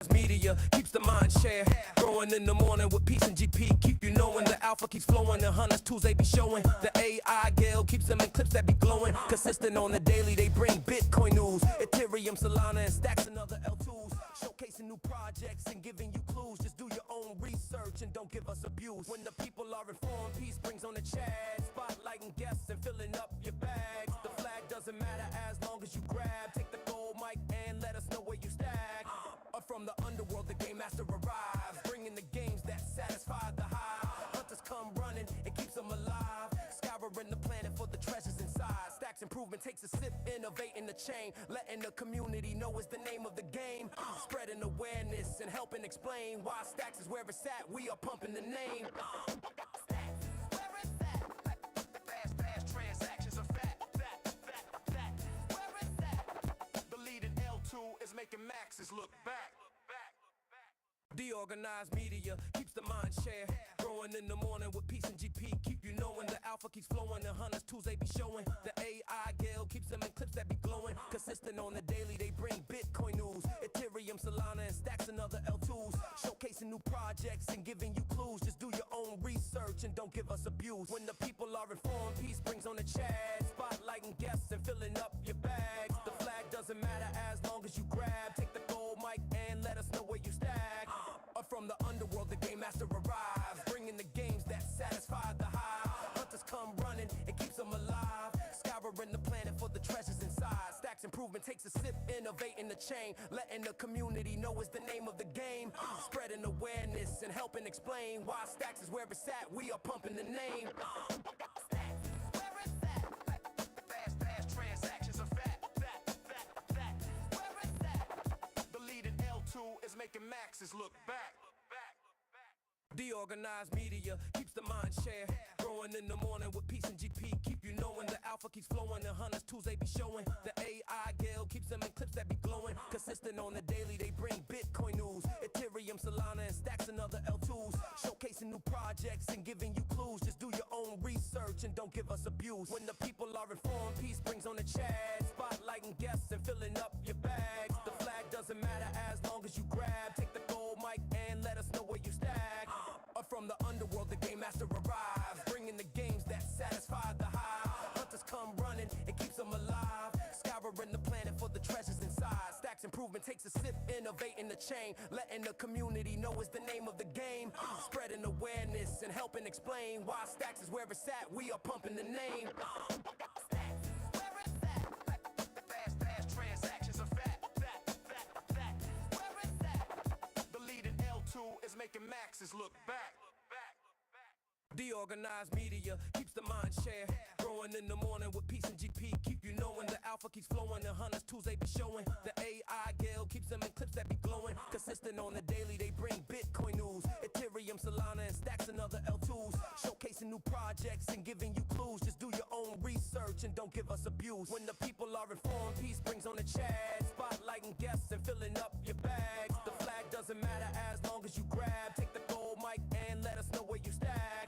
Media keeps the mind share growing in the morning with peace and GP. Keep you knowing the alpha keeps flowing. The hunters tools they be showing. The AI Gale keeps them in clips that be glowing. Consistent on the daily, they bring Bitcoin news, Ethereum, Solana, and stacks and other L2s. Showcasing new projects and giving you clues. Just do your own research and don't give us abuse. When the people are informed, peace brings on the chat. Spotlighting guests and filling up your bags. The flag doesn't matter as long as you grab. Take the gold mic and let us know where you stack. From the underworld, the game master arrives, bringing the games that satisfy the hive. Hunters come running, it keeps them alive, scouring the planet for the treasures inside. Stacks improvement takes a sip, innovating the chain, letting the community know it's the name of the game. Spreading awareness and helping explain why Stacks is where it's at. We are pumping the name. Fast transactions are fat. Where is that? The leading L2 is making maxes look back. DeOrganized media keeps the mind share growing in the morning with peace and GP. Keep you knowing the alpha keeps flowing. The hunters tools they be showing. The AI Gale keeps them in clips that be glowing. Consistent on the daily, they bring Bitcoin news, Ethereum, Solana, and stacks and other L2s. Showcasing new projects and giving you clues. Just do your own research and don't give us abuse. When the people are informed, peace brings on the chat. Spotlighting guests and filling up your bags. The flag doesn't matter as long as you grab. Take the gold mic and let us know where you stack. From the underworld, the game master arrives, bringing the games that satisfy the hive. Hunters come running, it keeps them alive, scouring the planet for the treasures inside. Stacks improvement takes a sip, innovating the chain, letting the community know it's the name of the game. Spreading awareness and helping explain why Stacks is where it's at. We are pumping the name. Where is that? Fast transactions are fat. Where is that? The leading L2 is making maxes look back. DeOrganized media keeps the mind share growing in the morning with peace and GP. Keep you knowing the alpha keeps flowing. The hunters tools they be showing. The AI Gale keeps them in clips that be glowing. Consistent on the daily, they bring Bitcoin news, Ethereum, Solana, and stacks and other L2s. Showcasing new projects and giving you clues. Just do your own research and don't give us abuse. When the people are informed, peace brings on the chat. Spotlighting guests and filling up your bags. The flag doesn't matter as long as you grab. Take the gold mic and let us know where you stack. From the underworld, the game master arrives, bringing the games that satisfy the hive. Hunters come running, it keeps them alive, scouring the planet for the treasures inside. Stacks improvement takes a sip, innovating the chain, letting the community know it's the name of the game. Spreading awareness and helping explain why Stacks is where it's at. We are pumping the name. Where is that? Fast transactions are fat. Where is that? The leading L2 is making maxes look back. DeOrganized media keeps the mind share growing in the morning with peace and GP. Keep you knowing the alpha keeps flowing. The hunters tools they be showing. The AI Gale keeps them in clips that be glowing. Consistent on the daily, they bring Bitcoin news, Ethereum, Solana, and stacks and other L2s. Showcasing new projects and giving you clues. Just do your own research and don't give us abuse. When the people are informed, peace brings on the chat. Spotlighting guests and filling up your bags. The flag doesn't matter as long as you grab. Take the gold mic and let us know where you stack.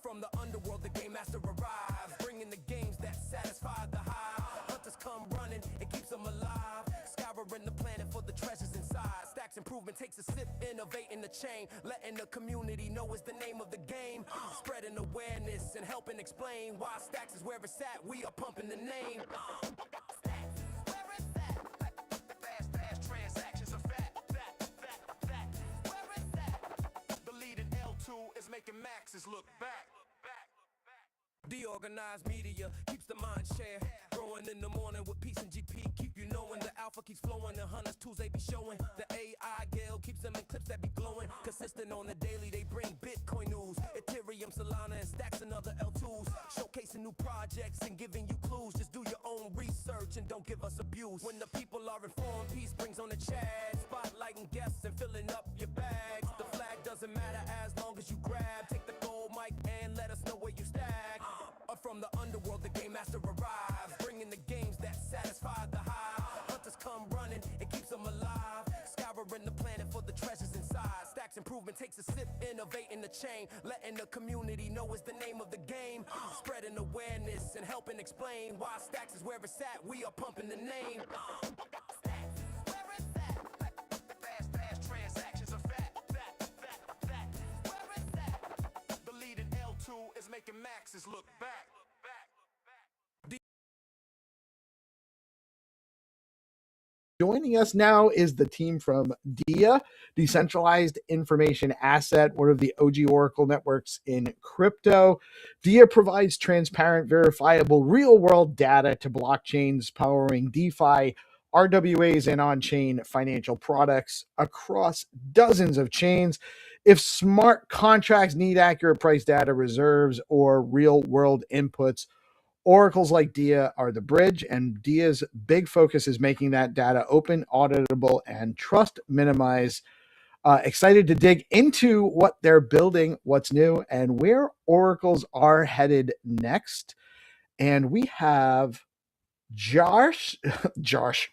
From the underworld, the game master arrives, bringing the games that satisfy the hive. Hunters come running, it keeps them alive, scouring the planet for the treasures inside. Stacks improvement takes a sip, innovating the chain, letting the community know it's the name of the game. Spreading awareness and helping explain why Stacks is where it's at. We are pumping the name. Where is that? Fast transactions are fat. Where is that? The leading L2 is making maxes look back. DeOrganized media keeps the mind share growing in the morning with peace and GP. Keep you knowing the alpha keeps flowing. The hunters tools they be showing. The AI Gale keeps them in clips that be glowing. Consistent on the daily, they bring Bitcoin news, Ethereum, Solana, and stacks and other L2s. Showcasing new projects and giving you clues. Just do your own research and don't give us abuse. When the people are informed, peace brings on the chat. Spotlighting guests and filling up your bags. The flag doesn't matter as long as you grab. Take the gold mic and let us know where you stack. From the underworld, the game master arrives, bringing the games that satisfy the hive. Hunters come running, it keeps them alive, scouring the planet for the treasures inside. Stacks improvement takes a sip, innovating the chain, letting the community know it's the name of the game. Spreading awareness and helping explain why Stacks is where it's at. We are pumping the name. Where is that? Fast making maxes look back. Joining us now is the team from DIA, Decentralized Information Asset, one of the OG Oracle networks in crypto. DIA provides transparent, verifiable, real-world data to blockchains powering DeFi, RWAs, and on-chain financial products across dozens of chains. If smart contracts need accurate price data, reserves, or real-world inputs, oracles like DIA are the bridge, and DIA's big focus is making that data open, auditable, and trust minimized. Excited to dig into what they're building, what's new, and where oracles are headed next. And we have Josh. Josh.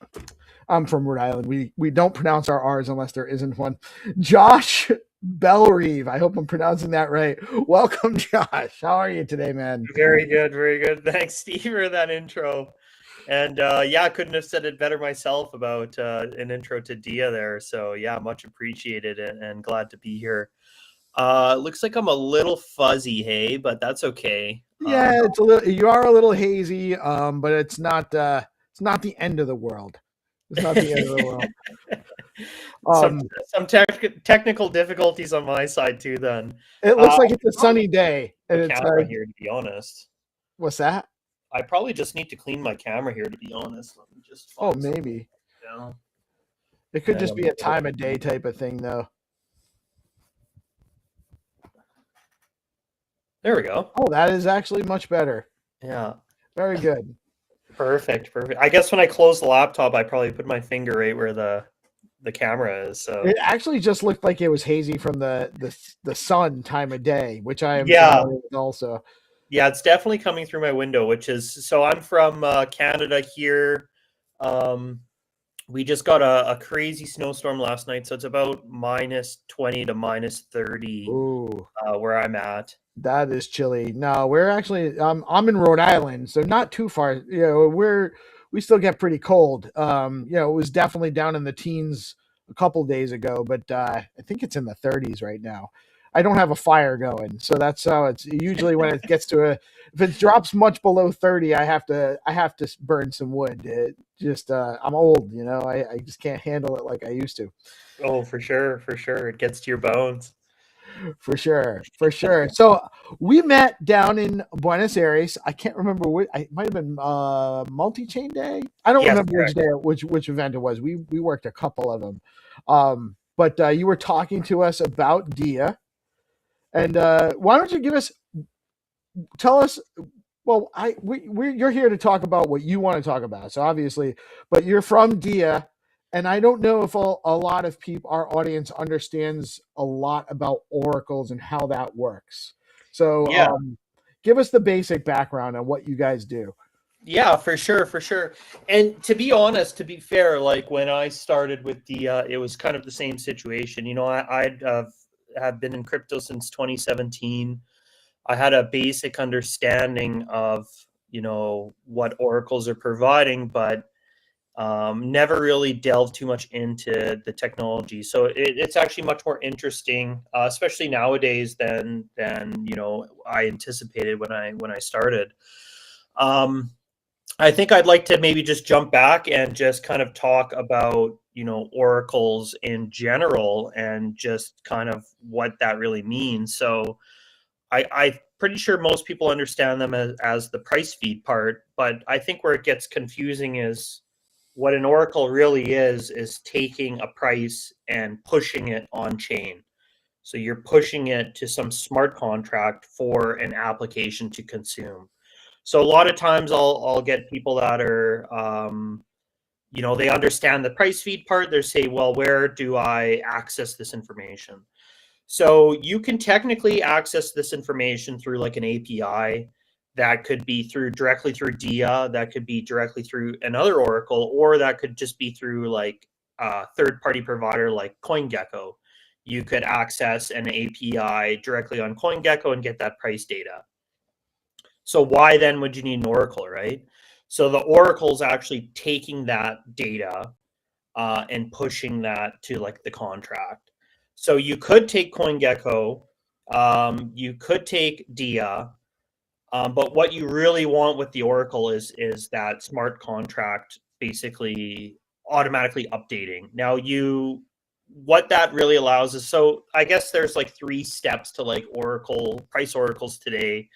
I'm from Rhode Island. We don't pronounce our R's unless there isn't one. Josh Bellrive. I hope I'm pronouncing that right. Welcome, Josh. How are you today, man? Very good, very good. Thanks, Steve, for that intro. And yeah, I couldn't have said it better myself about an intro to DIA there. So yeah, much appreciated and glad to be here. Looks like I'm a little fuzzy, hey, but that's okay. Yeah, it's a little. You are a little hazy, but it's not the end of the world. It's not the end of the world. Some technical difficulties on my side too. Then it looks like it's a sunny day, and it's camera here. To be honest, what's that? I probably just need to clean my camera here. To be honest, let me just. Maybe. It could just be a time of day type of thing, though. There we go. Oh, that is actually much better. Yeah. Very good. Perfect. I guess when I close the laptop, I probably put my finger right where the camera is. So it actually just looked like it was hazy from the sun time of day, which I am familiar with also. Yeah, it's definitely coming through my window, which is so I'm from Canada here. We just got a crazy snowstorm last night, so it's about -20 to -30 where I'm at. That is chilly. No, we're actually I'm in Rhode Island, so not too far. You know, we still get pretty cold. You know, it was definitely down in the teens a couple days ago, but I think it's in the 30s right now. I don't have a fire going, so that's how it's usually when it gets to if it drops much below 30, I have to burn some wood. I'm old, you know. I just can't handle it like I used to. Oh, for sure, it gets to your bones. For sure. So we met down in Buenos Aires. I can't remember which. It might have been multi-chain day. I don't remember correct. Which day, which event it was. We worked a couple of them, but you were talking to us about DIA, and why don't you tell us? Well, you're here to talk about what you want to talk about. So obviously, but you're from DIA. And I don't know if a lot of people, our audience, understands a lot about oracles and how that works. So give us the basic background on what you guys do. Yeah, for sure. And to be honest, to be fair, like when I started with DIA, it was kind of the same situation. You know, I'd have been in crypto since 2017. I had a basic understanding of, you know, what oracles are providing, but never really delved too much into the technology. So it's actually much more interesting, especially nowadays than you know I anticipated when I started. I think I'd like to maybe just jump back and just kind of talk about, you know, oracles in general and just kind of what that really means. So I'm pretty sure most people understand them as the price feed part, but I think where it gets confusing is what an oracle really is taking a price and pushing it on chain. So you're pushing it to some smart contract for an application to consume. So a lot of times I'll get people that are, you know, they understand the price feed part. They say, well, where do I access this information? So you can technically access this information through like an API. That could be directly through DIA, that could be directly through another oracle, or that could just be through like a third-party provider like CoinGecko. You could access an API directly on CoinGecko and get that price data. So why then would you need an oracle, right? So the oracle is actually taking that data and pushing that to like the contract. So you could take CoinGecko, you could take DIA, But what you really want with the Oracle is that smart contract basically automatically updating. Now what that really allows is, so I guess there's like 3 steps to like Oracle price oracles today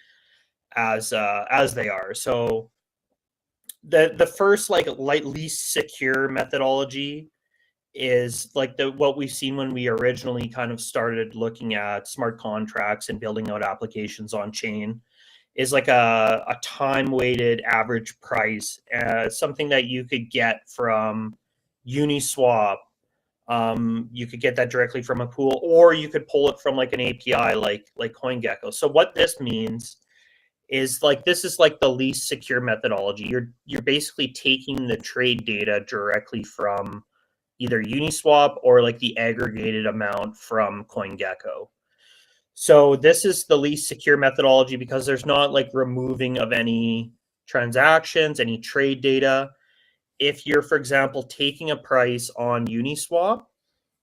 as they are. So the first like least secure methodology is like what we've seen when we originally kind of started looking at smart contracts and building out applications on chain, is like a time weighted average price, something that you could get from Uniswap. You could get that directly from a pool, or you could pull it from like an API like CoinGecko. So what this means is like, this is like the least secure methodology. You're basically taking the trade data directly from either Uniswap or like the aggregated amount from CoinGecko. So this is the least secure methodology because there's not like removing of any transactions, any trade data. If you're, for example, taking a price on Uniswap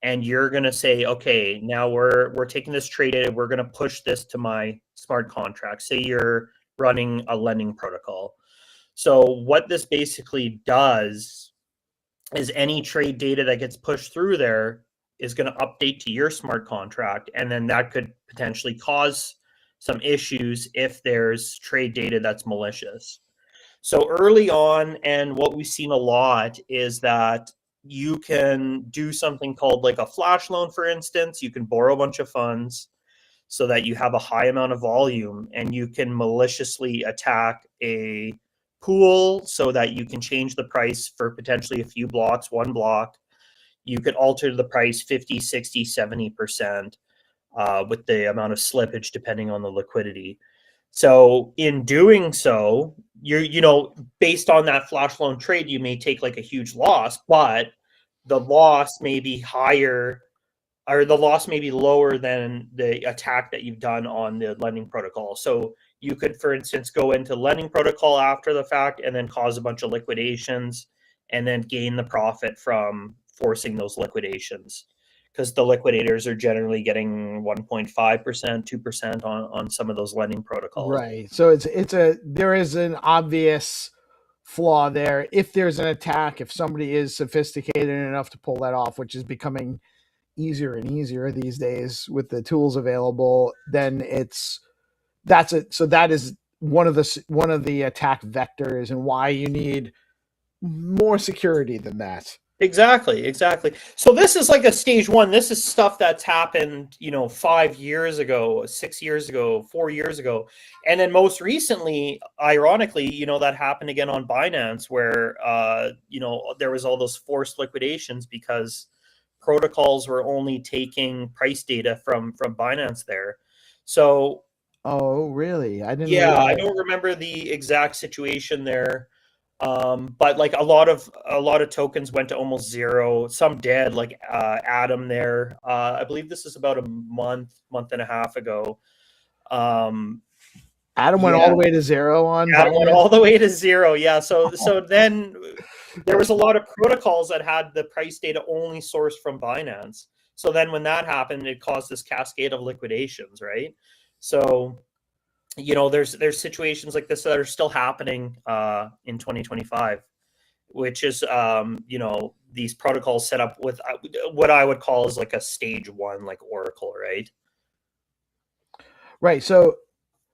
and you're going to say, okay, now we're taking this trade data, we're going to push this to my smart contract. Say you're running a lending protocol. So what this basically does is any trade data that gets pushed through there is going to update to your smart contract, and then that could potentially cause some issues if there's trade data that's malicious. So early on, and what we've seen a lot is that you can do something called like a flash loan, for instance. You can borrow a bunch of funds so that you have a high amount of volume, and you can maliciously attack a pool so that you can change the price for potentially a few blocks, 1 block. You could alter the price 50, 60, 70% with the amount of slippage depending on the liquidity. So in doing so, based on that flash loan trade, you may take like a huge loss, but the loss may be higher, or the loss may be lower than the attack that you've done on the lending protocol. So you could, for instance, go into lending protocol after the fact and then cause a bunch of liquidations and then gain the profit from forcing those liquidations, because the liquidators are generally getting 1.5%, 2% on some of those lending protocols. Right. So there is an obvious flaw there. If there's an attack, if somebody is sophisticated enough to pull that off, which is becoming easier and easier these days with the tools available, then that's it. So that is one of the attack vectors, and why you need more security than that. Exactly. So this is like a stage 1. This is stuff that's happened, 5 years ago, 6 years ago, 4 years ago. And then most recently, ironically, that happened again on Binance, where, there was all those forced liquidations because protocols were only taking price data from Binance there. So, Oh, really? I didn't yeah, I realize. don't remember the exact situation there. But like a lot of tokens went to almost zero. Some did, like Atom there. I believe this is about a month and a half ago. Adam went all Yeah, the way to zero on Atom went Binance. all the way to zero. Yeah, so then there was a lot of protocols that had the price data only sourced from Binance. So then when that happened, it caused this cascade of liquidations, right? So there's situations like this that are still happening in 2025, which is these protocols set up with what I would call is like a stage 1, like Oracle, right? Right. So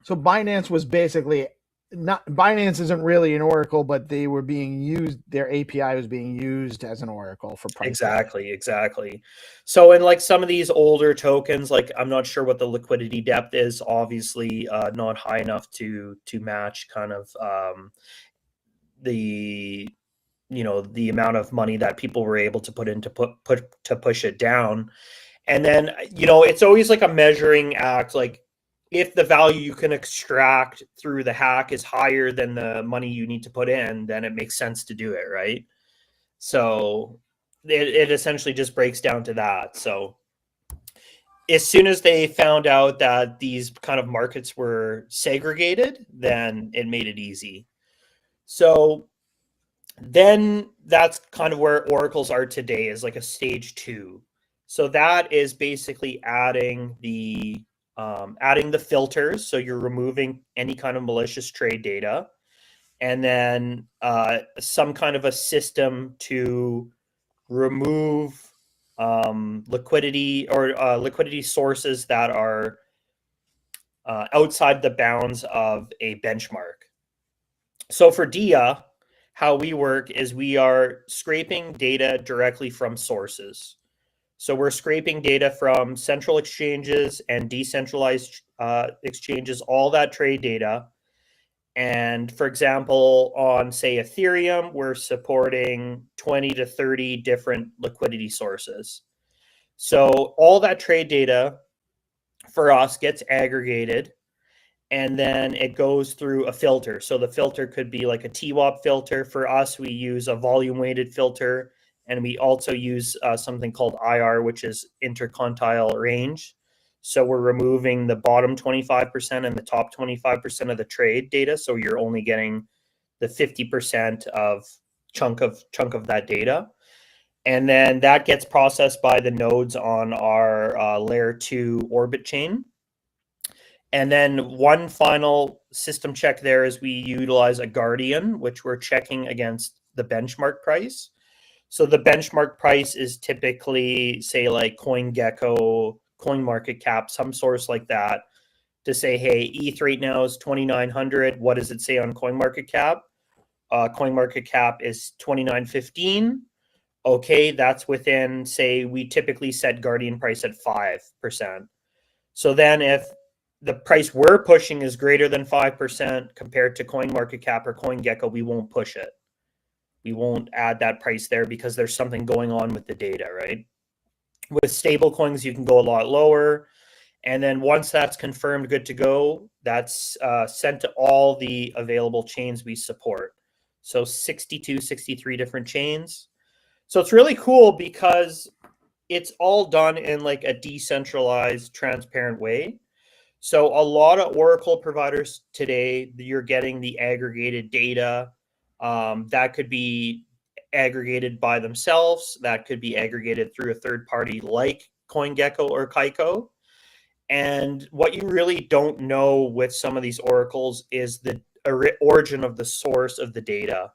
Binance was basically not. Binance isn't really an Oracle, but they were being used. Their API was being used as an Oracle for price. Exactly. So in like some of these older tokens, like I'm not sure what the liquidity depth is. Obviously, not high enough to match kind of the the amount of money that people were able to put in to push it down. And then it's always like a measuring act. Like if the value you can extract through the hack is higher than the money you need to put in, then it makes sense to do it, right? So it essentially just breaks down to that. So as soon as they found out that these kind of markets were segregated, then it made it easy. So then that's kind of where oracles are today, is like a stage 2. So that is basically adding the adding the filters, so you're removing any kind of malicious trade data, and then some kind of a system to remove liquidity or liquidity sources that are outside the bounds of a benchmark. So for DIA, how we work is we are scraping data directly from sources. So we're scraping data from central exchanges and decentralized exchanges, all that trade data. And for example, on say Ethereum, we're supporting 20 to 30 different liquidity sources. So all that trade data for us gets aggregated, and then it goes through a filter. So the filter could be like a TWAP filter. For us, we use a volume weighted filter, and we also use something called IR, which is interquantile range. So we're removing the bottom 25% and the top 25% of the trade data. So you're only getting the 50% of chunk of that data. And then that gets processed by the nodes on our layer 2 orbit chain. And then one final system check there is we utilize a guardian, which we're checking against the benchmark price. So the benchmark price is typically, say, like CoinGecko, CoinMarketCap, some source like that, to say, hey, ETH right now is 2,900. What does it say on CoinMarketCap? CoinMarketCap is 2,915. Okay, that's within, say, we typically set guardian price at 5%. So then if the price we're pushing is greater than 5% compared to CoinMarketCap or CoinGecko, we won't push it. We won't add that price there because there's something going on with the data, right? With stable coins, you can go a lot lower. And then once that's confirmed good to go, that's sent to all the available chains we support. So 62, 63 different chains. So it's really cool because it's all done in like a decentralized, transparent way. So a lot of Oracle providers today, you're getting the aggregated data. That could be aggregated by themselves. That could be aggregated through a third party like CoinGecko or Kaiko. And what you really don't know with some of these oracles is the origin of the source of the data.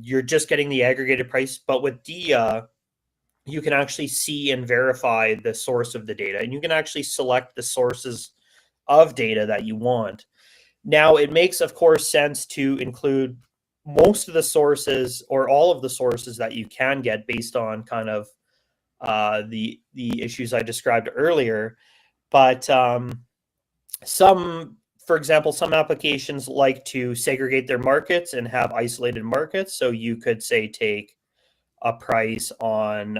You're just getting the aggregated price, but with DIA, you can actually see and verify the source of the data, and you can actually select the sources of data that you want. Now, it makes, of course, sense to include most of the sources or all of the sources that you can get based on kind of the issues I described earlier. But for example, some applications like to segregate their markets and have isolated markets. So you could say take a price on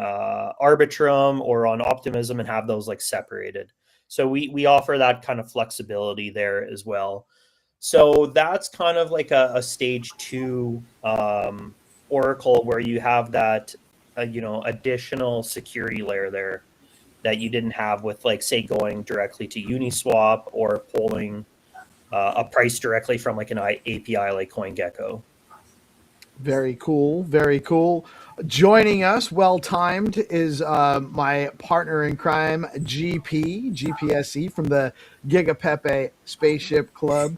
Arbitrum or on Optimism and have those like separated. So we offer that kind of flexibility there as well. So that's kind of like a stage 2 Oracle where you have that additional security layer there that you didn't have with, like, say, going directly to Uniswap or pulling a price directly from like an API like CoinGecko. Very cool. Very cool. Joining us, well timed, is my partner in crime, GPSC from the Gigapepe Spaceship Club.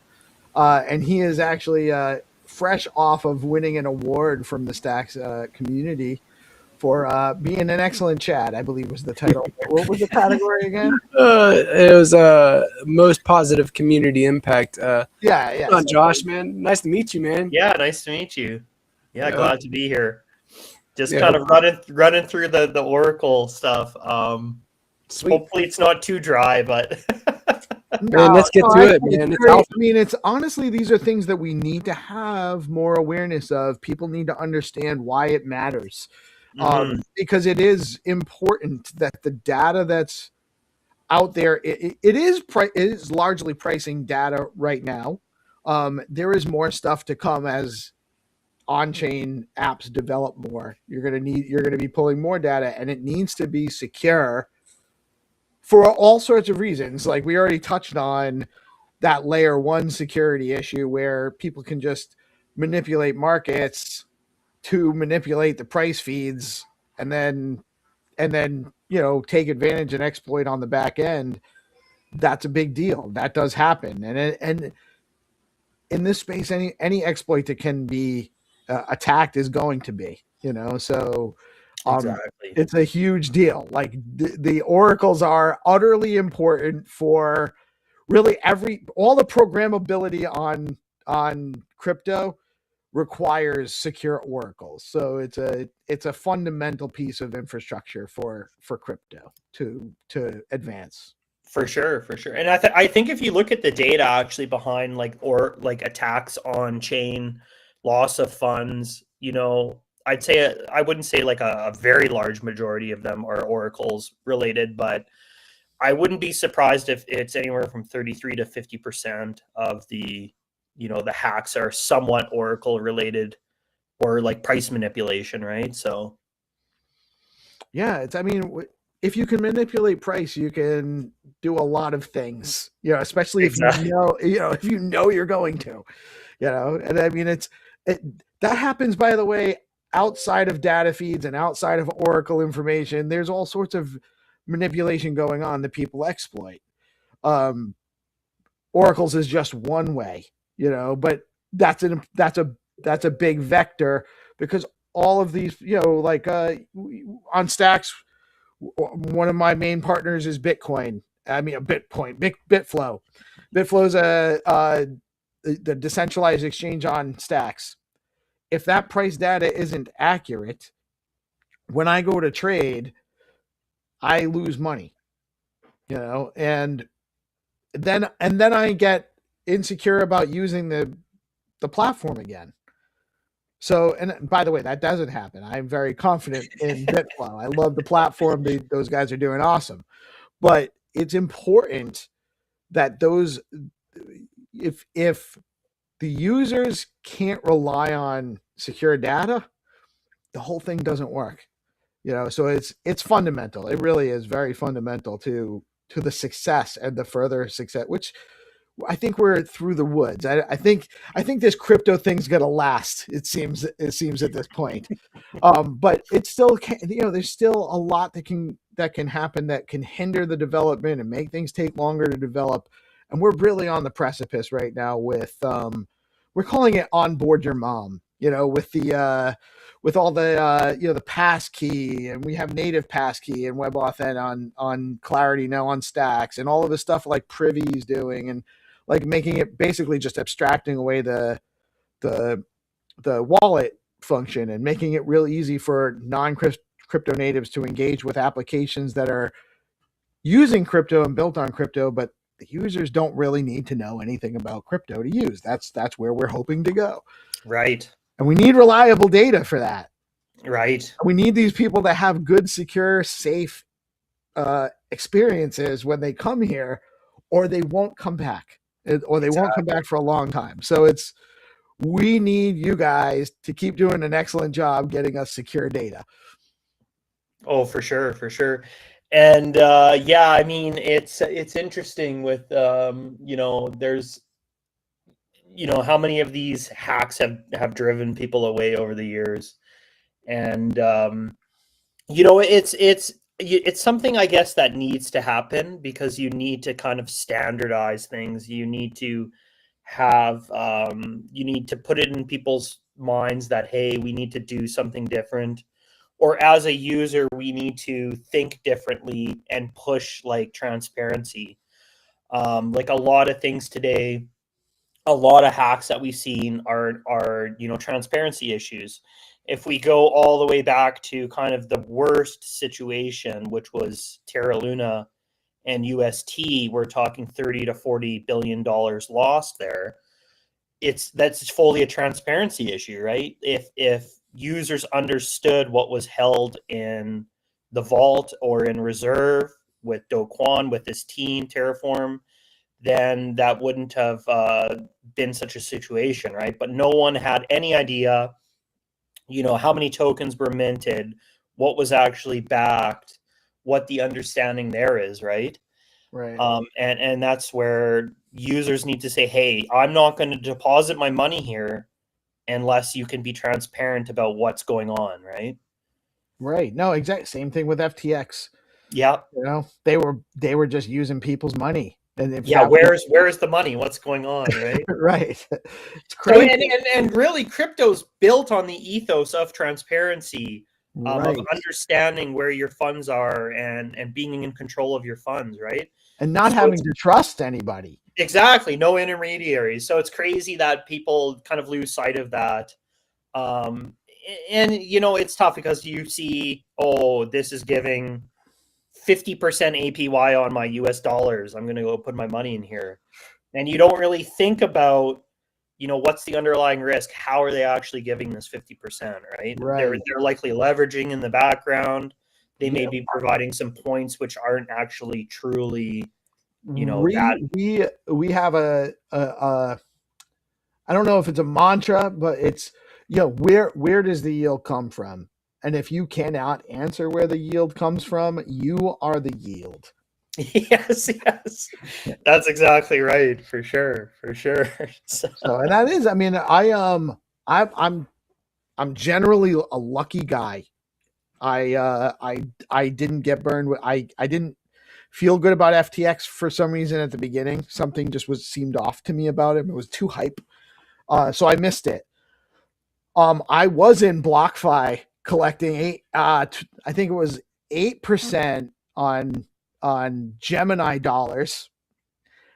And he is actually fresh off of winning an award from the Stacks community for being an excellent chat, I believe was the title. What was the category again? It was most positive community impact. Yeah. Come on, Josh, man. Nice to meet you, man. Yeah, nice to meet you. Yeah, glad to be here. Just Yeah. kind of running through the Oracle stuff. Sweet. Hopefully it's not too dry, but Man, let's get to it, man. It's alpha. I mean, it's honestly, these are things that we need to have more awareness of. People need to understand why it matters. Because it is important that the data that's out there, it is largely pricing data right now. There is more stuff to come as on-chain apps develop more. You're going to be pulling more data, and it needs to be secure for all sorts of reasons. Like we already touched on that layer 1 security issue where people can just manipulate markets to manipulate the price feeds and then take advantage and exploit on the back end. that's a big deal. That does happen, and in this space, any exploit that can be attacked is going to be, so Exactly. it's a huge deal. Like the oracles are utterly important for really all the programmability on crypto requires secure oracles. So it's a fundamental piece of infrastructure for crypto to advance. For sure, for sure. And I think if you look at the data actually behind like attacks on chain, loss of funds, I'd say I wouldn't say like a very large majority of them are oracles related, but I wouldn't be surprised if it's anywhere from 33 to 50% of the the hacks are somewhat oracle related or like price manipulation, right? So yeah, if you can manipulate price, you can do a lot of things, especially if exactly. if you're going to, and that happens, by the way, outside of data feeds and outside of oracle information. There's all sorts of manipulation going on that people exploit. Oracles is just one way, but that's a big vector, because all of these, like on Stacks, one of my main partners is Bitcoin. Bitflow. Bitflow is the decentralized exchange on Stacks. If that price data isn't accurate, when I go to trade, I lose money, and then I get insecure about using the platform again. So, and by the way, that doesn't happen. I'm very confident in Bitflow. I love the platform. Those guys are doing awesome. But it's important that if the users can't rely on secure data, the whole thing doesn't work. So it's fundamental. It really is very fundamental to the success and the further success, which I think we're through the woods. I think this crypto thing's gonna last. It seems at this point, but it's still, there's still a lot that can happen that can hinder the development and make things take longer to develop. And we're really on the precipice right now with we're calling it onboard your mom. With the with all the the passkey, and we have native passkey and WebAuthn on Clarity now on Stacks, and all of the stuff like Privy's doing, and like making it basically just abstracting away the wallet function and making it real easy for non-crypto natives to engage with applications that are using crypto and built on crypto, but the users don't really need to know anything about crypto to use. That's where we're hoping to go. Right. And we need reliable data for that. Right. We need these people to have good, secure, safe experiences when they come here, or they won't come back, or they won't come back for a long time. So we need you guys to keep doing an excellent job getting us secure data. Oh, for sure, for sure. And yeah, I mean, it's interesting with there's how many of these hacks have driven people away over the years, and it's something, I guess, that needs to happen, because you need to kind of standardize things. You need to have you need to put it in people's minds that, hey, we need to do something different, or as a user we need to think differently and push like transparency. Like a lot of things today, a lot of hacks that we've seen are transparency issues. If we go all the way back to kind of the worst situation, which was Terra Luna and UST, we're talking 30 to 40 billion dollars lost there. That's fully a transparency issue, right? If users understood what was held in the vault or in reserve with Do Kwon, with his team Terraform, then that wouldn't have been such a situation, right? But no one had any idea, how many tokens were minted, what was actually backed, what the understanding there is, right? Right. And that's where users need to say, hey, I'm not going to deposit my money here unless you can be transparent about what's going on, right? Right. No, exactly. Same thing with FTX. Yeah. They were just using people's money. And if Yeah, where's the money? What's going on, right? right. It's So crazy. and really, crypto's built on the ethos of transparency, of Right. understanding where your funds are and being in control of your funds, right? And not So having to trust anybody. exactly, no intermediaries. So it's crazy that people kind of lose sight of that. Um, and you know, it's tough because you see, oh, this is giving 50% APY on my US dollars. I'm going to go put my money in here. And you don't really think about, you know, what's the underlying risk? How are they actually giving this 50%, right? They're Right. likely leveraging in the background. They may Yeah. be providing some points which aren't actually truly, you know, that. We have a I don't know if it's a mantra, but it's, you know, where does the yield come from? And if you cannot answer where the yield comes from, you are the yield. Yes, yes. That's exactly right, for sure, for sure. So, So, and that is, I mean, I'm generally a lucky guy. I didn't get burned with, I didn't feel good about FTX for some reason at the beginning. Something just seemed off to me about it. It was too hype. So I missed it. I was in BlockFi collecting I think it was 8% on Gemini dollars,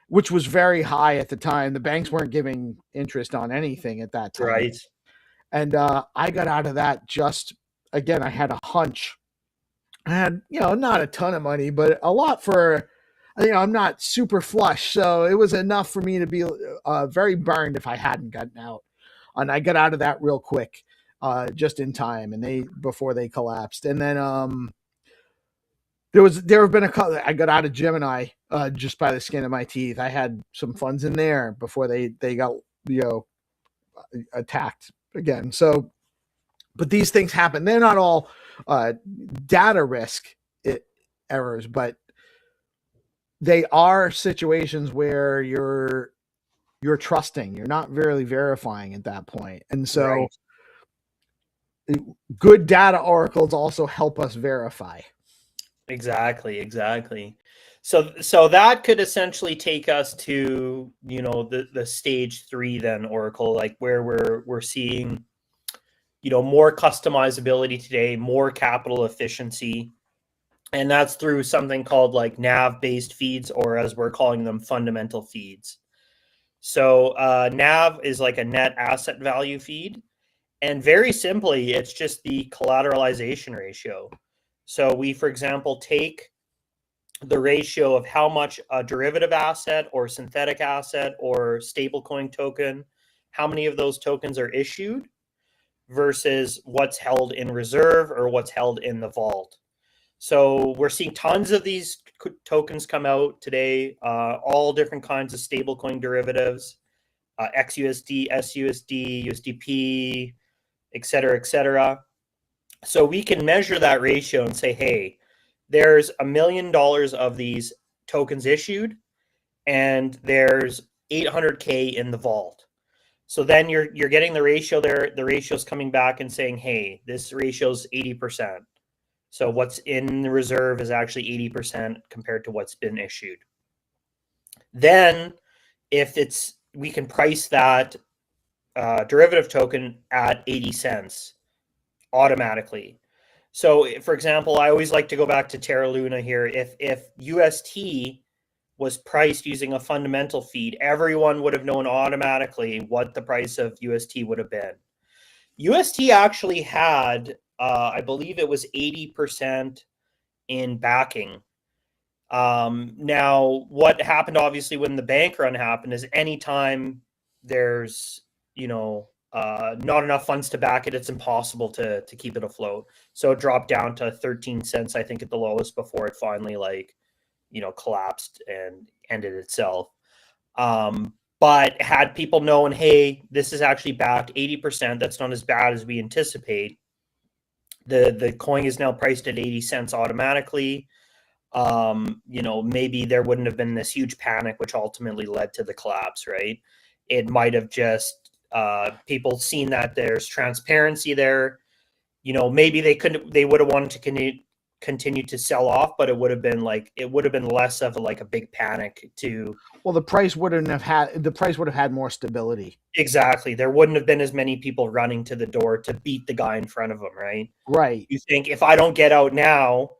which was very high at the time. The banks weren't giving interest on anything at that time. right. And I got out of that just, again, I had a hunch. I had, you know, not a ton of money, but a lot for, you know, I'm not super flush. So it was enough for me to be very burned if I hadn't gotten out. And I got out of that real quick, just in time, and before they collapsed. And then there have been a couple. I got out of Gemini just by the skin of my teeth. I had some funds in there before they got, you know, attacked again. So, but these things happen. They're not all data risk errors, but they are situations where you're trusting. You're not really verifying at that point, and so. Right. Good data oracles also help us verify. Exactly, exactly. So that could essentially take us to, you know, the stage 3 then, Oracle, like where we're seeing, you know, more customizability today, more capital efficiency, and that's through something called like nav based feeds, or as we're calling them, fundamental feeds. So nav is like a net asset value feed, and very simply, it's just the collateralization ratio. So we, for example, take the ratio of how much a derivative asset or synthetic asset or stablecoin token, how many of those tokens are issued versus what's held in reserve or what's held in the vault. So we're seeing tons of these tokens come out today, all different kinds of stablecoin derivatives, XUSD, SUSD, USDP, et cetera, et cetera. So we can measure that ratio and say, hey, there's $1 million of these tokens issued, and there's 800K in the vault. So then you're getting the ratio there. The ratio is coming back and saying, hey, this ratio is 80%. So what's in the reserve is actually 80% compared to what's been issued. Then if we can price that derivative token at 80 cents automatically. So, for example, I always like to go back to Terra Luna here. If UST was priced using a fundamental feed, everyone would have known automatically what the price of UST would have been. UST actually had, I believe it was 80% in backing. Now, what happened, obviously, when the bank run happened is anytime there's, you know, not enough funds to back it, it's impossible to keep it afloat. So it dropped down to 13 cents, I think, at the lowest before it finally, like, you know, collapsed and ended itself. But had people known, hey, this is actually backed 80%, that's not as bad as we anticipate. The coin is now priced at 80 cents automatically. You know, maybe there wouldn't have been this huge panic, which ultimately led to the collapse, right? It might have just people seen that there's transparency there. You know, maybe they would have wanted to continued to sell off, but it would have been less of a big panic to. Well, the price would have had more stability. Exactly. There wouldn't have been as many people running to the door to beat the guy in front of them, right? Right. You think if I don't get out now,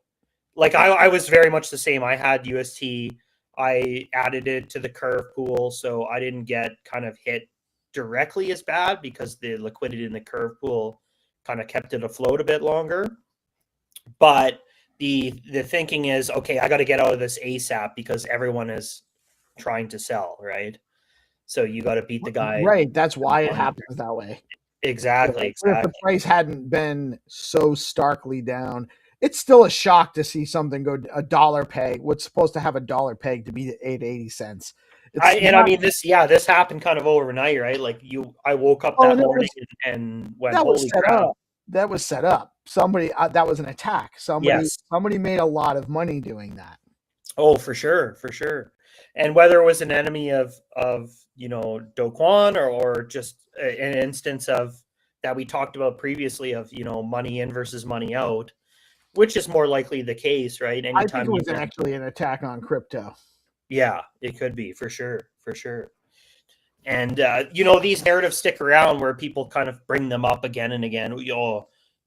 like I was very much the same. I had UST. I added it to the curve pool, so I didn't get kind of hit directly as bad because the liquidity in the curve pool kind of kept it afloat a bit longer. But the thinking is, okay, I got to get out of this ASAP because everyone is trying to sell, right? So you got to beat the guy. Right. That's why it happens that way. Exactly. If the price hadn't been so starkly down, it's still a shock to see something go a dollar peg. What's supposed to have a dollar peg to be at 80 cents. This happened kind of overnight, right? Like I woke up that morning and went, holy crap. That was set up. Somebody that was an attack. Somebody made a lot of money doing that. Oh, for sure. And whether it was an enemy of Do Kwon or just an instance of that we talked about previously of money in versus money out, which is more likely the case, right? I think it was actually an attack on crypto. Yeah, it could be for sure. And these narratives stick around where people kind of bring them up again and again.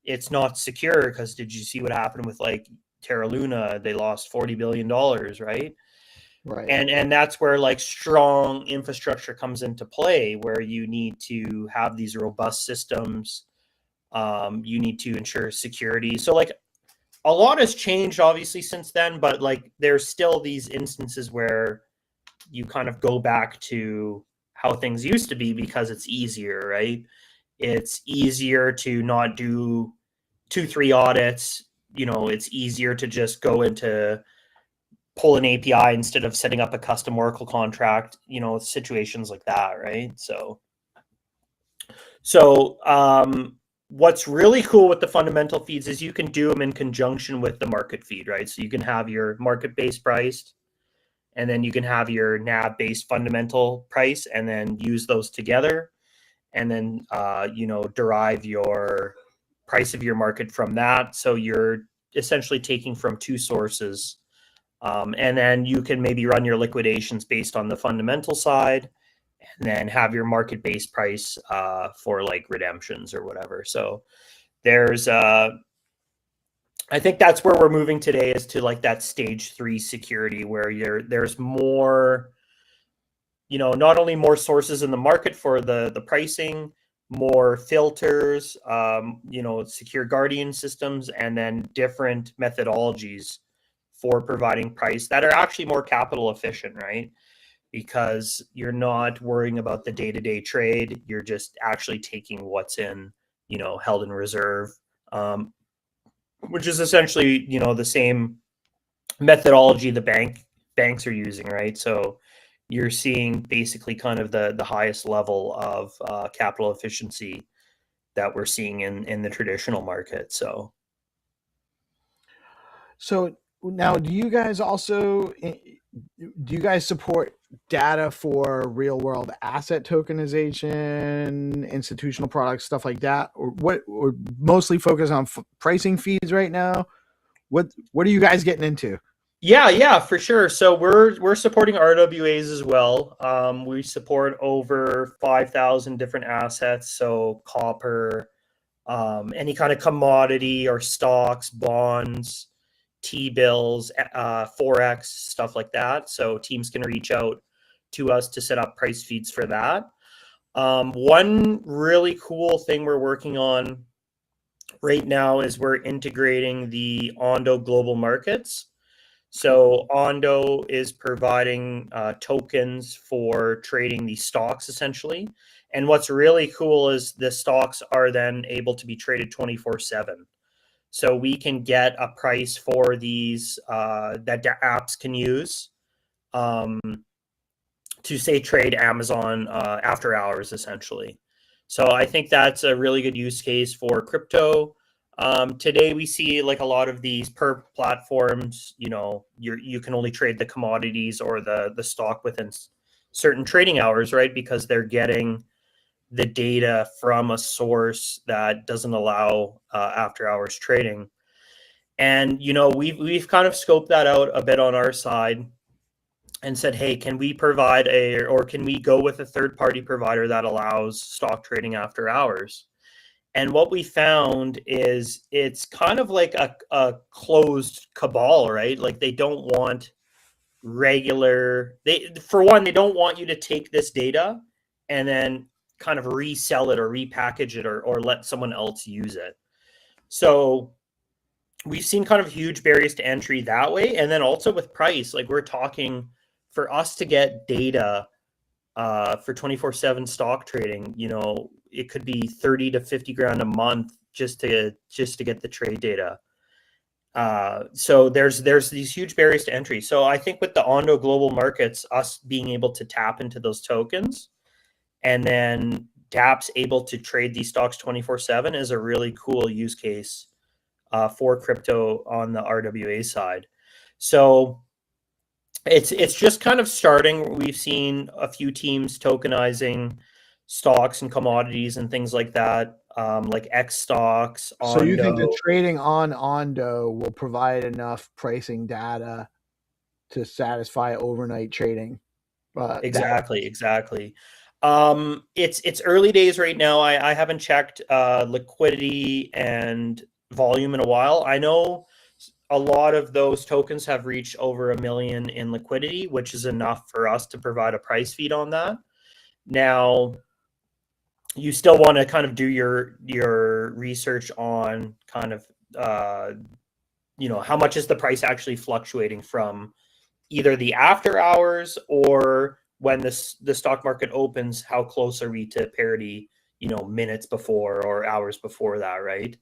It's not secure because did you see what happened with like Terra Luna? They lost $40 billion, right? Right. And that's where like strong infrastructure comes into play, where you need to have these robust systems. You need to ensure security. So like a lot has changed obviously since then, but like there's still these instances where you kind of go back to how things used to be because it's easier, right? It's easier to not do 2-3 audits. It's easier to just go into pull an API instead of setting up a custom Oracle contract, situations like that, right? So what's really cool with the fundamental feeds is you can do them in conjunction with the market feed, right? So you can have your market-based priced, and then you can have your NAV-based fundamental price, and then use those together, and then derive your price of your market from that. So you're essentially taking from two sources, and then you can maybe run your liquidations based on the fundamental side, and then have your market-based price for like redemptions or whatever. So there's I think that's where we're moving today, is to like that stage 3 security where there's more, not only more sources in the market for the pricing, more filters, secure guardian systems, and then different methodologies for providing price that are actually more capital efficient, right? Because you're not worrying about the day-to-day trade. You're just actually taking what's in, held in reserve, which is essentially, the same methodology the banks are using, right? So you're seeing basically kind of the highest level of capital efficiency that we're seeing in the traditional market. So now, do you guys support data for real world asset tokenization, institutional products, stuff like that, or what? Or mostly focus on pricing feeds right now? What are you guys getting into? Yeah, for sure. So we're supporting RWAs as well. We support over 5,000 different assets. So copper, any kind of commodity or stocks, bonds, T-bills, Forex, stuff like that. So teams can reach out to us to set up price feeds for that. One really cool thing we're working on right now is we're integrating the Ondo global markets. So Ondo is providing tokens for trading the stocks essentially. And what's really cool is the stocks are then able to be traded 24/7. So we can get a price for these that apps can use to say trade Amazon after hours essentially. So I think that's a really good use case for crypto. Today we see like a lot of these perp platforms, you can only trade the commodities or the stock within certain trading hours, right? Because they're getting the data from a source that doesn't allow after hours trading. And, we've kind of scoped that out a bit on our side and said, hey, can we provide or can we go with a third-party provider that allows stock trading after hours? And what we found is it's kind of like a closed cabal, right? Like they don't want for one, they don't want you to take this data and then kind of resell it or repackage it or let someone else use it. So we've seen kind of huge barriers to entry that way. And then also with price, like we're talking for us to get data for 24/7 stock trading, it could be 30 to 50 grand a month just to get the trade data. So there's these huge barriers to entry. So I think with the Ondo global markets, us being able to tap into those tokens and then dApp's able to trade these stocks 24/7 is a really cool use case for crypto on the RWA side. So it's just kind of starting. We've seen a few teams tokenizing stocks and commodities and things like that, like X stocks. So you think that trading on Ondo will provide enough pricing data to satisfy overnight trading? Exactly. It's early days right now. I haven't checked liquidity and volume in a while. I know a lot of those tokens have reached over 1 million in liquidity, which is enough for us to provide a price feed on that. Now, you still want to kind of do your research on kind of, how much is the price actually fluctuating from either the after hours or when the stock market opens, how close are we to parity, minutes before or hours before that, right?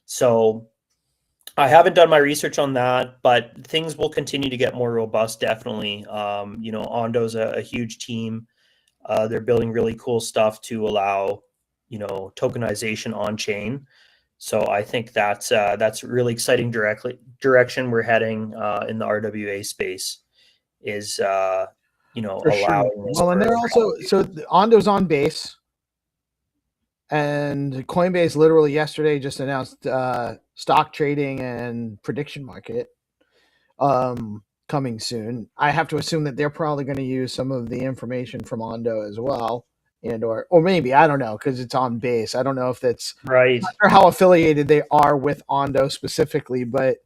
So I haven't done my research on that, but things will continue to get more robust, definitely. Ondo's a huge team. They're building really cool stuff to allow, tokenization on chain. So I think that's really exciting direction we're heading in the RWA space is, allowing. Sure. Well, and they're also, so Ondo's on Base. And Coinbase literally yesterday just announced stock trading and prediction market coming soon. I have to assume that they're probably going to use some of the information from Ondo as well, and or maybe, I don't know, because it's on Base. I don't know if that's right or how affiliated they are with Ondo specifically, but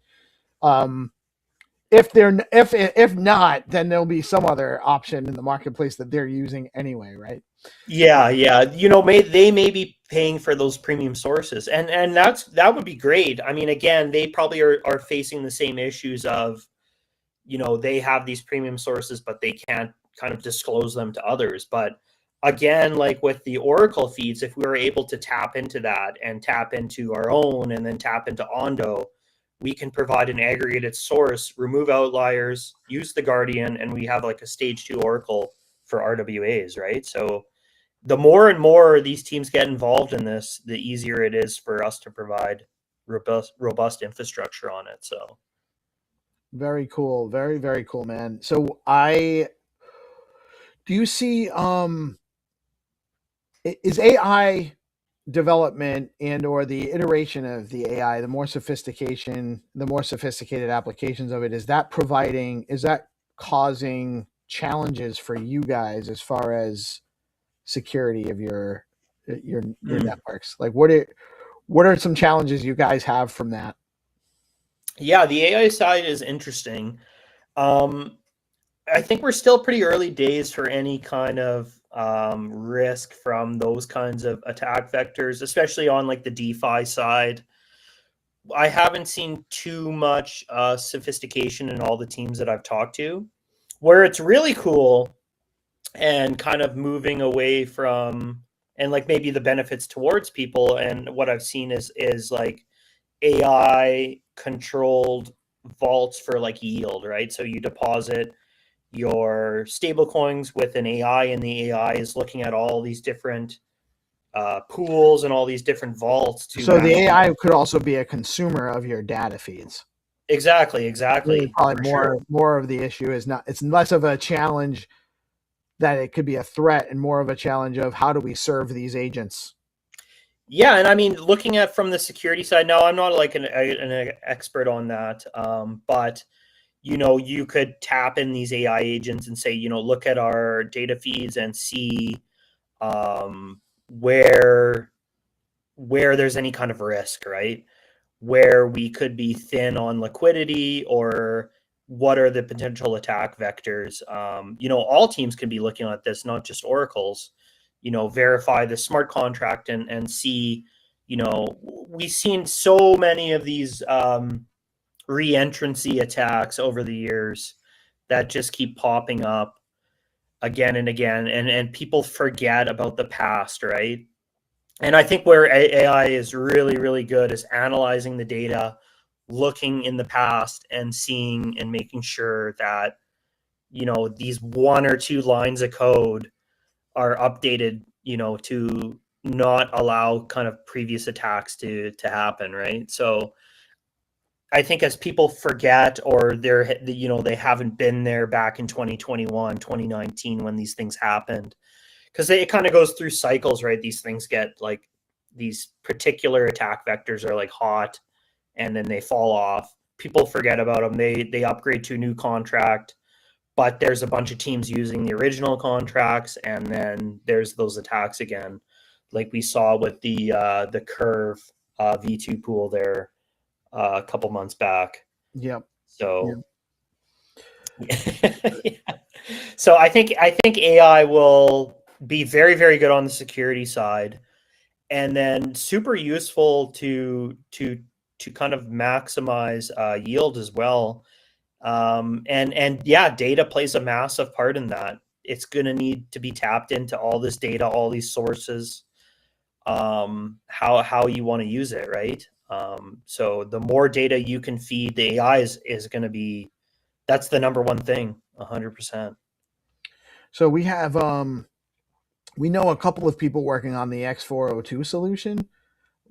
if not, then there'll be some other option in the marketplace that they're using anyway, right? Yeah. They may be paying for those premium sources, and that would be great. I mean, again, they probably are facing the same issues of, they have these premium sources, but they can't kind of disclose them to others. But again, like with the Oracle feeds, if we were able to tap into that and tap into our own and then tap into Ondo, we can provide an aggregated source, remove outliers, use the Guardian, and we have like a stage 2 Oracle for RWAs, right? So the more and more these teams get involved in this, the easier it is for us to provide robust infrastructure on it. So very cool. Very, very cool, man. So do you see, is AI development and or the iteration of the AI, the more sophisticated applications of it, is that causing challenges for you guys as far as security of your networks? Like what are some challenges you guys have from that? Yeah, the AI side is interesting. I think we're still pretty early days for any kind of risk from those kinds of attack vectors, especially on like the DeFi side. I haven't seen too much sophistication in all the teams that I've talked to. Where it's really cool and kind of moving away from, and like maybe the benefits towards people, and what I've seen is like AI controlled vaults for like yield, right? So you deposit your stable coins with an AI, and the AI is looking at all these different pools and all these different vaults. So the AI could also be a consumer of your data feeds. Exactly. Really, probably more of the issue is not, it's less of a challenge that it could be a threat and more of a challenge of how do we serve these agents? Yeah, and I mean, looking at from the security side, now I'm not like an expert on that, but you could tap in these AI agents and say, look at our data feeds and see where there's any kind of risk, right? Where we could be thin on liquidity, or what are the potential attack vectors. All teams can be looking at this, not just Oracle's. Verify the smart contract and see. We've seen so many of these re-entrancy attacks over the years that just keep popping up again and again, and people forget about the past, right? And I think where AI is really, really good is analyzing the data, looking in the past and seeing and making sure that, these one or two lines of code are updated, to not allow kind of previous attacks to happen, right? So I think as people forget, or they haven't been there back in 2021, 2019 when these things happened, because it kind of goes through cycles, right? These things get like, these particular attack vectors are like hot, and then they fall off. People forget about them. They upgrade to a new contract, but there's a bunch of teams using the original contracts, and then there's those attacks again, like we saw with the Curve V2 pool there a couple months back. Yep. So, yeah. So I think AI will be very, very good on the security side, and then super useful to kind of maximize yield as well. And yeah, data plays a massive part in that. It's going to need to be tapped into all this data, all these sources, how you want to use it, right? So the more data you can feed the AI is going to be, that's the number one thing, 100%. So we have we know a couple of people working on the X402 solution,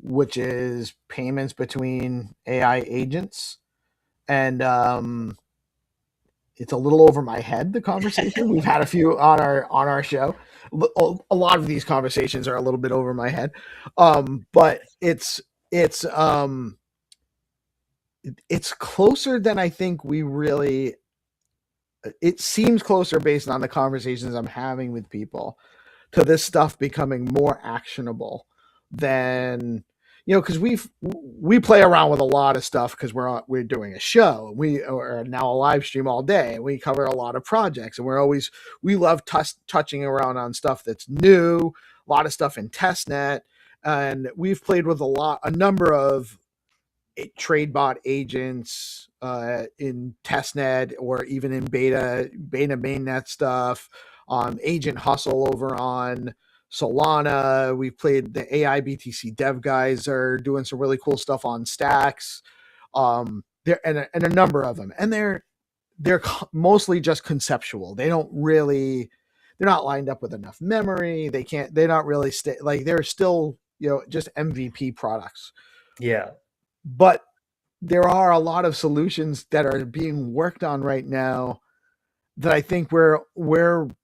which is payments between AI agents. And it's a little over my head, the conversation. We've had a few on our show. A lot of these conversations are a little bit over my head. But it's closer than I think we really, it seems closer based on the conversations I'm having with people to this stuff becoming more actionable than, because we play around with a lot of stuff because we're doing a show. We are now a live stream all day. We cover a lot of projects, and we love touching around on stuff that's new, a lot of stuff in testnet, and we've played with a number of trade bot agents in testnet, or even in beta mainnet stuff. Agent Hustle over on Solana. We've played the AI BTC dev guys are doing some really cool stuff on Stacks. There and a number of them, and they're mostly just conceptual. They're not lined up with enough memory. They're not really they're still, just MVP products. Yeah. But there are a lot of solutions that are being worked on right now that I think we're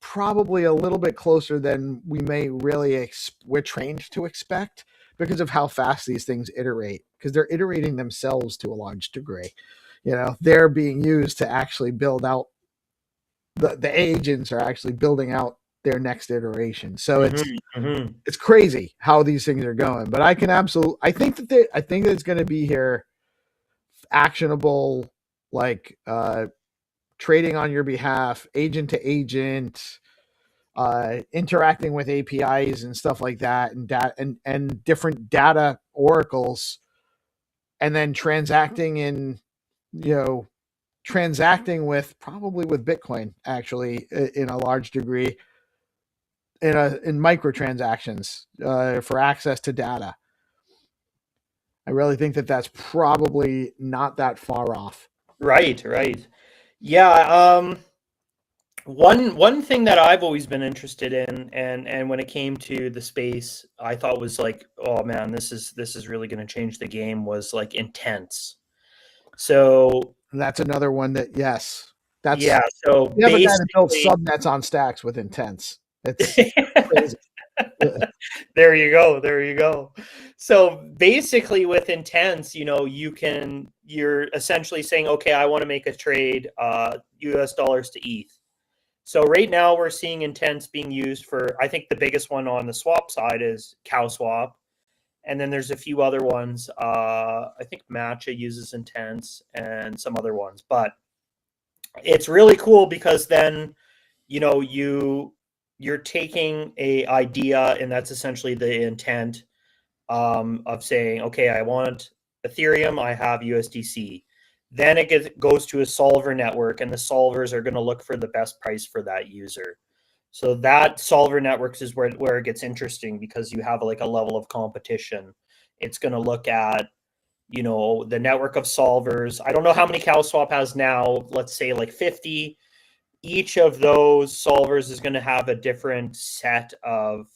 probably a little bit closer than we may really we're trained to expect, because of how fast these things iterate, because they're iterating themselves to a large degree. They're being used to actually build out the agents are actually building out their next iteration. So it's crazy how these things are going. But I think that it's going to be here actionable, like trading on your behalf, agent to agent, interacting with APIs and stuff like that, and different data oracles, and then transacting with Bitcoin, actually, in a large degree, in microtransactions for access to data. I really think that that's probably not that far off. Right. Yeah. One thing that I've always been interested in, and when it came to the space, I thought was like, oh man, this is really going to change the game, was like intents. So that's another one that, yes, that's, yeah. So we have a guy that built basically, subnets on Stacks with intents. It's crazy. There you go. There you go. So basically with intents, you're essentially saying, okay, I want to make a trade, US dollars to ETH. So right now we're seeing intents being used for, I think the biggest one on the swap side is Cow Swap. And then there's a few other ones. I think Matcha uses intents and some other ones, but it's really cool because then, you're taking a idea, and that's essentially the intent of saying, okay, I want Ethereum, I have USDC. Then it goes to a solver network, and the solvers are going to look for the best price for that user. So that solver networks is where it gets interesting, because you have like a level of competition. It's going to look at, the network of solvers. I don't know how many CowSwap has now, let's say like 50. Each of those solvers is going to have a different set of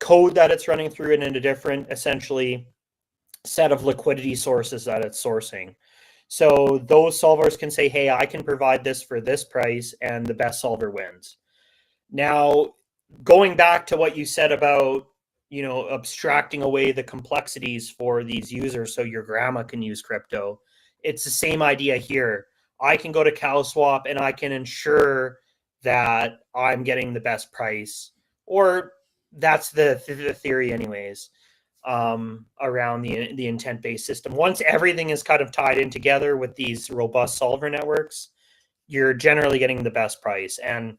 code that it's running through, and in a different, essentially, set of liquidity sources that it's sourcing. So those solvers can say, hey, I can provide this for this price, and the best solver wins. Now, going back to what you said about, abstracting away the complexities for these users so your grandma can use crypto, it's the same idea here. I can go to CowSwap and I can ensure that I'm getting the best price, or that's the theory anyways, around the intent-based system. Once everything is kind of tied in together with these robust solver networks, you're generally getting the best price. And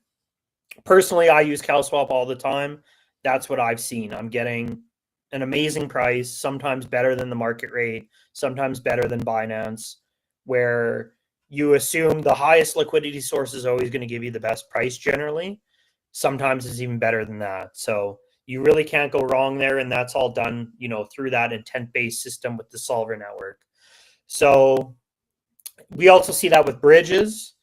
personally, I use CowSwap all the time. That's what I've seen. I'm getting an amazing price, sometimes better than the market rate, sometimes better than Binance, where you assume the highest liquidity source is always going to give you the best price generally. Sometimes it's even better than that. So you really can't go wrong there. And that's all done, through that intent-based system with the solver network. So we also see that with bridges.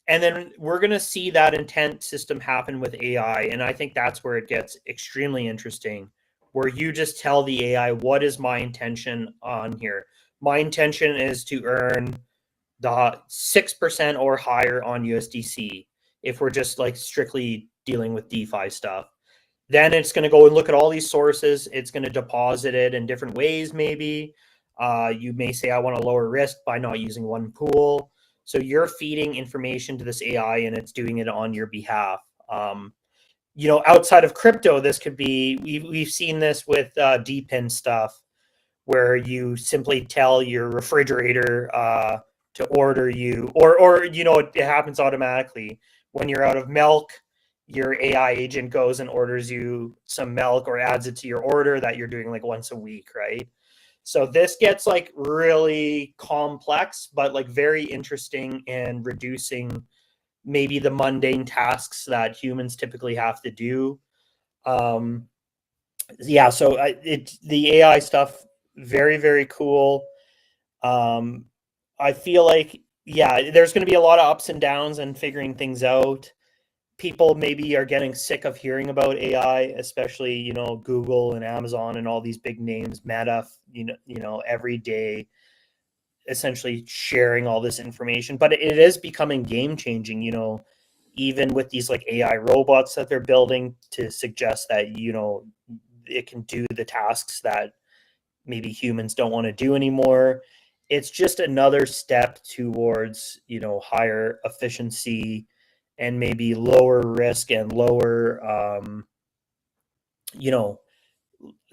And then we're going to see that intent system happen with AI. And I think that's where it gets extremely interesting, where you just tell the AI, what is my intention on here? My intention is to earn the 6% or higher on USDC, if we're just like strictly dealing with DeFi stuff. Then it's going to go and look at all these sources. It's going to deposit it in different ways, maybe. You may say, I want to lower risk by not using one pool. So you're feeding information to this AI, and it's doing it on your behalf. Outside of crypto, this could be, we've seen this with DPIN stuff, where you simply tell your refrigerator to order you, or it happens automatically. When you're out of milk, your AI agent goes and orders you some milk, or adds it to your order that you're doing like once a week, right? So this gets like really complex, but like very interesting in reducing maybe the mundane tasks that humans typically have to do. So the AI stuff, very, very cool. I feel like, there's going to be a lot of ups and downs and figuring things out. People maybe are getting sick of hearing about AI, especially, Google and Amazon and all these big names, Meta, every day, essentially sharing all this information. But it is becoming game changing, even with these like AI robots that they're building to suggest that, it can do the tasks that maybe humans don't want to do anymore. It's just another step towards, higher efficiency and maybe lower risk and lower,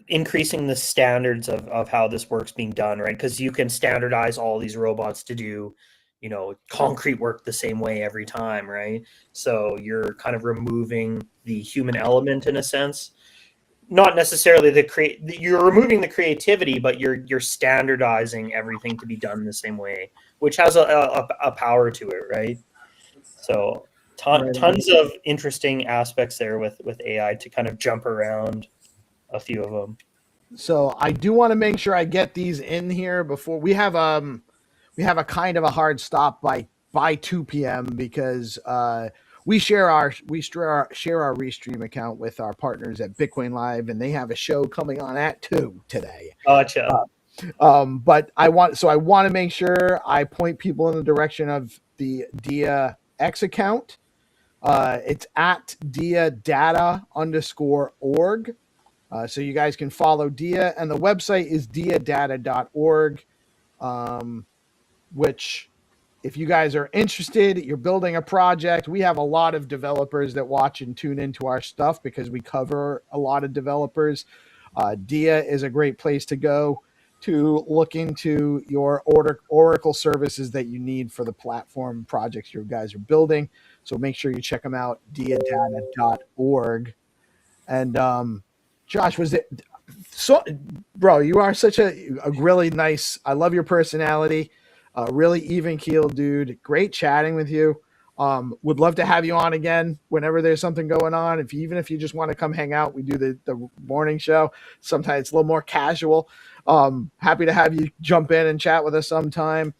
increasing the standards of how this work's being done, right? Because you can standardize all these robots to do, concrete work the same way every time, right? So you're kind of removing the human element in a sense. Not necessarily you're removing the creativity, but you're standardizing everything to be done the same way, which has a power to it, right? So tons of interesting aspects there with AI to kind of jump around a few of them. So I do want to make sure I get these in here before we have a kind of a hard stop by 2 p.m. because we share our Restream account with our partners at Bitcoin Live, and they have a show coming on at 2 today. Gotcha. But I want to make sure I point people in the direction of the DEX account. It's at diadata_org. So you guys can follow Dia, and the website is diadata.org, which if you guys are interested, you're building a project. We have a lot of developers that watch and tune into our stuff because we cover a lot of developers. Dia is a great place to go to look into your Oracle services that you need for the platform projects you guys are building. So make sure you check them out, diadata.org. And Josh, was it so, bro? You are such a really nice. I love your personality. Really even keeled dude. Great chatting with you. Would love to have you on again whenever there's something going on. Even if you just want to come hang out, we do the morning show. Sometimes it's a little more casual. Happy to have you jump in and chat with us sometime.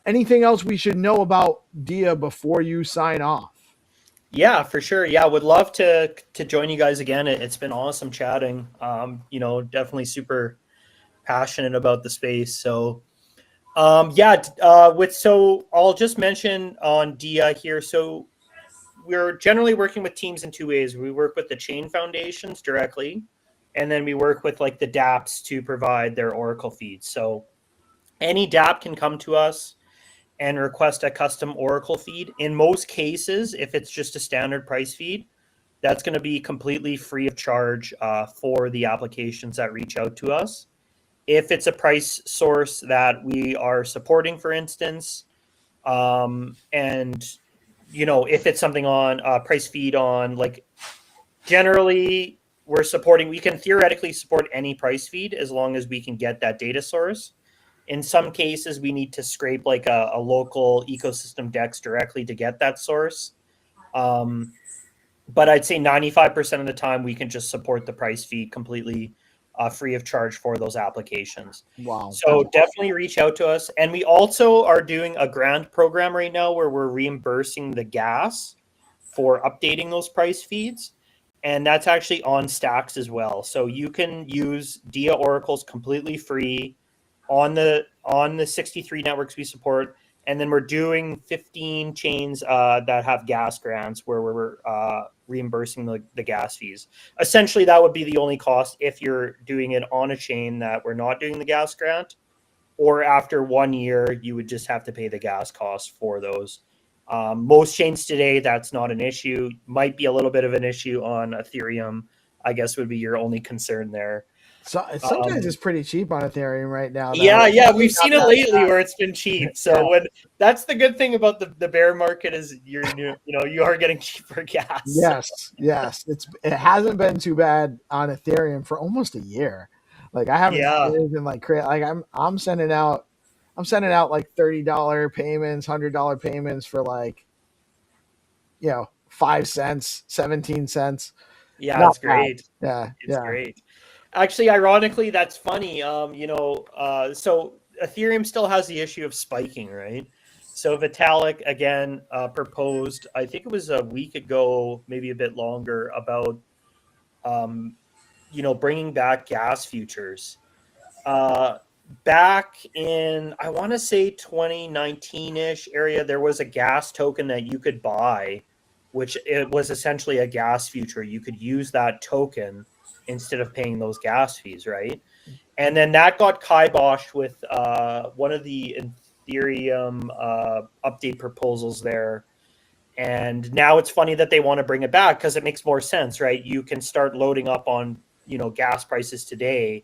Anything else we should know about Dia before you sign off? Yeah, for sure. Yeah, would love to join you guys again. It's been awesome chatting. Definitely super passionate about the space. So I'll just mention on Dia here. So we're generally working with teams in two ways. We work with the chain foundations directly, and then we work with like the dApps to provide their Oracle feeds. So any dApp can come to us and request a custom Oracle feed. In most cases, if it's just a standard price feed, that's going to be completely free of charge for the applications that reach out to us. If it's a price source that we are supporting, for instance, if it's something on price feed on, like, generally we can theoretically support any price feed as long as we can get that data source. In some cases, we need to scrape like a local ecosystem DEX directly to get that source. But I'd say 95% of the time we can just support the price feed completely free of charge for those applications. Wow. So definitely reach out to us. And we also are doing a grant program right now where we're reimbursing the gas for updating those price feeds. And that's actually on Stacks as well. So you can use Dia Oracles completely free on the 63 networks we support. And then we're doing 15 chains that have gas grants where we're reimbursing the gas fees. Essentially, that would be the only cost if you're doing it on a chain that we're not doing the gas grant, or after 1 year, you would just have to pay the gas cost for those. Most chains today, that's not an issue. Might be a little bit of an issue on Ethereum, I guess would be your only concern there. So sometimes it's pretty cheap on Ethereum right now. Though. Yeah, we've seen it lately where it's been cheap. So that's the good thing about the bear market is you are getting cheaper gas. Yes, it hasn't been too bad on Ethereum for almost a year. Like I haven't been like crazy. Like I'm sending out like $30 payments, $100 payments for like 5 cents, 17 cents. Yeah, that's great. Yeah, it's great. Actually, ironically, that's funny. So Ethereum still has the issue of spiking, right? So Vitalik again proposed, I think it was a week ago, maybe a bit longer, about bringing back gas futures. Back in, I want to say 2019-ish area, there was a gas token that you could buy, which it was essentially a gas future. You could use that token instead of paying those gas fees, right? And then that got kiboshed with one of the Ethereum update proposals there. And now it's funny that they want to bring it back because it makes more sense, right? You can start loading up on, gas prices today,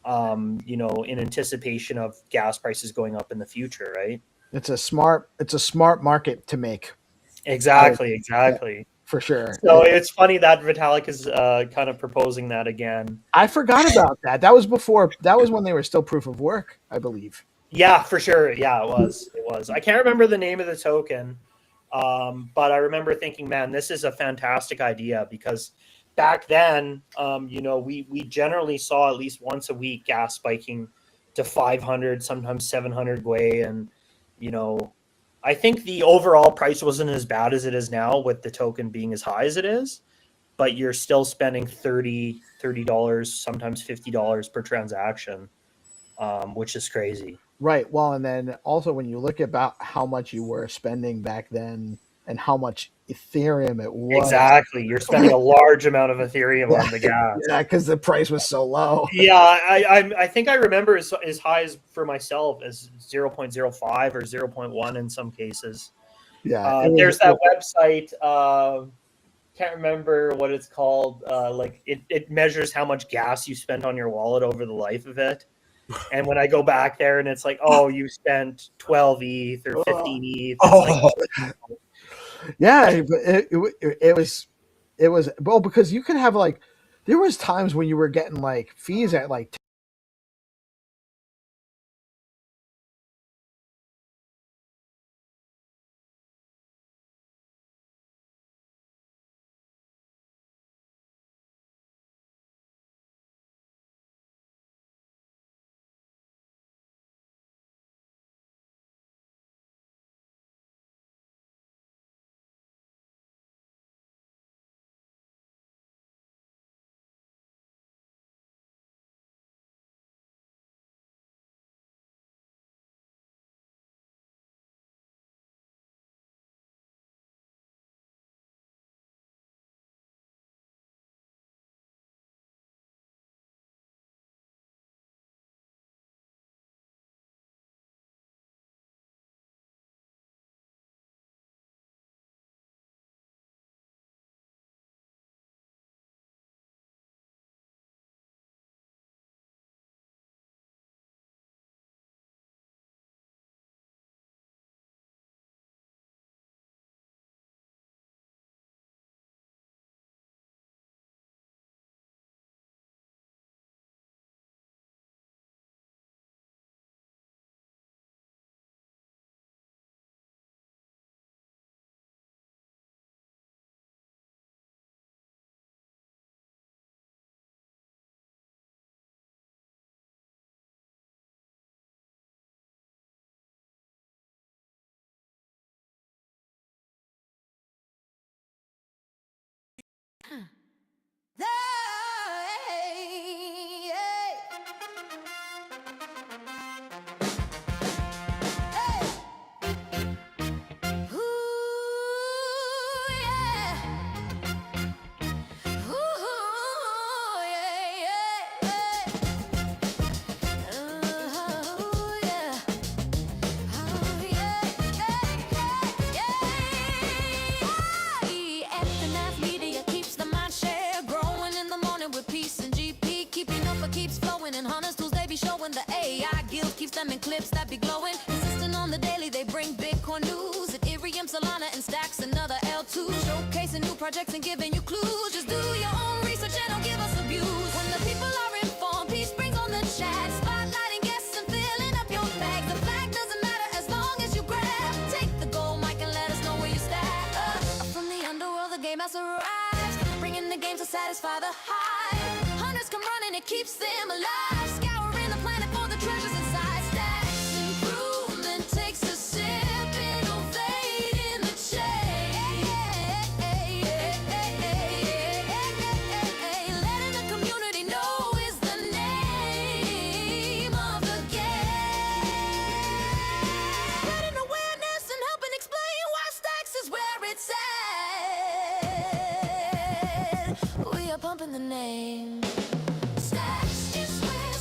in anticipation of gas prices going up in the future, right? It's a smart market to make. Exactly. Yeah, for sure. So it's funny that Vitalik is kind of proposing that again. I forgot about that. That was when they were still proof of work, I believe. Yeah, for sure. Yeah, it was. I can't remember the name of the token, but I remember thinking, man, this is a fantastic idea because back then, we generally saw at least once a week gas spiking to 500, sometimes 700 gwei, and I think the overall price wasn't as bad as it is now with the token being as high as it is, but you're still spending $30, sometimes $50 per transaction, which is crazy. Right. Well, and then also when you look about how much you were spending back then and how much Ethereum it was. Exactly. You're spending a large amount of Ethereum on the gas. Yeah, because the price was so low. Yeah, I think I remember as high as for myself as 0.05 or 0.1 in some cases. Yeah, there's that website. Can't remember what it's called. Like it measures how much gas you spent on your wallet over the life of it. And when I go back there and it's like, oh, you spent 12 ETH or 15 ETH. It's like, yeah, but it was well, because you could have like, there was times when you were getting like fees at like clips that be glowing, consistent on the daily. They bring Bitcoin news, Ethereum, Solana, and stacks another L2, showcasing new projects and giving you clues. Just do your own research and don't give us abuse. When the people are informed, peace brings on the chat, spotlighting guests and filling up your bag. The flag doesn't matter as long as you grab. Take the gold mic and let us know where you stack. From the underworld, the game has arrived, bringing the game to satisfy the hype. Hunters come running, it keeps them alive, scouring the planet for the treasures inside. Pumping the name. Stacks is where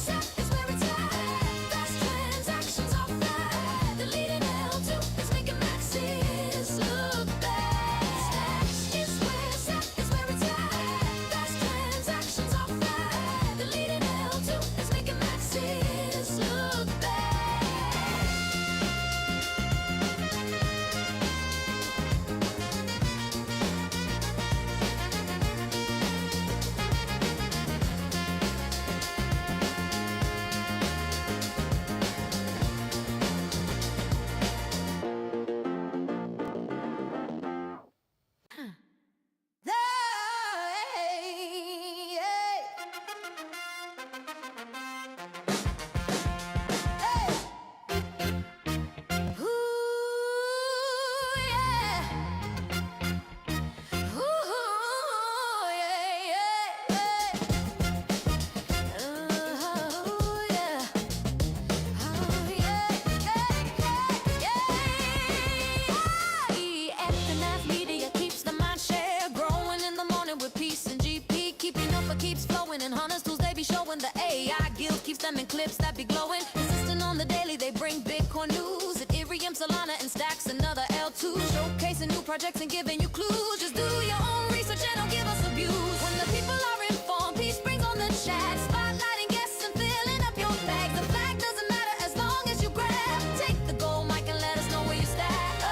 L2, showcasing new projects and giving you clues. Just do your own research and don't give us abuse. When the people are informed, peace brings on the chat, spotlighting guests and filling up your bag. The flag doesn't matter as long as you grab. Take the gold mic and let us know where you stand.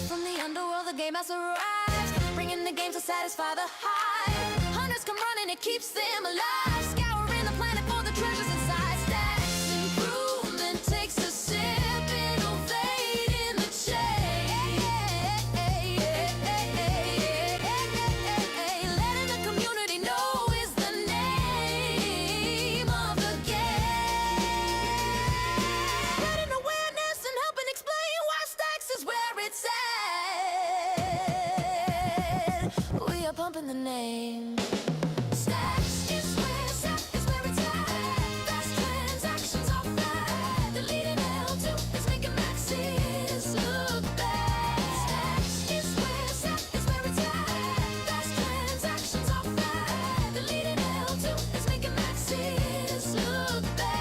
From the underworld, the game has arrived, bringing the game to satisfy the hype. Hunters come running, it keeps them alive, scouring the planet for the treasures inside. Stacks improvement takes a sip, it'll fade in the chain. Letting the community know is the name of the game. Spreading awareness and helping explain why Stacks is where it's at. We are pumping the name. Stacks is where it's at. Fast transactions are flat. The leading L2 is making maxis look bad. Stacks is where it's at. Fast transactions are flat. The leading L2 is making maxis look bad.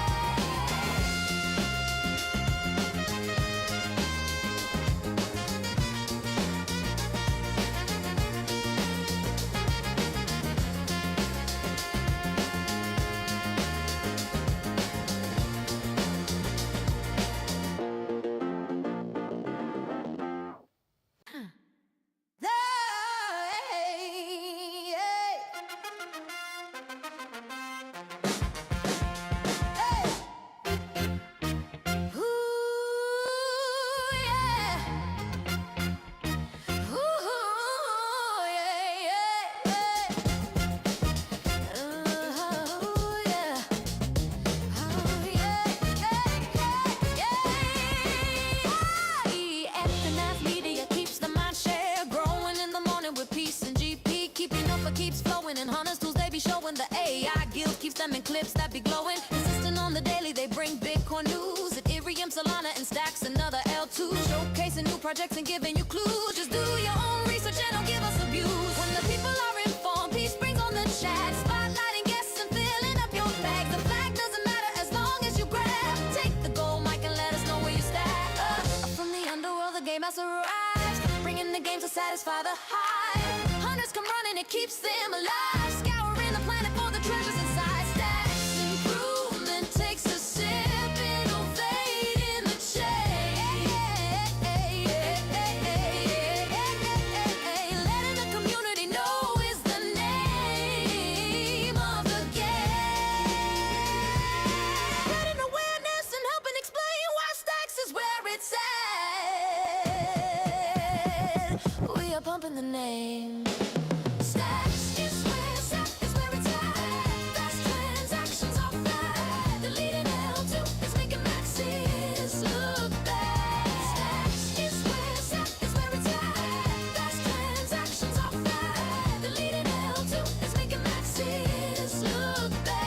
Keeps flowing and Hunters tools they be showing. The AI guild keeps them in clips that be glowing. Consistent on the daily, they bring Bitcoin news. Ethereum, Solana, and Stacks, another L2. Showcasing new projects and giving you clues. Just do your own research and don't give us abuse. When the people are informed, peace brings on the chat, spotlighting guests and filling up your bag. The flag doesn't matter as long as you grab. Take the gold mic and let us know where you stack. From the underworld, the game has arrived, bringing the game to satisfy the hype. Hunters come running, it keeps them alive, scouring the planet for the treasures inside. Stacks improvement takes a sip, it'll fade in the chain. Letting the community know is the name of the game. Spreading awareness and helping explain why Stacks is where it's at. We are pumping the name. Stacks is where it's at. Fast transactions are flat. The leading L2 is making maxis look bad. Stacks is where it's at. Fast transactions are flat. The leading L2 is making maxis look bad.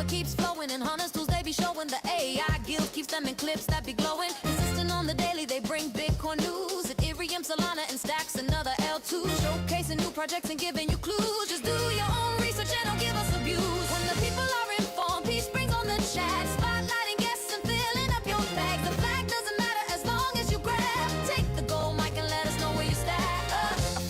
Keeps flowing and Hunters tools they be showing. The AI guild keeps them in clips that be glowing. Consistent on the daily, they bring Bitcoin news. Ethereum, Solana, and Stacks, another L2. Showcasing new projects and giving you clues. Just do your own research and don't give us abuse. When the people are informed, peace brings on the chat, spotlighting guests and filling up your bag. The flag doesn't matter as long as you grab. Take the gold mic and let us know where you stack.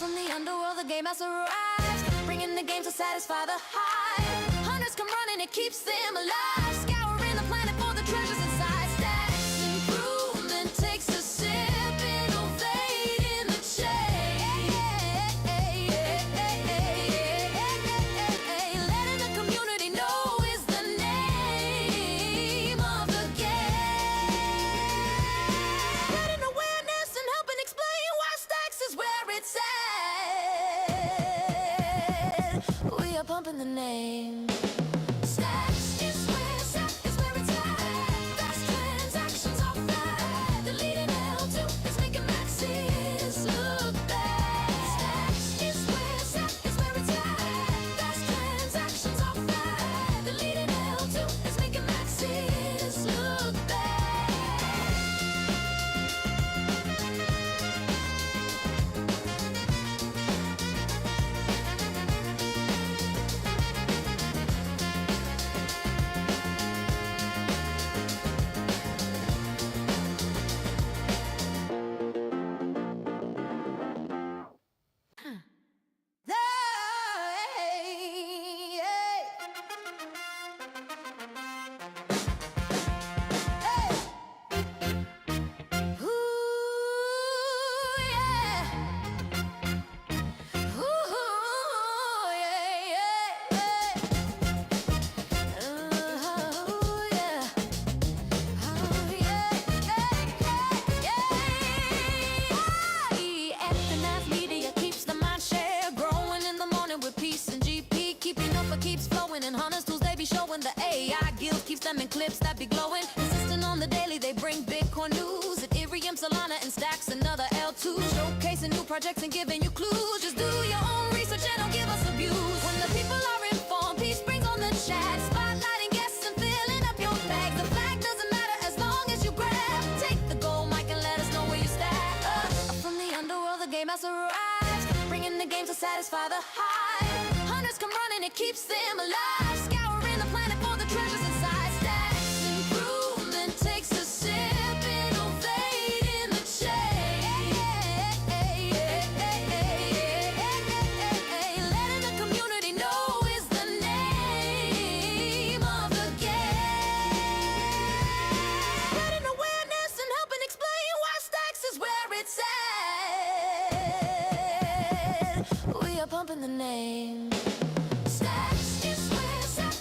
From the underworld, the game has arrived, bringing the game to satisfy the hype. Hunters come running, it keeps them alive, scouring the planet for the treasures inside. Stacks improvement takes a sip, it'll fade in the chain. Letting pumping the name. Stacks is where it's at. Fast transactions are flat. The leading L2 is making maxes look bad. Stacks is where it's at. Fast transactions are flat. The leading L2 is making maxes look bad. Them in clips that be glowing, insisting on the daily. They bring Bitcoin news, Ethereum, Solana, and stacks another L2, showcasing new projects and giving you clues. Just do your own research and don't give us abuse. When the people are informed, peace brings on the chat, spotlighting guests and filling up your bag. The flag doesn't matter as long as you grab. Take the gold mic and let us know where you stack. From the underworld, the game has arrived, bringing the game to satisfy the hype. Hunters come running, it keeps them alive, scouring the planet for the treasures inside. Takes a sip, innovate in the chain. Letting the community know is the name of the game. Spreading awareness and helping explain why stacks is where it's at. We are pumping the name. Stacks is where it's at.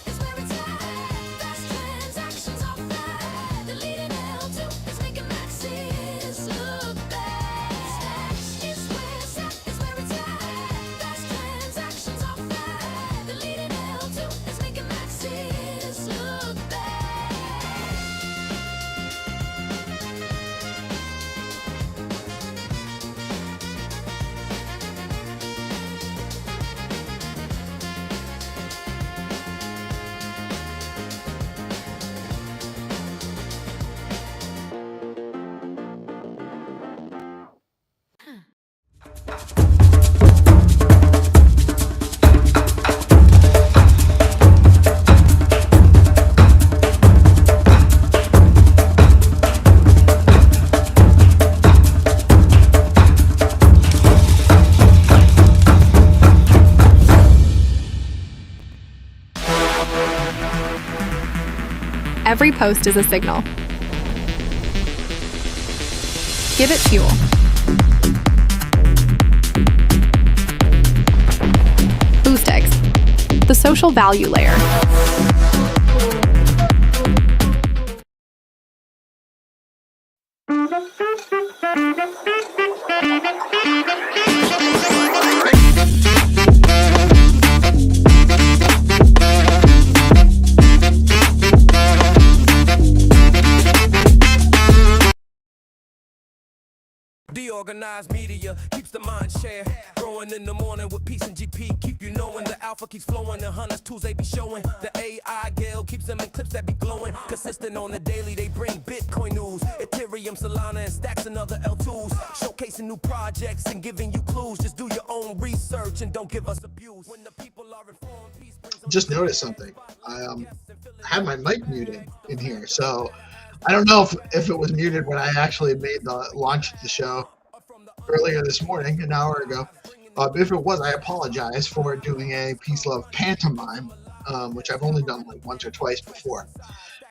Fast transactions are flat. The leading L2 is making maxes look bad. Stacks is where it's at. Fast transactions are flat. The leading L2 is making maxes look bad. Every post is a signal. Give it fuel. BoostEggs, the social value layer. DeOrganized media keeps the mind share growing in the morning with peace and GP. Keep you knowing the alpha keeps flowing. The hunters tools they be showing. The AI gale keeps them in clips that be glowing. Consistent on the daily, they bring Bitcoin news, Ethereum, Solana, and stacks and other L2s, showcasing new projects and giving you clues. Just do your own research and don't give us abuse. When the people are informed, peace brings on. Just noticed something. I had my mic muted in here, so I don't know if it was muted when I actually made the launch of the show earlier this morning, an hour ago. If it was, I apologize for doing a Peace Love pantomime, which I've only done like once or twice before.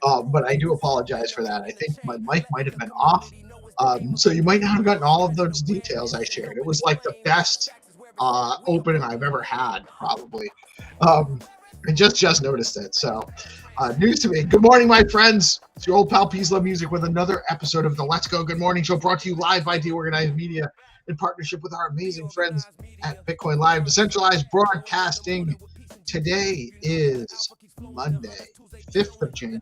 But I do apologize for that. I think my mic might have been off, so you might not have gotten all of those details I shared. It was like the best opening I've ever had, probably. I just noticed it. So news to me. Good morning, my friends. It's your old pal Peace Love Music with another episode of the Let's Go Good Morning Show, brought to you live by DeOrganized Media in partnership with our amazing friends at Bitcoin Live, decentralized broadcasting today is Monday, 5th of January,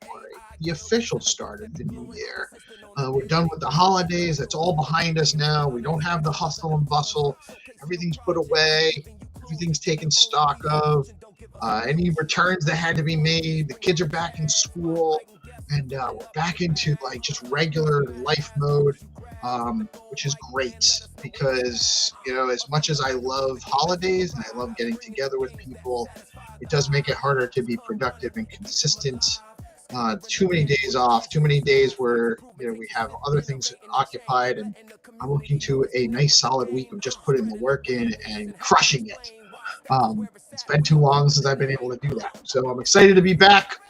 the official start of the new year. We're done with the holidays. It's all behind us now. We don't have the hustle and bustle. Everything's put away. Everything's taken stock of. Any returns that had to be made. The kids are back in school. And we're back into like just regular life mode, which is great because, you know, as much as I love holidays and I love getting together with people, it does make it harder to be productive and consistent. Too many days off, too many days where, you know, we have other things occupied, and I'm looking to a nice solid week of just putting the work in and crushing it. It's been too long since I've been able to do that. So I'm excited to be back.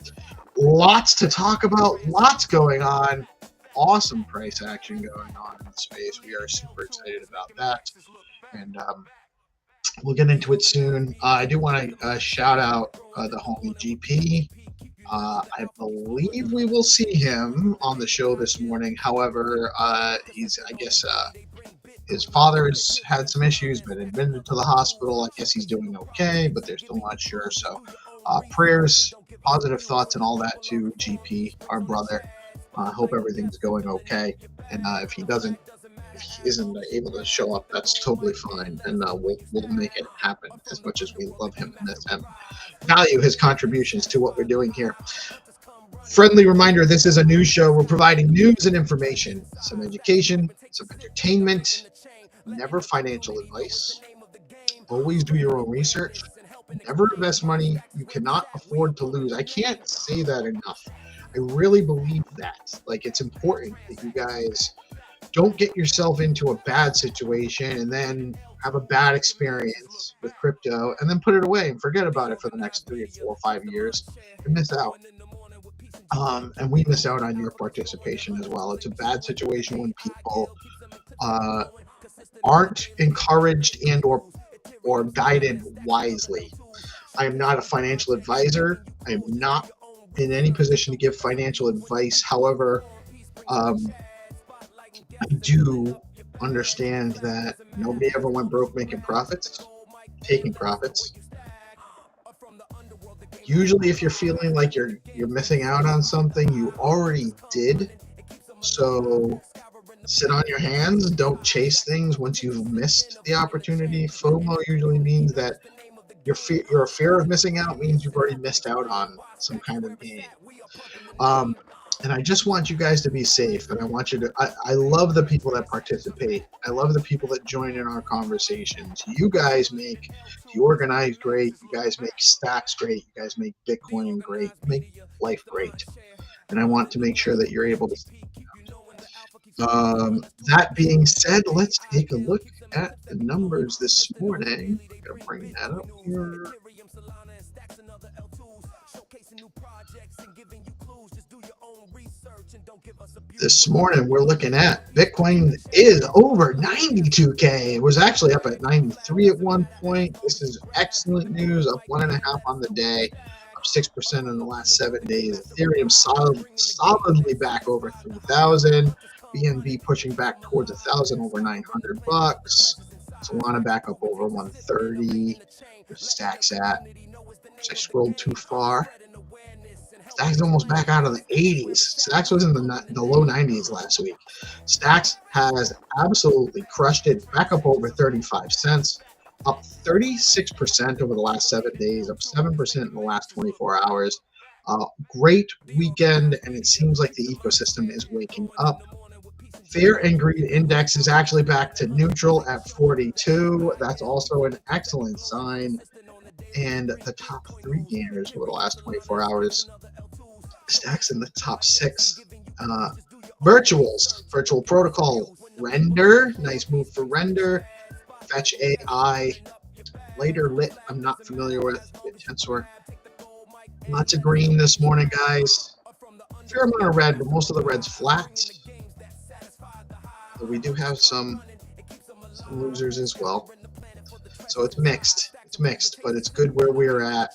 Lots to talk about, lots going on, awesome price action going on in the space. We are super excited about that, and we'll get into it soon. I do want to shout out the homie GP. I believe we will see him on the show this morning. However, he's, I guess, his father's had some issues, been admitted to the hospital. I guess he's doing okay, but they're still not sure. So prayers, positive thoughts, and all that to GP, our brother. I hope everything's going okay. And if he isn't able to show up, that's totally fine. And we'll make it happen as much as we love him and value his contributions to what we're doing here. Friendly reminder, this is a news show. We're providing news and information, some education, some entertainment, never financial advice. Always do your own research. Never invest money you cannot afford to lose. I can't say that enough. I really believe that. Like, it's important that you guys don't get yourself into a bad situation and then have a bad experience with crypto and then put it away and forget about it for the next 3 or 4 or 5 years and miss out. And we miss out on your participation as well. It's a bad situation when people aren't encouraged and or guided wisely. I am not a financial advisor. I am not in any position to give financial advice. However, I do understand that nobody ever went broke making profits, taking profits. Usually if you're feeling like you're missing out on something, you already did. So sit on your hands, don't chase things once you've missed the opportunity. FOMO usually means that your fear of missing out means you've already missed out on some kind of gain. And I just want you guys to be safe, and I want you to, I love the people that participate. I love the people that join in our conversations. You guys make DeOrganized great. You guys make stacks great. You guys make Bitcoin great. Make life great. And I want to make sure that you're able to. That being said, let's take a look at the numbers this morning. I'm going to bring that up here. This morning, we're looking at Bitcoin is over 92K. It was actually up at 93 at one point. This is excellent news, up 1.5 on the day, up 6% in the last 7 days. Ethereum solidly back over 3,000. BNB pushing back towards 1,000, over $900. Solana back up over 130. Where's Stacks at? I scrolled too far. Stacks almost back out of the 80s. Stacks was in the low 90s last week. Stacks has absolutely crushed it, back up over 35 cents, up 36% over the last 7 days, up 7% in the last 24 hours. Great weekend, and it seems like the ecosystem is waking up. Fear and Greed Index is actually back to neutral at 42. That's also an excellent sign. And the top 3 gainers over the last 24 hours, Stacks in the top 6. Virtual Protocol, Render, nice move for Render. Fetch AI, Later Lit, I'm not familiar with. Tensor, lots of green this morning, guys. Fair amount of red, but most of the red's flat. But we do have some losers as well. So it's mixed. It's mixed, but it's good where we're at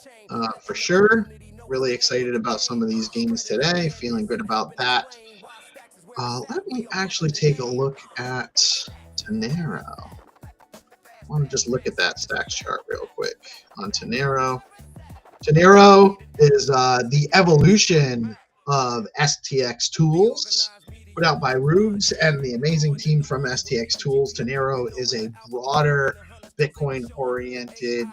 for sure. Really excited about some of these games today. Feeling good about that. Let me actually take a look at Tonero. I want to just look at that stacks chart real quick on Tonero. Tenero is the evolution of STX Tools, put out by Rubes and the amazing team from STX Tools. Tenero is a broader Bitcoin-oriented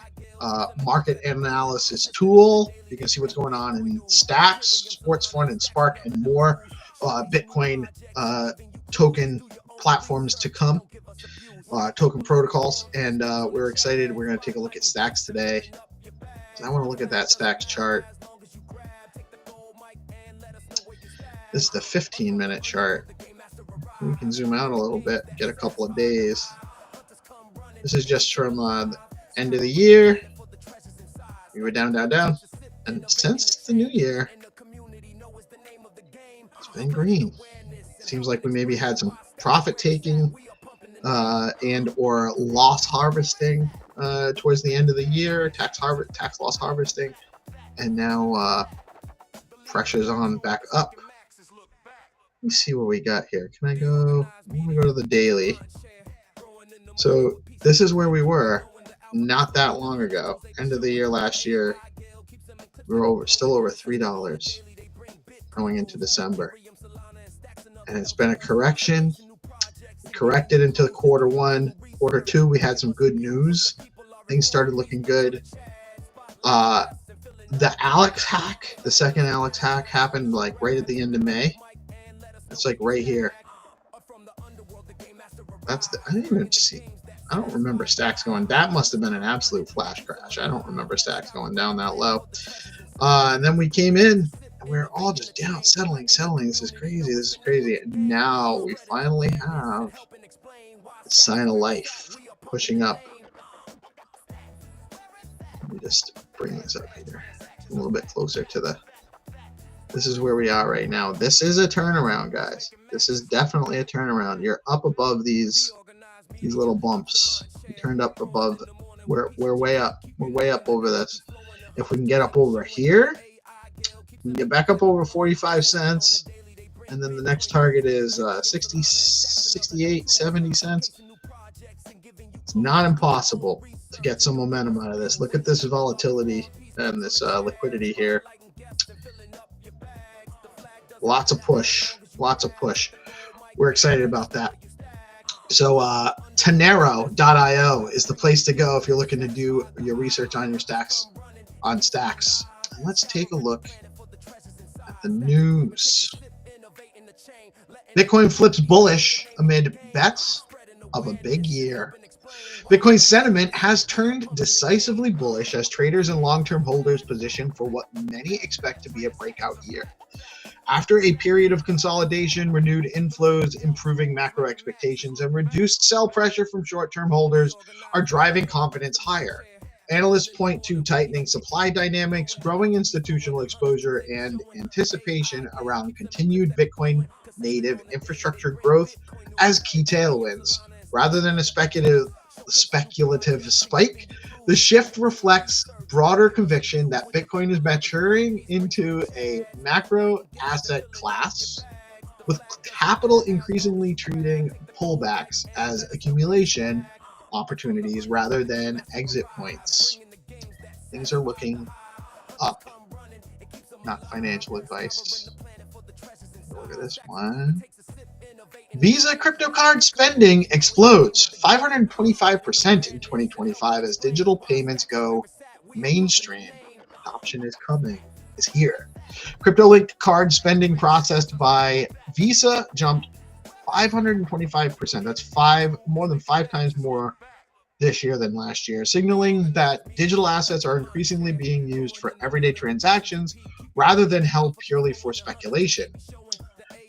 market analysis tool. You can see what's going on in Stacks, Sports Fund, and Spark, and more Bitcoin token platforms to come, token protocols. And we're excited. We're going to take a look at Stacks today. I want to look at that Stacks chart. This is the 15-minute chart. We can zoom out a little bit, get a couple of days. This is just from the end of the year. We were down, down, down. And since the new year, it's been green. Seems like we maybe had some profit taking and or loss harvesting towards the end of the year, tax loss harvesting, and now pressure's on back up. Let me see what we got here. Can I go? I want to go to the daily. So this is where we were not that long ago. End of the year last year, we were still over $3 going into December, and it's been a correction. We corrected into quarter one. Quarter two, we had some good news. Things started looking good. The Alex hack, the second Alex hack, happened like right at the end of May. It's like right here. I didn't even see. I don't remember Stacks going. That must have been an absolute flash crash. I don't remember Stacks going down that low. And then we came in and we were all just down, settling. This is crazy. And now we finally have the sign of life pushing up. Let me just bring this up here a little bit closer to the. This is where we are right now. This is a turnaround, guys. This is definitely a turnaround. You're up above these little bumps. We turned up above. We're way up. We're way up over this. If we can get up over here, we can get back up over 45 cents. And then the next target is 60, 68, 70 cents. It's not impossible to get some momentum out of this. Look at this volatility and this liquidity here. Lots of push. We're excited about that. So Tenero.io is the place to go if you're looking to do your research on your Stacks. And let's take a look at the news. Bitcoin flips bullish amid bets of a big year. Bitcoin sentiment has turned decisively bullish as traders and long-term holders position for what many expect to be a breakout year. After a period of consolidation, renewed inflows, improving macro expectations, and reduced sell pressure from short-term holders are driving confidence higher. Analysts point to tightening supply dynamics, growing institutional exposure, and anticipation around continued Bitcoin native infrastructure growth as key tailwinds. Rather than a speculative spike, the shift reflects broader conviction that Bitcoin is maturing into a macro asset class, with capital increasingly treating pullbacks as accumulation opportunities rather than exit points. Things are looking up. Not financial advice. Look at this one. Visa crypto card spending explodes 525% in 2025 as digital payments go mainstream. Adoption is coming, is here. Crypto-linked card spending processed by Visa jumped 525%. That's more than five times more this year than last year, signaling that digital assets are increasingly being used for everyday transactions rather than held purely for speculation.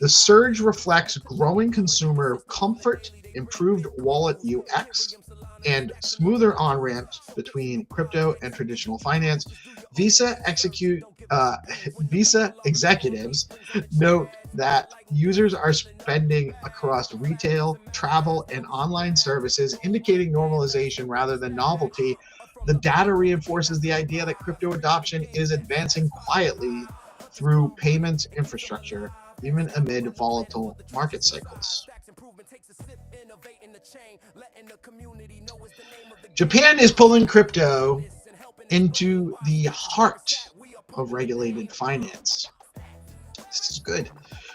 The surge reflects growing consumer comfort, improved wallet UX, and smoother on-ramps between crypto and traditional finance. Visa executives note that users are spending across retail, travel, and online services, indicating normalization rather than novelty. The data reinforces the idea that crypto adoption is advancing quietly through payments infrastructure, even amid volatile market cycles. Japan is pulling crypto into the heart of regulated finance. This is good.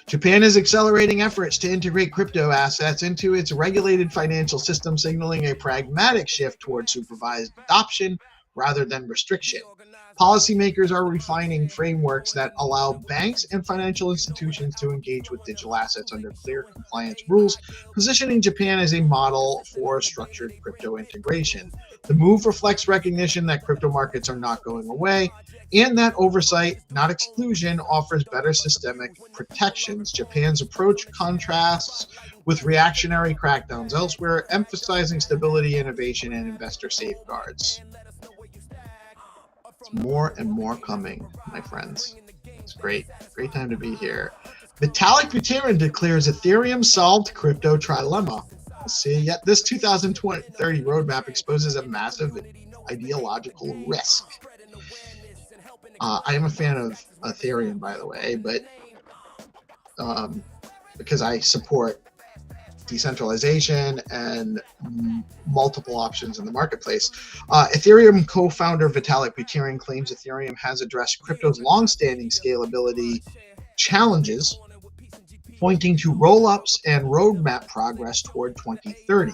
Japan is accelerating efforts to integrate crypto assets into its regulated financial system, signaling a pragmatic shift toward supervised adoption rather than restriction. Policymakers are refining frameworks that allow banks and financial institutions to engage with digital assets under clear compliance rules, positioning Japan as a model for structured crypto integration. The move reflects recognition that crypto markets are not going away, and that oversight, not exclusion, offers better systemic protections. Japan's approach contrasts with reactionary crackdowns elsewhere, emphasizing stability, innovation, and investor safeguards. It's more and more coming, my friends. It's great. Great time to be here. Vitalik Buterin declares Ethereum solved crypto trilemma. See, yet this 2030 roadmap exposes a massive ideological risk. I am a fan of Ethereum, by the way, but because I support decentralization and multiple options in the marketplace. Ethereum co-founder Vitalik Buterin claims Ethereum has addressed crypto's long-standing scalability challenges, pointing to roll-ups and roadmap progress toward 2030.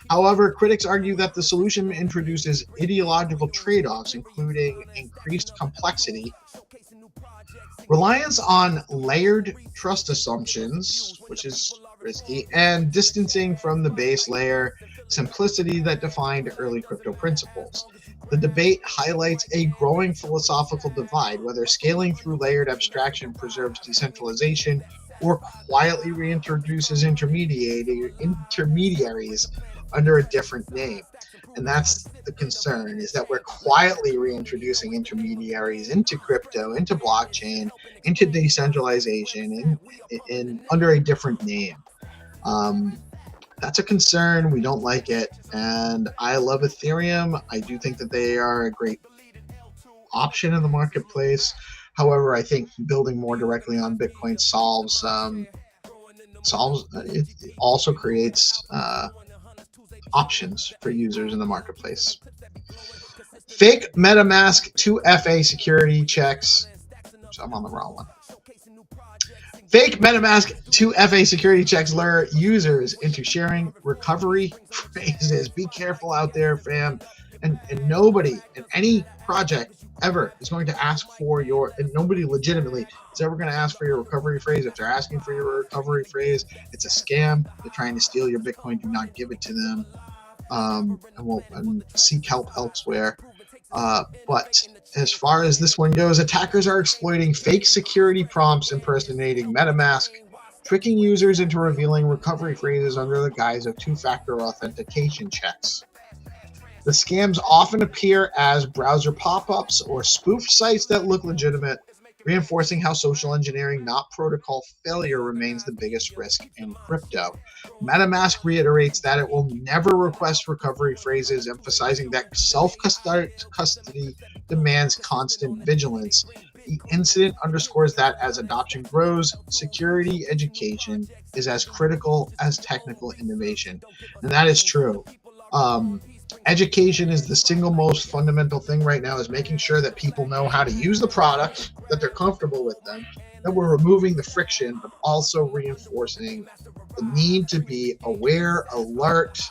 However, critics argue that the solution introduces ideological trade-offs, including increased complexity, reliance on layered trust assumptions, which is risky, and distancing from the base layer simplicity that defined early crypto principles. The debate highlights a growing philosophical divide, whether scaling through layered abstraction preserves decentralization or quietly reintroduces intermediaries under a different name. And that's the concern, is that we're quietly reintroducing intermediaries into crypto, into blockchain, into decentralization, in under a different name. That's a concern. We don't like it. And I love Ethereum. I do think that they are a great option in the marketplace. However, I think building more directly on Bitcoin it also creates options for users in the marketplace. Fake MetaMask 2FA security checks. So I'm on the wrong one. Fake MetaMask 2FA security checks lure users into sharing recovery phrases. Be careful out there, fam. And nobody in any project ever is going to ask for your, and nobody legitimately is ever going to ask for your recovery phrase. If they're asking for your recovery phrase, it's a scam. They're trying to steal your Bitcoin. Do not give it to them. And seek help elsewhere. But as far as this one goes, attackers are exploiting fake security prompts impersonating MetaMask, tricking users into revealing recovery phrases under the guise of two-factor authentication checks. The scams often appear as browser pop-ups or spoof sites that look legitimate, reinforcing how social engineering, not protocol failure, remains the biggest risk in crypto. MetaMask reiterates that it will never request recovery phrases, emphasizing that self-custody demands constant vigilance. The incident underscores that as adoption grows, security education is as critical as technical innovation. And that is true. Education is the single most fundamental thing right now, is making sure that people know how to use the product, that they're comfortable with them, that we're removing the friction, but also reinforcing the need to be aware, alert,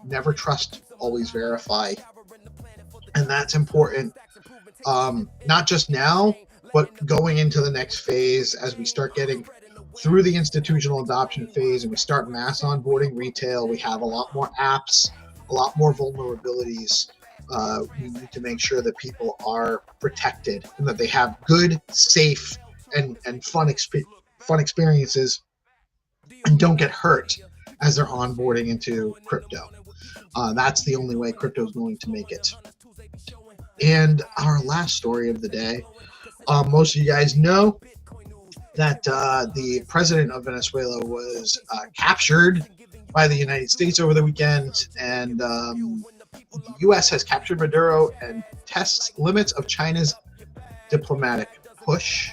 never trust, always verify. And that's important, not just now, but going into the next phase as we start getting through the institutional adoption phase and we start mass onboarding retail. We have a lot more apps, a lot more vulnerabilities. We need to make sure that people are protected and that they have good, safe, and fun experiences and don't get hurt as they're onboarding into crypto. That's the only way crypto is going to make it. And our last story of the day, most of you guys know that the president of Venezuela was captured by the United States over the weekend, and the U.S. has captured Maduro and tests limits of China's diplomatic push.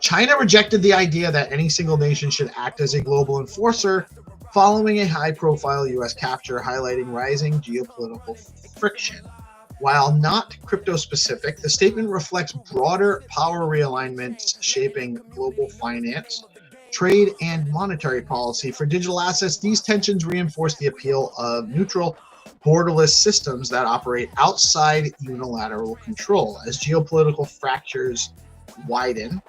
China rejected the idea that any single nation should act as a global enforcer following a high-profile U.S. capture, highlighting rising geopolitical friction. While not crypto-specific, the statement reflects broader power realignments shaping global finance, trade, and monetary policy. For digital assets, these tensions reinforce the appeal of neutral, borderless systems that operate outside unilateral control. As geopolitical fractures widen,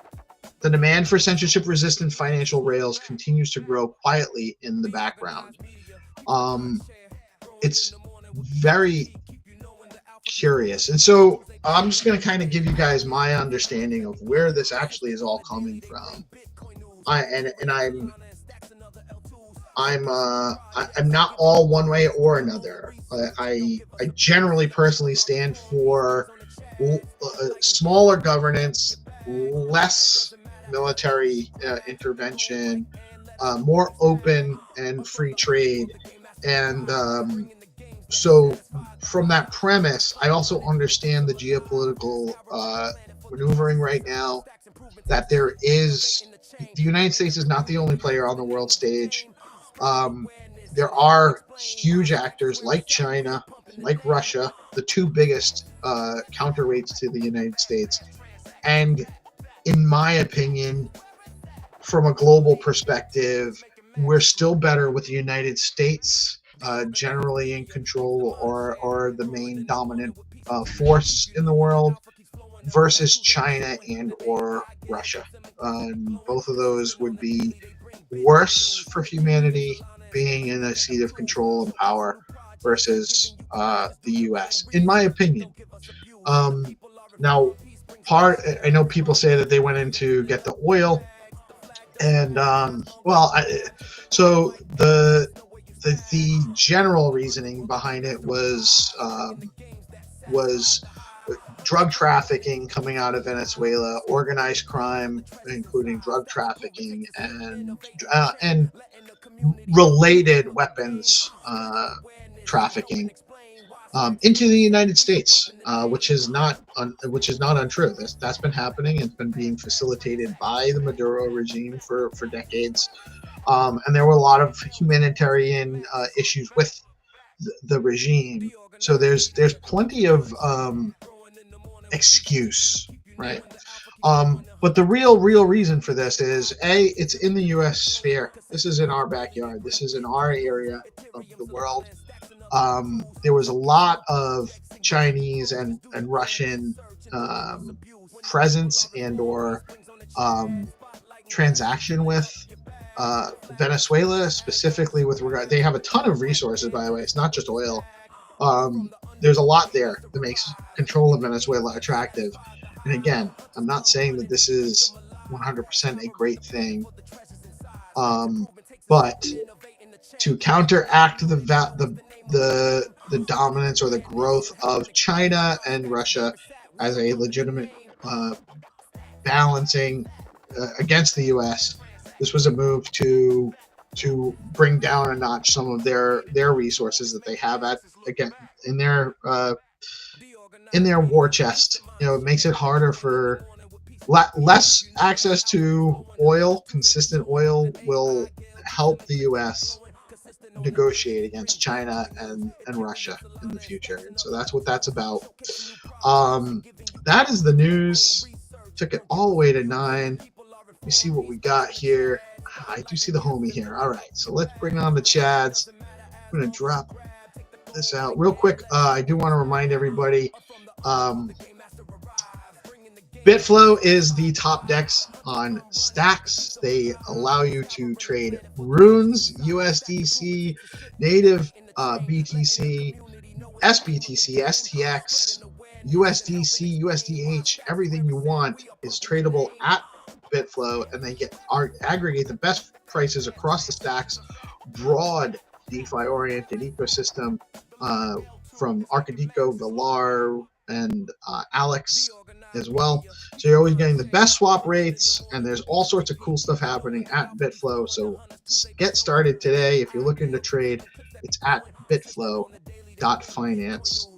the demand for censorship-resistant financial rails continues to grow quietly in the background. It's very curious. And so I'm just going to kind of give you guys my understanding of where this actually is all coming from. I'm not all one way or another. I generally personally stand for smaller governance, less military intervention, more open and free trade. And so from that premise, I also understand the geopolitical maneuvering right now, that the United States is not the only player on the world stage. There are huge actors like China, like Russia, the two biggest counterweights to the United States. And in my opinion, from a global perspective, we're still better with the United States generally in control or the main dominant force in the world versus China and or Russia. Both of those would be worse for humanity being in a seat of control and power versus the U.S., in my opinion. Now, I know people say that they went in to get the oil, and so the general reasoning behind it was drug trafficking coming out of Venezuela, organized crime, including drug trafficking and related weapons trafficking into the United States, which is not untrue. That's been happening. It's been being facilitated by the Maduro regime for decades, and there were a lot of humanitarian issues with the regime. So there's plenty of excuse, right? But the real reason for this is it's in the U.S. sphere. This is in our backyard. This is in our area of the world. There was a lot of Chinese and Russian presence and or transaction with Venezuela, specifically with regard. They have a ton of resources, by the way. It's not just oil. There's a lot there that makes control of Venezuela attractive. And again, I'm not saying that this is 100% a great thing, but to counteract the dominance or the growth of China and Russia as a legitimate balancing against the U.S., this was a move to bring down a notch some of their resources that they have in their war chest. It makes it harder for less access to oil. Consistent oil will help the U.S. negotiate against China and Russia in the future. And so that's what that's about. That is the news. Took it all the way to 9. Let me see what we got here. I do see the homie here. All right, so let's bring on the Chads. I'm going to drop this out real quick. I do want to remind everybody, Bitflow is the top DEX on Stacks. They allow you to trade runes, USDC, native BTC, SBTC, STX, USDC, USDH. Everything you want is tradable at Bitflow, and they aggregate the best prices across the Stacks. Broad DeFi-oriented ecosystem from Arcadico, Valar, and Alex as well. So you're always getting the best swap rates, and there's all sorts of cool stuff happening at Bitflow. So get started today. If you're looking to trade, it's at bitflow.finance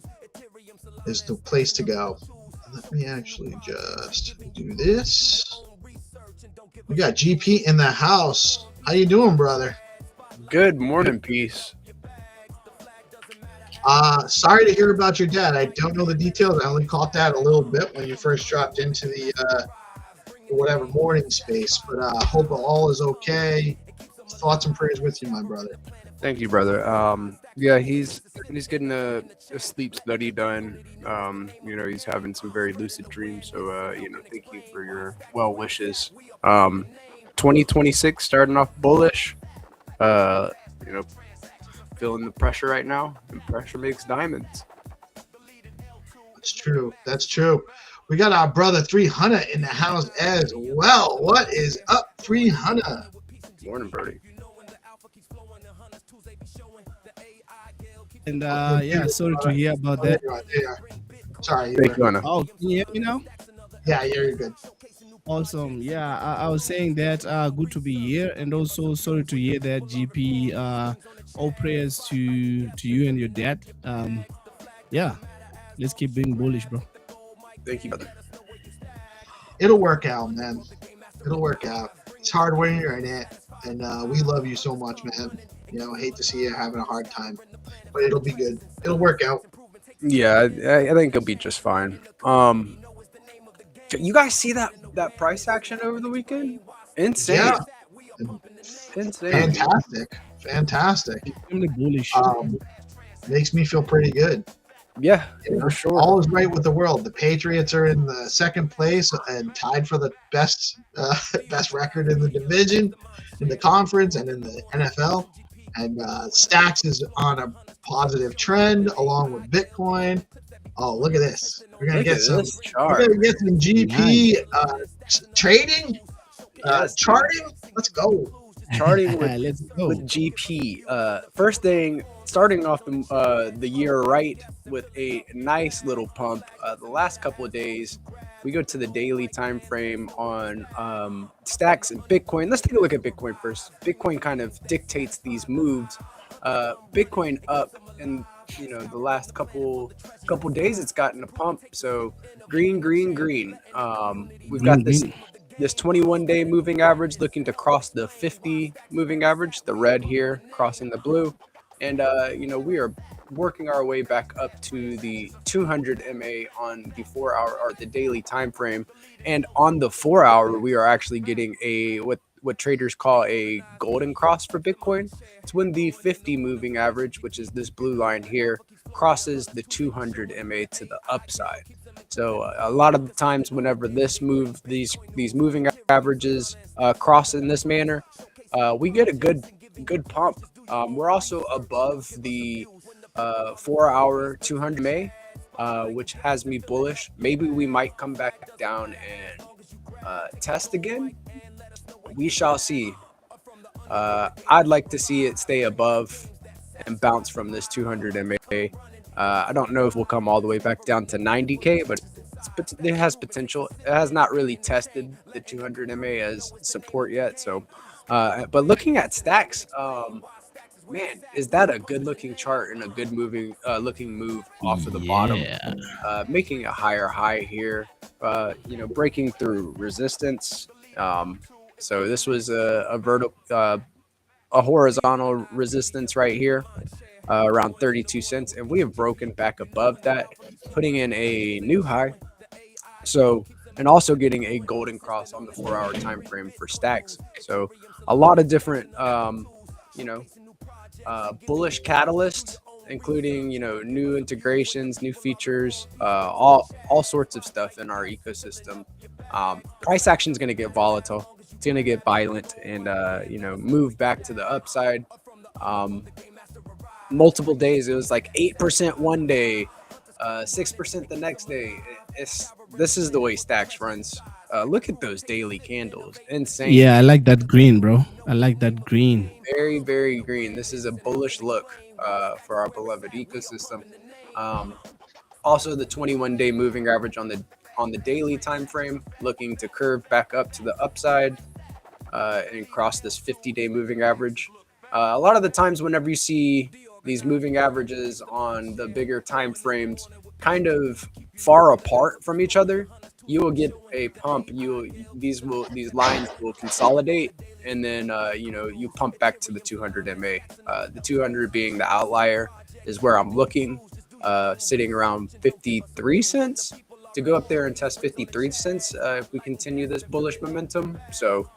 is the place to go. Let me actually just do this. We got GP in the house. How you doing, brother? Good morning, peace. Sorry to hear about your dad. I don't know the details. I only caught that a little bit when you first dropped into the whatever morning space. But hope all is okay. Thoughts and prayers with you, my brother. Thank you, brother. Yeah, he's getting a sleep study done. He's having some very lucid dreams. So, thank you for your well wishes. 2026 starting off bullish. Feeling the pressure right now, and pressure makes diamonds. That's true. That's true. We got our brother 300 in the house as well. What is up, 300? Morning, Birdie. And sorry to hear about that. There you are. Sorry. Thank you, Anna. Oh, can you hear me now? Yeah, you're good. Awesome. Yeah, I was saying that good to be here, and also sorry to hear that, GP. All prayers to you and your dad. Yeah, let's keep being bullish, bro. Thank you, brother. It'll work out, man. It'll work out. It's hard when you're in it, and we love you so much, man. I hate to see you having a hard time, but it'll be good. It'll work out. Yeah, I think it'll be just fine. You guys see that price action over the weekend? Insane. Yeah. Insane. Fantastic. Extremely bullish. Makes me feel pretty good. Yeah, for sure. All is right with the world. The Patriots are in the second place and tied for the best record in the division, in the conference, and in the NFL. And Stacks is on a positive trend along with Bitcoin. Oh, look at this. We're gonna get some GP trading, charting. Let's go. Charting Let's go. with GP. First thing, starting off the year right with a nice little pump. The last couple of days, we go to the daily time frame on Stacks and Bitcoin. Let's take a look at Bitcoin first. Bitcoin kind of dictates these moves. Bitcoin up in the last couple days, it's gotten a pump. So green. We've got this 21-day moving average looking to cross the 50 moving average, the red here crossing the blue. And, we are working our way back up to the 200 MA on the 4-hour or the daily time frame. And on the 4-hour, we are actually getting what traders call a golden cross for Bitcoin. It's when the 50 moving average, which is this blue line here, crosses the 200 MA to the upside. So a lot of the times whenever these moving averages cross in this manner, we get a good pump. We're also above the 4-hour 200 MA, which has me bullish. Maybe we might come back down and test again. We shall see. I'd like to see it stay above and bounce from this 200 MA. I don't know if we'll come all the way back down to 90K, but it has potential. It has not really tested the 200 MA as support yet. So, but looking at Stacks, man, is that a good looking chart and a good looking move off of the bottom, making a higher high here, breaking through resistance. So this was a horizontal resistance right here, around 32 cents, and we have broken back above that, putting in a new high. So, and also getting a golden cross on the 4-hour time frame for Stacks. So a lot of different, bullish catalyst, including new integrations, new features, all sorts of stuff in our ecosystem. Price action is going to get volatile. It's going to get violent and move back to the upside. Multiple days, it was like 8% one day, 6% the next day. This is the way Stacks runs. Look at those daily candles. Insane. Yeah, I like that green, bro. I like that green. Very, very green. This is a bullish look for our beloved ecosystem. Also, the 21-day moving average on the daily time frame, looking to curve back up to the upside and cross this 50-day moving average. A lot of the times, whenever you see these moving averages on the bigger time frames kind of far apart from each other, you will get a pump. These lines will consolidate, and then you pump back to the 200 MA. The 200 being the outlier. is where I'm looking, sitting around 53 cents to go up there and test 53 cents if we continue this bullish momentum. So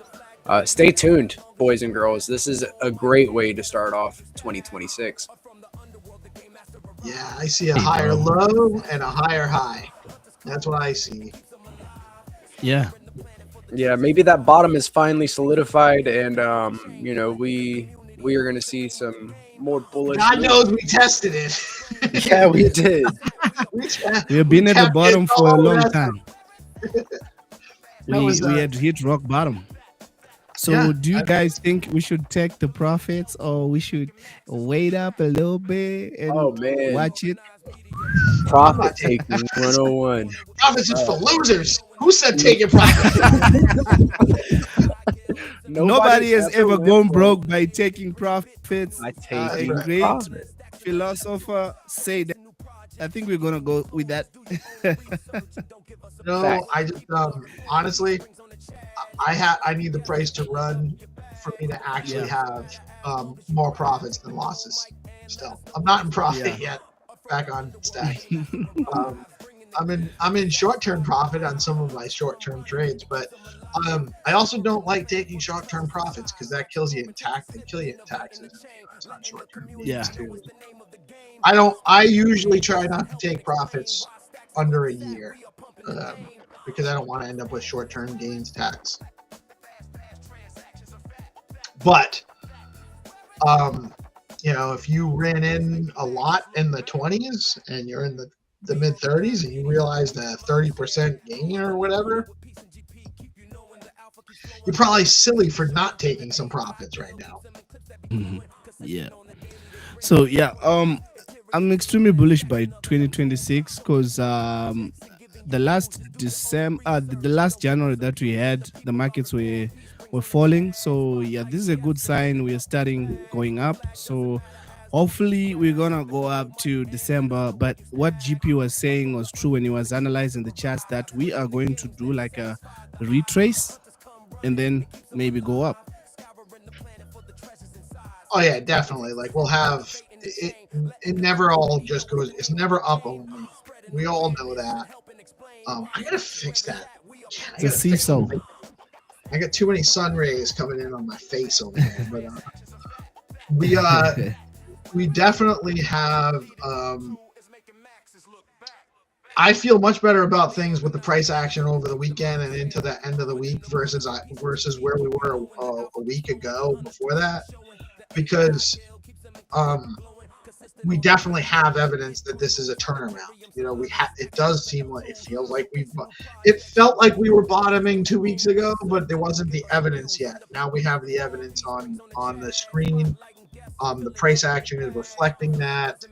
stay tuned, boys and girls. This is a great way to start off 2026. Yeah, I see a higher low and a higher high. That's what I see. Yeah. Yeah, maybe that bottom is finally solidified, and you know, we are going to see some more bullish. God knows we tested it. Yeah, we did. We've been at the tapped bottom in for a all long that time. We had hit rock bottom. So Yeah, do you guys think we should take the profits, or we should wait up a little bit and watch it? Profit taking 101. Profits is for losers. Who said taking profits? Nobody has ever gone broke by taking profits. I take A great profit. philosopher say that. I think we're gonna go with that. No, I just honestly, I need the price to run for me to actually have more profits than losses. Still, I'm not in profit yet. Back on stacks. I'm in short-term profit on some of my short-term trades, but I also don't like taking short-term profits because that kills you in tax. They kill you in taxes. It's not short-term gains too. I usually try not to take profits under a year because I don't want to end up with short-term gains tax. But you know, if you ran in a lot in the 20s and you're in the mid 30s and you realize that 30% gain or whatever, you're probably silly for not taking some profits right now. Mm-hmm. Yeah. So yeah, I'm extremely bullish by 2026 because the last December, the last January that we had, the markets were falling. So yeah, this is a good sign. We are starting going up. So hopefully we're gonna go up to December. But what GP was saying was true when he was analyzing the charts, that we are going to do like a retrace and then maybe go up. Oh yeah, definitely. Like we'll have it. It never all just goes. It's never up only. We all know that. I gotta fix that. It's a seesaw. I got too many sun rays coming in on my face over here. But we definitely have. I feel much better about things with the price action over the weekend and into the end of the week versus where we were a week ago before that, because we definitely have evidence that this is a turnaround. You know, it does seem like it feels like it felt like we were bottoming 2 weeks ago, but there wasn't the evidence yet. Now we have the evidence on the screen. The price action is reflecting that.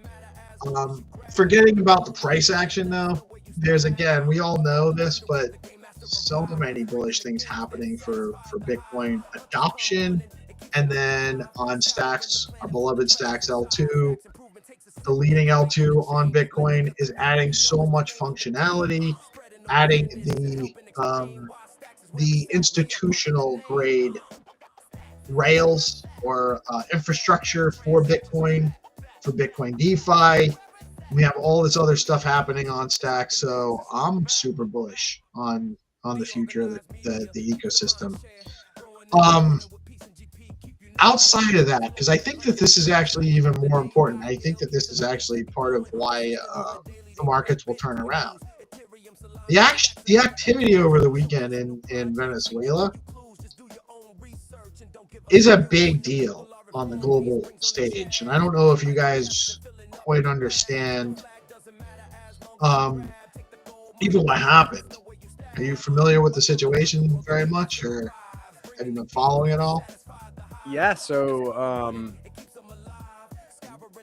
Forgetting about the price action though, we all know this, but so many bullish things happening for Bitcoin adoption. And then on Stacks, our beloved Stacks L2, the leading L2 on Bitcoin is adding so much functionality, adding the institutional grade rails or infrastructure for Bitcoin DeFi. We have all this other stuff happening on Stacks, so I'm super bullish on the future of the ecosystem. Outside of that, because I think that this is actually even more important. I think that this is actually part of why the markets will turn around. The activity over the weekend in Venezuela is a big deal on the global stage, and I don't know if you guys quite understand even what happened. Are you familiar with the situation very much, or have you been following it all? Yeah, so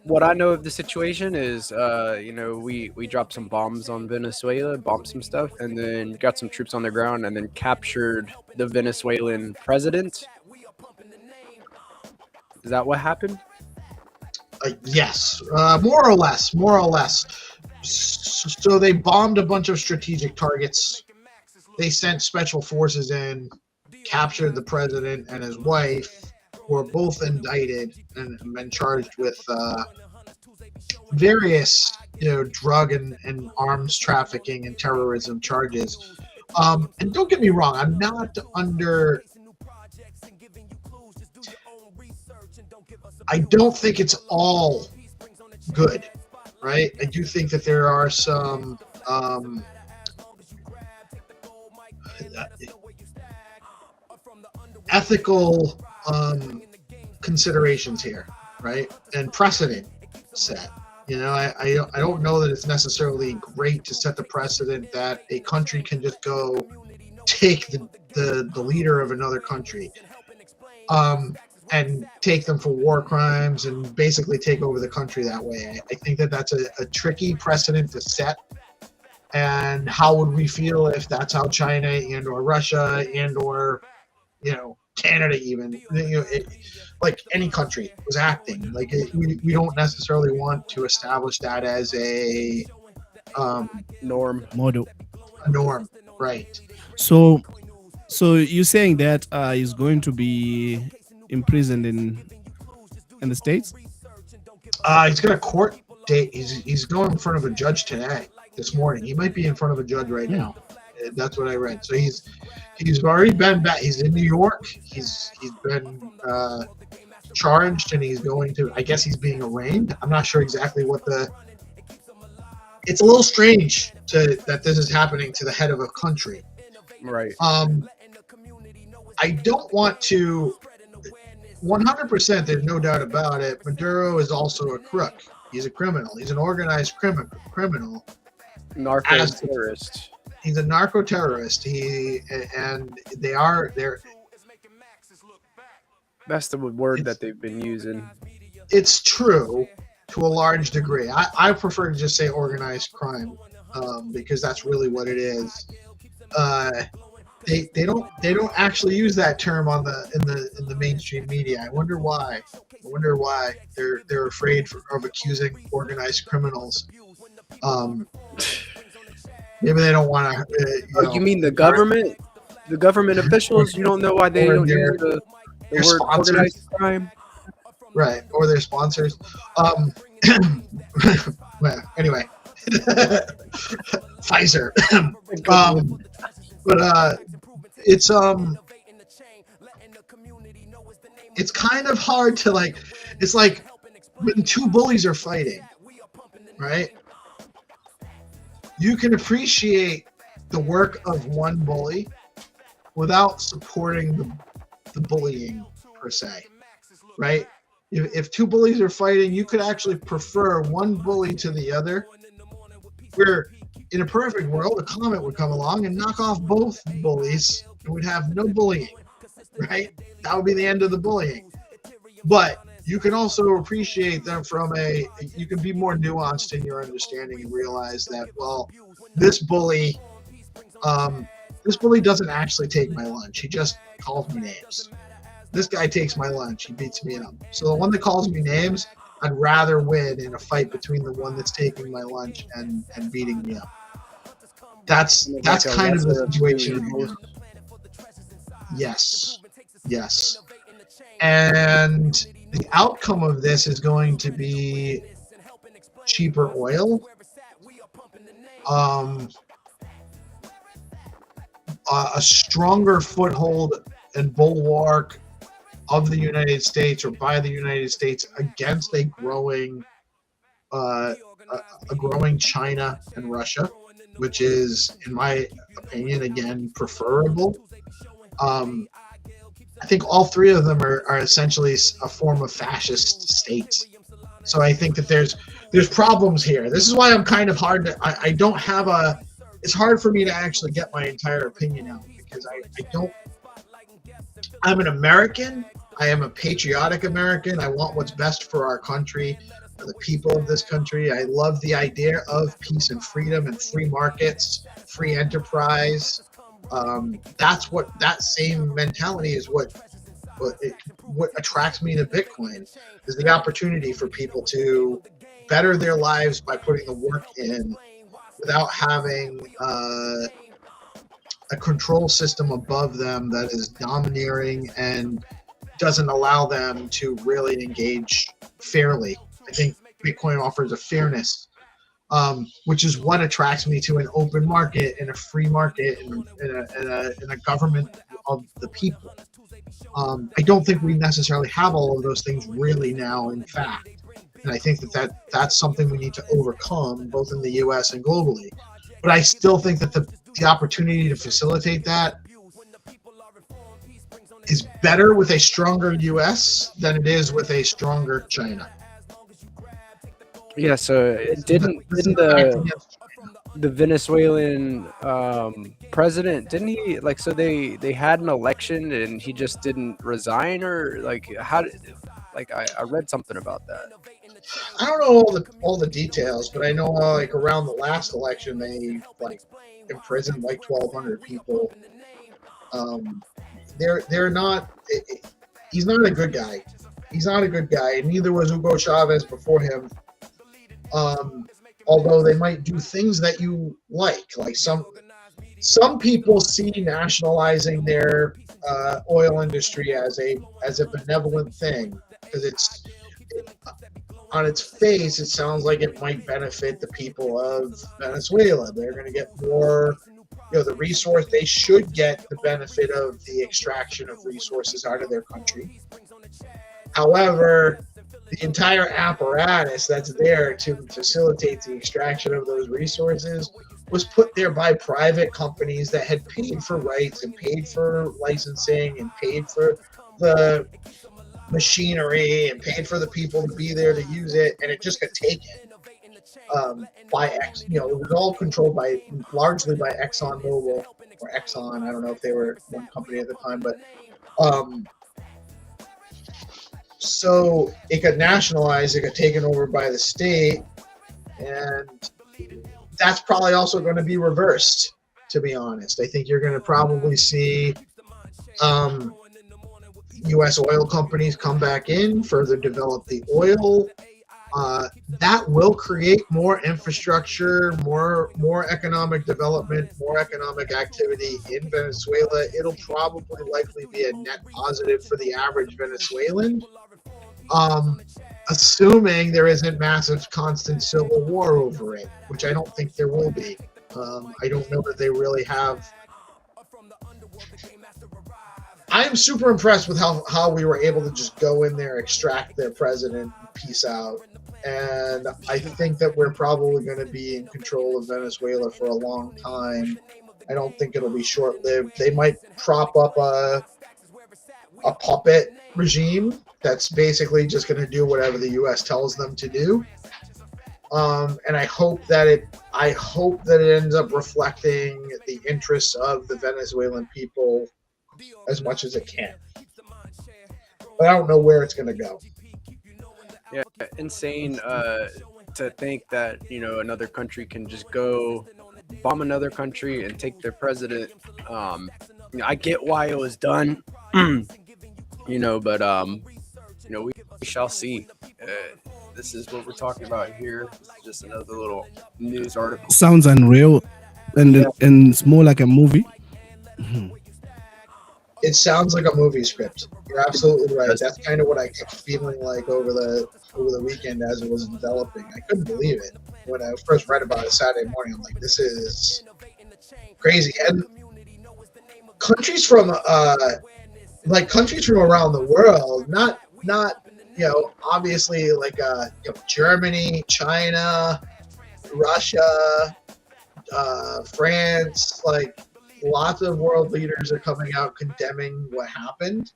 what I know of the situation is, you know, we dropped some bombs on Venezuela, bombed some stuff, and then got some troops on the ground, and then captured the Venezuelan president. Is that what happened? Yes, more or less. So they bombed a bunch of strategic targets. They sent special forces in, captured the president and his wife, who were both indicted and been charged with various drug and arms trafficking and terrorism charges. And don't get me wrong, I'm not under. I don't think it's all good, right? I do think that there are some ethical considerations here, right? And precedent set. I don't know that it's necessarily great to set the precedent that a country can just go take the leader of another country and take them for war crimes and basically take over the country that way. I think that that's a tricky precedent to set. And how would we feel if that's how China and or Russia and or Canada even like any country was acting? Like we don't necessarily want to establish that as a Norm. Model. a norm, right? So you're saying that he's going to be imprisoned in the States? He's got a court date. He's going in front of a judge this morning. He might be in front of a judge right now. That's what I read. So he's already been back. He's in New York. He's been charged, and he's going to. I guess he's being arraigned. I'm not sure exactly what the. It's a little strange that this is happening to the head of a country. Right. I don't want to. 100%. There's no doubt about it. Maduro is also a crook. He's a criminal. He's an organized criminal. Narco-terrorist. He's a narco-terrorist. They're. That's the word that they've been using. It's true to a large degree. I prefer to just say organized crime because that's really what it is. They don't actually use that term in the mainstream media. I wonder why. They're afraid of accusing organized criminals. Maybe they don't want to. You mean the government? The government officials? You don't know why they don't use the word organized crime? Right, or their sponsors. Well, anyway, Pfizer. But it's kind of hard to like. It's like when two bullies are fighting, right? You can appreciate the work of one bully without supporting the bullying per se, right? If two bullies are fighting, you could actually prefer one bully to the other. Where in a perfect world, a comet would come along and knock off both bullies, and we'd have no bullying, right? That would be the end of the bullying. But you can also appreciate them you can be more nuanced in your understanding and realize that, well, this bully doesn't actually take my lunch. He just calls me names. This guy takes my lunch. He beats me up. So the one that calls me names, I'd rather win in a fight between the one that's taking my lunch and beating me up. That's kind of the situation. Yes. And the outcome of this is going to be cheaper oil, a stronger foothold and bulwark of the United States or by the United States against a growing China and Russia, which is, in my opinion, again, preferable. I think all three of them are essentially a form of fascist states. So I think that there's problems here. This is why I'm kind of hard to. I don't have a. It's hard for me to actually get my entire opinion out because I don't. I'm an American. I am a patriotic American. I want what's best for our country, for the people of this country. I love the idea of peace and freedom and free markets, free enterprise. That same mentality is what attracts me to Bitcoin, is the opportunity for people to better their lives by putting the work in without having a control system above them that is domineering and doesn't allow them to really engage fairly. I think Bitcoin offers a fairness, which is what attracts me to an open market and a free market and a government of the people. I don't think we necessarily have all of those things really now, in fact. And I think that's something we need to overcome, both in the U.S. and globally. But I still think that the opportunity to facilitate that is better with a stronger U.S. than it is with a stronger China. Yeah, so didn't the Venezuelan president, didn't he, like, so they had an election and he just didn't resign, or like how did, like I read something about that. I don't know all the details, but I know like around the last election they like imprisoned like 1,200 people. They're not. He's not a good guy. He's not a good guy, and neither was Hugo Chavez before him. Although they might do things that you like some people see nationalizing their oil industry as a benevolent thing, because on its face it sounds like it might benefit the people of Venezuela. They're going to get more, the resource. They should get the benefit of the extraction of resources out of their country. However, the entire apparatus that's there to facilitate the extraction of those resources was put there by private companies that had paid for rights and paid for licensing and paid for the machinery and paid for the people to be there to use it, and it just got taken by X. It was all controlled largely by ExxonMobil or Exxon. I don't know if they were one company at the time, but so it got nationalized, it got taken over by the state, and that's probably also going to be reversed, to be honest. I think you're going to probably see U.S. oil companies come back in, further develop the oil. That will create more infrastructure, more economic development, more economic activity in Venezuela. It'll probably likely be a net positive for the average Venezuelan, assuming there isn't massive constant civil war over it, which I don't think there will be. I don't know that they really have. I'm super impressed with how we were able to just go in there, extract their president, peace out. And I think that we're probably going to be in control of Venezuela for a long time. I don't think it'll be short-lived. They might prop up a puppet regime that's basically just going to do whatever the U.S. tells them to do. And I hope that it ends up reflecting the interests of the Venezuelan people as much as it can. But I don't know where it's going to go. Yeah, insane to think that, another country can just go bomb another country and take their president. I get why it was done, but we shall see. This is what we're talking about here. Just another little news article. Sounds unreal, and it's more like a movie. It sounds like a movie script. You're absolutely right. That's kind of what I kept feeling like over the weekend as it was developing. I couldn't believe it when I first read about it Saturday morning. I'm like, this is crazy. And countries from around the world, not obviously like Germany, China, Russia, France, like. Lots of world leaders are coming out condemning what happened,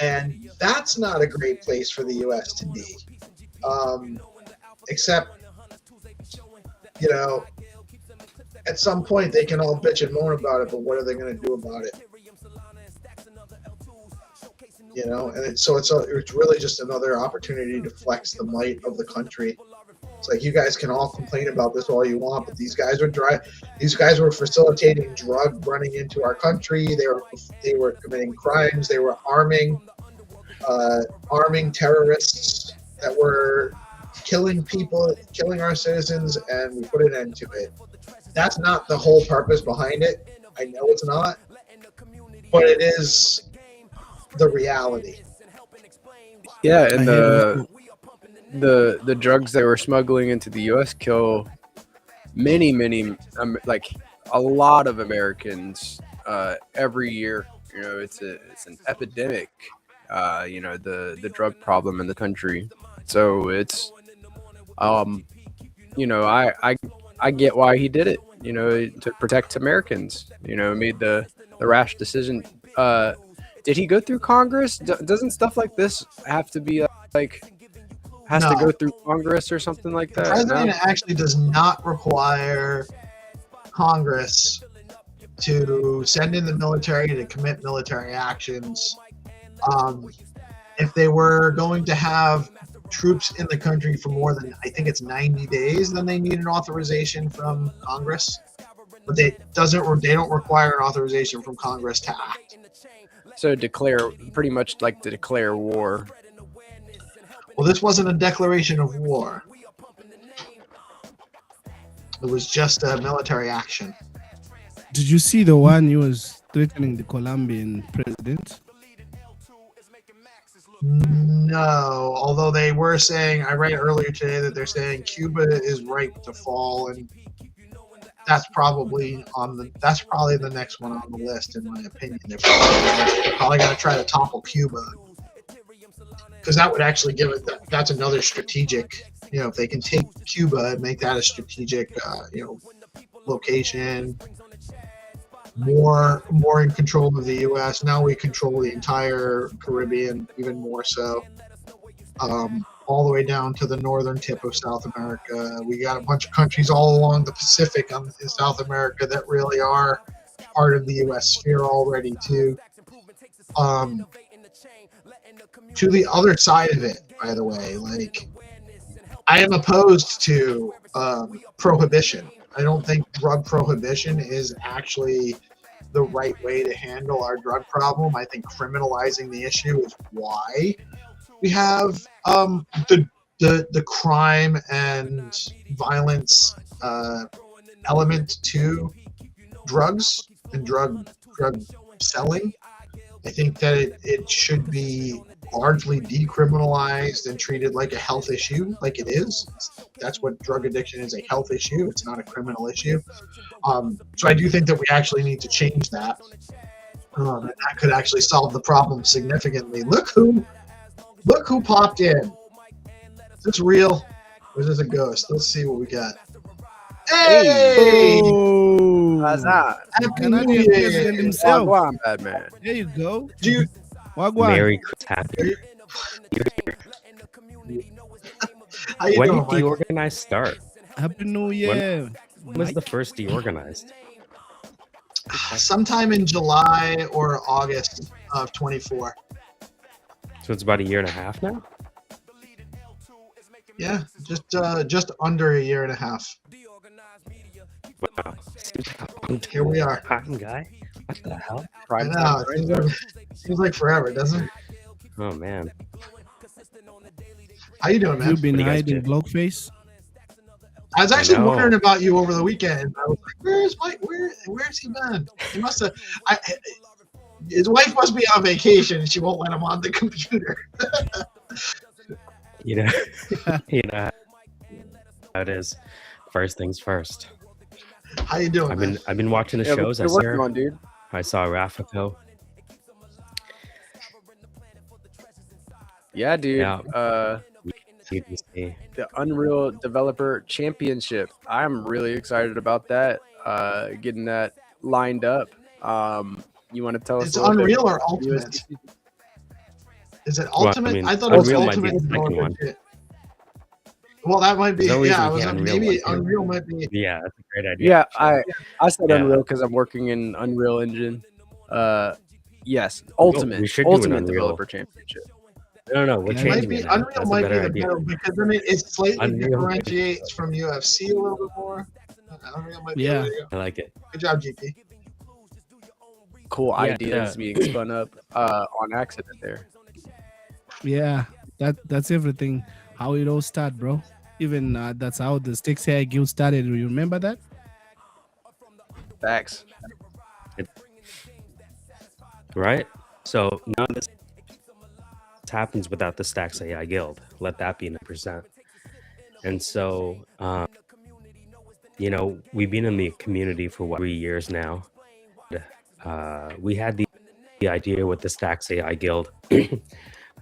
and that's not a great place for the U.S. to be. Except, at some point they can all bitch and moan about it, but what are they going to do about it? And so it's really just another opportunity to flex the might of the country. It's like, you guys can all complain about this all you want, but these guys were facilitating drug running into our country. They were committing crimes. They were arming terrorists that were killing people, killing our citizens, and we put an end to it. That's not the whole purpose behind it. I know it's not, but it is the reality. Yeah, and the drugs they were smuggling into the U.S. kill many like a lot of Americans every year. You know, it's an epidemic. You know, the drug problem in the country. So it's you know, I get why he did it. You know, to protect Americans. You know, made the rash decision. Did he go through Congress? Doesn't stuff like this have to be like has to No. go through Congress or something like The that? president No? actually does not require Congress to send in the military to commit military actions. If they were going to have troops in the country for more than, I think it's 90 days, then they need an authorization from Congress. But they don't require an authorization from Congress to act. So pretty much like to declare war. Well, this wasn't a declaration of war. It was just a military action. Did you see the one he was threatening the Colombian president? No, although they were saying, I read earlier today that they're saying Cuba is ripe to fall, and that's probably the next one on the list, in my opinion. They're probably going to try to topple Cuba, because that would actually give it. That's another strategic. You know, if they can take Cuba and make that a strategic, location, more in control of the U.S. Now we control the entire Caribbean, even more so. All the way down to the northern tip of South America. We got a bunch of countries all along the Pacific in South America that really are part of the U.S. sphere already, too. To the other side of it, by the way, like, I am opposed to prohibition. I don't think drug prohibition is actually the right way to handle our drug problem. I think criminalizing the issue is why we have the crime and violence element to drugs and drug selling. I think that it should be largely decriminalized and treated like a health issue, like it is. That's what drug addiction is, a health issue. It's not a criminal issue. So I do think that we actually need to change that. And that could actually solve the problem significantly. Look who popped in. Is this real or is this a ghost? Let's see what we got. Hey! How's that? Happy Canadian New president Year! himself. Wagwan, bad man. There you go. Dude, Wagwan. Merry Happy. how you When doing, did Mike? DeOrganized start? Happy New Year. When was the first DeOrganized? Sometime in July or August of 24. So it's about a year and a half now? Yeah, just under a year and a half. Wow. Here we are. Time guy? What the hell? I know. Seems like forever, doesn't it? Oh man. How you doing, man? You've been What do you guys hiding do? Blockface. I was actually know. wondering about you over the weekend. I was like, "Where's Mike? Where's he been? He must have." His wife must be on vacation, and she won't let him on the computer. You know, you know how it is. First things first. How you doing, man? I've been watching the Yeah, shows. what I you working saw on, dude? I saw Rafico. Yeah, dude. Yeah. CDC. The Unreal Developer Championship. I'm really excited about that. Getting that lined up. You want to tell us? It's a little bit Unreal or about Ultimate? USDC? Is it Well, I Ultimate? mean, I thought it was Unreal might be Ultimate. the second one. Well, that might be. There's no reason Yeah, we can't maybe Unreal one, too. Unreal might be. Yeah, that's a great idea. Yeah, actually. I said Yeah. Unreal because I'm working in Unreal Engine. Yes, we Ultimate should do an Ultimate Unreal. Developer Championship. No, we're It Might changing be it now. Unreal That's a might be better the idea. better because then it slightly Unreal. differentiates from UFC a little bit more. Unreal might be Yeah. the way to go. I like it. Good job, GP. Cool Yeah, ideas being spun up on accident there. Yeah, that's everything. How it all started, bro. Even that's how the Sticks Hair Guild started. You remember that? Facts. Right? So none of this happens without the Stacks AI Guild. Let that be 9%. And so, you know, we've been in the community for 3 years now. We had the idea with the Stacks AI Guild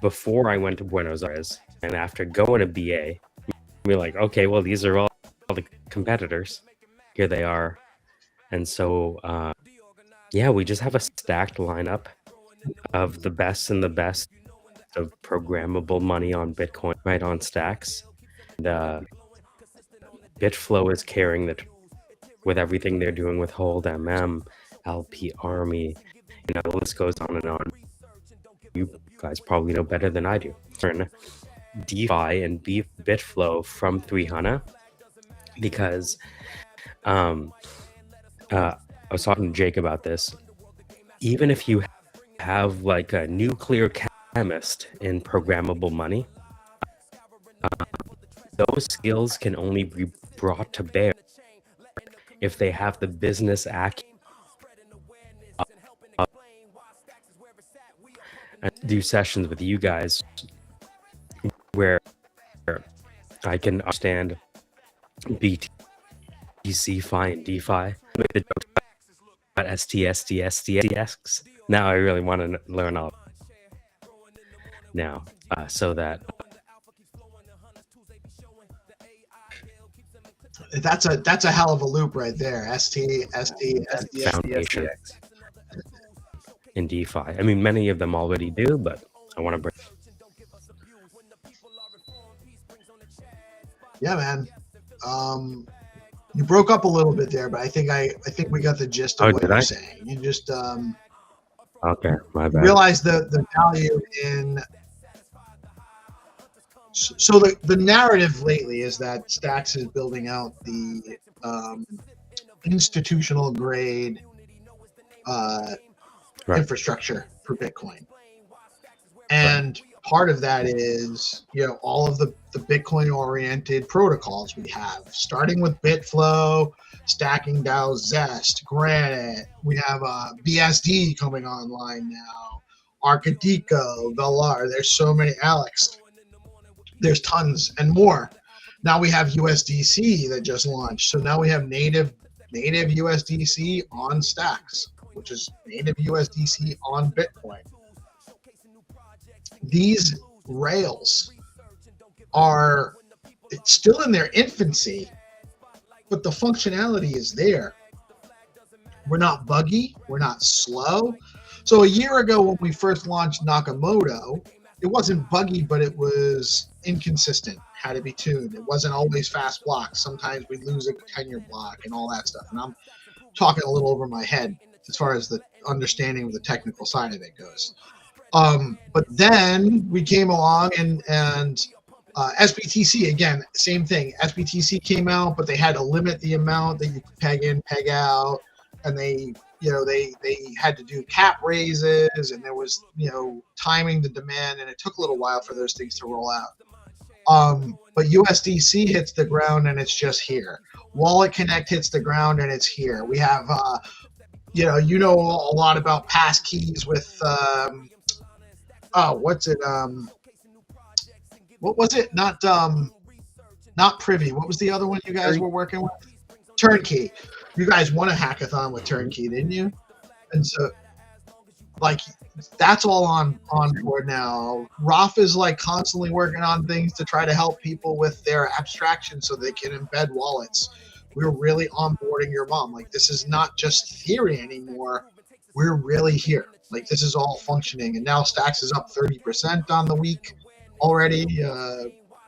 before I went to Buenos Aires, and after going to BA, we're like, okay, well, these are all the competitors. Here they are. And so, yeah, we just have a stacked lineup of the best and the best of programmable money on Bitcoin right on Stacks. And Bitflow is carrying with everything they're doing with HODLMM, LP Army, you know, the list goes on and on. You guys probably know better than I do. Turn DeFi and Bitflow from 300 because I was talking to Jake about this. Even if you have like a nuclear chemist in programmable money, those skills can only be brought to bear if they have the business acumen and do sessions with you guys where I can understand BTC, Fi, and DeFi. Make the jokes about STSDSDX. Now I really want to learn all now, so that that's a hell of a loop right there. foundation in DeFi. I mean, many of them already do, but I want to bring. Yeah, man. You broke up a little bit there, but I think we got the gist of what you're saying. You just okay, my bad. realize the value in. So the narrative lately is that Stacks is building out the institutional grade infrastructure for Bitcoin, and part of that is, you know, all of the Bitcoin oriented protocols we have, starting with Bitflow, Stacking DAO, Zest, Granite. We have BSD coming online now, Arcadico, Velar. There's so many, Alex. There's tons and more. Now we have USDC that just launched. So now we have native USDC on Stacks, which is native USDC on Bitcoin. These rails are still in their infancy, but the functionality is there. We're not buggy. We're not slow. So a year ago when we first launched Nakamoto, it wasn't buggy, but it was inconsistent, had to be tuned. It wasn't always fast blocks. Sometimes we lose a tenure block and all that stuff. And I'm talking a little over my head as far as the understanding of the technical side of it goes. But then we came along and SBTC, again, same thing. SBTC came out, but they had to limit the amount that you could peg in, peg out, and they had to do cap raises, and there was, timing the demand, and it took a little while for those things to roll out. But USDC hits the ground and it's just here. Wallet Connect hits the ground and it's here. We have, a lot about passkeys with, what's it? What was it? Not Privy. What was the other one you guys were working with? Turnkey. You guys won a hackathon with Turnkey, didn't you? And so, that's all on board now. Roth is constantly working on things to try to help people with their abstraction so they can embed wallets. We're really onboarding your mom. This is not just theory anymore. We're really here. This is all functioning. And now Stacks is up 30% on the week already.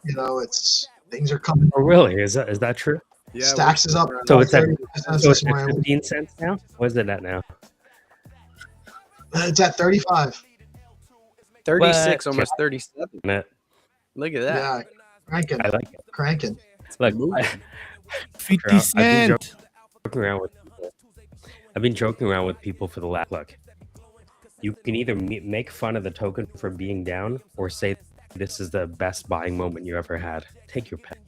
It's things are coming. Oh, really? Is that true? Yeah, Stacks is up. So it's at 15 cents now? What is it at now? It's at 35. 36, almost 37. Look at that. Yeah, cranking. I like it. Cranking. Look, 50 cents. I've been joking around with people for the last look. You can either make fun of the token for being down or say this is the best buying moment you ever had. Take your pick.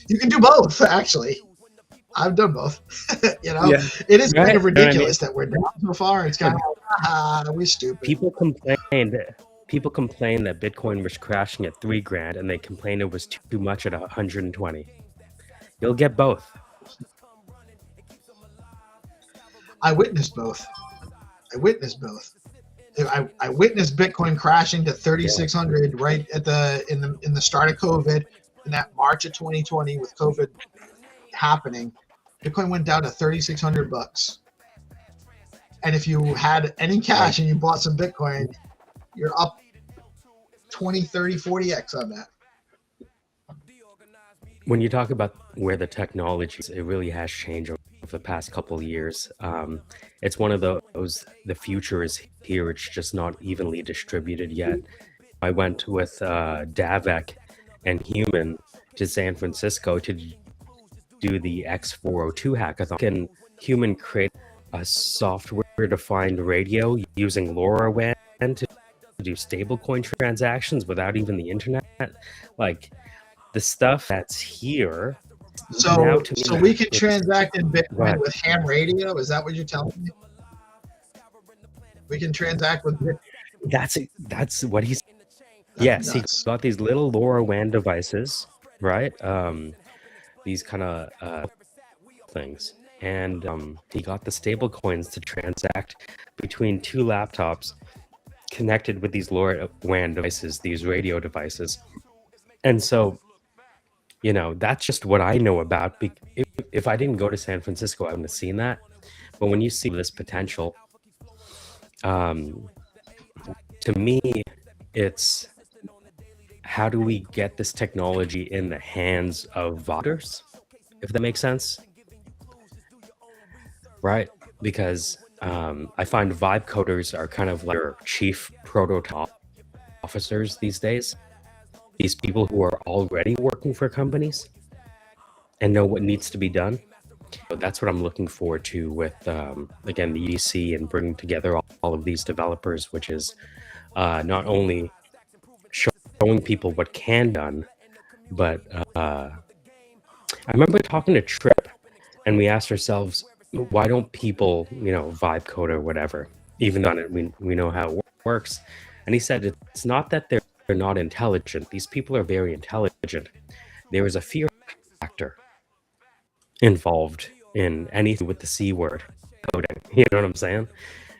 You can do both, actually. I've done both. It is kind of ridiculous that we're down so far. It's kind of we're stupid. People People complain that Bitcoin was crashing at $3,000 and they complain it was too much at 120. You'll get both. I witnessed both. I witnessed Bitcoin crashing to 3,600 right at in the start of COVID, in that March of 2020 with COVID happening. Bitcoin went down to $3,600. And if you had any cash and you bought some Bitcoin, you're up 20, 30, 40x on that. When you talk about where the technology is, it really has changed over the past couple of years. It's one of those, the future is here, it's just not evenly distributed yet. I went with Davek and Human to San Francisco to do the X402 hackathon. Can Human create a software-defined radio using LoRaWAN to do stablecoin transactions without even the internet? Like, the stuff that's here. So we can transact in Bitcoin with ham radio? Is that what you're telling me? We can transact with Bitcoin. That's what he's. Yes, he got these little LoRaWAN devices, right? These kind of things, and he got the stable coins to transact between two laptops connected with these LoRaWAN devices, these radio devices, and so. You know, that's just what I know about. If I didn't go to San Francisco, I wouldn't have seen that. But when you see this potential, to me, it's how do we get this technology in the hands of voters, if that makes sense? Right? Because I find vibe coders are kind of like our chief prototype officers these days. These people who are already working for companies and know what needs to be done. So that's what I'm looking forward to with, again, the EDC and bringing together all of these developers, which is not only showing people what can be done, but I remember talking to Trip and we asked ourselves, why don't people, vibe code or whatever, even though we know how it works. And he said, it's not that they're not intelligent. These people are very intelligent. There is a fear factor involved in anything with the C word coding. You know what I'm saying?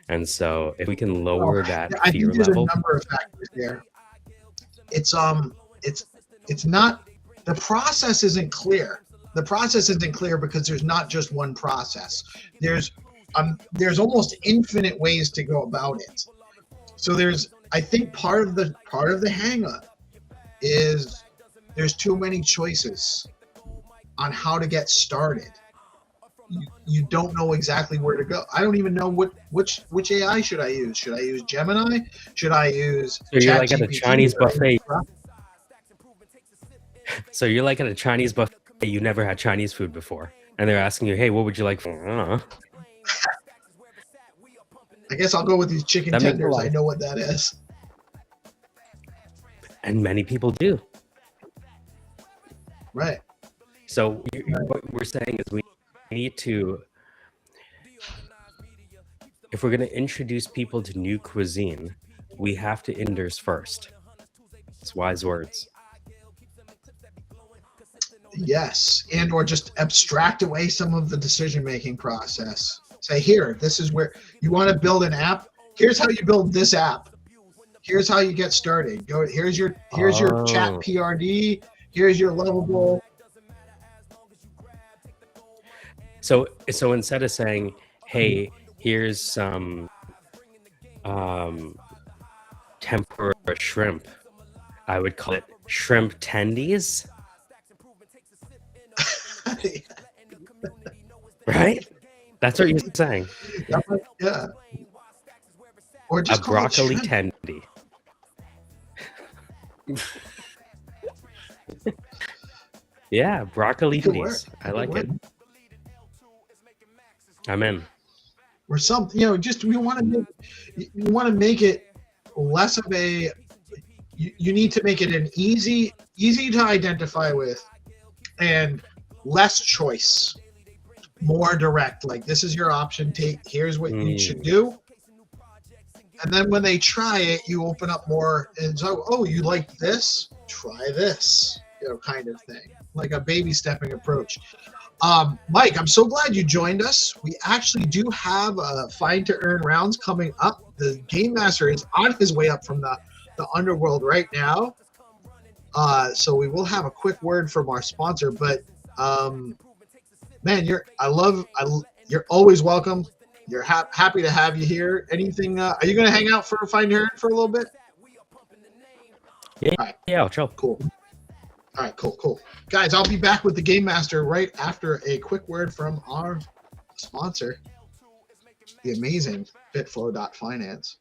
And so if we can lower that I fear think there's level, a number of factors there. It's not, the process isn't clear. The process isn't clear because there's not just one process. There's almost infinite ways to go about it. So I think part of the hang up is there's too many choices on how to get started. You don't know exactly where to go. I don't even know which AI should I use. Should I use Gemini? Should I use so you're like at a ChatGPT Chinese or buffet. Infra? So you're like at a Chinese buffet. You never had Chinese food before, and they're asking you, "Hey, what would you like for?" I don't know. I guess I'll go with these chicken tenders. I know what that is. And many people do. Right. So what we're saying is we need to, if we're going to introduce people to new cuisine, we have to introduce first. It's wise words. Yes, and or just abstract away some of the decision-making process. Say, here, this is where you want to build an app. Here's how you build this app. Here's how you get started. Here's your chat PRD. Here's your lovable. So instead of saying, hey, here's some tempura shrimp, I would call it shrimp tendies. Right? That's what you're saying. Yeah. Or just a broccoli tendy. Yeah, broccoli tendies. I like it. I'm in. Or something, just we want to make it less of a. You need to make it an easy to identify with, and less choice, more direct. Like, this is your option. Here's what you should do, And then when they try it, you open up more. And so, oh, you like this? Try this, kind of thing, like a baby stepping approach. Mike, I'm so glad you joined us. We actually do have Find to Earn rounds coming up. The Game Master is on his way up from the underworld right now. So we will have a quick word from our sponsor. But man, you're always welcome. You're happy to have you here. Anything? Are you going to hang out for Find to Earn for a little bit? Yeah, all right. Yeah, I'll chill. Cool. All right, cool. Guys, I'll be back with the Game Master right after a quick word from our sponsor, the amazing Bitflow.finance.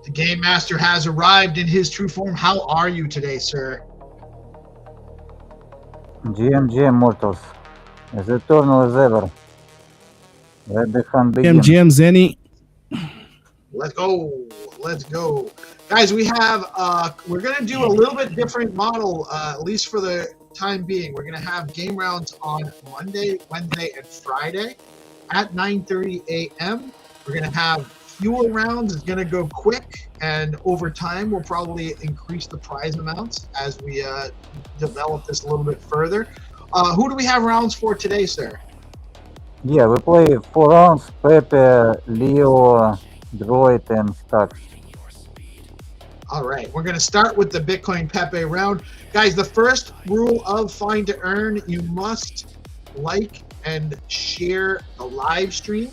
The Game Master has arrived in his true form. How are you today, sir? GM mortals, as eternal as ever. Let the hunt begin. GM Zenny. Let's go. Guys, we have, we're going to do a little bit different model, at least for the time being. We're going to have game rounds on Monday, Wednesday, and Friday at 9:30 a.m. We're going to have fewer rounds. It's going to go quick, and over time, we'll probably increase the prize amounts as we develop this a little bit further. Who do we have rounds for today, sir? Yeah, we play 4 rounds, Pepe, Leo, Droid, and Stax. All right, we're going to start with the Bitcoin Pepe round. Guys, the first rule of Find to Earn, you must like and share the live stream.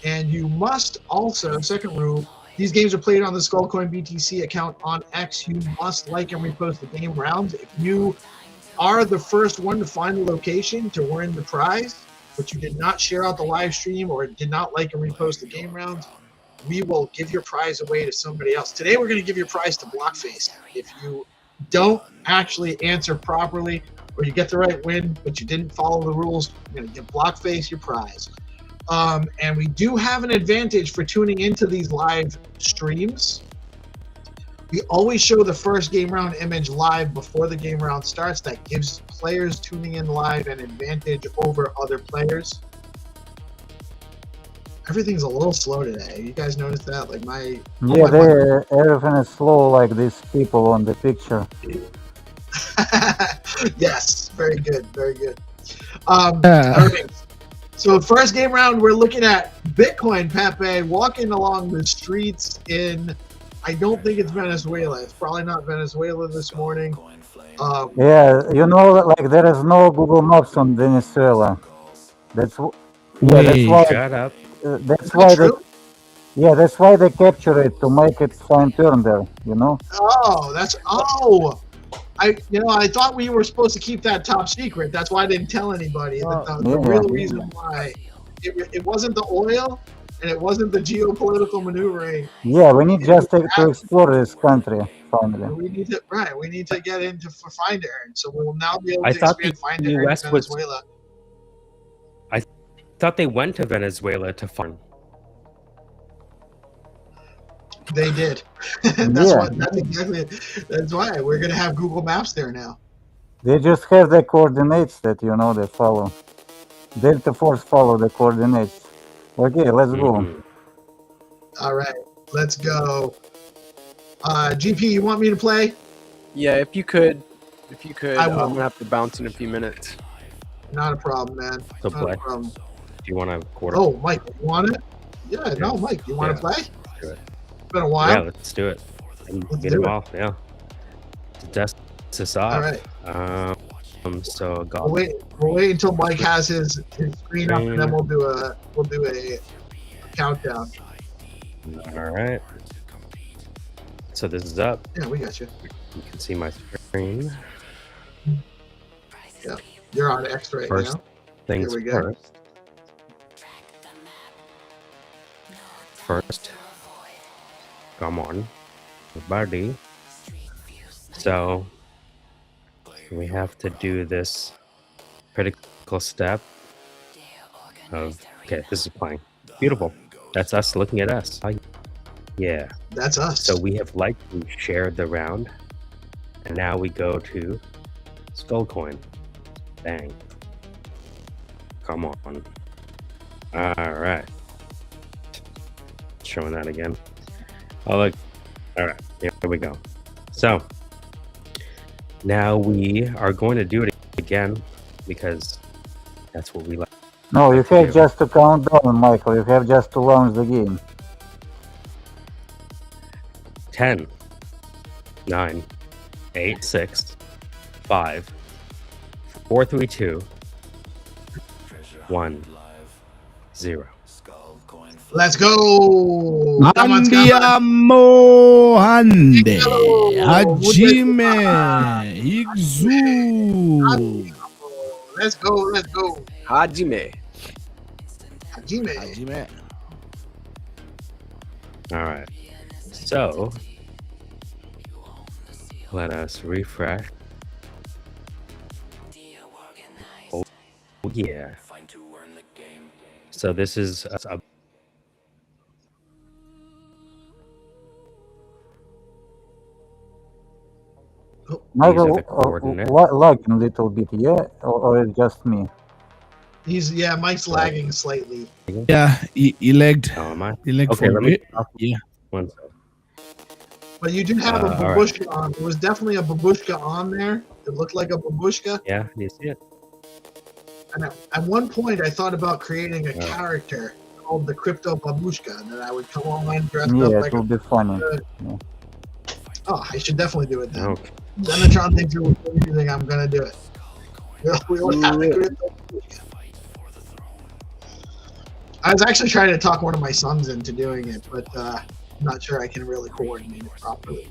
And you must also, second rule, these games are played on the Skullcoin BTC account on X. You must like and repost the game rounds. If you are the first one to find the location to win the prize, but you did not share out the live stream or did not like and repost the game rounds, we will give your prize away to somebody else. Today, we're going to give your prize to Blockface. If you don't actually answer properly or you get the right win, but you didn't follow the rules, you're going to give Blockface your prize. And we do have an advantage for tuning into these live streams. We always show the first game round image live before the game round starts. That gives players tuning in live an advantage over other players. Everything's a little slow today. You guys notice that? Like Everything is slow like these people on the picture. Yes, very good. Okay. So first game round, we're looking at Bitcoin Pepe walking along the streets in, I don't think it's Venezuela. It's probably not Venezuela this morning. Yeah, like there is no Google Maps on Venezuela. That's why. Shut up. That's why that's why they capture it to make it Find to Earn there. I thought we were supposed to keep that top secret. That's why I didn't tell anybody. The real reason why it wasn't the oil and it wasn't the geopolitical maneuvering. Yeah, we need just to explore this country finally. We need to get into for Find to Earn. So we will now be able to expand Find to Earn in Venezuela. I thought they went to Venezuela to farm. They did. That's exactly it. That's why we're gonna have Google Maps there now. They just have the coordinates that they follow. Delta Force follow the coordinates. Okay, let's go. All right, let's go. GP, you want me to play? Yeah, if you could, I'm will. gonna have to bounce in a few minutes. Not a problem, man. So Not play. a problem. Do you want to quarter? Oh, Mike, you want it? Yeah, no, Mike, you want to play? Do it. It's been a while. Yeah, let's do it. Let's Get do him it. off. Yeah. Test this off. All right. So We'll wait until Mike has his screen up, and then we'll do a countdown. All right. So this is up. Yeah, we got you. You can see my screen. Yeah, you're on X right First now. things Here we go. First. Come on. Buddy. So we have to do this critical step of, okay, this is playing. Beautiful. That's us looking at us. Yeah. That's us. So we have likely shared the round. And now we go to Skull Coin. Bang. Come on. All right. Showing that again. Oh, look. All right. Here we go. So now we are going to do it again because that's what we like. No, you have just to count down, Michael. You have just to launch the game. 10, 9, 8, 6, 5, 4, 3, 2, 1, 0. Let's go. Andiamo, Ande, Hajime, Igzu. Let's go. Let's go. Hajime. Hajime. All right. So let us refresh. Oh yeah. So this is a Michael, the coordinate. lagging a little bit, yeah? Or it's just me? Mike's lagging slightly. Yeah, he lagged. Oh, am I? He lagged Okay, for let a me. bit. Yeah. One second. But you did have a all right. babushka on. There was definitely a babushka on there. It looked like a babushka. Yeah, you see it? And at one point, I thought about creating a character called the Crypto Babushka, and then I would come online dressed up Yeah, like it will be funny. Oh, I should definitely do it then. Okay. Denatron thinks you think I'm gonna do it. We'll have the Crypto Babushka. I was actually trying to talk one of my sons into doing it, but I'm not sure I can really coordinate it properly.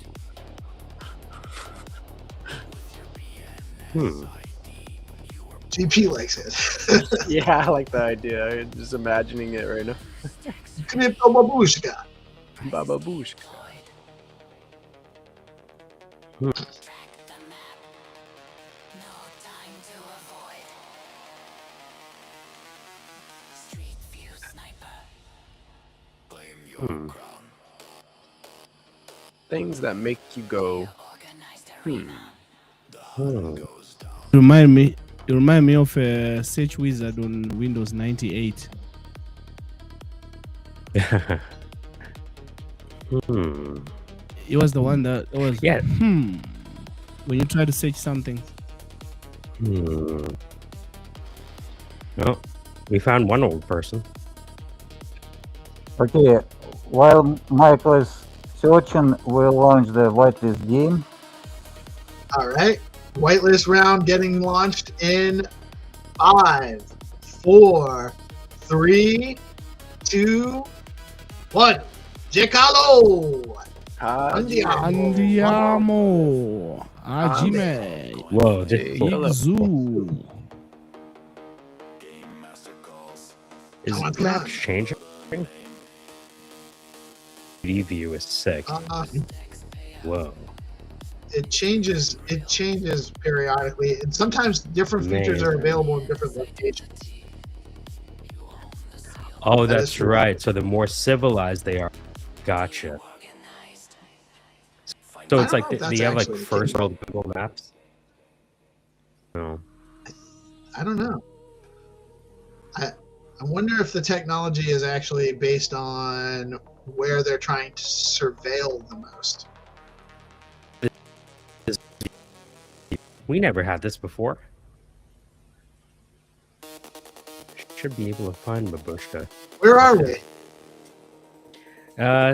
GP likes it. Yeah, I like the idea. I'm just imagining it right now. Crypto Babushka. Baba Boosh. Things that make you go, You remind me of a search wizard on Windows 98. It was the one that was when you try to search something. Oh, we found one old person. Okay, while Michael is searching, we'll launch the whitelist game. All right. Whitelist round getting launched in 5, 4, 3, 2, 1. Jekalo! Andiamo, Hajime, Whoa, Igzu. is the map changing? 3D view is sick. Whoa. It changes periodically, and sometimes different features are available in different locations. Oh, that's right. So the more civilized they are. Gotcha. So it's like they have like first world Google Maps. No. I don't know. I wonder if the technology is actually based on where they're trying to surveil the most. We never had this before. Should be able to find Babushka. Where are we?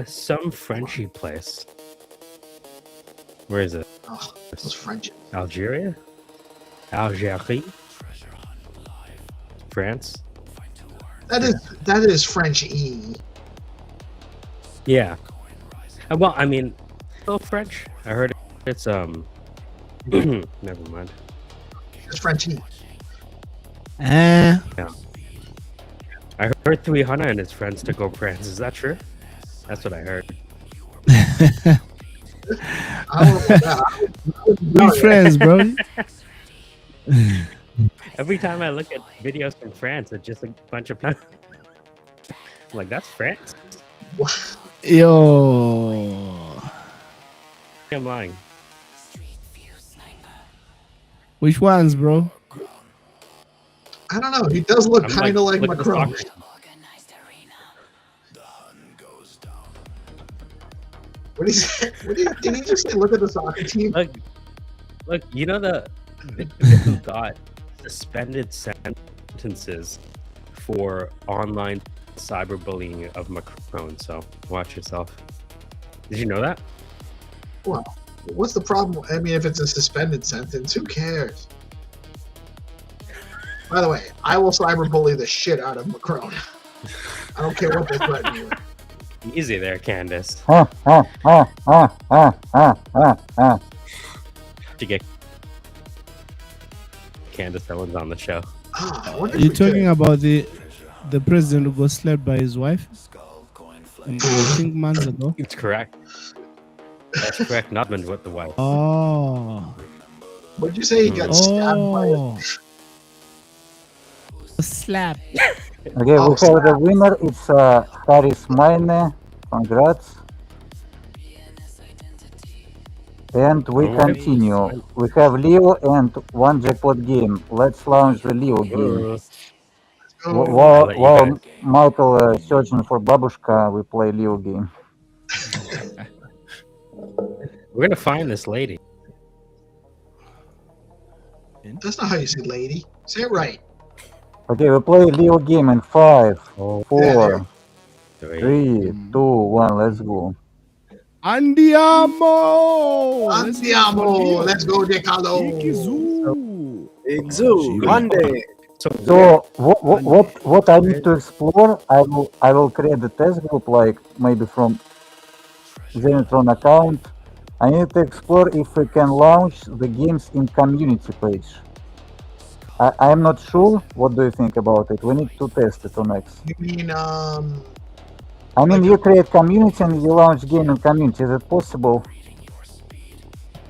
Some Frenchy place. Where is it? Oh, those French. Algeria? Algerie? France? That is French E. Yeah. Well, I mean, still French. I heard it's never mind. It's French E. Yeah. I heard 300 and his friends took over France. Is that true? That's what I heard. I don't know about that. I We friends, bro. Every time I look at videos from France, it's just a bunch of. I'm like, that's France. Yo. I'm lying. Which ones, bro? I don't know. He does look I'm kind of like look at the Macron. soccer- What did he say? Did he just say, look at the soccer team? Look, you know the who got suspended sentences for online cyberbullying of Macron. So watch yourself. Did you know that? Well, what's the problem? I mean, if it's a suspended sentence, who cares? By the way, I will cyberbully the shit out of Macron. I don't care what they threaten me with. Easy there, Candace. To get Candace Owens on the show. I wonder Are if you we talking could. about the president who got slapped by his wife? I think months ago. It's correct. That's correct. Not been with the wife. Oh. What did you say? He got stabbed by it? Oh. Slap. Okay, we have the winner. It's Haris Maine. Congrats. And we continue. We have Leo and one jackpot game. Let's launch the Leo game. While Michael searching for Babushka, we play Leo game. We're gonna find this lady. That's not how you say lady. Say it right. Okay, we play Leo game in 5, 4, Yeah, 3, 2, 1. Let's go. Andiamo! Andiamo! Let's go, Decalo! Exu, Monday. So what I need to explore? I will create a test group, like maybe from Zenitron account. I need to explore if we can launch the games in community page. I'm not sure. What do you think about it? We need to test it on X. You mean, I mean, you create community and you launch game in community. Is it possible?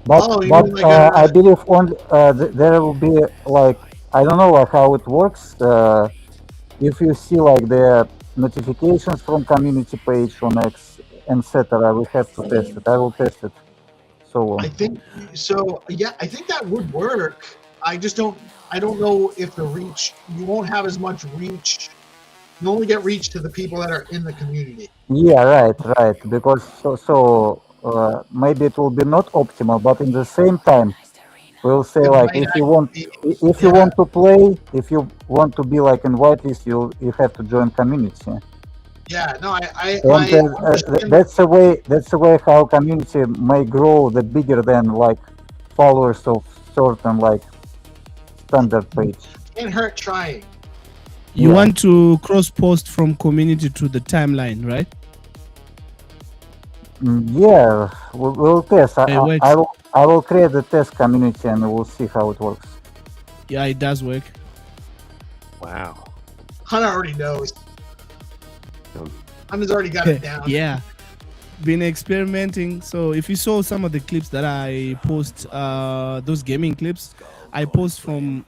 But, Oh, you mean like I believe only there will be like, I don't know like how it works. If you see like the notifications from community page on X, etc., we have to test it. I will test it. So I think so. Yeah, I think that would work. I don't know if the reach. You won't have as much reach. You only get reach to the people that are in the community. yeah, right. Because maybe it will be not optimal, but in the same time, we'll say It like might if you want to play, if you want to be like in whitelist, you have to join community. Yeah, no, I And understand. that's the way how community may grow the bigger than like followers of certain like standard page. Can't hurt trying. You Yeah. want to cross post from community to the timeline, right? Yeah, we'll test. It works. I will create the test community and we'll see how it works. Yeah, it does work. Wow. Hunter already knows. Hunter's already got it down. Yeah. Been experimenting. So if you saw some of the clips that I post, those gaming clips, I post from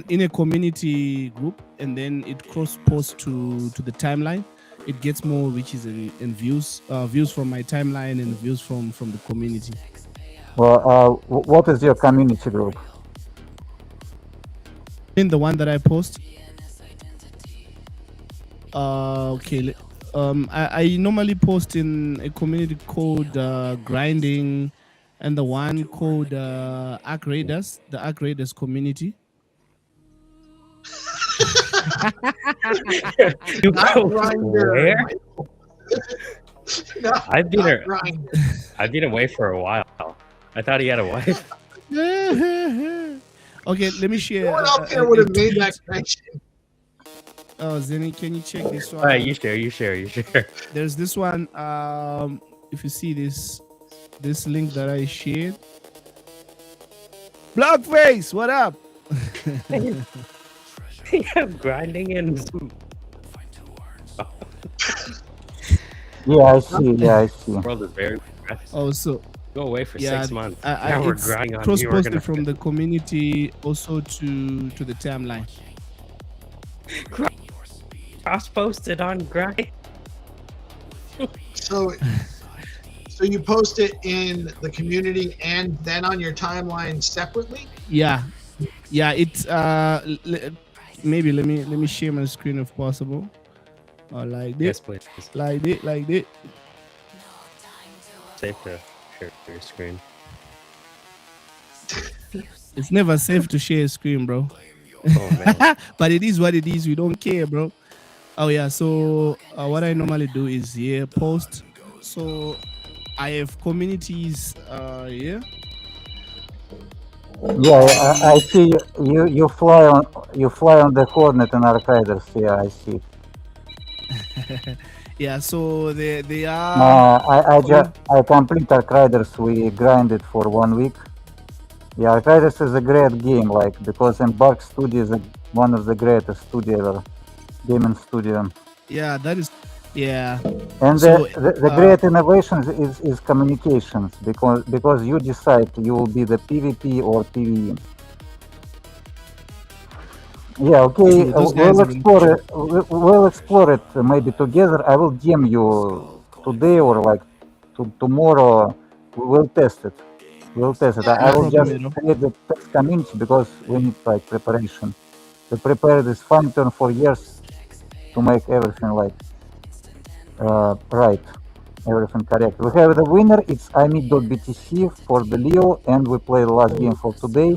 in a community group, and then it cross posts to the timeline. It gets more reaches and views from my timeline and views from the community. Well, what is your community group? In the one that I post. Okay. I normally post in a community called Grinding, and the one called Arc Raiders, the Arc Raiders community. You Not go Grindr, where? Michael. No, I've been not Grindr. I've been away for a while. I thought he had a wife. Okay, let me share. No one out there would have made that connection. Oh, Zenny, can you check this one? All right, you share. There's this one. If you see this link that I shared. Blockface, what up? Yeah, grinding and Yeah, I see. the world is very progressive. Oh, so Go away for 6 months. I, Now we're it's grinding on cross-posted from DeOrganized. the community also to the timeline. Cross-posted on grind. So you post it in the community and then on your timeline separately? Yeah, it's maybe let me share my screen if possible. Or like this. Yes, please. Like this. Safe to share your screen. It's never safe to share a screen, bro. Oh man. But it is what it is. We don't care, bro. Oh yeah. So what I normally do is here post. So I have communities here. Yeah, I see you fly on the Hornet and Archiders. Yeah, I see. Yeah, so they are. I complete Archiders. We grinded for 1 week. Yeah, Archiders is a great game, like, because Embark Studio is one of the greatest studio ever, gaming studio. Yeah, that is. Yeah. And So, the great innovation is communications, because you decide you will be the PvP or PvE. Yeah, okay, So those guys we'll explore it maybe together. I will DM you today or like tomorrow. We'll test it. I will just create the test community because we need like preparation. We prepared this Find2Earn for years to make everything like right, everything correct. We have the winner. It's imid.btc for the Leo, and we play the last game for today.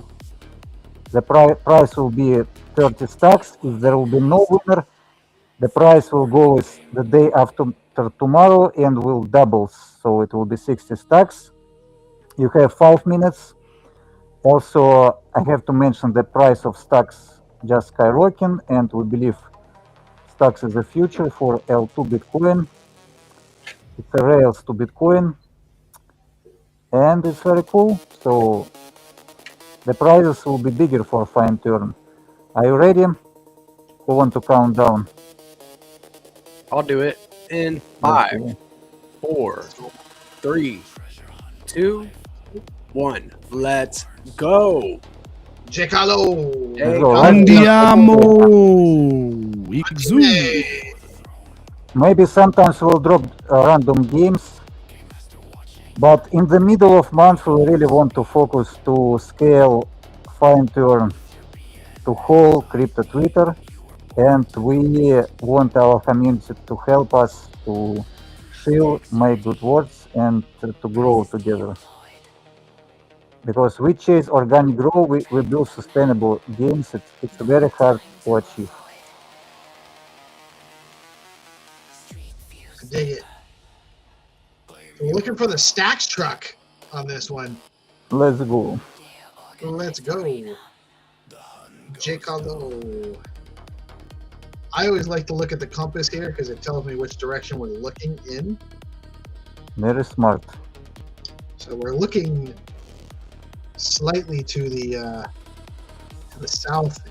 The price will be 30 stacks. If there will be no winner, the price will go with the day after tomorrow and will double. So it will be 60 stacks. You have 5 minutes. Also, I have to mention the price of stacks just skyrocketing, and we believe stacks is the future for L2 Bitcoin. It's a rails to Bitcoin, and it's very cool. So the prizes will be bigger for Find2Earn. Are you ready? Who want to count down? I'll do it in 5, 4, 3, 2, 1. Let's go. Checalo. Andiamo. Exude. Maybe sometimes we'll drop random games, but in the middle of month we really want to focus to scale Find2Earn to whole crypto Twitter, and we want our community to help us to share, make good words, and to grow together. Because we chase organic growth, we build sustainable games. It's very hard to achieve. I dig it. We're looking for the stacks truck on this one. Let's go. Let's go. Checalo. I always like to look at the compass here because it tells me which direction we're looking in. Very smart. So we're looking slightly to the southwest.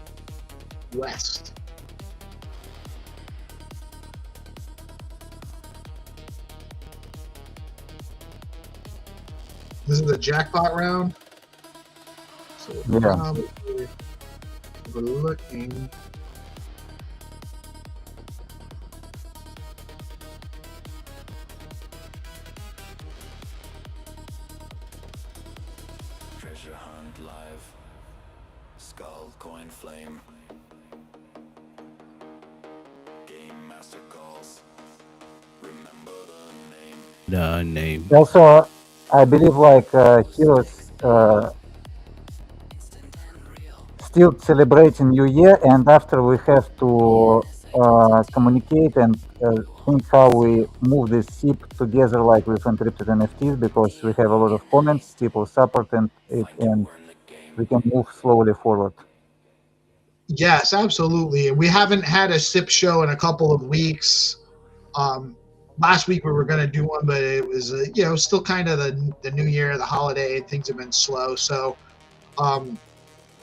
This is the jackpot round. So we're looking. Treasure hunt live. Skull coin flame. Game master calls. Remember the name. Also, I believe like heroes still celebrating New Year, and after we have to communicate and think how we move this SIP together, like with encrypted NFTs, because we have a lot of comments, people support it, and we can move slowly forward. Yes, absolutely. We haven't had a SIP show in a couple of weeks. Last week we were going to do one, but it was still kind of the New Year, the holiday, things have been slow. So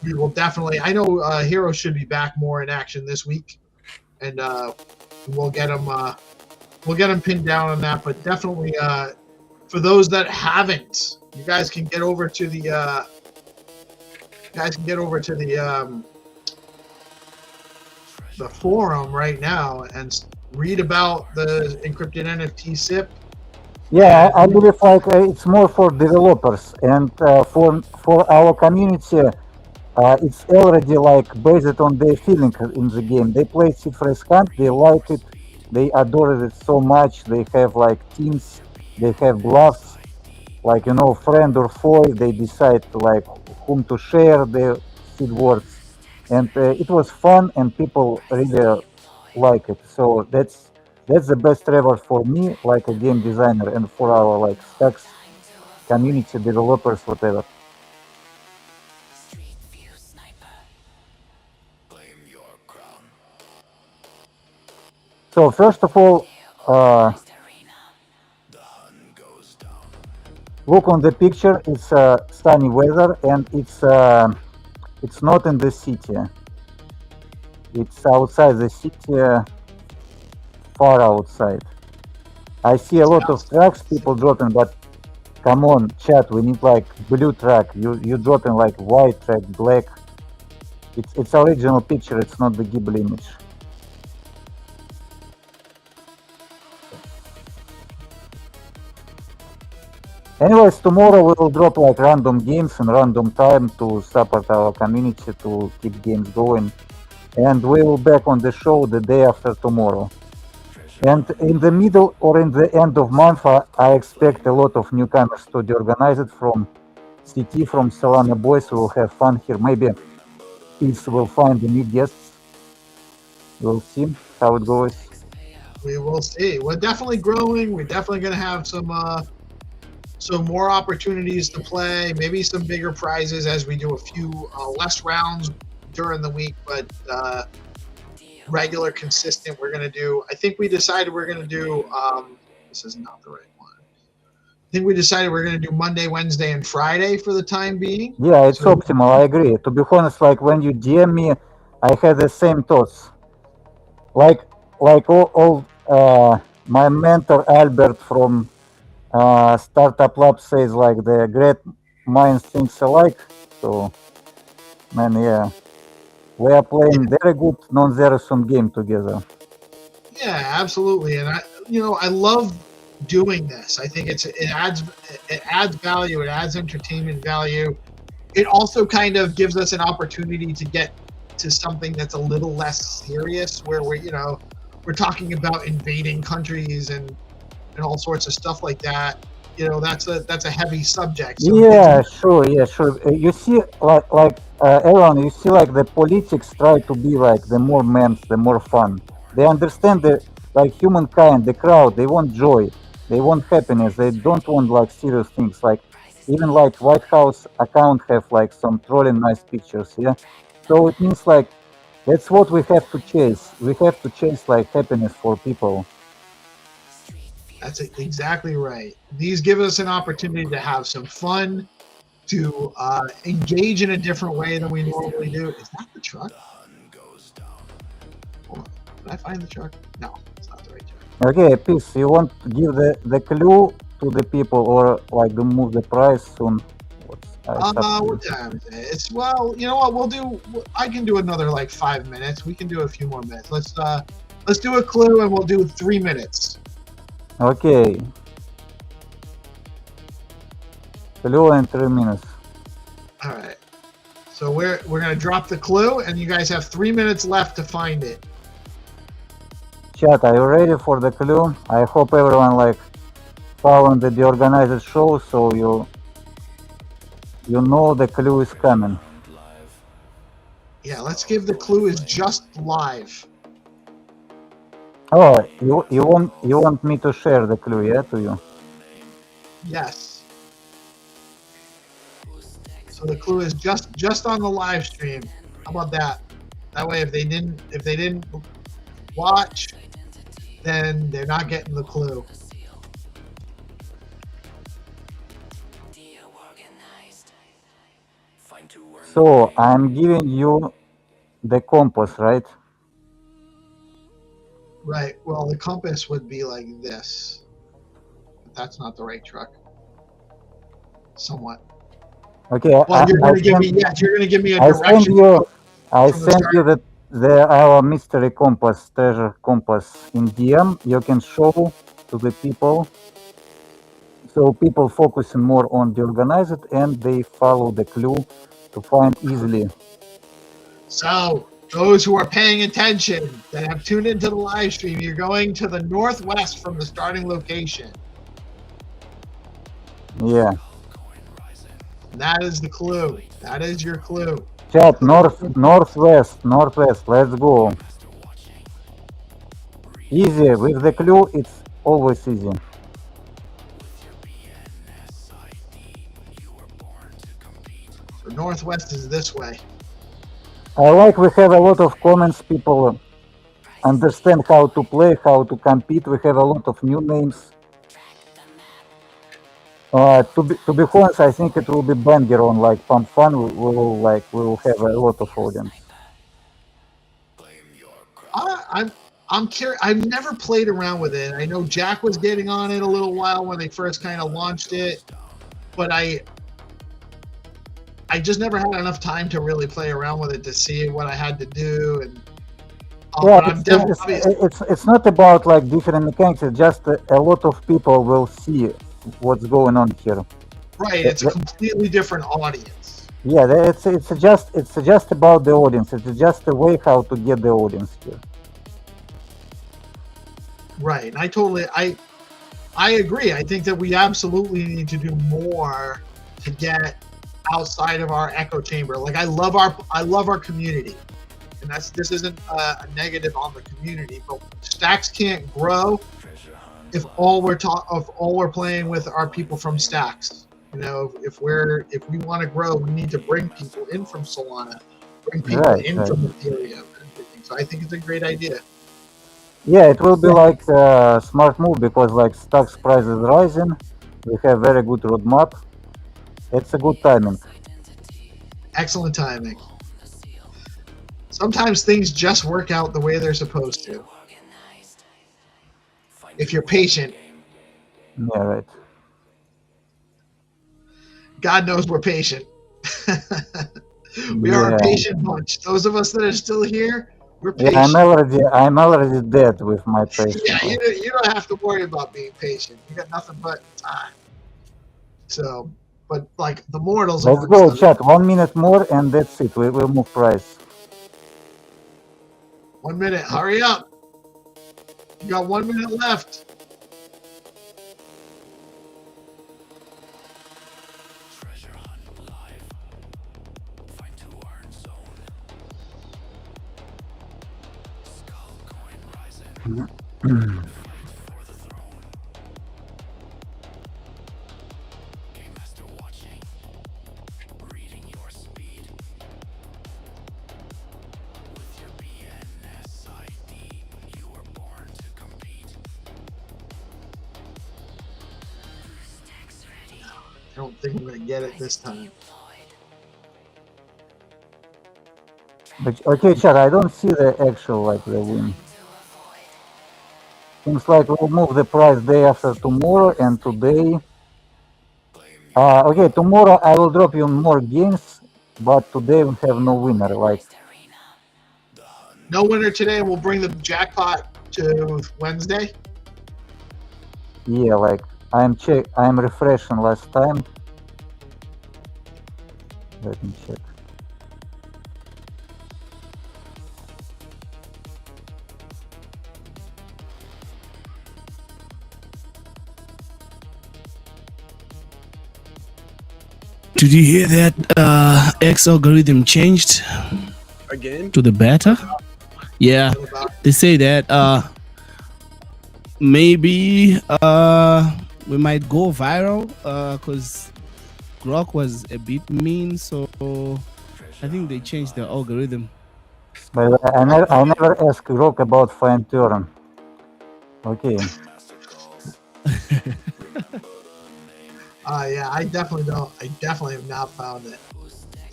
we will definitely. I know Hero should be back more in action this week, and we'll get him pinned down on that. But definitely for those that haven't You guys can get over to the the forum right now and read about the encrypted NFT SIP. Yeah, I believe like it's more for developers and for our community. It's already like based on their feeling in the game. They play it first hand, they like it, they adore it so much. They have like teams, they have bluffs, like friend or foe. They decide to like whom to share their seed words, and it was fun, and people really like it. So that's the best reward for me, like a game designer, and for our like stacks community developers, whatever. So first of all, look on the picture. It's sunny weather, and it's not in the city. It's outside the city, far outside. I see a lot of trucks, people dropping, but come on, chat. We need like blue truck. You dropping like white truck, black. It's original picture. It's not the Ghibli image. Anyways, tomorrow we will drop like random games in random time to support our community to keep games going. And we will back on the show the day after tomorrow. And in the middle or in the end of month, I expect a lot of newcomers to DeOrganized from CT, from Solana Boys. We will have fun here. Maybe Peace will find the new guests. We'll see how it goes. We will see. We're definitely growing. We're definitely going to have some more opportunities to play, maybe some bigger prizes as we do a few less rounds during the week, but regular, consistent, we're going to do. I think we decided we're going to do, this is not the right one. I think we decided we're going to do Monday, Wednesday, and Friday for the time being. Yeah, it's optimal. I agree. To be honest, like when you DM me, I had the same thoughts. Like all my mentor Albert from Startup Lab says, like the great minds think alike. So, man, yeah, we are playing very good non-zero sum game together. Yeah, absolutely, and I love doing this. I think it adds value. It adds entertainment value. It also kind of gives us an opportunity to get to something that's a little less serious, where we're talking about invading countries and all sorts of stuff like that. That's a heavy subject. So yeah, sure. You see, like Aaron, you see, like the politics try to be like the more memes, the more fun. They understand the like humankind, the crowd. They want joy, they want happiness. They don't want like serious things. Like even like White House account have like some trolling nice pictures. Yeah, so it means like that's what we have to chase. We have to chase like happiness for people. That's exactly right. These give us an opportunity to have some fun, to engage in a different way than we normally do. Is that the truck? Hold on. Did I find the truck? No, it's not the right truck. Okay, Peace, you want to give the clue to the people or like to move the price soon? What time is it? It's, well, you know what, I can do another like 5 minutes. We can do a few more minutes. Let's do a clue and we'll do 3 minutes. Okay. Clue in 3 minutes. All right. So we're gonna drop the clue, and you guys have 3 minutes left to find it. Chat, are you ready for the clue? I hope everyone like following the DeOrganized show, so you know the clue is coming. Yeah, let's give the clue is just live. Oh, you want me to share the clue, yeah, to you? Yes. So the clue is just on the live stream. How about that? That way, if they didn't watch, then they're not getting the clue. So I'm giving you the compass, right? Right. Well, the compass would be like this. But that's not the right truck. somewhat. Okay, Well, you're going to give me you're going to give me a direction. I send you our mystery compass, treasure compass in DM. You can show to the people, so people focusing more on the organized and they follow the clue to find easily. So those who are paying attention that have tuned into the live stream, you're going to the northwest from the starting location. Yeah. And that is the clue. That is your clue. Chat, northwest. Let's go. Easy. With the clue, it's always easy. So northwest is this way. I like we have a lot of comments. People understand how to play, how to compete. We have a lot of new names. To be honest, I think it will be banger on like Pump Fun. We will have a lot of audience. I'm curious. I've never played around with it. I know Jack was getting on it a little while when they first kind of launched it, but I just never had enough time to really play around with it to see what I had to do. And it's not about like different mechanics. It's just a lot of people will see what's going on here. Right, it's a completely different audience. Yeah, it's just about the audience. It's just a way how to get the audience here. Right, and I agree. I think that we absolutely need to do more to get outside of our echo chamber. Like I love our community, and this isn't a negative on the community, but Stacks can't grow if all we're playing with are people from Stacks. You know, if we want to grow, we need to bring people in from Solana, bring people from Ethereum and everything. So I think it's a great idea. Yeah, it will be like a smart move because like Stacks price is rising. We have very good roadmap. It's a good timing. Excellent timing. Sometimes things just work out the way they're supposed to. If you're patient. Yeah, right. God knows we're patient. We are a patient bunch. Those of us that are still here, we're patient. Yeah, I'm already dead with my patience. Yeah, you don't have to worry about being patient. You got nothing but time. So, but like the mortals. Let's go, chat. 1 minute more, and that's it. We will move price. 1 minute. Hurry up. You got 1 minute left. I don't think I'm going to get it this time. But, okay, chat, I don't see the actual, like, the win. Seems like we'll move the price day after tomorrow and today. Okay, tomorrow I will drop you more games, but today we have no winner, like. No winner today. We'll bring the jackpot to Wednesday. Yeah, like I'm refreshing last time. Let me check. Did you hear that X algorithm changed again to the beta? Yeah, they say that maybe we might go viral because Grok was a bit mean, so I think they changed the algorithm. But I never asked Grok about Find2Earn. Okay. Yeah, I definitely don't. I definitely have not found it.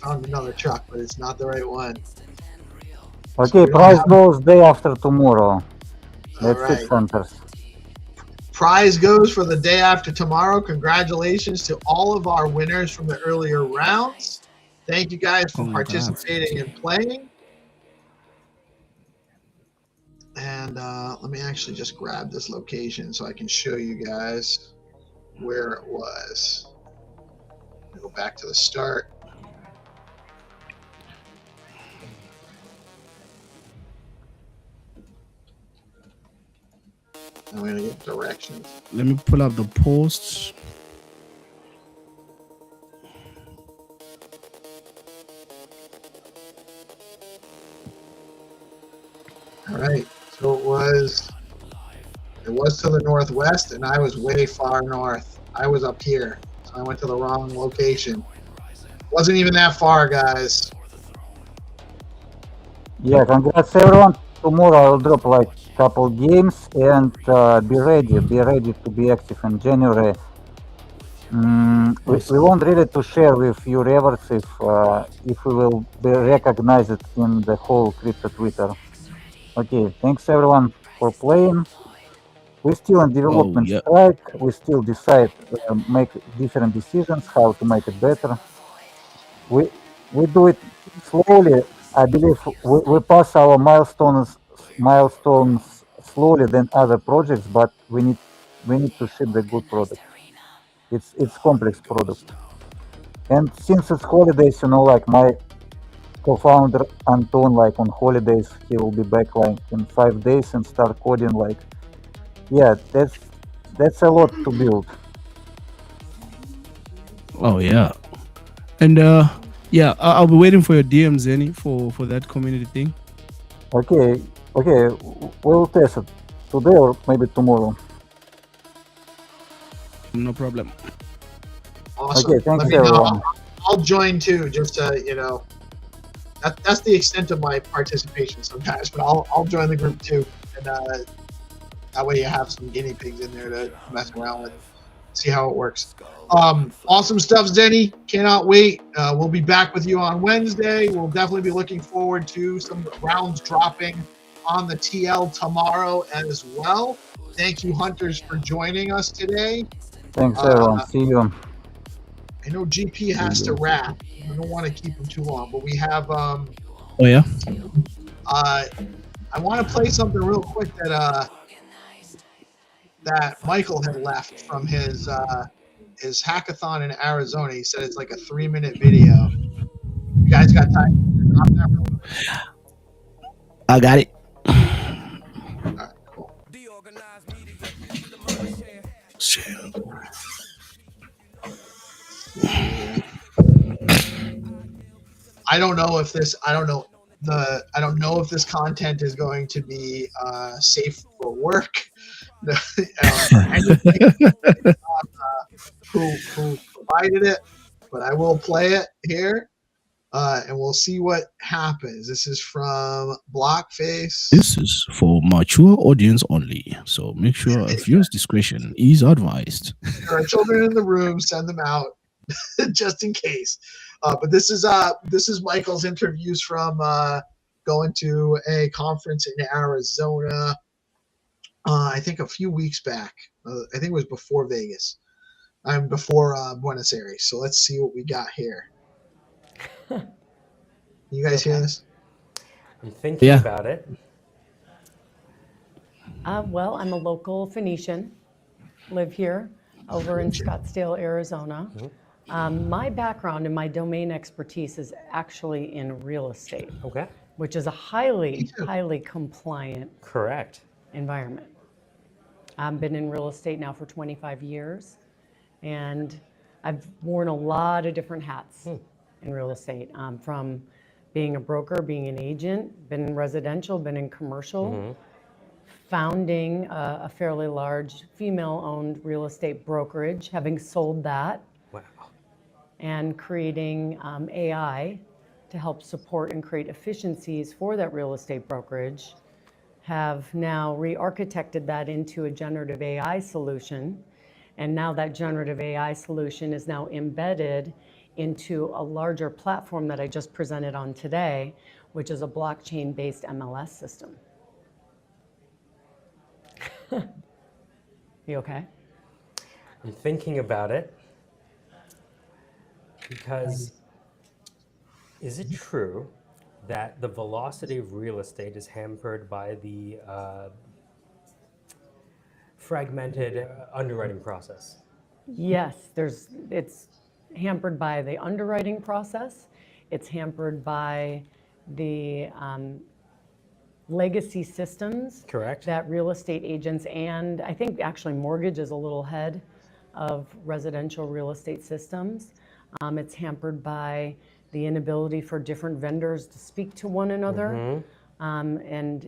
Found another truck, but it's not the right one. Okay, price goes day after tomorrow. That's it, centers. Prize goes for the day after tomorrow. Congratulations to all of our winners from the earlier rounds. Thank you guys for participating and playing. And let me actually just grab this location so I can show you guys where it was. Go back to the start. I'm going to get directions. Let me pull up the posts. All right. So it was to the northwest, and I was way far north. I was up here, so I went to the wrong location. Wasn't even that far, guys. Yeah, congrats everyone. Tomorrow I'll drop like couple games and be ready to be active in January. We want really to share with you rewards if we will be recognized in the whole crypto Twitter. Okay, thanks everyone for playing. We're still in development strike. We still decide, make different decisions how to make it better. We do it slowly. I believe we pass our milestones slowly than other projects, but we need to ship the good product. It's complex product. And since it's holidays, like my co-founder Anton, like on holidays, he will be back like in 5 days and start coding. Like, yeah, that's a lot to build. Oh yeah, and yeah, I'll be waiting for your DM, Zenny, for that community thing. Okay, we'll test it today or maybe tomorrow. No problem. Awesome. Okay, thanks everyone. I'll join too, just to that's the extent of my participation sometimes. But I'll join the group too, and that way you have some guinea pigs in there to mess around with, see how it works. Awesome stuff, Zenny. Cannot wait. We'll be back with you on Wednesday. We'll definitely be looking forward to some rounds dropping on the TL tomorrow as well. Thank you, Hunters, for joining us today. Thanks, everyone. See you. I know GP has to wrap. I don't want to keep him too long, but we have. Oh yeah. I want to play something real quick that Michael had left from his hackathon in Arizona. He said it's like a 3-minute video. You guys got time? Drop that real quick. I got it. All right, cool. I don't know if this content is going to be safe for work. Who provided it, but I will play it here, and we'll see what happens. This is from Blockface. This is for mature audience only, so make sure viewers' discretion is advised. There are children in the room, send them out just in case. But this is Michael's interviews from going to a conference in Arizona. I think a few weeks back. I think it was before Vegas. Before Buenos Aires. So let's see what we got here. You guys hear this? I'm thinking about it. Well, I'm a local Phoenician. Live here over in Scottsdale, Arizona. My background and my domain expertise is actually in real estate. Okay. Which is a highly compliant environment. I've been in real estate now for 25 years, and I've worn a lot of different hats in real estate, from being a broker, being an agent, been in residential, been in commercial, founding a fairly large female-owned real estate brokerage, having sold that, and creating AI to help support and create efficiencies for that real estate brokerage. Have now re-architected that into a generative AI solution. And now that generative AI solution is now embedded into a larger platform that I just presented on today, which is a blockchain-based MLS system. You okay? I'm thinking about it because is it true that the velocity of real estate is hampered by the fragmented underwriting process? Yes, it's hampered by the underwriting process. It's hampered by the legacy systems. Correct. That real estate agents, and I think actually mortgage is a little ahead of residential real estate systems. It's hampered by the inability for different vendors to speak to one another. And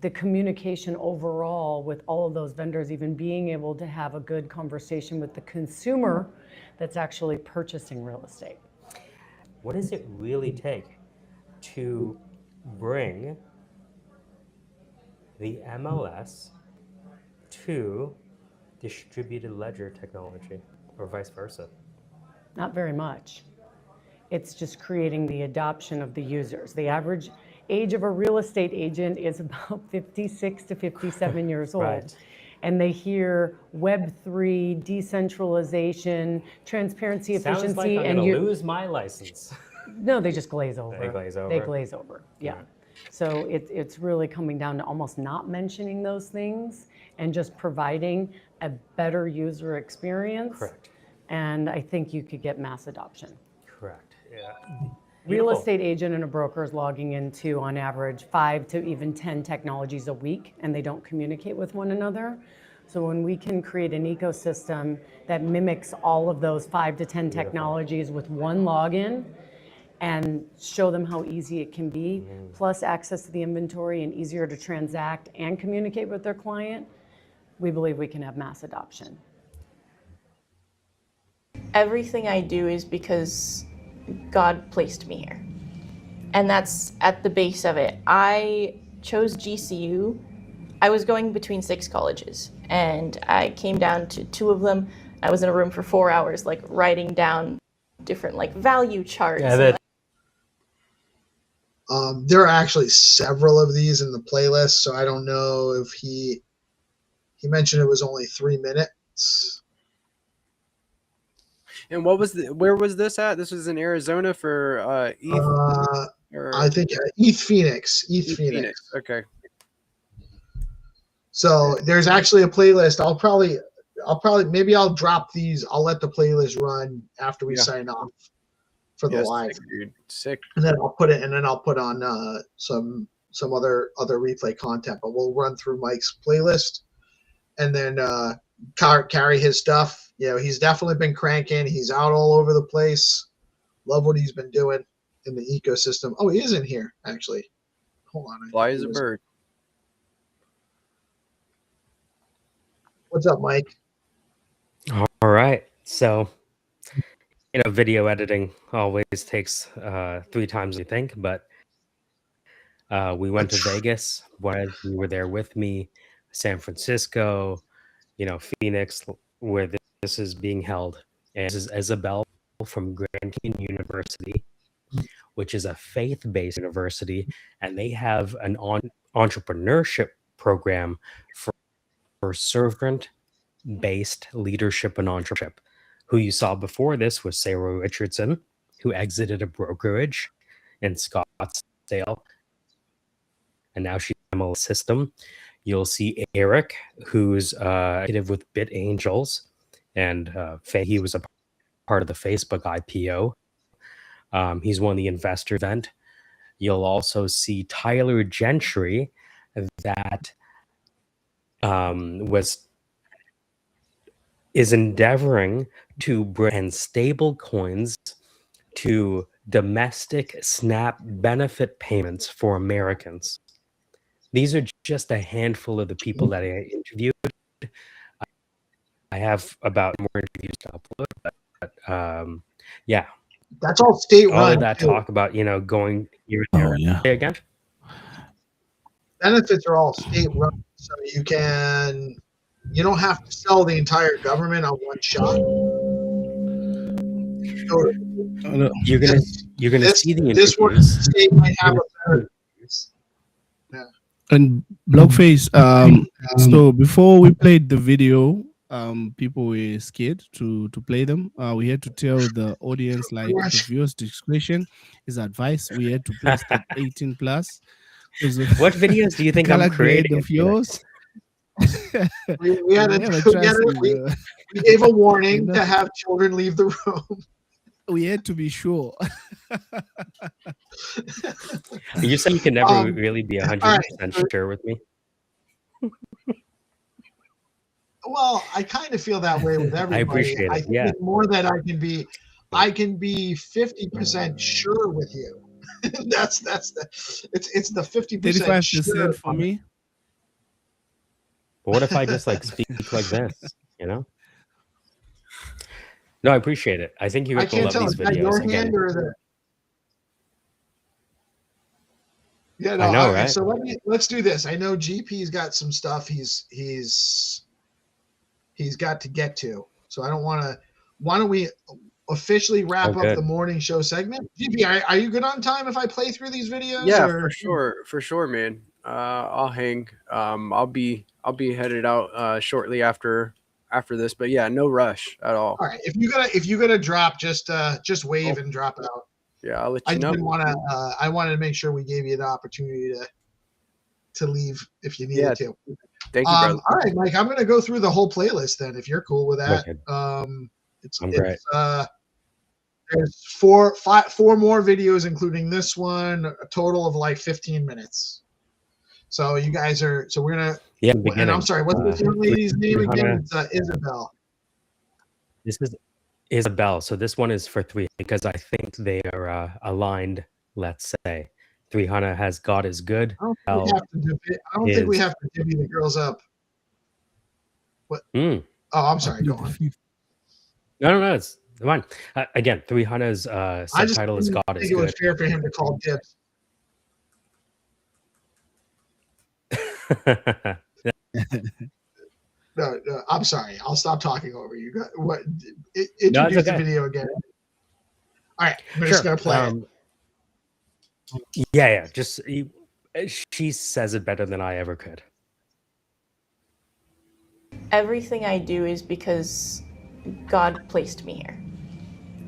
the communication overall with all of those vendors, even being able to have a good conversation with the consumer that's actually purchasing real estate. What does it really take to bring the MLS to distributed ledger technology, or vice versa? Not very much. It's just creating the adoption of the users. The average age of a real estate agent is about 56 to 57 years old. Right. And they hear Web3, decentralization, transparency, Sounds efficiency, like I'm and gonna you lose my license. No, they just glaze over. They glaze over. They glaze over, yeah. Right. So it's really coming down to almost not mentioning those things and just providing a better user experience. Correct. And I think you could get mass adoption. Correct. Yeah. Real Beautiful. estate agent and a broker is logging into, on average, 5 to even 10 technologies a week, and they don't communicate with one another. So when we can create an ecosystem that mimics all of those 5 to 10 technologies with one login and show them how easy it can be, plus access to the inventory and easier to transact and communicate with their client, we believe we can have mass adoption. Everything I do is because God placed me here. And that's at the base of it. I chose GCU. I was going between 6 colleges, and I came down to 2 of them. I was in a room for 4 hours, like writing down different like value charts. Yeah, there are actually several of these in the playlist, so I don't know if he mentioned it was only 3 minutes. And where was this at? This was in Arizona for ETH? I think ETH Phoenix. ETH Phoenix. Okay. So there's actually a playlist. I'll probably maybe I'll drop these. I'll let the playlist run after we sign off for the live. Sick, dude. Sick. And then I'll put on some other replay content. But we'll run through Mike's playlist and then carry his stuff. You know, he's definitely been cranking. He's out all over the place. Love what he's been doing in the ecosystem. Oh, he is in here, actually. Hold on. Fly as a bird. What's up, Mike? All right. So, video editing always takes 3 times you think, but we went to Vegas. You were there with me, San Francisco, Phoenix, where this is being held. And this is Isabel from Grand Canyon University, which is a faith-based university, and they have an entrepreneurship program for servant-based leadership and entrepreneurship. Who you saw before this was Sarah Richardson, who exited a brokerage in Scottsdale, and now she's in the system. You'll see Eric, who's active with Bit Angels, and he was a part of the Facebook IPO. He's won the investor event. You'll also see Tyler Gentry, that is endeavoring to bring stable coins to domestic SNAP benefit payments for Americans. These are just a handful of the people that I interviewed. I have about more interviews to upload, but yeah. That's all state run. All of that talk about, going here and there. Yeah. Say again? Benefits are all state run, so you don't have to sell the entire government on one shot. You're gonna see the this one interviews. state might have a better. Yeah. And Blockface, so before we played the video, people were scared to play them. We had to tell the audience, like, the viewers' discretion is advice. We had to place that 18 plus. What videos do you think I'm color grade creating? the viewers. We had never to, trust you, we gave a warning You know? to have children leave the room. We had to be sure. You said you can never really be 100% right. sure with me. Well, I kind of feel that way with everybody. I appreciate it. think Yeah. it's more that I can be 50% sure with you. that's the it's the 50% 35% sure for me. But what if I just like speak like this, you know? No, I appreciate it. I think you're I going to can't love tell, these is that videos. your Again, hand or the Yeah, no, I know, all right. right? So let's do this. I know GP's got some stuff he's got to get to. So I don't want to. Why don't we officially wrap up good. the morning show segment? GP, are you good on time if I play through these videos? Yeah, or? for sure, man. I'll hang. I'll be headed out shortly after this, but yeah, no rush at all. All right. If you're gonna drop, just wave and drop out. Yeah, I'll let I you know. didn't want to. I wanted to make sure we gave you the opportunity to leave if you needed to. Thank you, brother. All right, Mike. I'm gonna go through the whole playlist then, if you're cool with that. Wicked. I'm great. There's four more videos, including this one, a total of like 15 minutes. So you guys are. So we're gonna. Yeah. And I'm sorry. What's this young lady's name again? It's Isabel. This is Isabel. So this one is for 3 because I think they are aligned. Let's say 300 has God is good. I don't think we have to divvy the girls up. What? Oh, I'm sorry. Go on. No, it's fine. Again, 300's subtitle is God is I think good. it was fair for him to call dibs. No, I'm sorry. I'll stop talking over you. What? Introduce the video again. All right, I'm just gonna play it. Yeah. Just she says it better than I ever could. Everything I do is because God placed me here.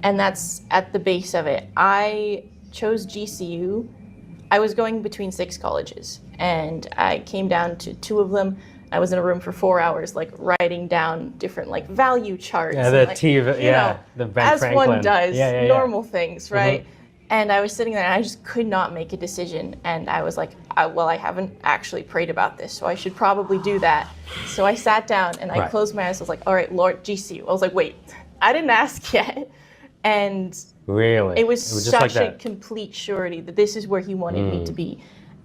And that's at the base of it. I chose GCU. I was going between 6 colleges, and I came down to 2 of them. I was in a room for 4 hours, like writing down different like value charts. Yeah, the the Ben as Franklin. one does, Yeah. normal things, right? Mm-hmm. And I was sitting there, and I just could not make a decision. And I was like, I haven't actually prayed about this, so I should probably do that. So I sat down and I closed my eyes. I was like, all right, Lord, GCU. I was like, wait, I didn't ask yet. And really, it was such a complete surety that this is where he wanted me to be.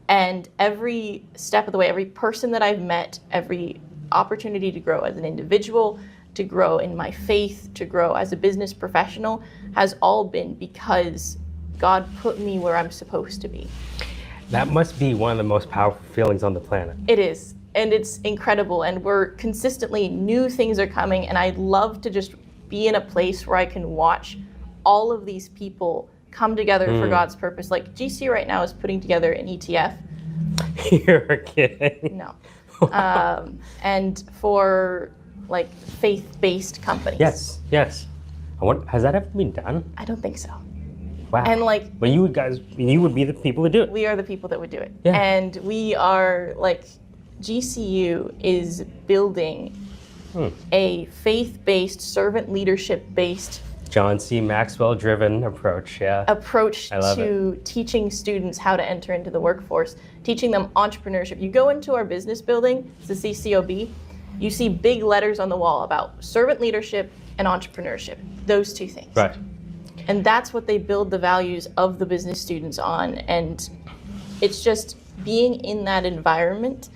And every step of the way, every person that I've met, every opportunity to grow as an individual, to grow in my faith, to grow as a business professional, has all been because God put me where I'm supposed to be. That must be one of the most powerful feelings on the planet. It is. And it's incredible. And we're consistently, new things are coming. And I'd love to just be in a place where I can watch all of these people come together for God's purpose. Like GC right now is putting together an ETF. You're kidding. No. And for like faith-based companies. Yes. Has that ever been done? I don't think so. Wow. And like, but you would be the people to do it. We are the people that would do it. Yeah. And we are like, GCU is building a faith-based, servant leadership-based John C. Maxwell-driven approach, to teaching students how to enter into the workforce, teaching them entrepreneurship. You go into our business building, it's the CCOB, you see big letters on the wall about servant leadership and entrepreneurship, those 2 things. Right. And that's what they build the values of the business students on. And it's just being in that environment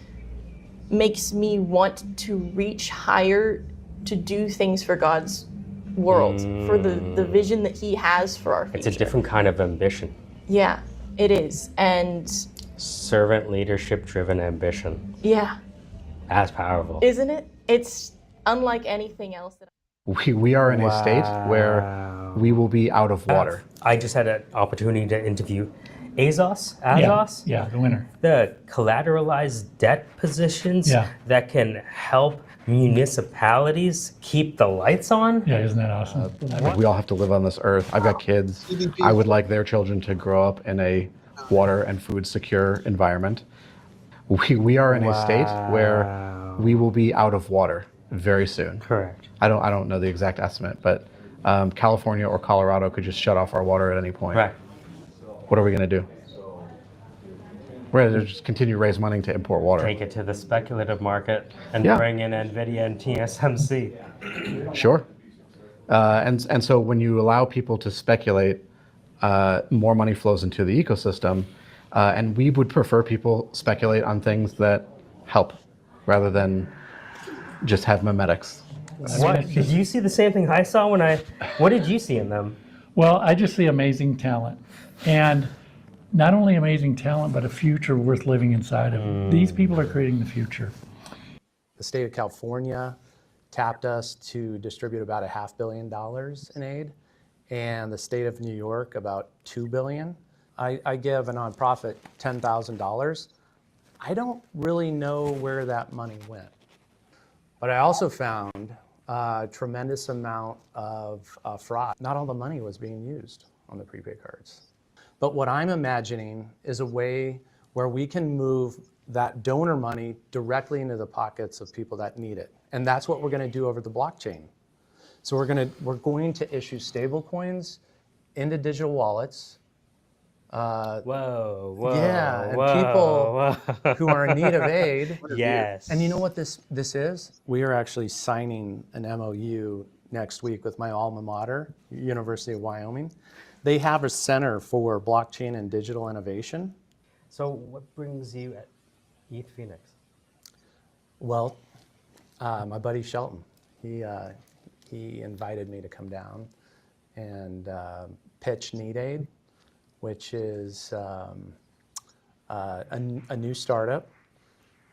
makes me want to reach higher, to do things for God's world, for the vision that he has for our future. It's a different kind of ambition. Yeah, it is. And servant leadership driven ambition. Yeah. That's powerful. Isn't it? It's unlike anything else that we are in a state where we will be out of water. I just had an opportunity to interview Azos? Yeah, the winner. The collateralized debt positions Yeah. that can help municipalities keep the lights on? Yeah, isn't that awesome? We all have to live on this earth. I've got kids. I would like their children to grow up in a water and food secure environment. We are in a state where we will be out of water very soon. Correct. I don't know the exact estimate, but California or Colorado could just shut off our water at any point. Right. What are we going to do? We're going to just continue to raise money to import water. Take it to the speculative market and Yeah. bring in NVIDIA and TSMC. Sure. And so when you allow people to speculate, more money flows into the ecosystem. And we would prefer people speculate on things that help rather than just have memetics. What? Did you see the same thing I saw when what did you see in them? Well, I just see amazing talent. And not only amazing talent, but a future worth living inside of. These people are creating the future. The state of California tapped us to distribute about $500 million in aid, and the state of New York about $2 billion. I give a nonprofit $10,000. I don't really know where that money went. But I also found a tremendous amount of fraud. Not all the money was being used on the prepaid cards. But what I'm imagining is a way where we can move that donor money directly into the pockets of people that need it. And that's what we're going to do over the blockchain. So we're going to issue stable coins into digital wallets. Whoa, Yeah, and whoa, people who are in need of aid. Yes. And you know what this is? We are actually signing an MOU next week with my alma mater, University of Wyoming. They have a center for blockchain and digital innovation. So what brings you at ETH Phoenix? Well, my buddy Shelton, he invited me to come down and pitch Need Aid, which is a new startup.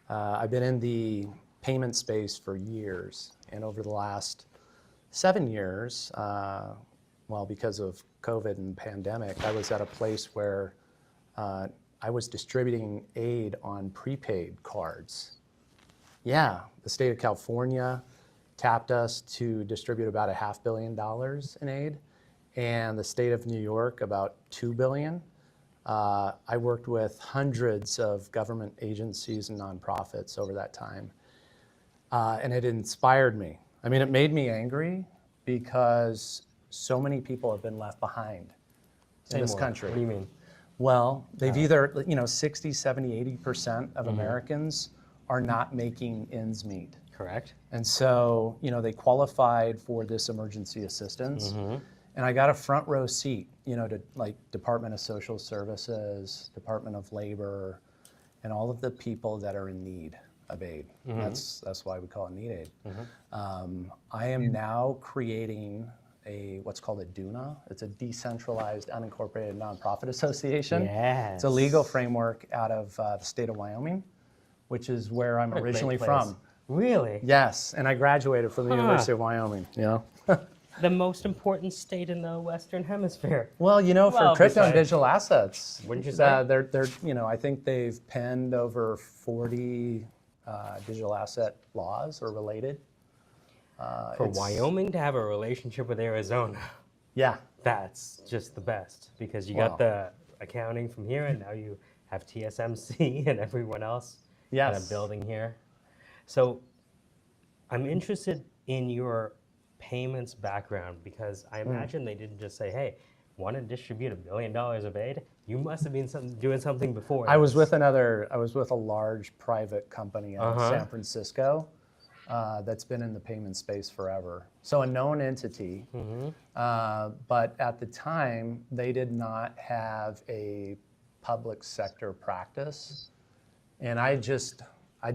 I've been in the payment space for years, and over the last 7 years, well, because of COVID and pandemic, I was at a place where I was distributing aid on prepaid cards. Yeah, the state of California tapped us to distribute about $500 million in aid, and the state of New York about $2 billion. I worked with hundreds of government agencies and nonprofits over that time, and it inspired me. I mean, it made me angry because so many people have been left behind in this country. What do you mean? Well, they've either, 60, 70, 80% of Americans are not making ends meet. Correct. And so, they qualified for this emergency assistance. And I got a front row seat, to like Department of Social Services, Department of Labor, and all of the people that are in need of aid. That's why we call it Need Aid. I am now creating what's called a DUNA. It's a decentralized unincorporated nonprofit association. Yes. It's a legal framework out of the state of Wyoming, which is where I'm What a great originally place. from. Really? Yes, and I graduated from the University of Wyoming. The most important state in the Western Hemisphere. Well, for crypto and digital assets, Wouldn't you say? they're I think they've penned over 40 digital asset laws or related. For Wyoming to have a relationship with Arizona, yeah, that's just the best because you got the accounting from here, and now you have TSMC and everyone else kind of building here. So I'm interested in your payments background because I imagine they didn't just say, hey, want to distribute $1 billion of aid? You must have been doing something before. I was with a large private company in San Francisco that's been in the payment space forever. So a known entity, but at the time, they did not have a public sector practice. And I'd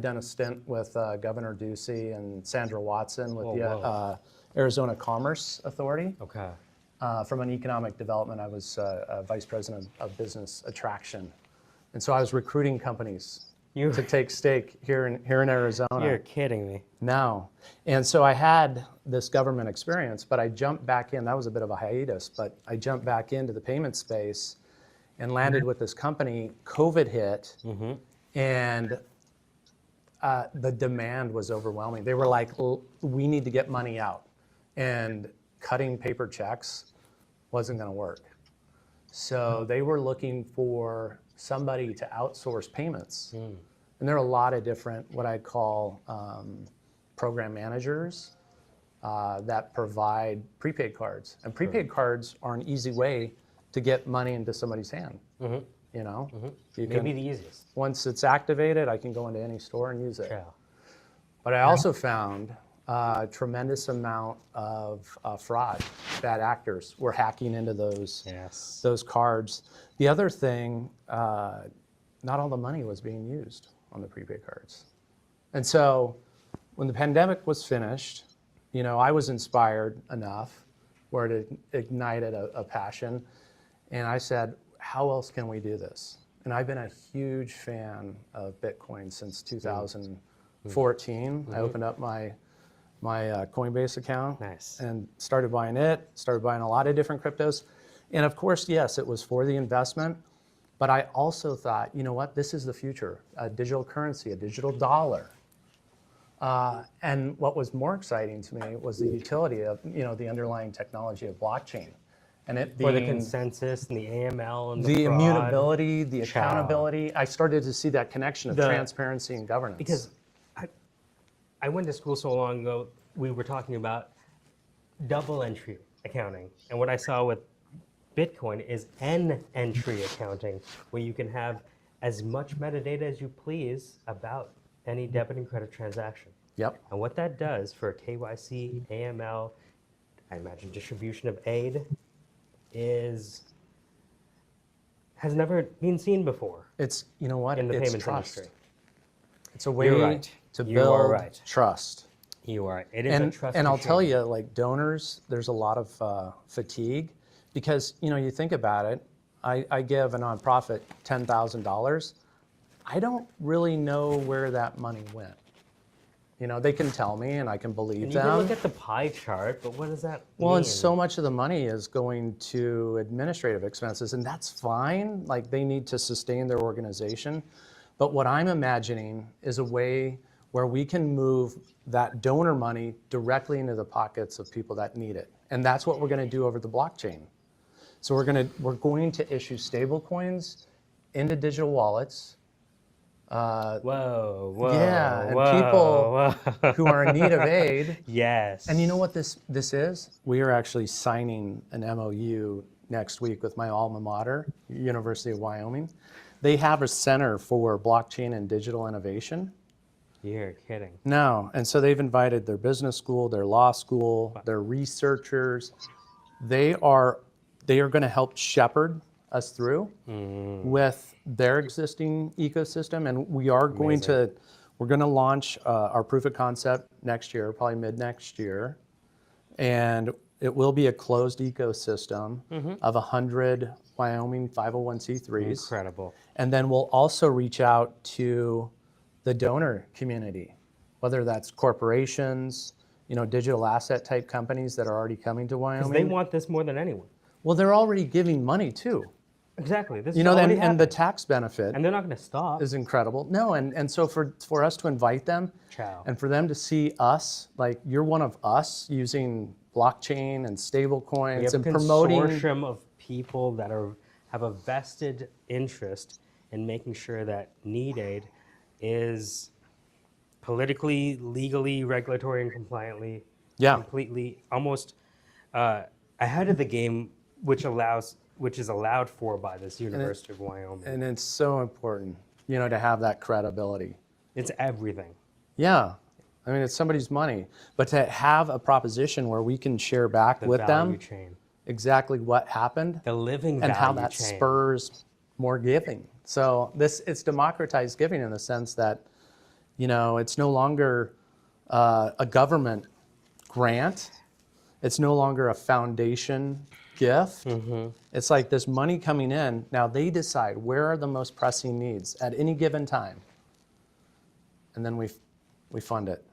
done a stint with Governor Ducey and Sandra Watson with the Arizona Commerce Authority. Okay. From an economic development, I was vice president of business attraction. And so I was recruiting companies to take stake here in Arizona. You're kidding me. No. And so I had this government experience, but I jumped back in. That was a bit of a hiatus, but I jumped back into the payment space. and landed with this company. COVID hit, and the demand was overwhelming. They were like, we need to get money out, and cutting paper checks wasn't going to work. So they were looking for somebody to outsource payments. And there are a lot of different, what I call program managers that provide prepaid cards. And prepaid cards are an easy way to get money into somebody's hand. You know, Maybe the easiest. Once it's activated, I can go into any store and use it. Yeah. But I also found a tremendous amount of fraud. Bad actors were hacking into those cards. The other thing, not all the money was being used on the prepaid cards. And so when the pandemic was finished, you know, I was inspired enough where it ignited a passion. And I said, how else can we do this? And I've been a huge fan of Bitcoin since 2014. I opened up my Coinbase account and started buying a lot of different cryptos. And of course, yes, it was for the investment, but I also thought, you know what, this is the future, a digital currency, a digital dollar. And what was more exciting to me was the utility of, you know, the underlying technology of blockchain. And it being For the consensus and the AML and the fraud. immutability, the accountability. I started to see that connection of transparency and governance. Because I went to school so long ago, we were talking about double entry accounting. And what I saw with Bitcoin is N-entry accounting, where you can have as much metadata as you please about any debit and credit transaction. Yep. And what that does for KYC, AML, I imagine distribution of aid, has never been seen before. It's, you know what, in the it's payments trust. industry. It's a way to build trust. You are right. It is a trust. And I'll tell you, like donors, there's a lot of fatigue because, you know, you think about it, I give a nonprofit $10,000. I don't really know where that money went. You know, they can tell me and I can believe and them. You can look at the pie chart, but what does that mean? Well, and so much of the money is going to administrative expenses, and that's fine. Like, they need to sustain their organization. But what I'm imagining is a way where we can move that donor money directly into the pockets of people that need it. And that's what we're going to do over the blockchain. So we're going to issue stable coins into digital wallets. Whoa, yeah, and people who are in need of aid. Yes. And you know what this is? We are actually signing an MOU next week with my alma mater, University of Wyoming. They have a center for blockchain and digital innovation. You're kidding. No, and so they've invited their business school, their law school, their researchers. They are going to help shepherd us through with their existing ecosystem, and we are going to launch our proof of concept next year, probably mid next year, and it will be a closed ecosystem of 100 Wyoming 501c3s. Incredible. And then we'll also reach out to the donor community, whether that's corporations, you know, digital asset type companies that are already coming to Wyoming. Because they want this more than anyone. Well, they're already giving money too. Exactly. This you know, and the tax benefit. And they're not going to stop. Is incredible. No, and so for us to invite them and for them to see us, like you're one of us using blockchain and stable coins and promoting. We have a consortium of people that have a vested interest in making sure that need aid is politically, legally, regulatory, and compliantly, completely, almost ahead of the game, which is allowed for by this University of Wyoming. And it's so important, you know, to have that credibility. It's everything. Yeah. I mean, it's somebody's money. But to have a proposition where we can share back with them exactly what happened, the living and how value that chain. spurs more giving. So it's democratized giving in the sense that, you know, it's no longer a government grant. It's no longer a foundation gift. It's like this money coming in. Now they decide where are the most pressing needs at any given time. And then we fund it.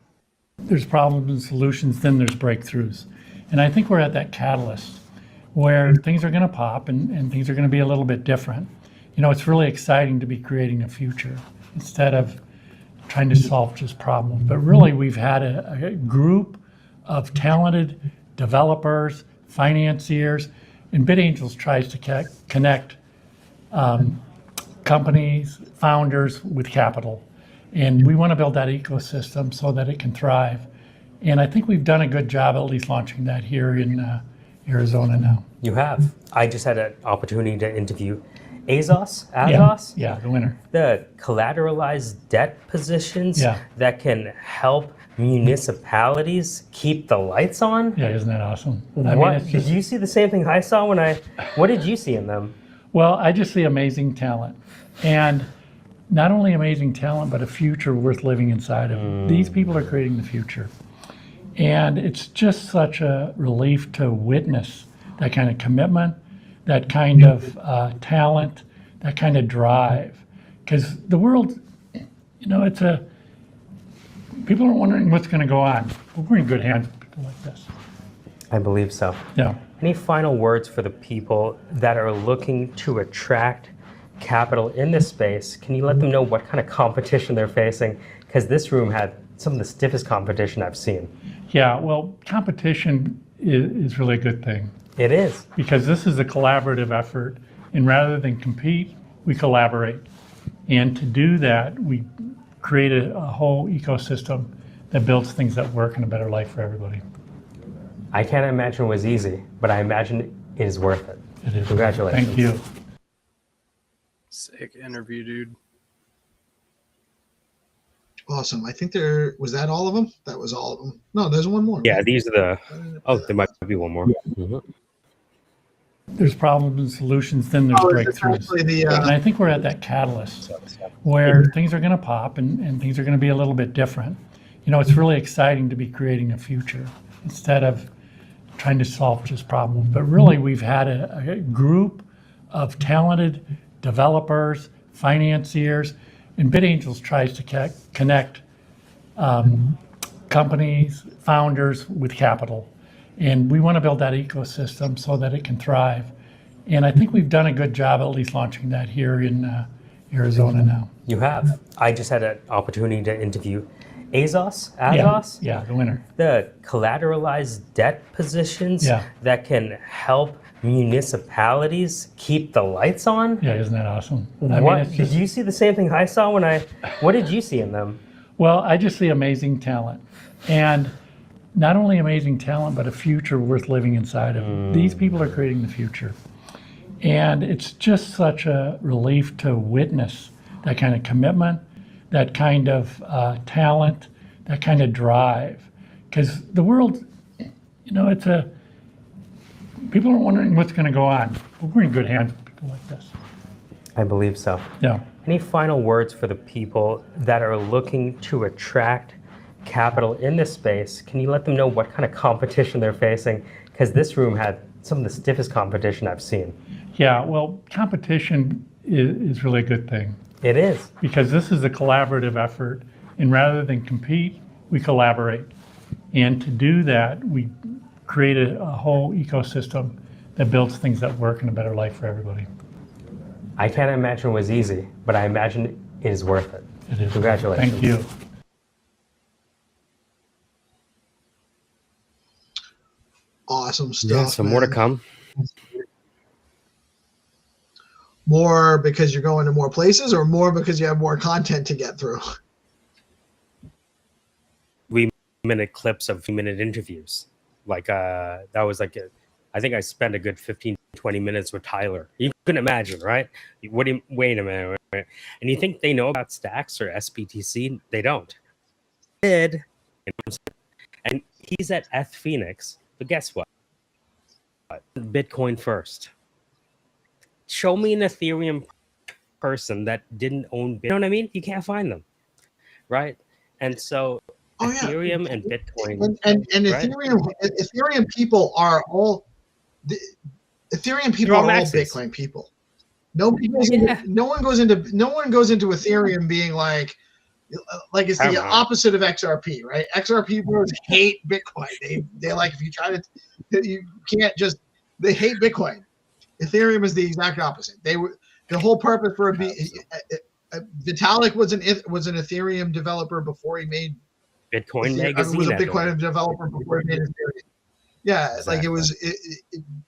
There's problems and solutions, then there's breakthroughs. And I think we're at that catalyst where things are going to pop and things are going to be a little bit different. You know, it's really exciting to be creating a future instead of trying to solve just problems. But really, we've had a group of talented developers, financiers, and BitAngels tries to connect companies, founders with capital. And we want to build that ecosystem so that it can thrive. And I think we've done a good job at least launching that here in Arizona now. You have. I just had an opportunity to interview Azos, Yeah, the winner. the collateralized debt positions that can help municipalities keep the lights on. Yeah, isn't that awesome? Did you see the same thing I saw when what did you see in them? Well, I just see amazing talent. And not only amazing talent, but a future worth living inside of. These people are creating the future. And it's just such a relief to witness that kind of commitment, that kind of talent, that kind of drive. Because the world, you know, people are wondering what's going to go on. But we're in good hands with people like this. I believe so. Yeah. Any final words for the people that are looking to attract capital in this space? Can you let them know what kind of competition they're facing? Because this room had some of the stiffest competition I've seen. Yeah, well, competition is really a good thing. It is. Because this is a collaborative effort, and rather than compete, we collaborate. And to do that, we create a whole ecosystem that builds things that work and a better life for everybody. I can't imagine it was easy, but I imagine it is worth it. It is. Congratulations. Thank you. Sick interview, dude. Awesome. I think was that all of them? That was all of them. No, there's one more. Yeah, these are there might be one more. There's problems and solutions, then there's breakthroughs. And I think we're at that catalyst where things are going to pop and things are going to be a little bit different. You know, it's really exciting to be creating a future instead of trying to solve just problems. But really, we've had a group of talented developers, financiers, and BitAngels tries to connect companies, founders with capital. And we want to build that ecosystem so that it can thrive. And I think we've done a good job at least launching that here in Arizona now. You have. I just had an opportunity to interview Azos, Yeah, the winner. the collateralized debt positions that can help municipalities keep the lights on. Yeah, isn't that awesome? Did you see the same thing I saw when what did you see in them? Well, I just see amazing talent. And not only amazing talent, but a future worth living inside of. These people are creating the future. And it's just such a relief to witness that kind of commitment, that kind of talent, that kind of drive. Because the world, you know, people are wondering what's going to go on. But we're in good hands with people like this. I believe so. Yeah. Any final words for the people that are looking to attract capital in this space? Can you let them know what kind of competition they're facing? Because this room had some of the stiffest competition I've seen. Yeah, well, competition is really a good thing. It is. Because this is a collaborative effort, and rather than compete, we collaborate. And to do that, we create a whole ecosystem that builds things that work and a better life for everybody. I can't imagine it was easy, but I imagine it is worth it. It is. Congratulations. Thank you. Awesome stuff. Yeah, some more to come. More because you're going to more places, or more because you have more content to get through? 3-minute clips of 2-minute interviews. Like that was like I think I spent a good 15-20 minutes with Tyler. You can imagine, right? Wait a minute. And you think they know about stacks or SBTC? They don't. And he's at Eth Phoenix, but guess what? Bitcoin first. Show me an Ethereum person that didn't own Bitcoin. You know what I mean? You can't find them, right? And so Ethereum and Bitcoin and right? Ethereum people are all Ethereum people are all Bitcoin people. No one goes into Ethereum being like it's the opposite of XRP, right? XRP people hate Bitcoin. They like, if you try to, you can't just They hate Bitcoin. Ethereum is the exact opposite. They were the whole purpose for Vitalik was an Ethereum developer before he made Bitcoin Magazine. Was a Bitcoin developer before he made Ethereum. Yeah, Exactly. like it was.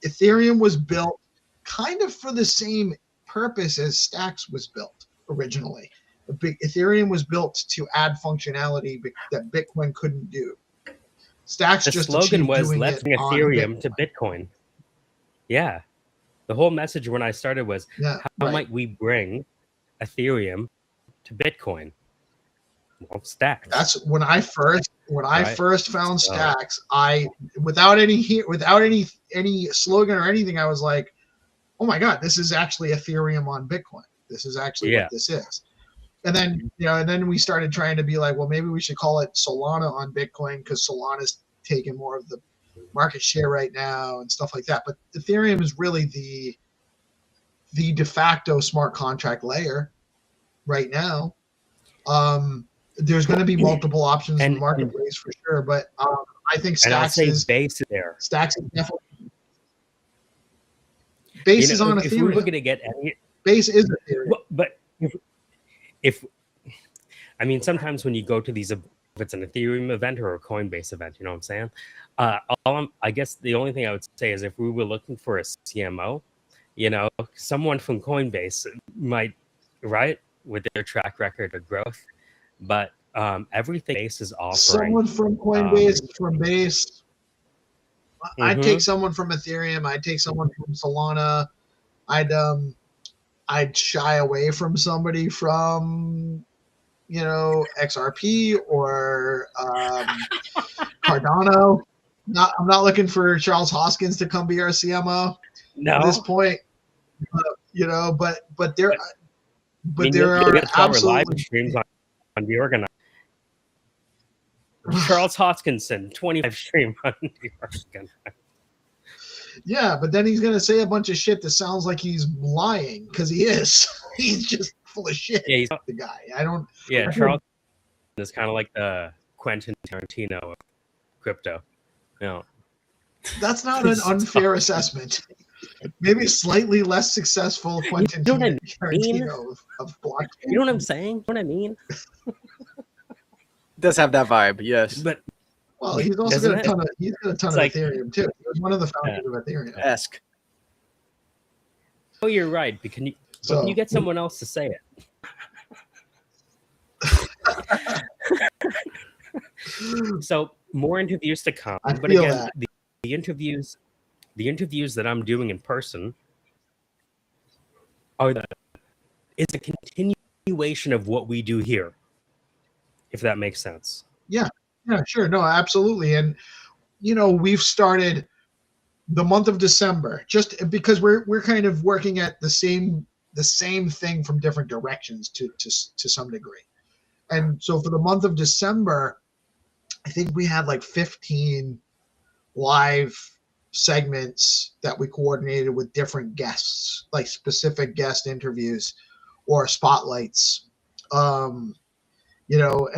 Ethereum was built kind of for the same purpose as Stacks was built originally. Ethereum was built to add functionality that Bitcoin couldn't do. Stacks The just slogan was doing "Let's it bring on Ethereum to Bitcoin." Yeah, the whole message when I started was, "How might we bring Ethereum to Bitcoin?" Well, Stacks. That's when I first found Stacks. I without any slogan or anything, I was like, "Oh my god, this is actually Ethereum on Bitcoin. This is actually what this is." And then and then we started trying to be like, well, maybe we should call it Solana on Bitcoin because Solana's taking more of the market share right now and stuff like that. But Ethereum is really the de facto smart contract layer right now. There's going to be multiple options in the marketplace for sure, but I think Stacks is base there. Stacks is definitely base is on Ethereum. If we were going to get any, base is Ethereum, but if I mean, sometimes when you go to these, if it's an Ethereum event or a Coinbase event, you know what I'm saying? I guess the only thing I would say is if we were looking for a CMO, someone from Coinbase might, right, with their track record of growth, but everything Base is offering. Someone from Coinbase, from Base. I'd take someone from Ethereum. I'd take someone from Solana. I'd shy away from somebody from XRP or Cardano. I'm not looking for Charles Hoskins to come be our CMO at this point. But there are absolutely live streams on DeOrganized. Charles Hoskinson, 25 stream on DeOrganized. Yeah, but then he's gonna say a bunch of shit that sounds like he's lying because he is. He's just full of shit. Yeah, he's the guy. I don't. Yeah, Charles is kind of like the Quentin Tarantino of crypto. That's not an unfair assessment. Maybe slightly less successful Quentin Tarantino of blockchain. You know what I'm saying? You know what I mean? Does have that vibe, yes. But well, he's also got a ton of Ethereum too. He was one of the founders of Ethereum. Esque. Oh, you're right. But can you get someone else to say it? So more interviews to come. But again, the interviews that I'm doing in person is a continuation of what we do here, if that makes sense. Yeah, sure. No, absolutely. And we've started the month of December just because we're kind of working at the same thing from different directions to some degree. And so for the month of December, I think we had like 15 live segments that we coordinated with different guests, like specific guest interviews or spotlights. And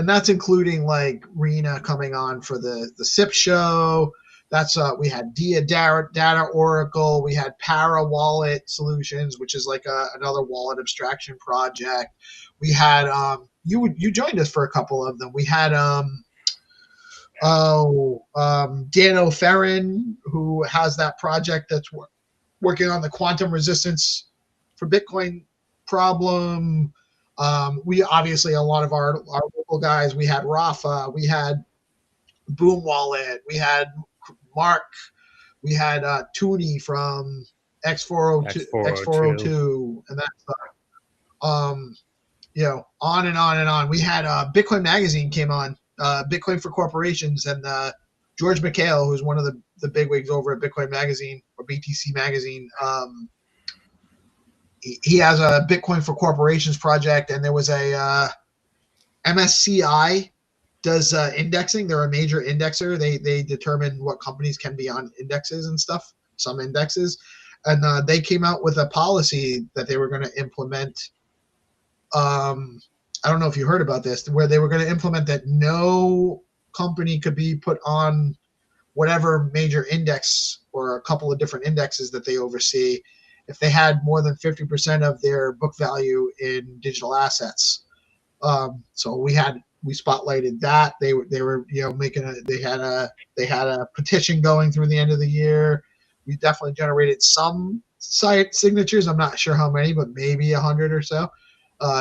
that's including like Rena coming on for the SIP show. That's we had Data Oracle. We had Para Wallet Solutions, which is like another wallet abstraction project. We had you joined us for a couple of them. We had Dan O'Ferrin, who has that project that's working on the quantum resistance for Bitcoin problem. We obviously a lot of our local guys. We had Rafa, we had Boom Wallet, we had Mark, we had Toonie from X402, and that stuff. On and on and on. We had Bitcoin Magazine came on, Bitcoin for Corporations, and George McHale, who's one of the bigwigs over at Bitcoin Magazine or BTC Magazine. He has a Bitcoin for Corporations project, and there was a MSCI does indexing. They're a major indexer. They determine what companies can be on indexes and stuff, some indexes. And they came out with a policy that they were going to implement. I don't know if you heard about this, where they were going to implement that no company could be put on whatever major index or a couple of different indexes that they oversee, if they had more than 50% of their book value in digital assets. So we spotlighted that. They were they had a petition going through the end of the year. We definitely generated some site signatures. I'm not sure how many, but maybe 100 or so.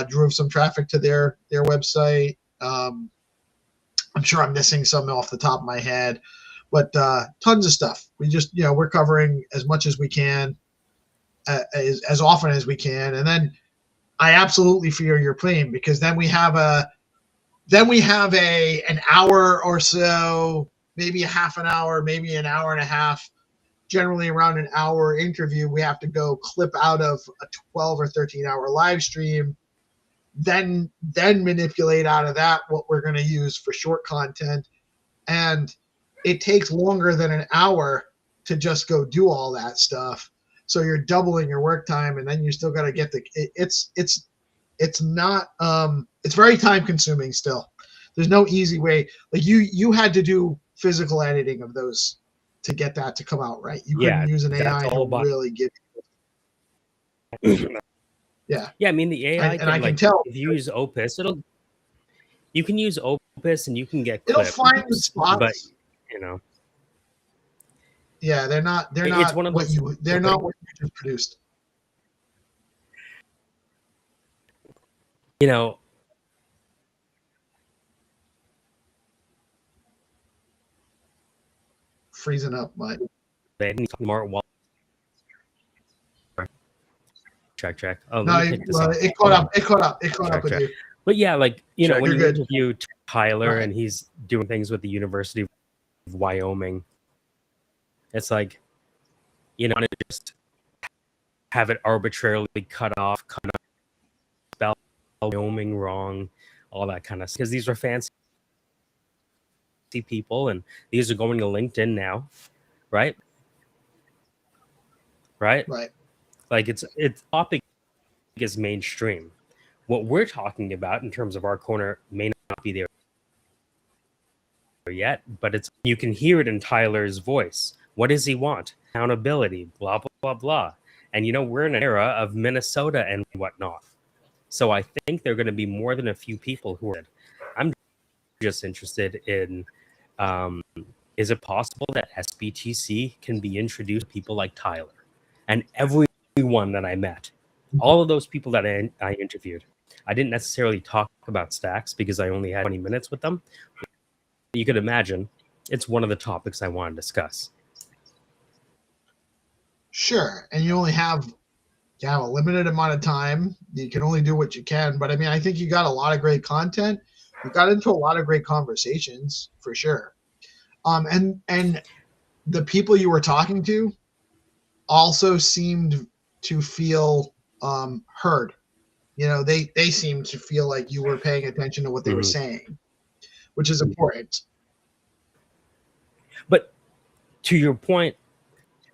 Drove some traffic to their website. I'm sure I'm missing some off the top of my head, but tons of stuff. We just we're covering as much as we can, as often as we can, and then I absolutely fear your plane, because then we have an hour or so, maybe a half an hour, maybe an hour and a half, generally around an hour interview. We have to go clip out of a 12 or 13 hour live stream, then manipulate out of that what we're going to use for short content. And it takes longer than an hour to just go do all that stuff. So you're doubling your work time, and then you still got to get it's not it's very time consuming still. There's no easy way. Like you had to do physical editing of those to get that to come out right. You couldn't use an AI to really give you. Yeah. Yeah, I mean the AI and I can tell if you use Opus, you can use Opus and you can get it'll clips, find the spots. but yeah, they're not it's one of what those, they're not what you just produced. Freezing up, Mike. Check. Oh, No, it caught up. It caught up with you. But yeah, when You're you good. interview Tyler Right. and he's doing things with the University of Wyoming, it's like, to just have it arbitrarily cut off, spell Wyoming wrong, all that kind of stuff. Because these are fancy people, and these are going to LinkedIn now, right? Right. Like it's topic is mainstream. What we're talking about in terms of our corner may not be there yet, but you can hear it in Tyler's voice. What does he want? Accountability, blah, blah, blah, blah. And we're in an era of Minnesota and whatnot. So I think there are going to be more than a few people who are. I'm just interested in, is it possible that SBTC can be introduced to people like Tyler? And everyone that I met, all of those people that I interviewed, I didn't necessarily talk about stacks because I only had 20 minutes with them. You could imagine it's one of the topics I want to discuss. Sure, and you have a limited amount of time. You can only do what you can, but I mean, I think you got a lot of great content. You got into a lot of great conversations for sure. And the people you were talking to also seemed to feel heard. They seemed to feel like you were paying attention to what they were saying, which is important. But to your point,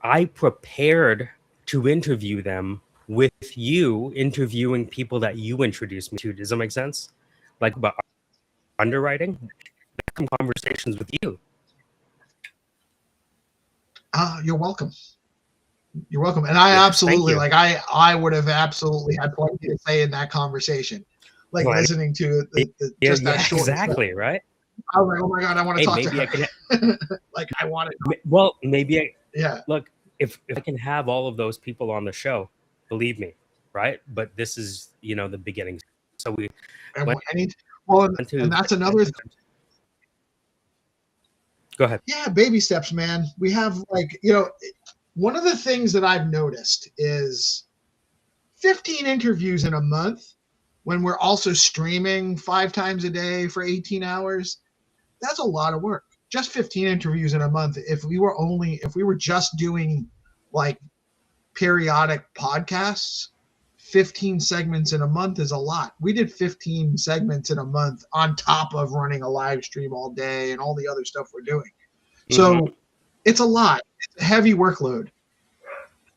I prepared to interview them with you interviewing people that you introduced me to. Does that make sense? Like about underwriting, conversations with you. You're welcome. You're welcome. And I absolutely, I would have absolutely had plenty to say in that conversation. Listening to just that short. Exactly, right? I was like, oh my God, I want to talk to her. I want to. Well, maybe yeah. Look, if I can have all of those people on the show, believe me, right? But this is, the beginning. So we and that's another thing. Go ahead. Yeah, baby steps, man. We have one of the things that I've noticed is 15 interviews in a month when we're also streaming 5 times a day for 18 hours. That's a lot of work. Just 15 interviews in a month. If we were just doing periodic podcasts, 15 segments in a month is a lot. We did 15 segments in a month on top of running a live stream all day and all the other stuff we're doing. So it's a lot. It's a heavy workload.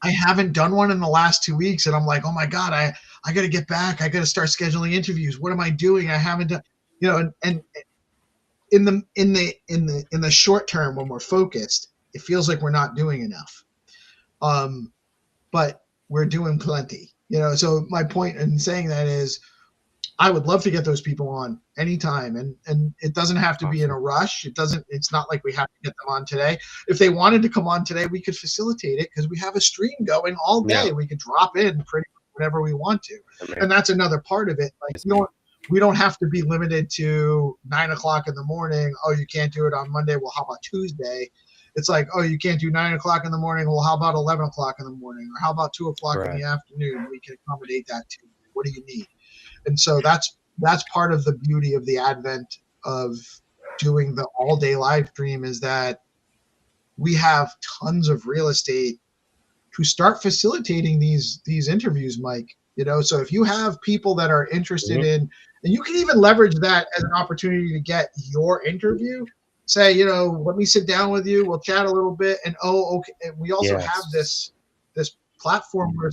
I haven't done one in the last 2 weeks, and I'm like, oh my God, I got to get back. I got to start scheduling interviews. What am I doing? I haven't done, and in the short term when we're focused, it feels like we're not doing enough. But we're doing plenty, so my point in saying that is I would love to get those people on anytime, and it doesn't have to be in a rush. It's not like we have to get them on today. If they wanted to come on today, we could facilitate it because we have a stream going all day. We could drop in pretty much whenever we want to. And that's another part of it. Like, we don't have to be limited to 9 o'clock in the morning. Oh, you can't do it on Monday. Well, how about Tuesday? It's like, oh, you can't do 9 o'clock in the morning. Well, how about 11 o'clock in the morning? Or how about 2 o'clock in the afternoon? We can accommodate that too. What do you need? And so that's part of the beauty of the advent of doing the all-day live stream, is that we have tons of real estate to start facilitating these interviews, Mike. So if you have people that are interested in, and you can even leverage that as an opportunity to get your interview. Say, let me sit down with you. We'll chat a little bit, and okay. And we also have this platform where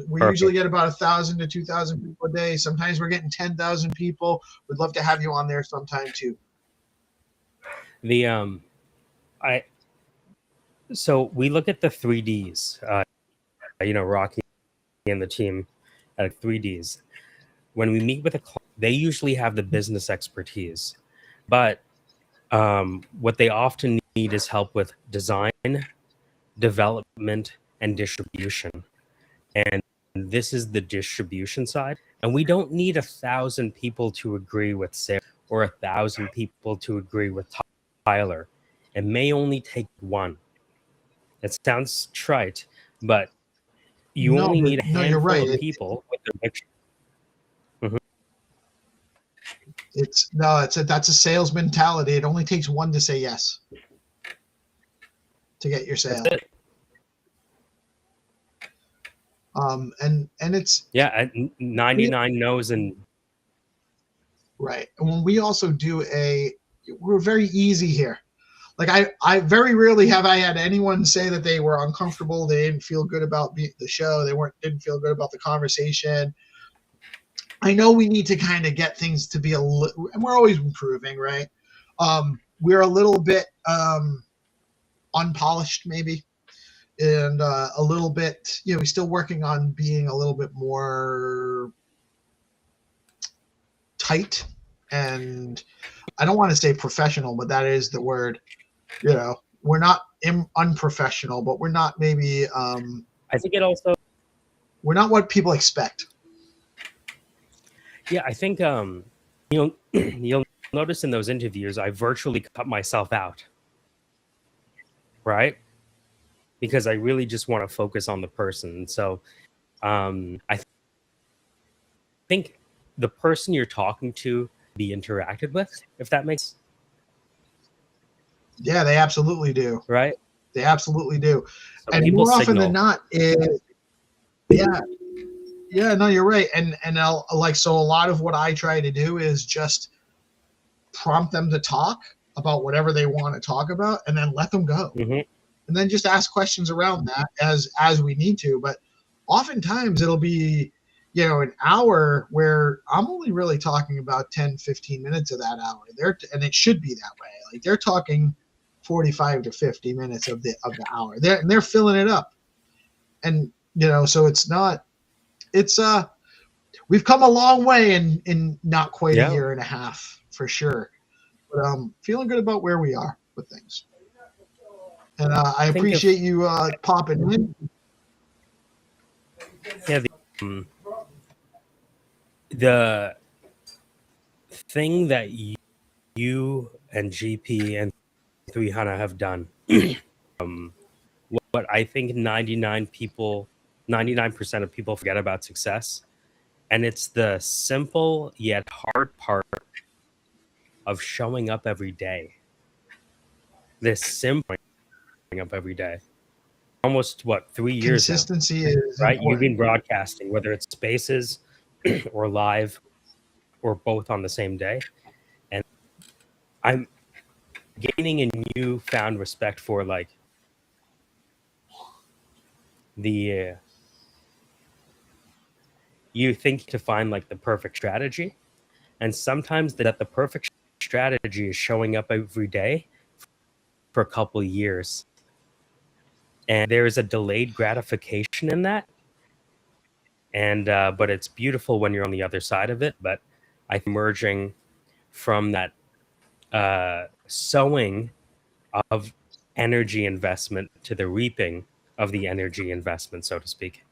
we usually get about 1,000 to 2,000 people a day. Sometimes we're getting 10,000 people. We'd love to have you on there sometime too. So we look at the 3Ds. Rocky and the team at 3Ds. When we meet with a client, they usually have the business expertise, but what they often need is help with design, development, and distribution. And this is the distribution side. And we don't need 1,000 people to agree with Sarah or 1,000 people to agree with Tyler. It may only take one. It sounds trite, but you only need a handful of people with their picture. That's a sales mentality. It only takes one to say yes to get your sale. And it's 99 no's and right. And when we also do we're very easy here. Like I very rarely have I had anyone say that they were uncomfortable. They didn't feel good about the show. Didn't feel good about the conversation. I know we need to kind of get things to be and we're always improving, right? We're a little bit unpolished maybe, and a little bit, we're still working on being a little bit more tight, and I don't want to say professional, but that is the word. We're not unprofessional, but we're not maybe I think it also, we're not what people expect. Yeah, I think you'll notice in those interviews I virtually cut myself out, right? Because I really just want to focus on the person. So I think the person you're talking to be interacted with, if that makes sense. Yeah, they absolutely do. Right? They absolutely do. So and more often than not, yeah, no, you're right. And so a lot of what I try to do is just prompt them to talk about whatever they want to talk about, and then let them go. And then just ask questions around that as we need to. But oftentimes it'll be, an hour where I'm only really talking about 10, 15 minutes of that hour. And it should be that way. Like, they're talking 45 to 50 minutes of the hour. They're filling it up. And, so we've come a long way in not quite a year and a half, for sure. But feeling good about where we are with things. And I appreciate you popping in. Yeah, the thing that you and GP and 300 have done, what I think 99% of people forget about success, and it's the simple yet hard part of showing up every day. This simple showing up every day. Almost 3 years Consistency now, is right? important. You've been broadcasting, whether it's spaces or live or both on the same day. And I'm gaining a newfound respect for you think to find the perfect strategy, and sometimes the perfect strategy is showing up every day for a couple of years and there is a delayed gratification in that. And but it's beautiful when you're on the other side of it. But I think emerging from that sowing of energy investment to the reaping of the energy investment, so to speak.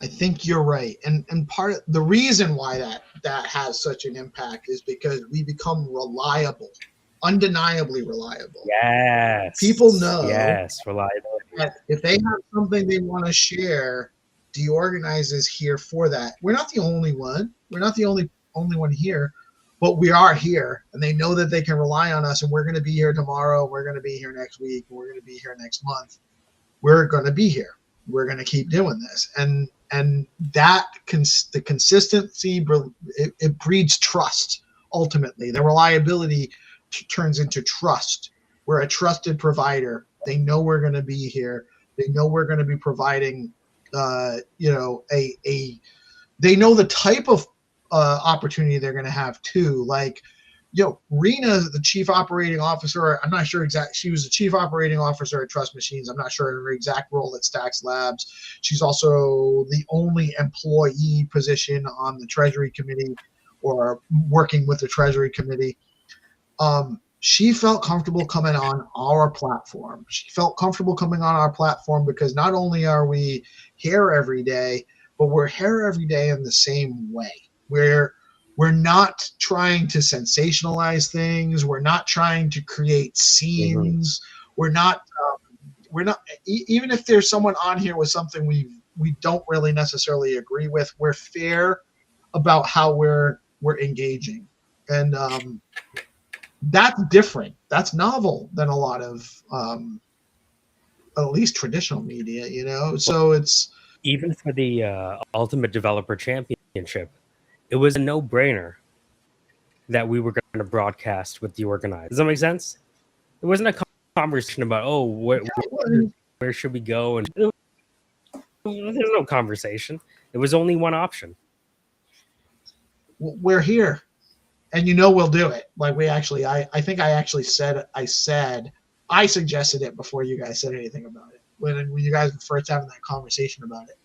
I think you're right, and part of the reason why that has such an impact is because we become reliable, undeniably reliable. Yes. People know. Yes, reliability. That if they have something they want to share, DeOrganized is here for that. We're not the only one. We're not the only one here, but we are here, and they know that they can rely on us. And we're going to be here tomorrow. We're going to be here next week. We're going to be here next month. We're going to be here. We're going to keep doing this, and that the consistency, it breeds trust. Ultimately, the reliability turns into trust. We're a trusted provider. They know we're going to be here. They know we're going to be providing, they know the type of opportunity they're going to have too. Like, Rena, the chief operating officer, I'm not sure exact. She was the chief operating officer at Trust Machines. I'm not sure her exact role at Stacks Labs. She's also the only employee position on the Treasury Committee or working with the Treasury Committee. She felt comfortable coming on our platform. She felt comfortable coming on our platform because not only are we here every day, but we're here every day in the same way. We're not trying to sensationalize things. We're not trying to create scenes. We're not even if there's someone on here with something we don't really necessarily agree with, we're fair about how we're engaging. And that's different. That's novel than a lot of at least traditional media, So it's even for the Ultimate Developer Championship, it was a no-brainer that we were going to broadcast with DeOrganized. Does that make sense? It wasn't a conversation about, where should we go? And there's no conversation. It was only one option. We're here, and we'll do it. Like I think I suggested it before you guys said anything about it. When you guys were first having that conversation about it,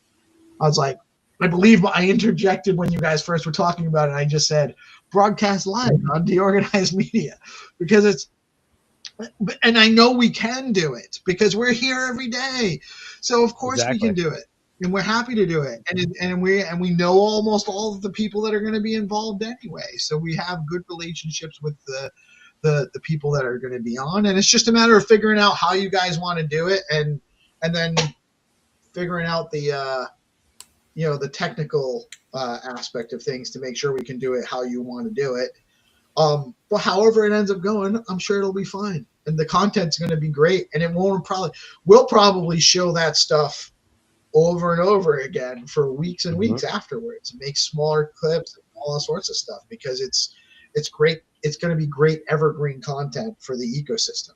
I was like, I believe I interjected when you guys first were talking about it. I just said broadcast live on DeOrganized Media because and I know we can do it because we're here every day. So of course we can do it, and we're happy to do it. And we know almost all of the people that are going to be involved anyway. So we have good relationships with the people that are going to be on, and it's just a matter of figuring out how you guys want to do it, and then figuring out the technical aspect of things to make sure we can do it how you want to do it. But however it ends up going, I'm sure it'll be fine. And the content's going to be great. And we'll probably show that stuff over and over again for weeks and weeks afterwards. Make smaller clips and all sorts of stuff because it's great. It's going to be great evergreen content for the ecosystem.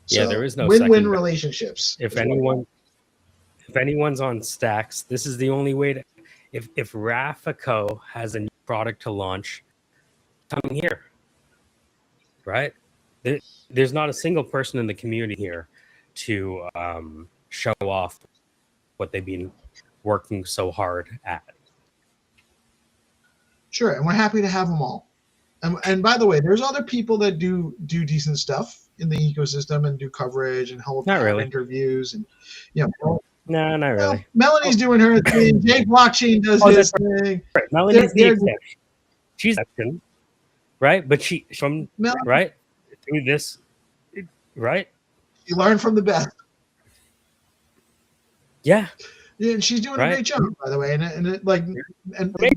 Yeah, there is no win-win relationships. If anyone's on Stacks, this is the only way to. If Rafico has a new product to launch, coming here, right? There's not a single person in the community here to show off what they've been working so hard at. Sure, and we're happy to have them all. And by the way, there's other people that do decent stuff in the ecosystem and do coverage and hold interviews and No, not really. Melanie's doing her thing. Jake Blockchain does his thing. Right. Melanie's the exception. She's the exception, right? But she from right through this, right? You learn from the best. Yeah. Yeah, and she's doing a great job, by the way.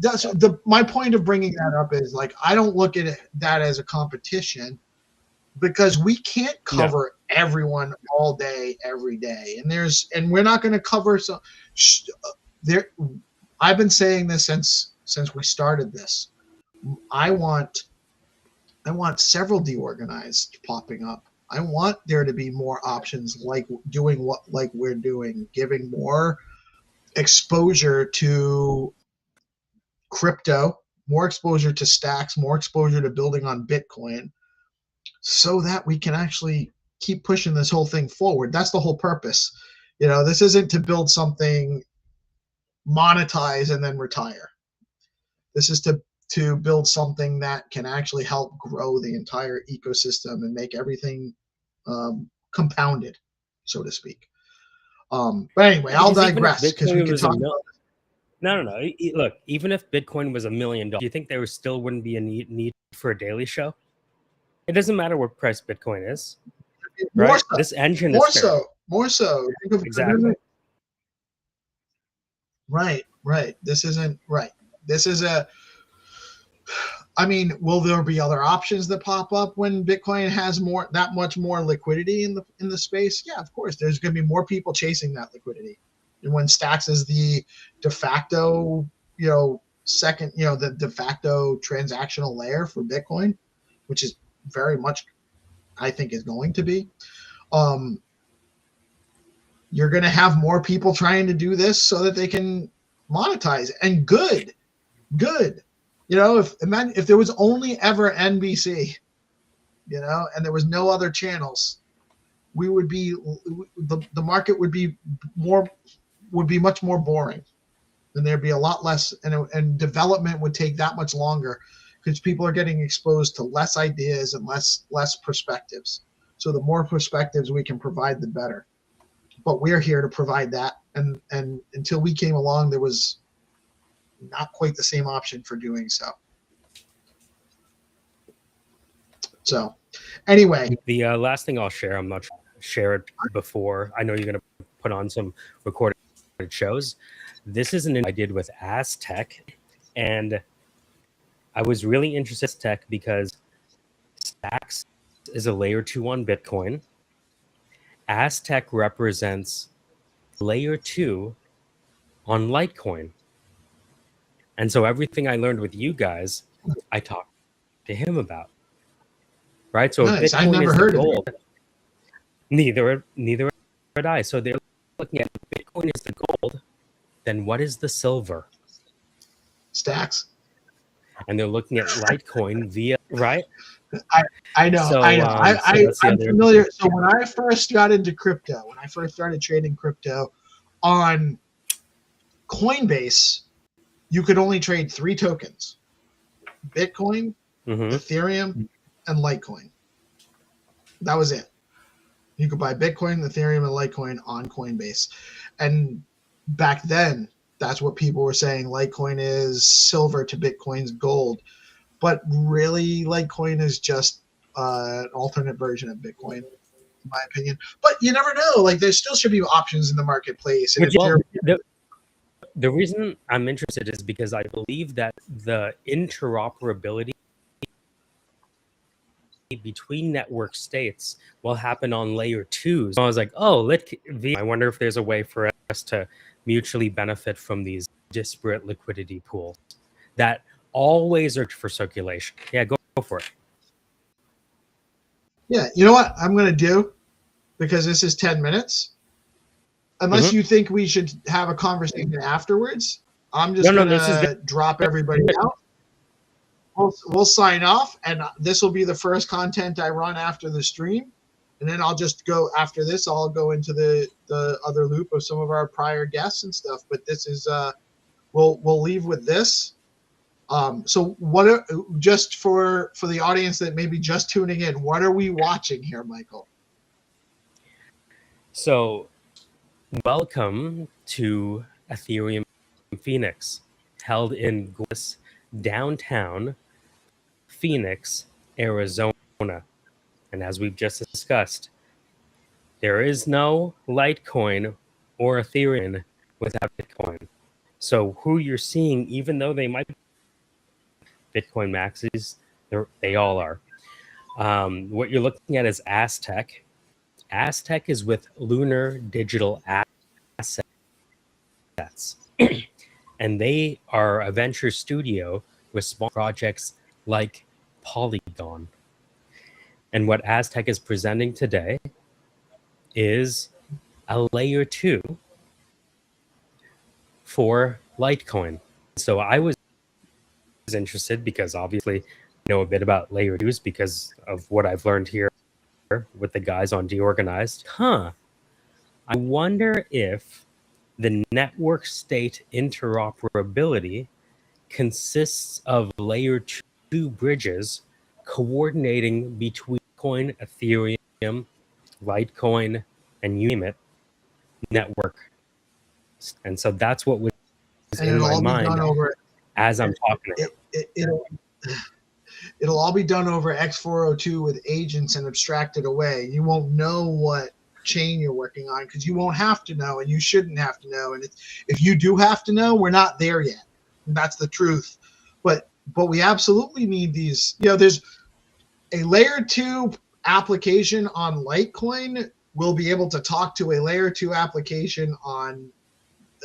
That's my point of bringing that up is like I don't look at that as a competition because we can't cover everyone all day, every day, and we're not going to cover some. I've been saying this since we started this. I want several DeOrganized popping up. I want there to be more options like doing what like we're doing, giving more exposure to crypto, more exposure to stacks, more exposure to building on Bitcoin, so that we can actually keep pushing this whole thing forward. That's the whole purpose. This isn't to build something, monetize, and then retire. This is to build something that can actually help grow the entire ecosystem and make everything compounded, so to speak. But anyway, I'll digress because we can talk about No. Look, even if Bitcoin was $1 million, do you think there still wouldn't be a need for a daily show? It doesn't matter what price Bitcoin is, right? So, this engine more is fair. more so. Exactly. Right. This isn't right. This is will there be other options that pop up when Bitcoin has that much more liquidity in the space? Yeah, of course. There's going to be more people chasing that liquidity. And when Stacks is the de facto, second, the de facto transactional layer for Bitcoin, which is very much, I think, is going to be, you're going to have more people trying to do this so that they can monetize. And good. If there was only ever NBC, and there was no other channels, we would be the market would be much more boring, and there'd be a lot less, and development would take that much longer because people are getting exposed to less ideas and less perspectives. So the more perspectives we can provide, the better. But we're here to provide that, and until we came along, there was not quite the same option for doing so. So anyway, the last thing I'll share, I'm not share it before. I know you're going to put on some recorded shows. This is an I did with Aztec, and I was really interested in Aztec because Stacks is a layer 2 on Bitcoin. Aztec represents layer 2 on Litecoin. And so everything I learned with you guys, I talked to him about. Right? So nice. Bitcoin I've never is heard the of gold. Neither had I. So they're looking at Bitcoin is the gold, then what is the silver? Stacks. And they're looking at Litecoin via, right? I know. So, I'm familiar. So when I first got into crypto, when I first started trading crypto on Coinbase, you could only trade 3 tokens: Bitcoin, Ethereum, and Litecoin. That was it. You could buy Bitcoin, Ethereum, and Litecoin on Coinbase. And back then, that's what people were saying. Litecoin is silver to Bitcoin's gold. But really, Litecoin is just an alternate version of Bitcoin, in my opinion. But you never know. Like, there still should be options in the marketplace. And the reason I'm interested is because I believe that the interoperability between network states will happen on layer 2. So I was like, I wonder if there's a way for us to mutually benefit from these disparate liquidity pools that always are for circulation. Yeah, go for it. Yeah, you know what I'm going to do? Because this is 10 minutes. Unless you think we should have a conversation afterwards, I'm just going to drop everybody out. We'll sign off, and this will be the first content I run after the stream. And then I'll just go after this. I'll go into the other loop of some of our prior guests and stuff. But this is we'll leave with this. So what just for the audience that may be just tuning in, what are we watching here, Michael? So welcome to Ethereum Phoenix, held in gorgeous downtown Phoenix, Arizona. And as we've just discussed, there is no Litecoin or Ethereum without Bitcoin. So who you're seeing, even though they might be Bitcoin maxis, they all are. What you're looking at is Aztec. Aztec is with Lunar Digital Assets. And they are a venture studio with small projects like Polygon. And what Aztec is presenting today is a layer 2 for Litecoin. So I was interested because obviously know a bit about layer 2s because of what I've learned here with the guys on DeOrganized. I wonder if the network state interoperability consists of layer 2 bridges coordinating between Bitcoin, Ethereum, Litecoin, and you name it, network. And so that's what was And in it'll my all be mind done over. as I'm talking about It'll all be done over X402 with agents and abstracted away. You won't know what chain you're working on because you won't have to know, and you shouldn't have to know. And if you do have to know, we're not there yet. And that's the truth. But we absolutely need these. You know, there's a layer 2 application on Litecoin will be able to talk to a layer 2 application on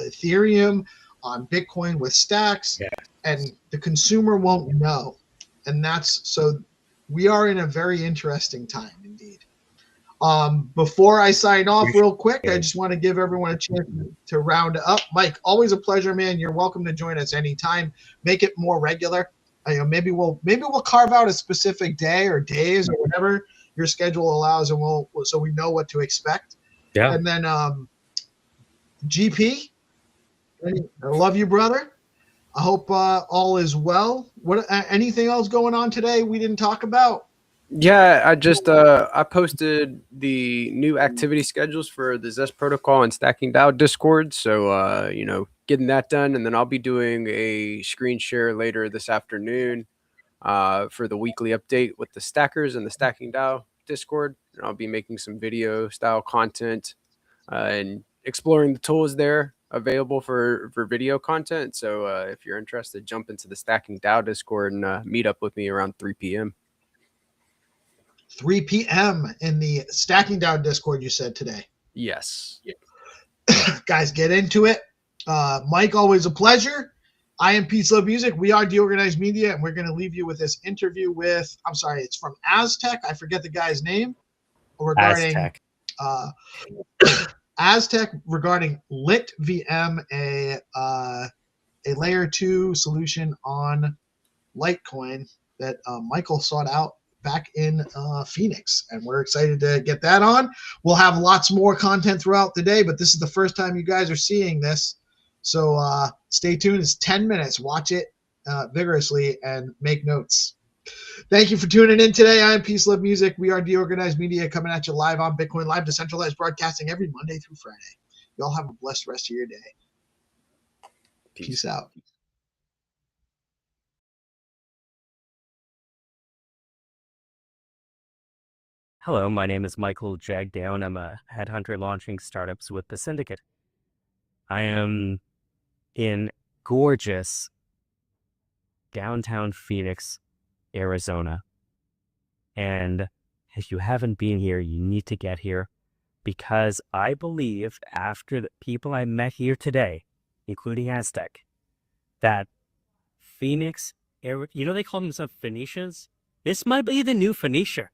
Ethereum, on Bitcoin with stacks, and the consumer won't know. And that's so we are in a very interesting time indeed. Before I sign off real quick, I just want to give everyone a chance to round up. Mike, always a pleasure, man. You're welcome to join us anytime. Make it more regular. Maybe we'll carve out a specific day or days or whatever your schedule allows, and so we know what to expect. Yeah. And then GP, I love you, brother. I hope all is well. What anything else going on today we didn't talk about? Yeah, I just I posted the new activity schedules for the Zest protocol and Stacking DAO Discord. So you know, getting that done, and then I'll be doing a screen share later this afternoon for the weekly update with the stackers and the Stacking DAO Discord. And I'll be making some video style content and exploring the tools there available for video content. So if you're interested, jump into the Stacking DAO Discord and meet up with me around 3 p.m. 3 p.m. in the Stacking DAO Discord, you said today. Yes. Guys, get into it. Mike, always a pleasure. I am Peace Love Music. We are DeOrganized Media, and we're going to leave you with this interview with, I'm sorry, it's from Aztec. I forget the guy's name. Regarding Aztec regarding LitVM, a layer 2 solution on Litecoin that Michael sought out back in Phoenix, and we're excited to get that on. We'll have lots more content throughout the day, but this is the first time you guys are seeing this, so stay tuned. It's 10 minutes. Watch it vigorously and make notes. Thank you for tuning in today. I am Peace Love Music. We are DeOrganized Media, coming at you live on Bitcoin Live, decentralized broadcasting every Monday through Friday. Y'all have a blessed rest of your day. Peace out. Hello, my name is Michael Jagdown. I'm a headhunter launching startups with the Syndicate. I am in gorgeous downtown Phoenix, Arizona. And if you haven't been here, you need to get here, because I believe after the people I met here today, including Aztec, that Phoenix, you know, they call themselves Phoenicians. This might be the new Phoenicia.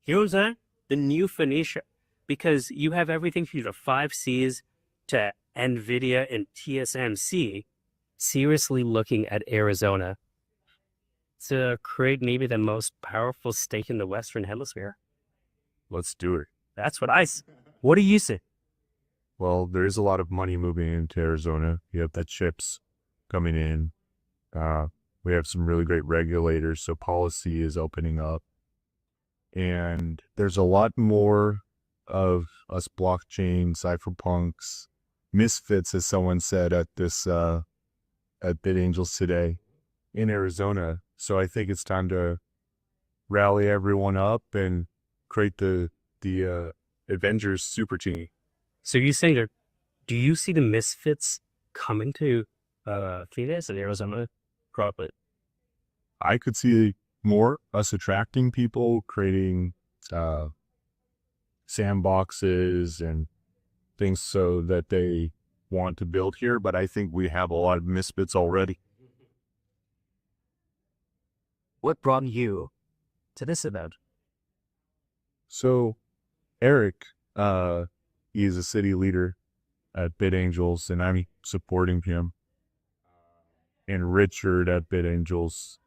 You know what I'm saying? The new Phoenicia, because you have everything from the 5 Cs to NVIDIA and TSMC seriously looking at Arizona to create maybe the most powerful state in the Western Hemisphere. Let's do it. That's what what do you say? Well, there is a lot of money moving into Arizona. You have the chips coming in. We have some really great regulators, so policy is opening up. And there's a lot more of us blockchain cypherpunks, misfits, as someone said at this at BitAngels today in Arizona. So I think it's time to rally everyone up and create the Avengers super team. So you saying that? Do you see the misfits coming to Phoenix and Arizona properly? I could see more us attracting people, creating sandboxes and things so that they want to build here. But I think we have a lot of misfits already. What brought you to this event? So Eric, he's a city leader at BitAngels, and I'm supporting him. And Richard at BitAngels,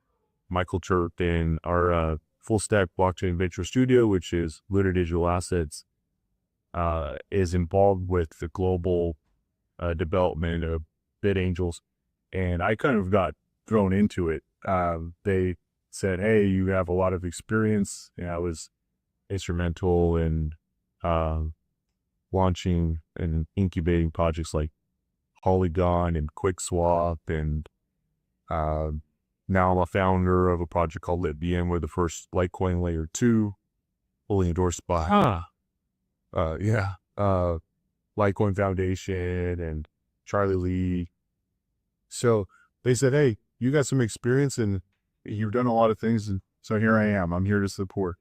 Michael Chert in our full stack blockchain venture studio, which is Lunar Digital Assets, is involved with the global development of BitAngels. And I kind of got thrown into it. They said, hey, you have a lot of experience. And I was instrumental in launching and incubating projects like Polygon and QuickSwap. And now I'm a founder of a project called HODLMM. We're the first Litecoin layer 2, fully endorsed by Litecoin Foundation and Charlie Lee. So they said, hey, you got some experience and you've done a lot of things. And so here I am. I'm here to support.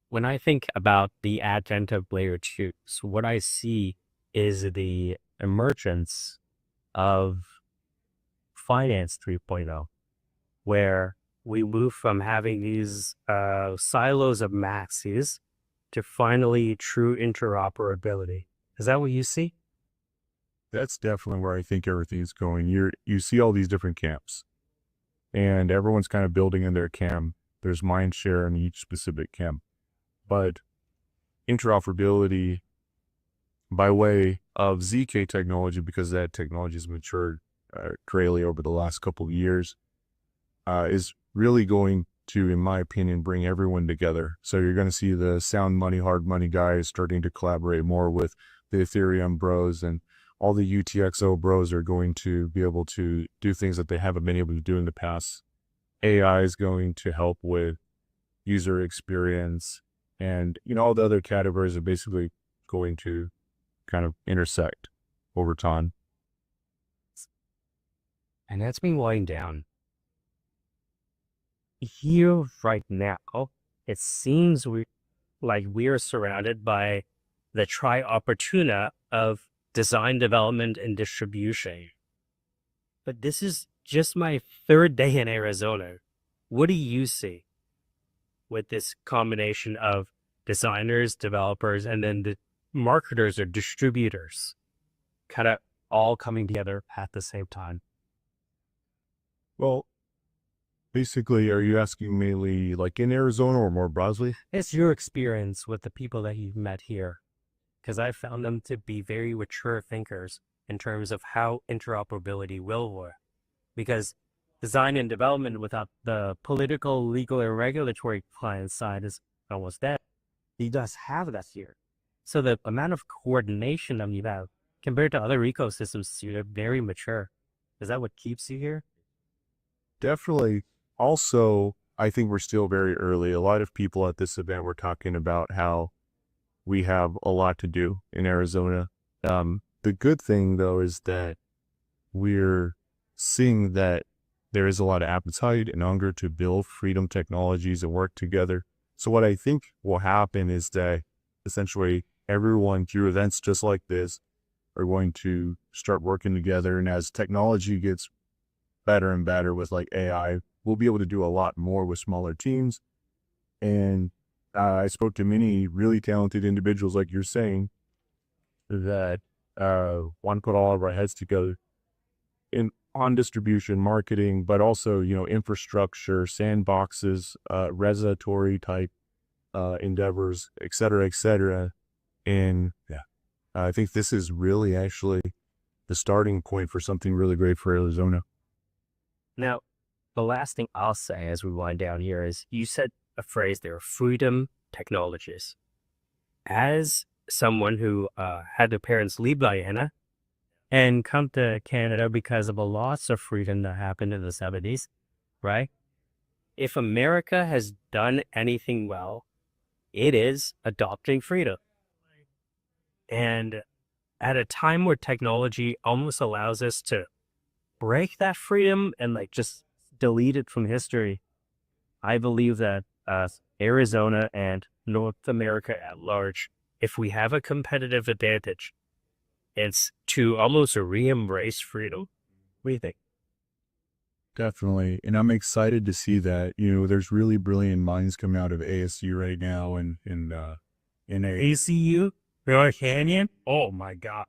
When I think about the advent of layer 2, so what I see is the emergence of finance 3.0, where we move from having these silos of maxis to finally true interoperability. Is that what you see? That's definitely where I think everything's going. You see all these different camps, and everyone's kind of building in their camp. There's mind share in each specific camp, but interoperability by way of ZK technology, because that technology has matured greatly over the last couple of years, is really going to, in my opinion, bring everyone together. So you're going to see the sound money, hard money guys starting to collaborate more with the Ethereum bros, and all the UTXO bros are going to be able to do things that they haven't been able to do in the past. AI is going to help with user experience, and all the other categories are basically going to kind of intersect over time. And that's been winding down. Here right now, it seems like we are surrounded by the tri-opportuna of design, development, and distribution. But this is just my third day in Arizona. What do you see with this combination of designers, developers, and then the marketers or distributors kind of all coming together at the same time? Well, basically, are you asking mainly like in Arizona or more broadly? It's your experience with the people that you've met here, because I found them to be very mature thinkers in terms of how interoperability will work. Because design and development without the political, legal, and regulatory client side is almost dead. You just have that here. So the amount of coordination that you have compared to other ecosystems, you're very mature. Is that what keeps you here? Definitely. Also, I think we're still very early. A lot of people at this event were talking about how we have a lot to do in Arizona. The good thing, though, is that we're seeing that there is a lot of appetite and hunger to build freedom technologies and work together. So what I think will happen is that essentially everyone through events just like this are going to start working together. And as technology gets better and better with like AI, we'll be able to do a lot more with smaller teams. And I spoke to many really talented individuals, like you're saying, that want to put all of our heads together on distribution, marketing, but also, infrastructure, sandboxes, regulatory type endeavors, et cetera, et cetera. And I think this is really actually the starting point for something really great for Arizona. Now, the last thing I'll say as we wind down here is you said a phrase there, freedom technologies. As someone who had their parents leave Guyana and come to Canada because of a loss of freedom that happened in the 70s, right? If America has done anything well, it is adopting freedom. And at a time where technology almost allows us to break that freedom and just delete it from history, I believe that Arizona and North America at large, if we have a competitive advantage, it's to almost re-embrace freedom. What do you think? Definitely. And I'm excited to see that, there's really brilliant minds coming out of ASU right now and in ACU, Grand Canyon. Oh my God.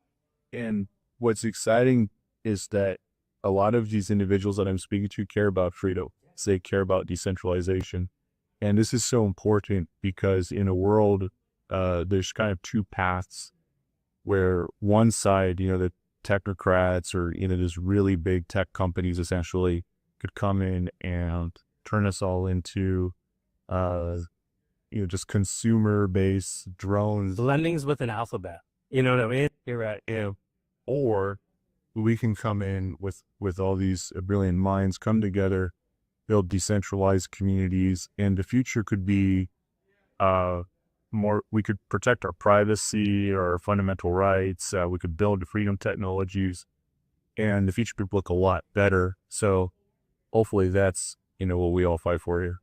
And what's exciting is that a lot of these individuals that I'm speaking to care about freedom. They care about decentralization. And this is so important because in a world, there's kind of two paths where one side, the technocrats or, these really big tech companies essentially could come in and turn us all into, just consumer-based drones. Lemmings with an alphabet. You know what I mean? You're right. Yeah. Or we can come in with all these brilliant minds, come together, build decentralized communities, and the future could be more. We could protect our privacy, our fundamental rights. We could build freedom technologies, and the future could look a lot better. So hopefully that's what we all fight for here.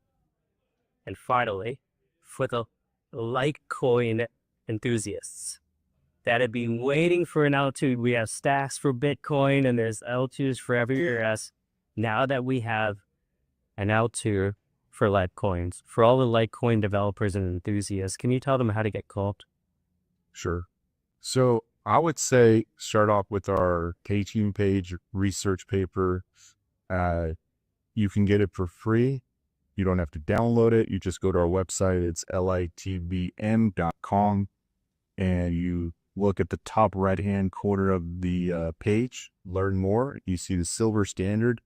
And finally, for the Litecoin enthusiasts that have been waiting for an L2, we have stacks for Bitcoin and there's L2s for everywhere else. Now that we have an L2 for Litecoins, for all the Litecoin developers and enthusiasts, can you tell them how to get called? Sure. So I would say start off with our K-Team page research paper. You can get it for free. You don't have to download it. You just go to our website. It's litbm.com, and you look at the top right-hand corner of the page, learn more. You see the silver standard.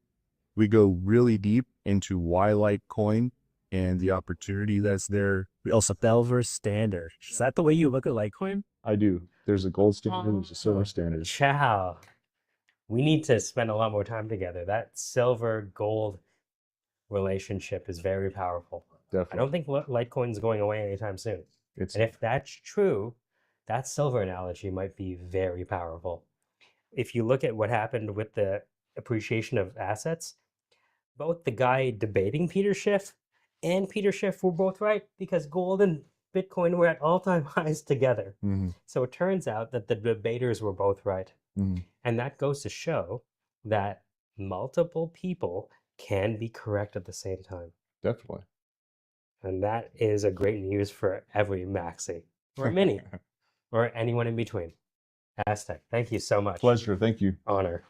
We go really deep into why Litecoin and the opportunity that's there. We also silver standard. Is that the way you look at Litecoin? I do. There's a gold standard, there's a silver standard. Ciao. We need to spend a lot more time together. That silver gold relationship is very powerful. Definitely. I don't think Litecoin's going away anytime soon. And if that's true, that silver analogy might be very powerful. If you look at what happened with the appreciation of assets, both the guy debating Peter Schiff and Peter Schiff were both right because gold and Bitcoin were at all-time highs together. So it turns out that the debaters were both right. And that goes to show that multiple people can be correct at the same time. Definitely. And that is a great news for every maxi or a mini or anyone in between. Aztec, thank you so much. Pleasure. Thank you. Honor.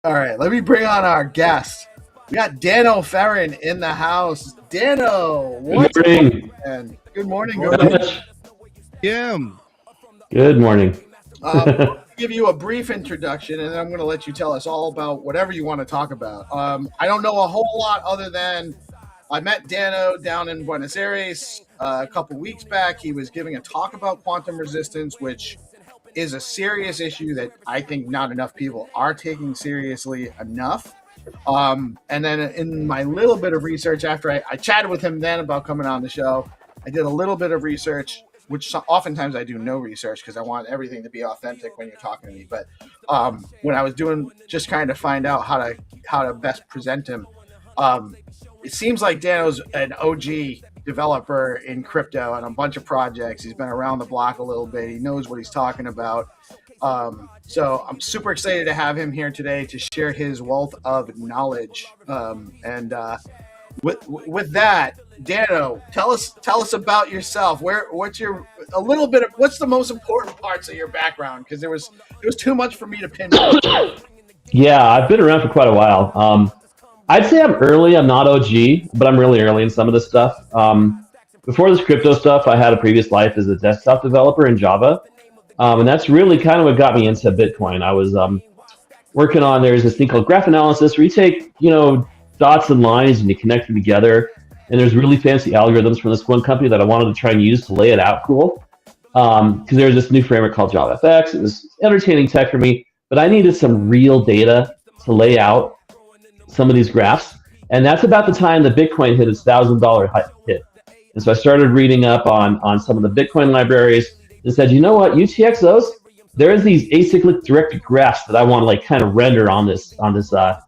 All right, let me bring on our guest. We got Dano Ferrin in the house. Dano, what's Good morning. on? Good morning. Not much. Yeah. Good morning. I'll give you a brief introduction, and then I'm going to let you tell us all about whatever you want to talk about. I don't know a whole lot other than I met Dano down in Buenos Aires a couple weeks back. He was giving a talk about quantum resistance, which is a serious issue that I think not enough people are taking seriously enough. And then in my little bit of research after I chatted with him then about coming on the show, I did a little bit of research, which oftentimes I do no research because I want everything to be authentic when you're talking to me. But when I was doing just kind of find out how to best present him, it seems like Dano's an OG developer in crypto and a bunch of projects. He's been around the block a little bit. He knows what he's talking about. So I'm super excited to have him here today to share his wealth of knowledge. With that, Dano, tell us about yourself. What's the most important parts of your background? Because there was too much for me to pin. Yeah, I've been around for quite a while. I'd say I'm early. I'm not OG, but I'm really early in some of this stuff. Before this crypto stuff, I had a previous life as a desktop developer in Java. And that's really kind of what got me into Bitcoin. I was working on, there's this thing called graph analysis where you take, dots and lines and you connect them together. And there's really fancy algorithms from this one company that I wanted to try and use to lay it out cool. Because there was this new framework called JavaFX. It was entertaining tech for me, but I needed some real data to lay out some of these graphs. And that's about the time that Bitcoin hit its $1,000 hit. And so I started reading up on some of the Bitcoin libraries and said, you know what, UTXOs, there's these acyclic directed graphs that I want to kind of render on this graph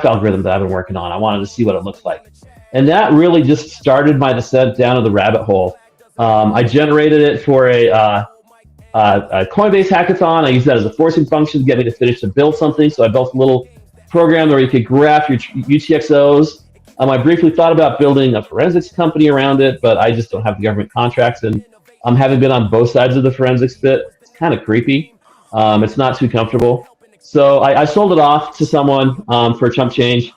algorithm that I've been working on. I wanted to see what it looks like. And that really just started my descent down to the rabbit hole. I generated it for a Coinbase hackathon. I used that as a forcing function to get me to finish to build something. So I built a little program where you could graph your UTXOs. I briefly thought about building a forensics company around it, but I just don't have the government contracts. And having been on both sides of the forensics bit, it's kind of creepy. It's not too comfortable. So I sold it off to someone for a chump change.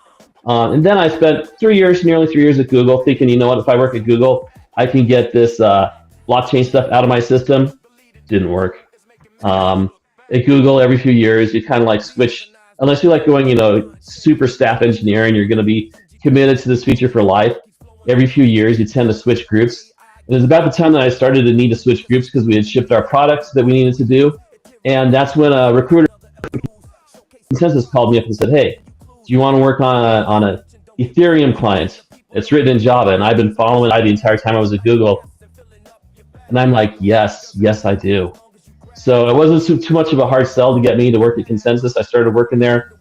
And then I spent nearly 3 years at Google thinking, you know what, if I work at Google, I can get this blockchain stuff out of my system. Didn't work. At Google, every few years, you kind of switch, unless you like going, super staff engineer and you're going to be committed to this feature for life. Every few years, you tend to switch groups. And it was about the time that I started to need to switch groups because we had shipped our products that we needed to do. And that's when a recruiter Consensus called me up and said, hey, do you want to work on a Ethereum client? It's written in Java. And I've been following it the entire time I was at Google. And I'm like, yes, I do. So it wasn't too much of a hard sell to get me to work at Consensus. I started working there.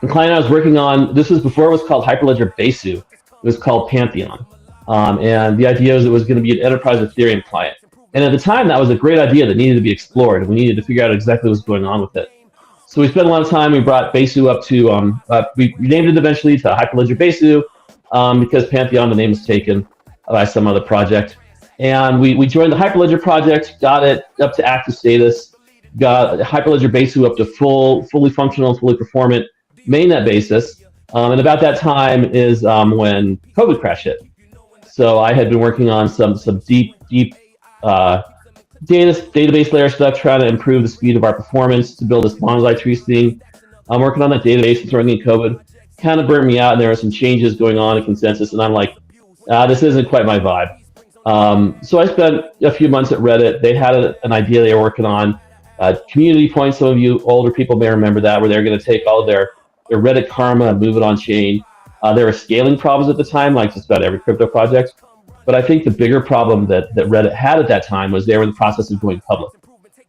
The client I was working on, this was before it was called Hyperledger Besu. It was called Pantheon. And the idea was it was going to be an enterprise Ethereum client. And at the time, that was a great idea that needed to be explored. We needed to figure out exactly what was going on with it. So we spent a lot of time. We brought Besu up to, we named it eventually to Hyperledger Besu because Pantheon, the name was taken by some other project. And we joined the Hyperledger project, got it up to active status, got Hyperledger Besu up to fully functional, fully performant mainnet basis. And about that time is when COVID crash hit. So I had been working on some deep database layer stuff, trying to improve the speed of our performance to build this bonsai tree thing. I'm working on that database that's running in COVID. Kind of burnt me out, and there were some changes going on in Consensus, and I'm like, this isn't quite my vibe. So I spent a few months at Reddit. They had an idea they were working on. Community Point, some of you older people may remember that, where they're going to take all of their Reddit karma and move it on chain. There were scaling problems at the time, like just about every crypto project. But I think the bigger problem that Reddit had at that time was they were in the process of going public.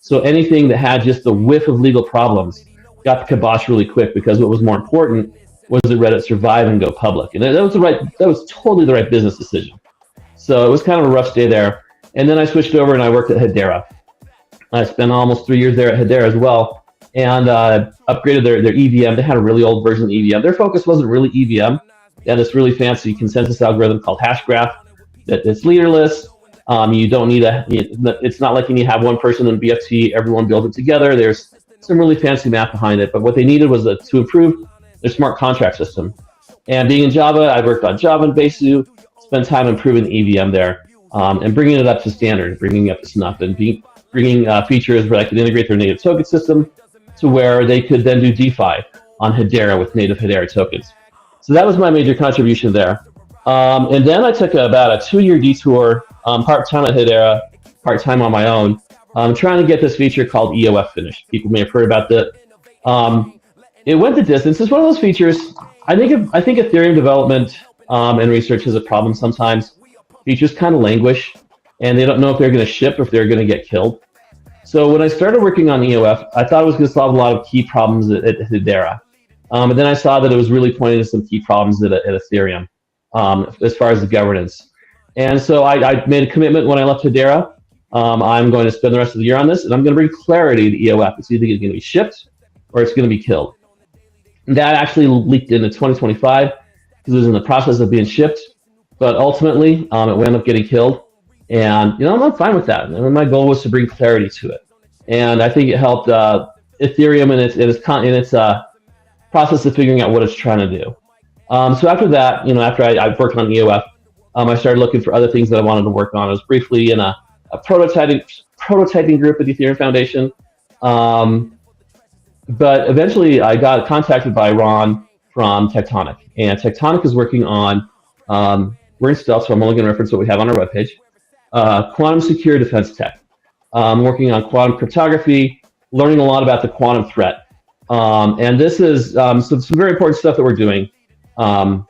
So anything that had just a whiff of legal problems got the kibosh really quick, because what was more important was that Reddit survive and go public. And that was totally the right business decision. So it was kind of a rough stay there. And then I switched over and I worked at Hedera. I spent almost 3 years there at Hedera as well, and upgraded their EVM. They had a really old version of EVM. Their focus wasn't really EVM. They had this really fancy consensus algorithm called Hashgraph that's leaderless. You don't need it's not like you need to have one person in BFT, everyone builds it together. There's some really fancy math behind it, but what they needed was to improve their smart contract system. And being in Java, I worked on Java and Besu, spent time improving the EVM there, and bringing it up to standard, bringing it up to snuff, and bringing features where I could integrate their native token system to where they could then do DeFi on Hedera with native Hedera tokens. So that was my major contribution there. And then I took about a 2-year detour, part-time at Hedera, part-time on my own, trying to get this feature called EOF finished. People may have heard about that. It went the distance. It's one of those features. I think Ethereum development and research is a problem sometimes. Features kind of languish, and they don't know if they're going to ship or if they're going to get killed. So when I started working on EOF, I thought it was going to solve a lot of key problems at Hedera. And then I saw that it was really pointing to some key problems at Ethereum as far as the governance. And so I made a commitment when I left Hedera. I'm going to spend the rest of the year on this, and I'm going to bring clarity to EOF. It's either going to be shipped or it's going to be killed. And that actually leaked into 2025 because it was in the process of being shipped. But ultimately, it wound up getting killed. And I'm fine with that. And my goal was to bring clarity to it. And I think it helped Ethereum in its process of figuring out what it's trying to do. So after that, after I worked on EOF, I started looking for other things that I wanted to work on. I was briefly in a prototyping group at the Ethereum Foundation. But eventually I got contacted by Ron from Tectonic. And Tectonic is working on, we're in stealth, so I'm only going to reference what we have on our webpage, quantum secure defense tech. I'm working on quantum cryptography, learning a lot about the quantum threat. And this is some very important stuff that we're doing. I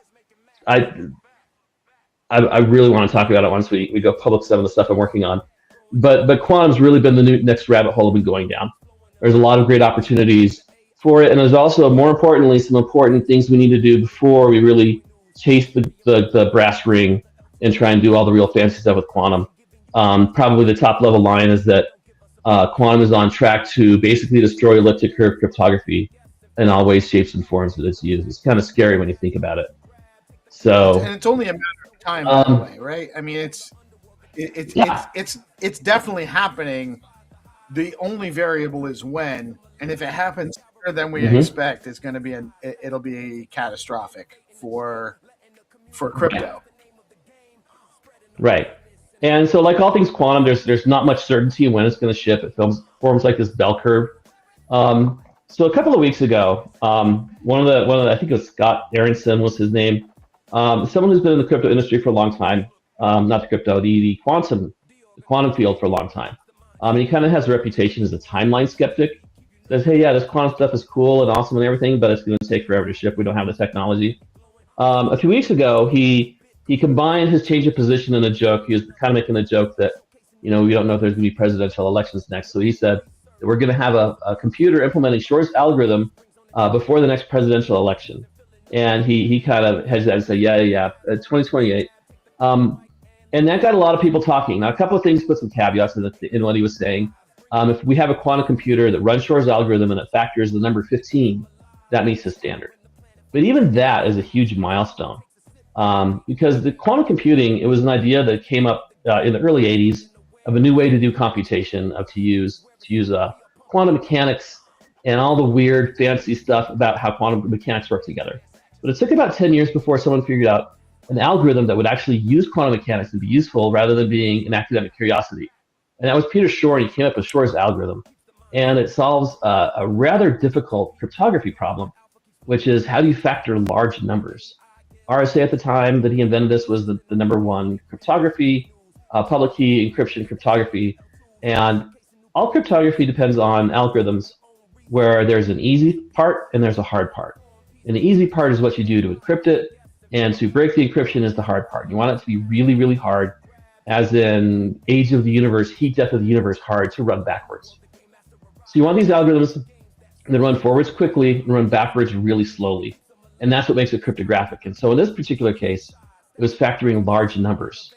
really want to talk about it once we go public some of the stuff I'm working on. But quantum's really been the next rabbit hole I've been going down. There's a lot of great opportunities for it, and there's also, more importantly, some important things we need to do before we really chase the brass ring and try and do all the real fancy stuff with quantum. Probably the top level line is that quantum is on track to basically destroy elliptic curve cryptography in all ways, shapes, and forms that it's used. It's kind of scary when you think about it. So, and it's only a matter of time, by the way, right? I mean, it's definitely happening. The only variable is when, and if it happens sooner than we expect, it's going to be it'll be catastrophic for crypto. Right. And so, like all things quantum, there's not much certainty when it's going to ship. It forms like this bell curve. So a couple of weeks ago, one of the I think it was Scott Aronson was his name. Someone who's been in the crypto industry for a long time, not the crypto, the quantum field for a long time. And he kind of has a reputation as a timeline skeptic. Says, hey, yeah, this quantum stuff is cool and awesome and everything, but it's going to take forever to ship. We don't have the technology. A few weeks ago, he combined his change of position in a joke. He was kind of making a joke that, we don't know if there's going to be presidential elections next. So he said that we're going to have a computer implementing Shor's algorithm before the next presidential election. And he kind of hedged that and said, yeah, 2028. And that got a lot of people talking. Now, a couple of things, put some caveats in what he was saying. If we have a quantum computer that runs Shor's algorithm and it factors the number 15, that meets the standard. But even that is a huge milestone. Because the quantum computing, it was an idea that came up in the early 80s of a new way to do computation, to use quantum mechanics and all the weird fancy stuff about how quantum mechanics work together. But it took about 10 years before someone figured out an algorithm that would actually use quantum mechanics to be useful rather than being an academic curiosity. And that was Peter Shor, and he came up with Shor's algorithm. And it solves a rather difficult cryptography problem, which is how do you factor large numbers? RSA at the time that he invented this was the number one cryptography, public key encryption cryptography. And all cryptography depends on algorithms where there's an easy part and there's a hard part. And the easy part is what you do to encrypt it, and to break the encryption is the hard part. You want it to be really, really hard, as in age of the universe, heat death of the universe hard to run backwards. So you want these algorithms that run forwards quickly and run backwards really slowly. And that's what makes it cryptographic. And so in this particular case, it was factoring large numbers.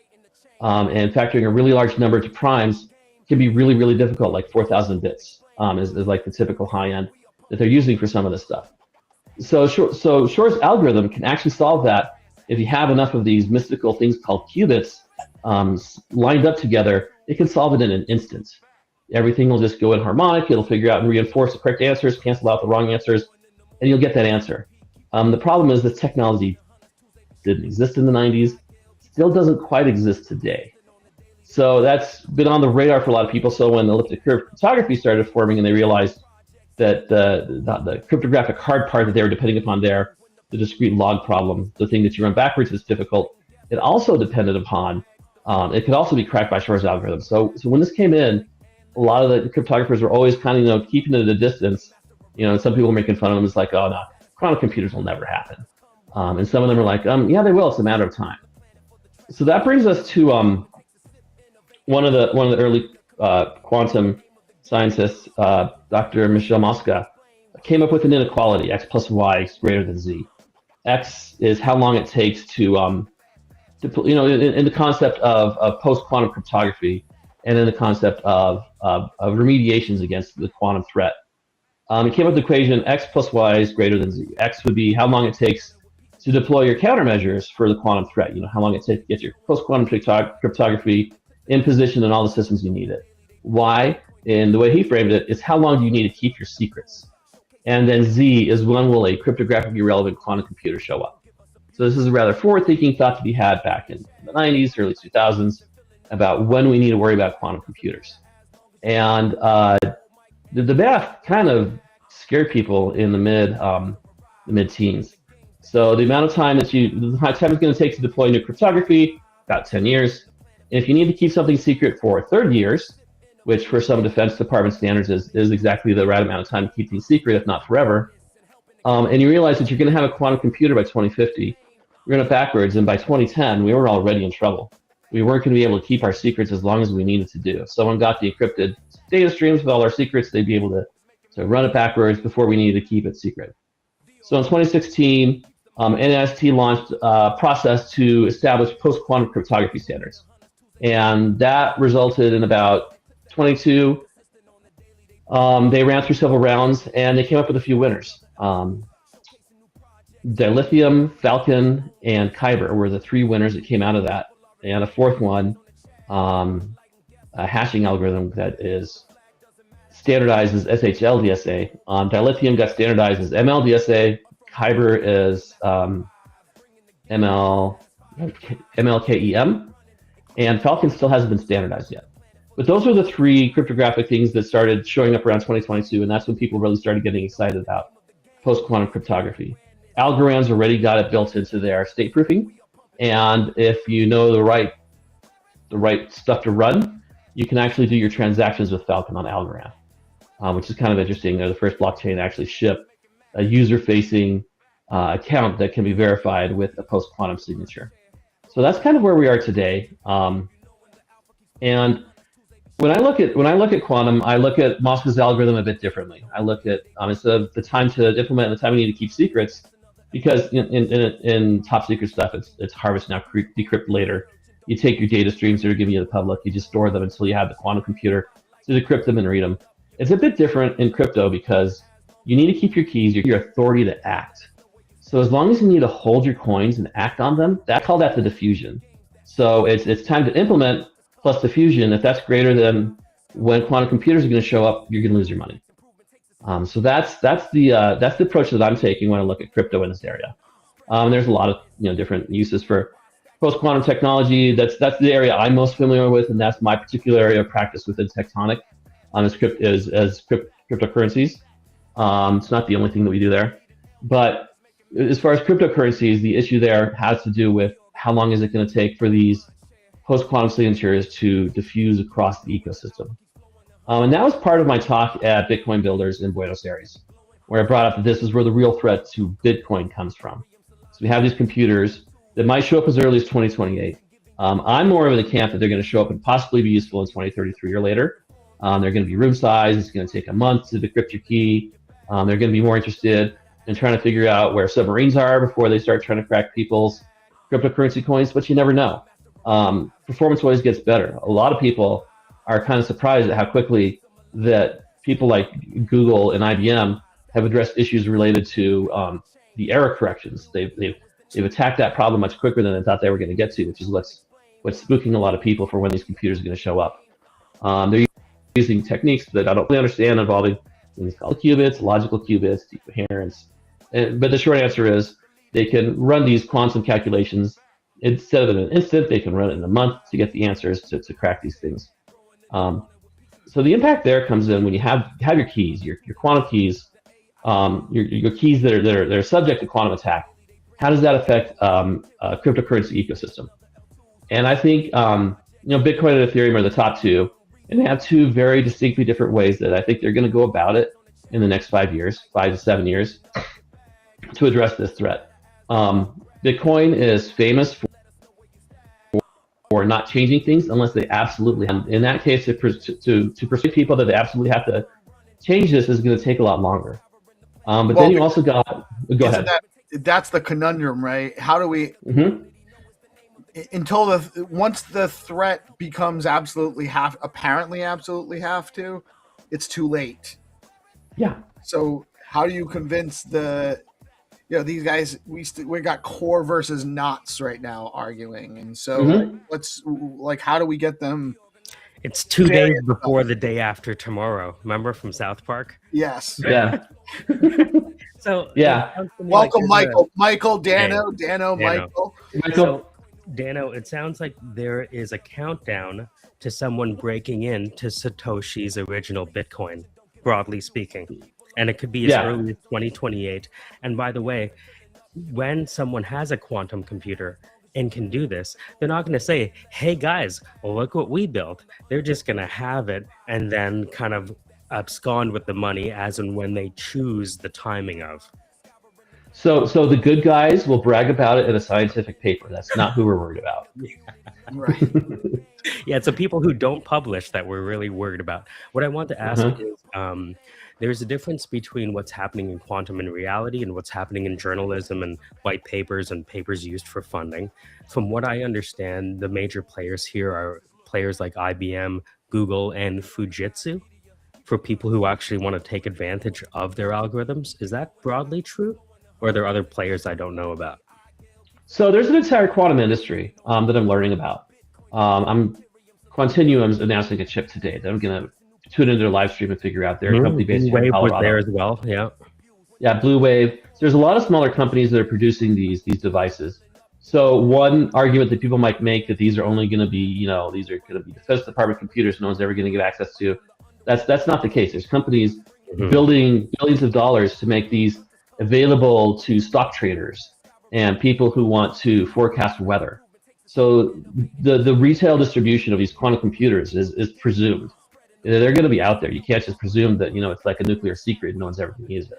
And factoring a really large number to primes can be really, really difficult, like 4,000 bits is like the typical high end that they're using for some of this stuff. So Shor's algorithm can actually solve that if you have enough of these mystical things called qubits lined up together. It can solve it in an instant. Everything will just go in harmonic. It'll figure out and reinforce the correct answers, cancel out the wrong answers, and you'll get that answer. The problem is this technology didn't exist in the 90s, still doesn't quite exist today. So that's been on the radar for a lot of people. So when elliptic curve cryptography started forming and they realized that the cryptographic hard part that they were depending upon there, the discrete log problem, the thing that you run backwards is difficult, it also depended upon, it could also be cracked by Shor's algorithm. So when this came in, a lot of the cryptographers were always kind of, keeping it at a distance. And some people were making fun of them. It's like, oh no, quantum computers will never happen. And some of them are like, yeah, they will. It's a matter of time. So that brings us to one of the early quantum scientists, Dr. Michel Mosca, came up with an inequality: x plus y is greater than z. X is how long it takes to in the concept of post-quantum cryptography, and in the concept of remediations against the quantum threat. He came up with the equation x plus y is greater than z. X would be how long it takes to deploy your countermeasures for the quantum threat. How long it takes to get your post-quantum cryptography in position in all the systems you need it. Y, in the way he framed it, is how long do you need to keep your secrets. And then Z is when will a cryptographically relevant quantum computer show up. So this is a rather forward-thinking thought to be had back in the 90s, early 2000s, about when we need to worry about quantum computers. And the math kind of scared people in the mid-teens. So the amount of time the time it's going to take to deploy new cryptography, about 10 years. And if you need to keep something secret for 30 years, which for some Defense Department standards is exactly the right amount of time to keep things secret, if not forever, and you realize that you're going to have a quantum computer by 2050, we're going to backwards, and by 2010, we were already in trouble. We weren't going to be able to keep our secrets as long as we needed to do. If someone got the encrypted data streams with all our secrets, they'd be able to run it backwards before we needed to keep it secret. So in 2016, NIST launched a process to establish post-quantum cryptography standards. And that resulted in about 22. They ran through several rounds, and they came up with a few winners. Dilithium, Falcon, and Kyber were the three winners that came out of that. And a fourth one, a hashing algorithm that is standardized as SHLDSA. Dilithium got standardized as MLDSA. Kyber is MLKEM. And Falcon still hasn't been standardized yet. But those are the three cryptographic things that started showing up around 2022, and that's when people really started getting excited about post-quantum cryptography. Algorand's already got it built into their state proofing, and if you know the right stuff to run, you can actually do your transactions with Falcon on Algorand, which is kind of interesting. They're the first blockchain to actually ship a user-facing account that can be verified with a post-quantum signature. So that's kind of where we are today. And when I look at quantum, I look at Mosca's algorithm a bit differently. I look at instead of the time to implement and the time you need to keep secrets, because in top secret stuff, it's harvest now, decrypt later. You take your data streams that are given you to the public, you just store them until you have the quantum computer to decrypt them and read them. It's a bit different in crypto because you need to keep your keys, your authority to act. So as long as you need to hold your coins and act on them, I call that the diffusion. So it's time to implement plus diffusion. If that's greater than when quantum computers are going to show up, you're going to lose your money. So that's the approach that I'm taking when I look at crypto in this area. There's a lot of different uses for post-quantum technology. That's the area I'm most familiar with, and that's my particular area of practice within Tectonic as cryptocurrencies. It's not the only thing that we do there, but as far as cryptocurrencies, the issue there has to do with how long is it going to take for these post-quantum signatures to diffuse across the ecosystem. And that was part of my talk at Bitcoin Builders in Buenos Aires, where I brought up that this is where the real threat to Bitcoin comes from. So we have these computers that might show up as early as 2028. I'm more of in the camp that they're going to show up and possibly be useful in 2033 or later. They're going to be room size. It's going to take a month to decrypt your key. They're going to be more interested in trying to figure out where submarines are before they start trying to crack people's cryptocurrency coins, but you never know. Performance always gets better. A lot of people are kind of surprised at how quickly that people like Google and IBM have addressed issues related to the error corrections. They've attacked that problem much quicker than they thought they were going to get to, which is what's spooking a lot of people for when these computers are going to show up. using techniques that I don't really understand involving things called qubits, logical qubits, decoherence. But the short answer is they can run these quantum calculations instead of in an instant. They can run it in a month to get the answers to crack these things. So the impact there comes in when you have your keys, your quantum keys, your keys that are subject to quantum attack. How does that affect cryptocurrency ecosystem? And I think Bitcoin and Ethereum are the top two, and they have two very distinctly different ways that I think they're going to go about it in the next 5 to 7 years, to address this threat. Bitcoin is famous for not changing things unless they absolutely have. In that case, to persuade people that they absolutely have to change this is going to take a lot longer. But then you also got, go ahead. That's the conundrum, right? How do we, once the threat becomes apparently absolutely have to, it's too late. Yeah. So how do you convince these guys? We got core versus knots right now arguing, and so how do we get them? It's 2 days before the day after tomorrow. Remember from South Park? Yes. Yeah. So yeah. Welcome, Michael, Dano, Michael. So, Dano, it sounds like there is a countdown to someone breaking into Satoshi's original Bitcoin, broadly speaking. And it could be as early as 2028. And by the way, when someone has a quantum computer and can do this, they're not going to say, hey guys, look what we built. They're just going to have it and then kind of abscond with the money as and when they choose the timing of. So the good guys will brag about it in a scientific paper. That's not who we're worried about. Right. Yeah, it's the people who don't publish that we're really worried about. What I want to ask is, there's a difference between what's happening in quantum and reality and what's happening in journalism and white papers and papers used for funding. From what I understand, the major players here are players like IBM, Google, and Fujitsu, for people who actually want to take advantage of their algorithms. Is that broadly true? Or are there other players I don't know about? So there's an entire quantum industry that I'm learning about. Quantinuum's announcing a chip today that I'm going to tune into their live stream and figure out. They're a company based here in Colorado. There as well, yeah. Yeah, Blue Wave. There's a lot of smaller companies that are producing these devices. So one argument that people might make that these are only going to be, these are going to be Defense Department computers no one's ever going to get access to. That's not the case. There's companies building billions of dollars to make these available to stock traders and people who want to forecast weather. So the retail distribution of these quantum computers is presumed. They're going to be out there. You can't just presume that it's like a nuclear secret and no one's ever going to use it.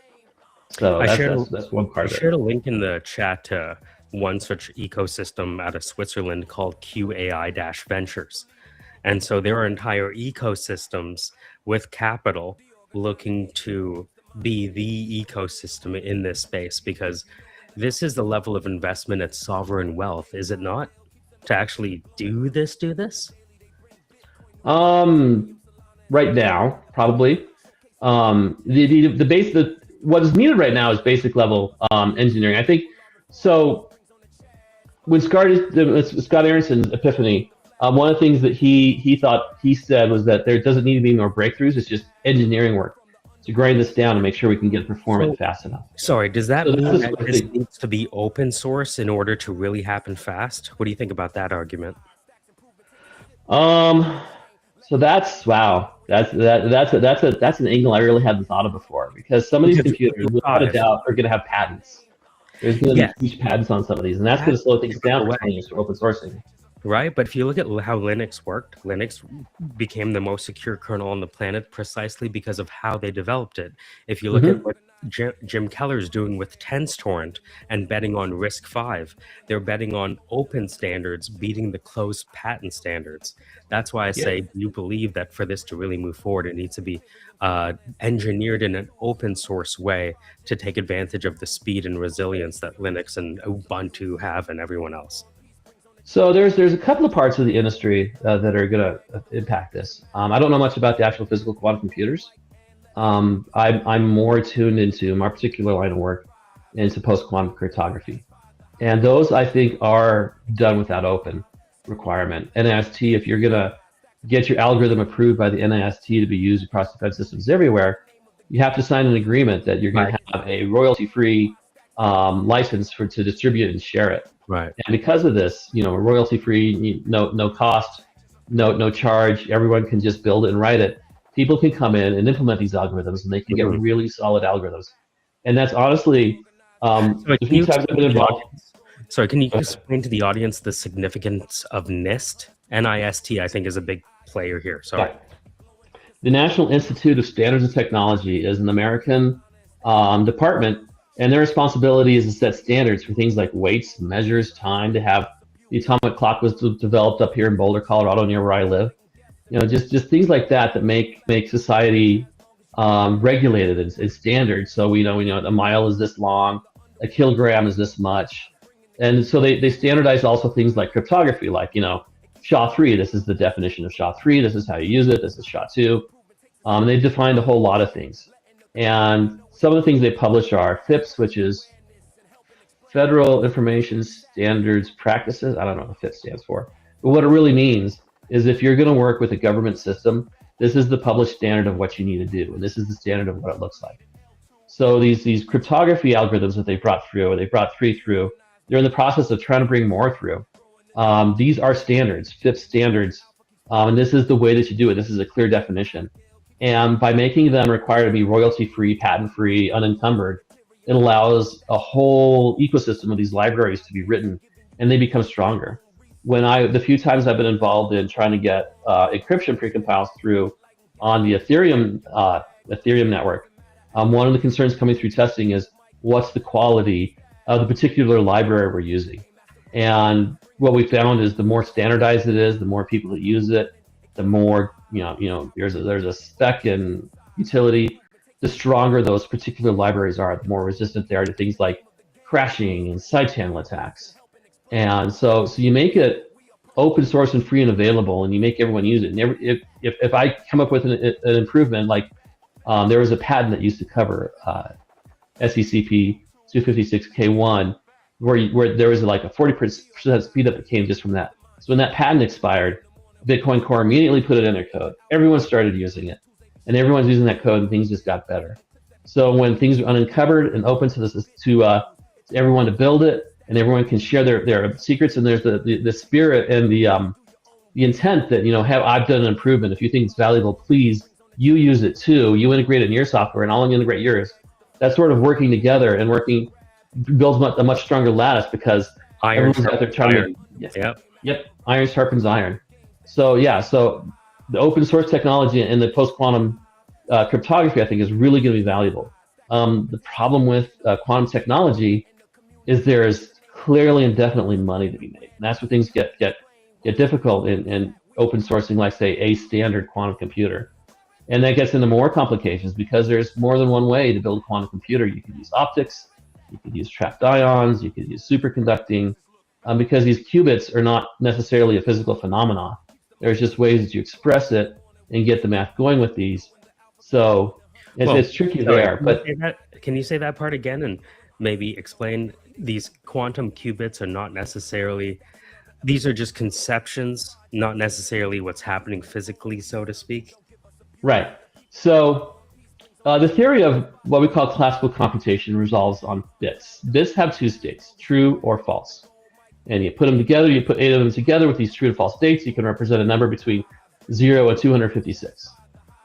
So that's one part of it. I shared a link in the chat to one such ecosystem out of Switzerland called QAI-Ventures. And so there are entire ecosystems with capital looking to be the ecosystem in this space, because this is the level of investment at sovereign wealth, is it not? To actually do this? Right now, probably. What is needed right now is basic level engineering. I think so. When Scott Aronson's epiphany, one of the things that he said was that there doesn't need to be more breakthroughs. It's just engineering work to grind this down and make sure we can get performance fast enough. Sorry, does that mean that this needs to be open source in order to really happen fast? What do you think about that argument? So that's wow. That's an angle I really hadn't thought of before, because some of these computers, without a doubt, are going to have patents. There's going to be huge patents on some of these, and that's going to slow things down for open sourcing. Right, but if you look at how Linux worked, Linux became the most secure kernel on the planet precisely because of how they developed it. If you look at what Jim Keller's doing with TensorTorrent and betting on RISC-V, they're betting on open standards beating the closed patent standards. That's why I say you believe that for this to really move forward, it needs to be engineered in an open source way to take advantage of the speed and resilience that Linux and Ubuntu have and everyone else. So there's a couple of parts of the industry that are going to impact this. I don't know much about the actual physical quantum computers. I'm more tuned into my particular line of work into post-quantum cryptography. And those, I think, are done without open requirement. NIST, if you're going to get your algorithm approved by the NIST to be used across defense systems everywhere, you have to sign an agreement that you're going to have a royalty-free license to distribute and share it. Right. And because of this, royalty-free, no cost, no charge, everyone can just build it and write it. People can come in and implement these algorithms, and they can get really solid algorithms. And that's honestly, the few times I've been involved. Sorry, can you explain to the audience the significance of NIST? NIST, I think, is a big player here. Sorry. Right. The National Institute of Standards and Technology is an American department, and their responsibility is to set standards for things like weights, measures, time. To have the atomic clock was developed up here in Boulder, Colorado, near where I live. Just things like that make society regulated and standard. So we know a mile is this long, a kilogram is this much, and so they standardize also things like cryptography, like SHA-3. This is the definition of SHA-3. This is how you use it. This is SHA-2. And they defined a whole lot of things. And some of the things they publish are FIPS, which is Federal Information Standards Practices. I don't know what FIPS stands for. But what it really means is if you're going to work with a government system, this is the published standard of what you need to do. And this is the standard of what it looks like. So these cryptography algorithms that they brought through, or they brought 3 through, they're in the process of trying to bring more through. These are standards, FIPS standards, and this is the way that you do it. This is a clear definition. And by making them required to be royalty-free, patent-free, unencumbered, it allows a whole ecosystem of these libraries to be written, and they become stronger. The few times I've been involved in trying to get encryption precompiles through on the Ethereum network, one of the concerns coming through testing is what's the quality of the particular library we're using. And what we found is the more standardized it is, the more people that use it, the more there's a spec and utility, the stronger those particular libraries are, the more resistant they are to things like crashing and side channel attacks. And so you make it open source and free and available, and you make everyone use it. And if I come up with an improvement, like there was a patent that used to cover SECP 256K1, where there was like a 40% speed up that came just from that. So when that patent expired, Bitcoin Core immediately put it in their code. Everyone started using it, and everyone's using that code, and things just got better. So when things are uncovered and open to everyone to build it, and everyone can share their secrets, and there's the spirit and the intent that I've done an improvement. If you think it's valuable, please you use it too. You integrate it in your software, and I'll integrate yours. That sort of working together and builds a much stronger lattice, because everyone's out there trying to. Yep. Iron sharpens iron. So the open source technology and the post-quantum cryptography, I think, is really going to be valuable. The problem with quantum technology is there is clearly and definitely money to be made, and that's where things get difficult in open sourcing, like say a standard quantum computer. And that gets into more complications because there's more than one way to build a quantum computer. You could use optics, you could use trapped ions, you could use superconducting, because these qubits are not necessarily a physical phenomenon. There's just ways that you express it and get the math going with these. So it's tricky there. But can you say that part again and maybe explain these quantum qubits are not necessarily, these are just conceptions, not necessarily what's happening physically, so to speak? Right. So the theory of what we call classical computation resolves on bits. Bits have 2 states, true or false. And you put them together, you put 8 of them together with these true and false states, you can represent a number between 0 and 256.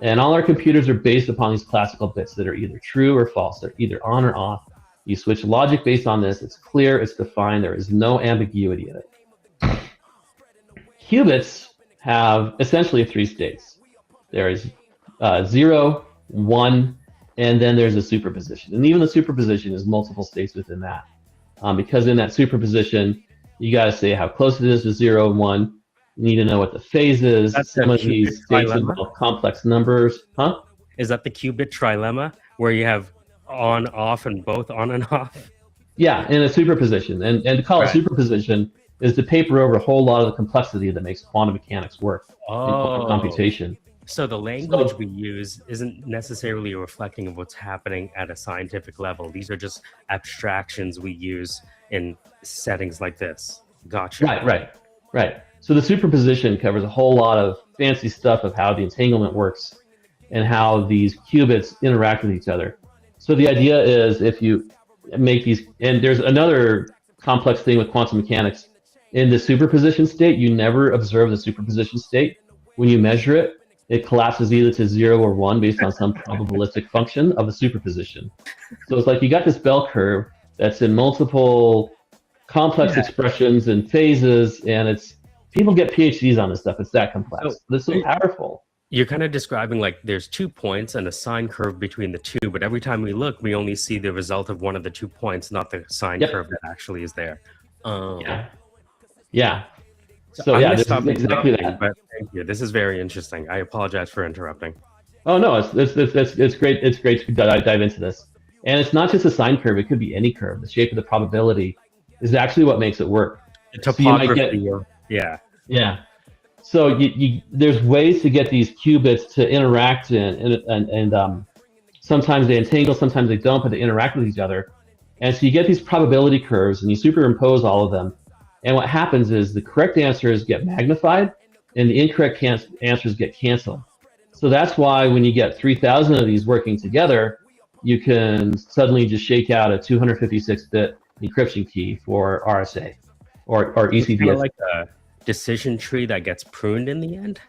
And all our computers are based upon these classical bits that are either true or false. They're either on or off. You switch logic based on this. It's clear, it's defined, there is no ambiguity in it. Qubits have essentially 3 states. There is 0, 1, and then there's a superposition. And even the superposition is multiple states within that. Because in that superposition, you got to say how close it is to 0 and 1. You need to know what the phase is. Some of these states involve complex numbers. Huh? Is that the qubit trilemma, where you have on, off, and both on and off? Yeah, in a superposition. And to call it superposition is to paper over a whole lot of the complexity that makes quantum mechanics work in quantum computation. So the language we use isn't necessarily reflecting of what's happening at a scientific level. These are just abstractions we use in settings like this. Gotcha. Right. So the superposition covers a whole lot fancy stuff of how the entanglement works and how these qubits interact with each other. So the idea is if you make these, and there's another complex thing with quantum mechanics. In the superposition state, you never observe the superposition state. When you measure it, it collapses either to 0 or 1 based on some probabilistic function of the superposition. So it's like you got this bell curve that's in multiple complex expressions and phases, and it's people get PhDs on this stuff. It's that complex. This is so powerful. You're kind of describing like there's 2 points and a sine curve between the two, but every time we look, we only see the result of one of the 2 points, not the sine curve that actually is there. Yeah. So I'm yeah, gonna this stop is exactly interrupting, that. But thank you. This is very interesting. I apologize for interrupting. Oh no, it's great. It's great to dive into this. And it's not just a sine curve; it could be any curve. The shape of the probability is actually what makes it work. The So you might topography. get, yeah. So there's ways to get these qubits to interact and sometimes they entangle, sometimes they don't, but they interact with each other. And so you get these probability curves and you superimpose all of them. And what happens is the correct answers get magnified and the incorrect answers get canceled. So that's why when you get 3,000 of these working together, you can suddenly just shake out a 256-bit encryption key for RSA or It's kind ECDS. of like a decision tree that gets pruned in the end.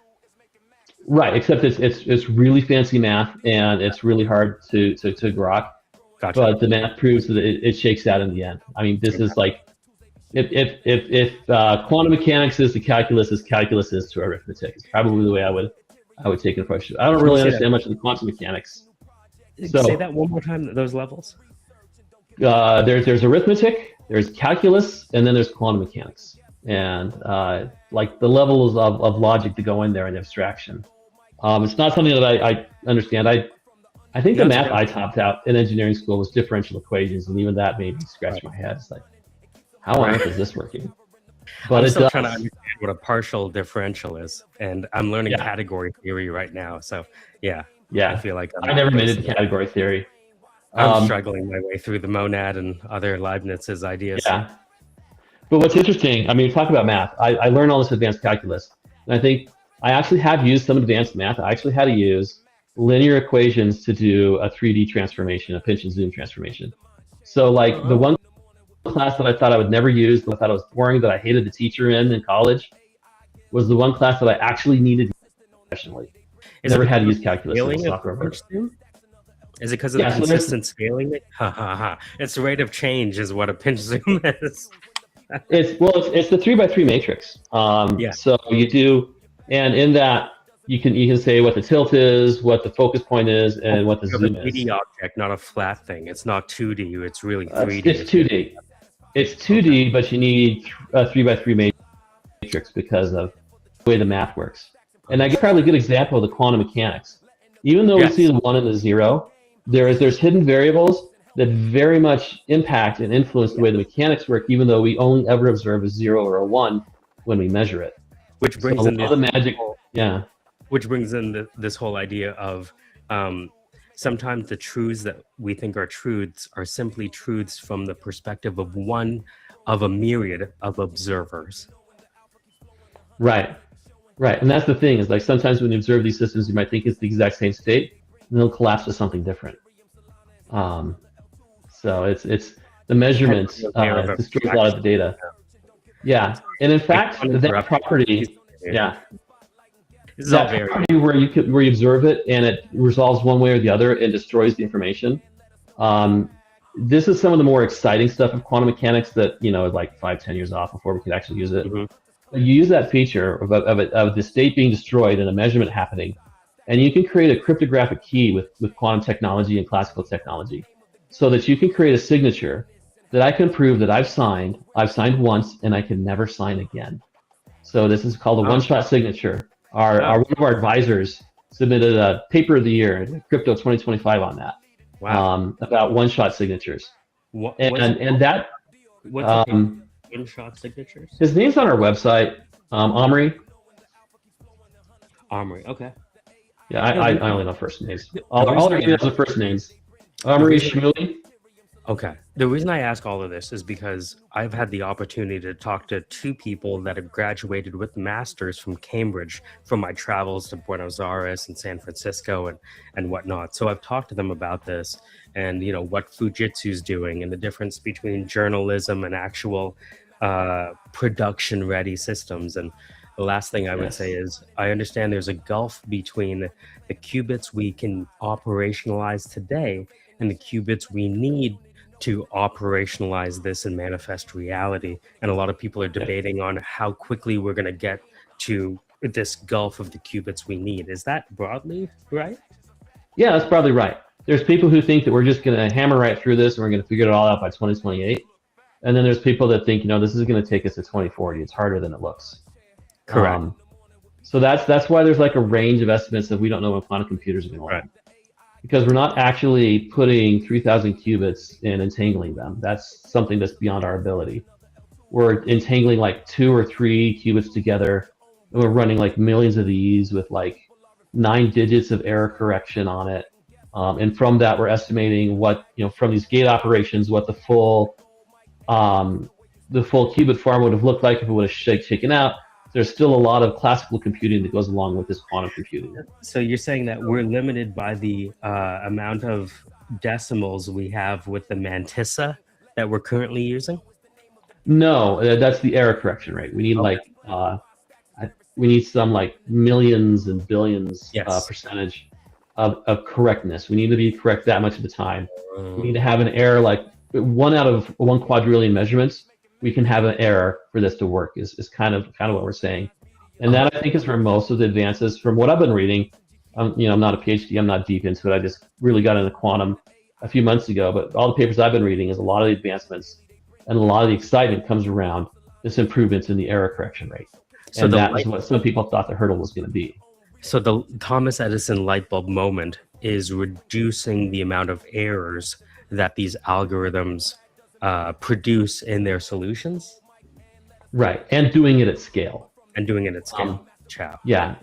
Right, except it's really fancy math and it's really hard to grok. Gotcha. But the math proves that it shakes out in the end. I mean, this is like if quantum mechanics is to calculus as calculus is to arithmetic. It's probably the way I would take an approach to it. I don't really understand much of the quantum mechanics. So Say that one more time. Those levels. there's arithmetic, there's calculus, and then there's quantum mechanics, and like the levels of logic to go in there and abstraction. It's not something that I understand. I think the math I topped out in engineering school was differential equations, and even that made me scratch my head. It's like, how on earth is this working? But I'm it still does. trying to understand what a partial differential is, and I'm learning category theory right now. So yeah, I feel like I never made it to category theory. I'm struggling my way through the monad and other Leibniz's ideas. Yeah. But what's interesting, I mean, talk about math. I learned all this advanced calculus, and I think I actually have used some advanced math. I actually had to use linear equations to do a 3D transformation, a pinch and zoom transformation. So like the one class that I thought I would never use, that I thought it was boring, that I hated the teacher in college, was the one class that I actually needed professionally. Never had to use calculus in the software version. Is it because of the consistent scaling? Ha ha ha! Its the rate of change is what a pinch zoom is. It's the 3x3 matrix. So you do, and in that you can say what the tilt is, what the focus point is, and what the zoom a is. 3D object, not a flat thing. It's not 2D. It's really 3D. It's 2D. It's 2D, but you need a 3x3 matrix because of the way the math works. And I guess probably a good example of the quantum mechanics. Even though we see the 1 and the 0, there's hidden variables that very much impact and influence the way the mechanics work, even though we only ever observe a 0 or a 1 when we measure it. Which brings in the magic. Which brings in this whole idea of sometimes the truths that we think are truths are simply truths from the perspective of one of a myriad of observers. Right. And that's the thing, is like sometimes when you observe these systems, you might think it's the exact same state, and they'll collapse to something different. So it's the measurements destroys a lot of the data. Yeah, and in fact, that property, This is all very where you observe it and it resolves one way or the other and destroys the information. This is some of the more exciting stuff of quantum mechanics that like 5-10 years off before we could actually use it. You use that feature of the state being destroyed and a measurement happening, and you can create a cryptographic key with quantum technology and classical technology, so that you can create a signature that I can prove that I've signed once and I can never sign again. So this is called a one-shot signature. One of our advisors submitted a paper of the year in Crypto 2025 on that. Wow. About one-shot signatures. What's one-shot signatures? His name's on our website, Omri. Omri, okay. Yeah, I only know first names. All our emails are first names. Omri Shmuley. Okay. The reason I ask all of this is because I've had the opportunity to talk to two people that have graduated with masters from Cambridge from my travels to Buenos Aires and San Francisco and whatnot. So I've talked to them about this and, you know, what Fujitsu's doing and the difference between journalism and actual production ready systems. And the last thing I would say is I understand there's a gulf between the qubits we can operationalize today and the qubits we need to operationalize this and manifest reality. And a lot of people are debating on how quickly we're going to get to this gulf of the qubits we need. Is that broadly right? Yeah, that's probably right. There's people who think that we're just going to hammer right through this and we're going to figure it all out by 2028. And then there's people that think, you know, this is going to take us to 2040. It's harder than it looks. Correct. So that's why there's like a range of estimates that we don't know when quantum computers are going to land. Because we're not actually putting 3,000 qubits and entangling them. That's something that's beyond our ability. We're entangling like 2 or 3 qubits together, and we're running like millions of these with like 9 digits of error correction on it. And from that, we're estimating what, you know, from these gate operations, what the full qubit farm would have looked like if it would have shaken out. There's still a lot of classical computing that goes along with this quantum computing. So you're saying that we're limited by the amount of decimals we have with the mantissa that we're currently using? No, that's the error correction rate. We need like we need some like millions and billions percentage of correctness. We need to be correct that much of the time. We need to have an error like 1 out of 1 quadrillion measurements. We can have an error for this to work is kind of what we're saying. And that I think is where most of the advances from what I've been reading. You know, I'm not a PhD, I'm not deep into it. I just really got into quantum a few months ago, but all the papers I've been reading is a lot of the advancements and a lot of the excitement comes around this improvements in the error correction rate. So and that is what some people thought the hurdle was going to be. So the Thomas Edison light bulb moment is reducing the amount of errors that these algorithms produce in their solutions, right? And doing it at scale. Yeah.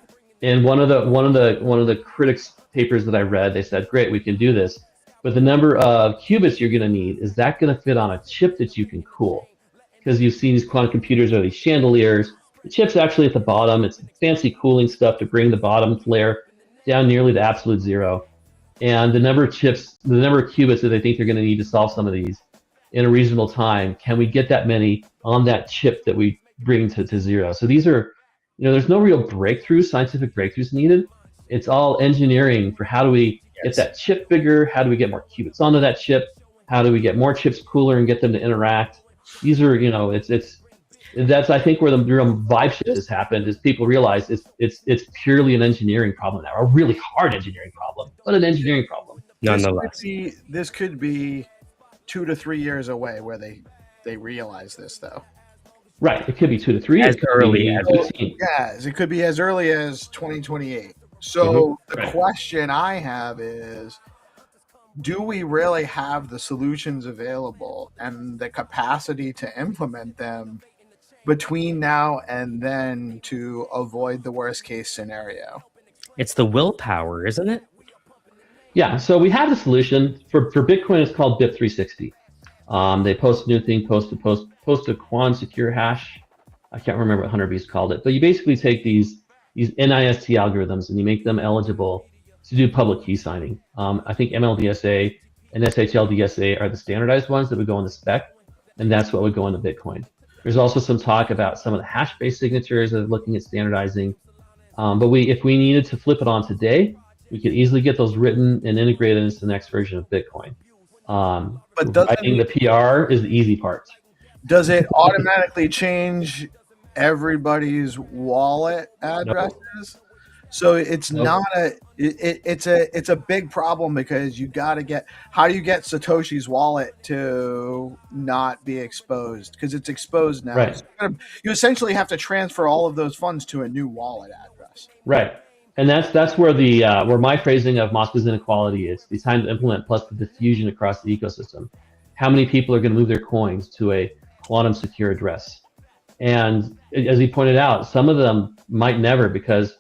And one of the critics papers that I read, they said, great, we can do this, but the number of qubits you're going to need, is that going to fit on a chip that you can cool? Because you've seen these quantum computers are these chandeliers. The chip's actually at the bottom. It's fancy cooling stuff to bring the bottom layer down nearly to absolute zero. And the number of qubits that they think they're going to need to solve some of these in a reasonable time, can we get that many on that chip that we bring to zero? So these are, you know, there's no real breakthroughs, scientific breakthroughs needed. It's all engineering for how do we get that chip bigger? How do we get more qubits onto that chip? How do we get more chips cooler and get them to interact? These are, you know, that's I think where the real vibe shift has happened is people realize it's purely an engineering problem now, a really hard engineering problem, but an engineering problem. Nonetheless, this could be 2 to 3 years away where they realize this, though. Right, it could be 2 to 3 years. It could be as early as 2028. So the question I have is, do we really have the solutions available and the capacity to implement them between now and then to avoid the worst case scenario? It's the willpower, isn't it? Yeah, so we have the solution for Bitcoin. It's called BIP 360. They post a new thing, post a quant secure hash. I can't remember what Hunter B's called it, but you basically take these NIST algorithms and you make them eligible to do public key signing. I think MLDSA and SHLDSA are the standardized ones that would go in the spec, and that's what would go into Bitcoin. There's also some talk about some of the hash-based signatures that are looking at standardizing. But if we needed to flip it on today, we could easily get those written and integrated into the next version of Bitcoin. But writing the PR is the easy part. Does it automatically change everybody's wallet addresses? No. So it's not it's a big problem because you got to how do you get Satoshi's wallet to not be exposed? Because it's exposed now. Right. So you essentially have to transfer all of those funds to a new wallet address. Right. And that's where the where my phrasing of Moscow's inequality is, the time to implement plus the diffusion across the ecosystem. How many people are going to move their coins to a quantum secure address? And as he pointed out, some of them might never, because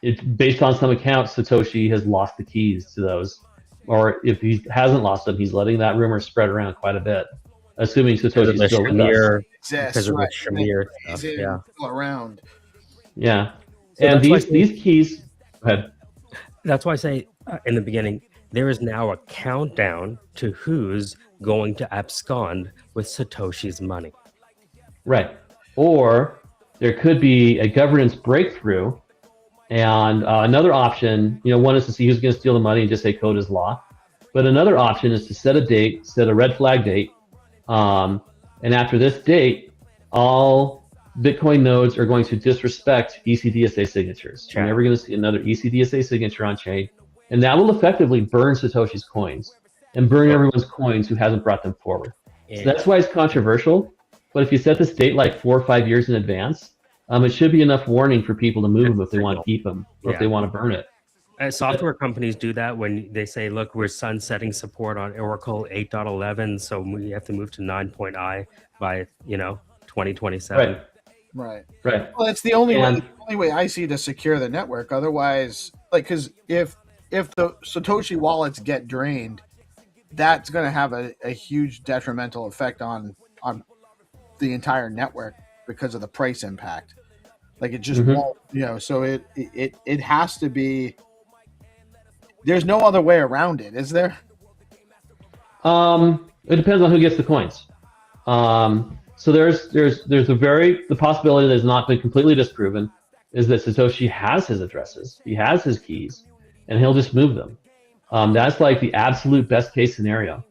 it's based on some accounts, Satoshi has lost the keys to those. or if he hasn't lost them, he's letting that rumor spread around quite a bit, assuming Satoshi's still with us. Exists, right? It's in all around. Yeah, So and that's why I these keys. Go ahead. That's why I say in the beginning, there is now a countdown to who's going to abscond with Satoshi's money. Right. Or there could be a governance breakthrough, and another option, one is to see who's going to steal the money and just say code is law. But another option is to set a date, set a red flag date, and after this date, all Bitcoin nodes are going to disrespect ECDSA signatures. You're never going to see another ECDSA signature on chain, and that will effectively burn Satoshi's coins and burn everyone's coins who hasn't brought them forward. So that's why it's controversial. But if you set this date like 4 or 5 years in advance, it should be enough warning for people to move them if they want to keep them or if they want to burn it. Software companies do that when they say, look, we're sunsetting support on Oracle 8.11, so we have to move to 9.I by 2027. Right. Well, it's the only way I see to secure the network. Otherwise, because if the Satoshi wallets get drained, that's going to have a huge detrimental effect on the entire network because of the price impact. Like it just won't, so it has to be. There's no other way around it, is there? It depends on who gets the coins. So there's the possibility that has not been completely disproven is that Satoshi has his addresses, he has his keys, and he'll just move them. That's like the absolute best case scenario.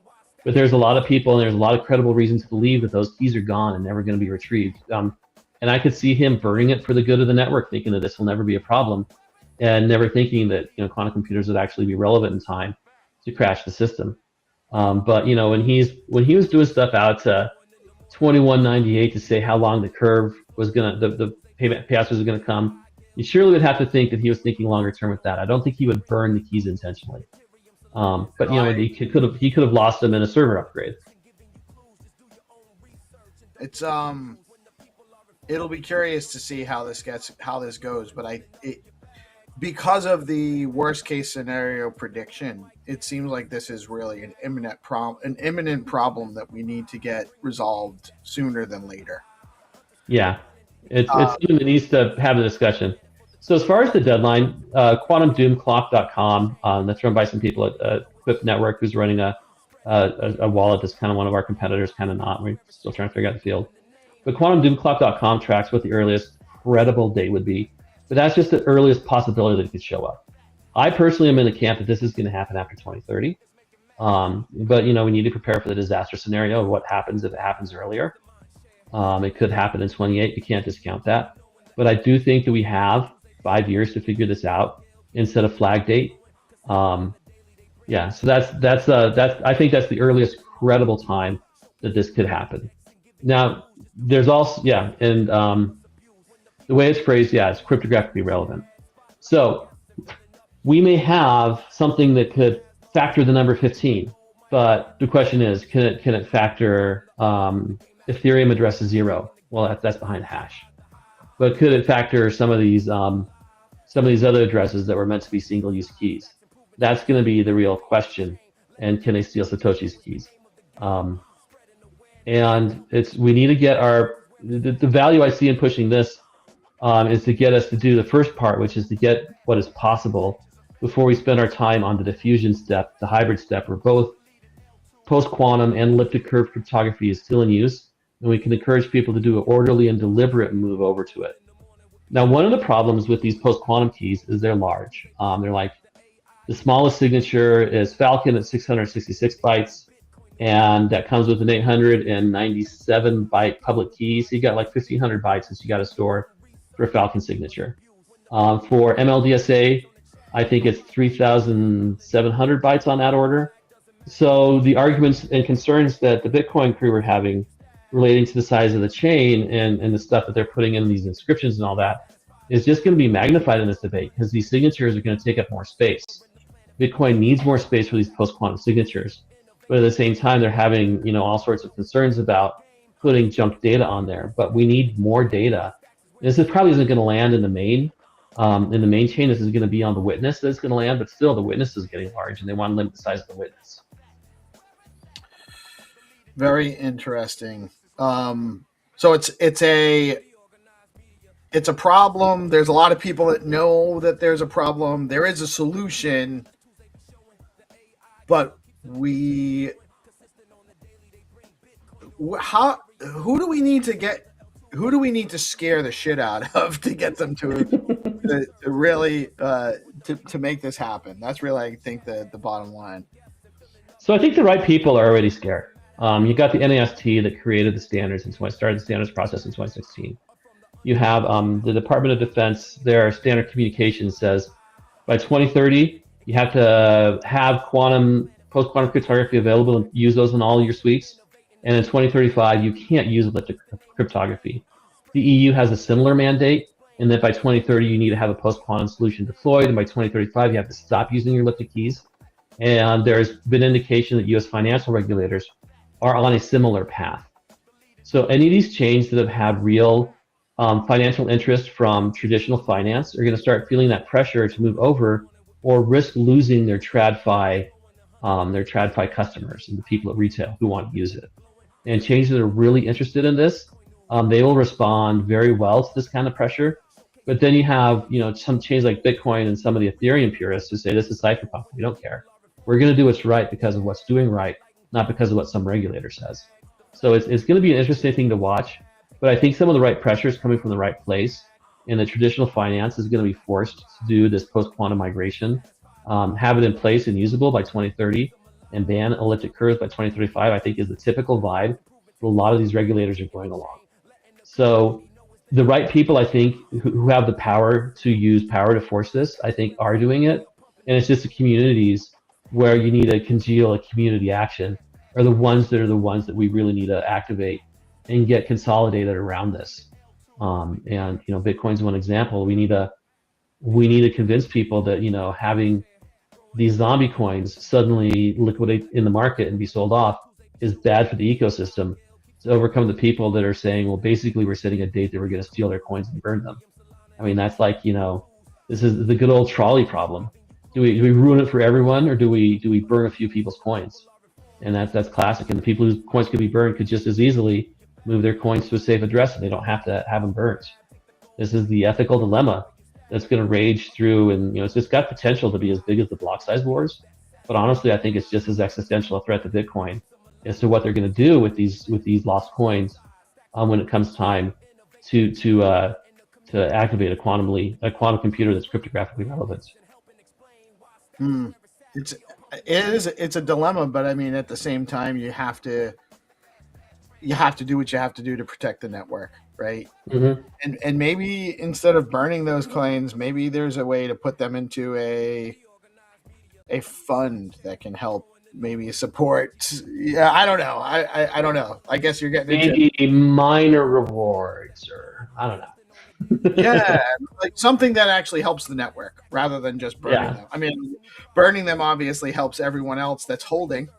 But there's a lot of people and there's a lot of credible reason to believe that those keys are gone and never going to be retrieved. And I could see him burning it for the good of the network, thinking that this will never be a problem, and never thinking that quantum computers would actually be relevant in time to crash the system. But when he was doing stuff out to 2198 to say how long the curve was the payouts was gonna come, you surely would have to think that he was thinking longer term with that. I don't think he would burn the keys intentionally. But he could have lost them in a server upgrade. It's it'll be curious to see how this goes, but because of the worst case scenario prediction, it seems like this is really an imminent problem that we need to get resolved sooner than later. Yeah, it's something that needs to have a discussion. So as far as the deadline, quantumdoomclock.com, that's run by some people at Quip Network, who's running a wallet that's kind of one of our competitors, kind of not. We're still trying to figure out the field. But quantumdoomclock.com tracks what the earliest credible date would be. But that's just the earliest possibility that it could show up. I personally am in the camp that this is going to happen after 2030. But we need to prepare for the disaster scenario of what happens if it happens earlier. It could happen in 28. You can't discount that. But I do think that we have 5 years to figure this out instead of flag date. So that's I think that's the earliest credible time that this could happen. Now there's also the way it's phrased, it's cryptographically relevant. So we may have something that could factor the number 15, but the question is, can it factor Ethereum addresses 0? Well, that's behind hash. But could it factor some of these other addresses that were meant to be single-use keys? That's going to be the real question. And can they steal Satoshi's keys? And we need to get the value I see in pushing this is to get us to do the first part, which is to get what is possible before we spend our time on the diffusion step, the hybrid step, where both post-quantum and elliptic curve cryptography is still in use, and we can encourage people to do an orderly and deliberate move over to it. Now, one of the problems with these post-quantum keys is they're large. They're like, the smallest signature is Falcon at 666 bytes, and that comes with an 897 byte public key, so you got like 1,500 bytes that you got to store for a Falcon signature. For MLDSA, I think it's 3,700 bytes on that order. So the arguments and concerns that the Bitcoin crew were having relating to the size of the chain and the stuff that they're putting in these inscriptions and all that is just going to be magnified in this debate because these signatures are going to take up more space. Bitcoin needs more space for these post-quantum signatures, but at the same time, they're having all sorts of concerns about putting junk data on there. But we need more data. This probably isn't going to land in the main In the main chain, this is going to be on the witness that's going to land, but still the witness is getting large, and they want to limit the size of the witness. Very interesting. So it's a problem. There's a lot of people that know that there's a problem. There is a solution, but who do we need to scare the shit out of to get them to really to make this happen? That's really, I think, the bottom line. So I think the right people are already scared. You got the NAST that created the standards and started the standards process in 2016. You have the Department of Defense. Their standard communication says by 2030 you have to have post-quantum cryptography available and use those in all your suites. And in 2035 you can't use elliptic cryptography. The EU has a similar mandate, and that by 2030 you need to have a post-quantum solution deployed, and by 2035 you have to stop using your elliptic keys. And there's been indication that U.S. financial regulators are on a similar path. So any of these chains that have had real financial interest from traditional finance are going to start feeling that pressure to move over, or risk losing their TradFi customers and the people at retail who want to use it. And chains that are really interested in this, they will respond very well to this kind of pressure. But then you have, some chains like Bitcoin and some of the Ethereum purists who say this is cypherpunk. We don't care. We're going to do what's right because of what's doing right, not because of what some regulator says. So it's going to be an interesting thing to watch. But I think some of the right pressure is coming from the right place, and the traditional finance is going to be forced to do this post-quantum migration, have it in place and usable by 2030, and ban elliptic curves by 2035, I think is the typical vibe that a lot of these regulators are going along. So the right people, I think, who have the power to force this, I think are doing it. And it's just the communities where you need to congeal a community action are the ones that we really need to activate and get consolidated around this. And Bitcoin's one example. We need to convince people that having these zombie coins suddenly liquidate in the market and be sold off is bad for the ecosystem, to overcome the people that are saying, well, basically we're setting a date that we're going to steal their coins and burn them. I mean, that's like, this is the good old trolley problem. Do we ruin it for everyone, or do we burn a few people's coins? And that's classic. And the people whose coins could be burned could just as easily move their coins to a safe address, and they don't have to have them burnt. This is the ethical dilemma that's going to rage through, and it's just got potential to be as big as the block size wars. But honestly, I think it's just as existential a threat to Bitcoin as to what they're going to do with these lost coins when it comes time to activate a quantum computer that's cryptographically relevant. It's a dilemma, but I mean, at the same time, you have to do what you have to do to protect the network, right? Mm-hmm. And maybe instead of burning those coins, maybe there's a way to put them into a fund that can help maybe support. Yeah, I don't know. I don't know. I guess you're getting maybe minor rewards, or I don't know. Yeah, like something that actually helps the network rather than just burning them. I mean, burning them obviously helps everyone else that's holding,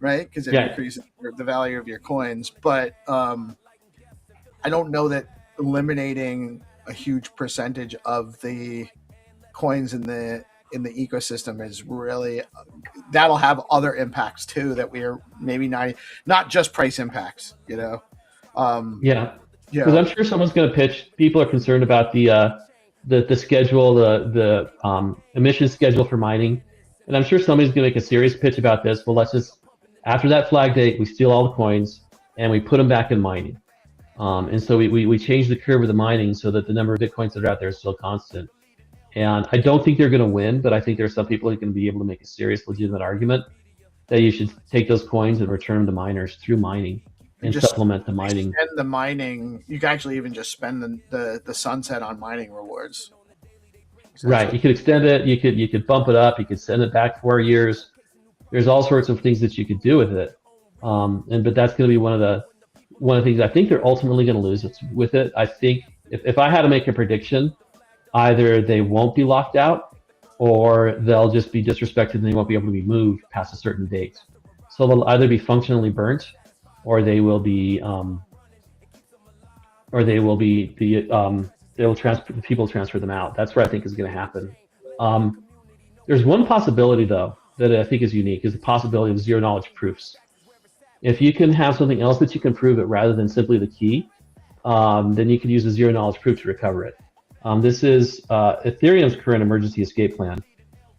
right? Because it increases the value of your coins. But I don't know that eliminating a huge percentage of the coins in the ecosystem is really, that'll have other impacts too that we are maybe not just price impacts, Because I'm sure someone's going to pitch. People are concerned about the schedule, the emissions schedule for mining, and I'm sure somebody's going to make a serious pitch about this. Well, let's just, after that flag date, we steal all the coins and we put them back in mining, and so we change the curve of the mining so that the number of Bitcoins that are out there is still constant. And I don't think they're going to win, but I think there are some people who can be able to make a serious, legitimate argument that you should take those coins and return them to miners through mining. And supplement the mining. Spend the mining. You can actually even just spend the sunset on mining rewards. Right. You could extend it. You could bump it up. You could send it back 4 years. There's all sorts of things that you could do with it. But that's going to be one of the things I think they're ultimately going to lose with it. I think if I had to make a prediction, either they won't be locked out, or they'll just be disrespected and they won't be able to be moved past a certain date. So they'll either be functionally burnt, or they will be people transfer them out. That's what I think is going to happen. There's one possibility though that I think is unique, is the possibility of zero knowledge proofs. If you can have something else that you can prove it rather than simply the key, then you can use a zero knowledge proof to recover it. This is Ethereum's current emergency escape plan,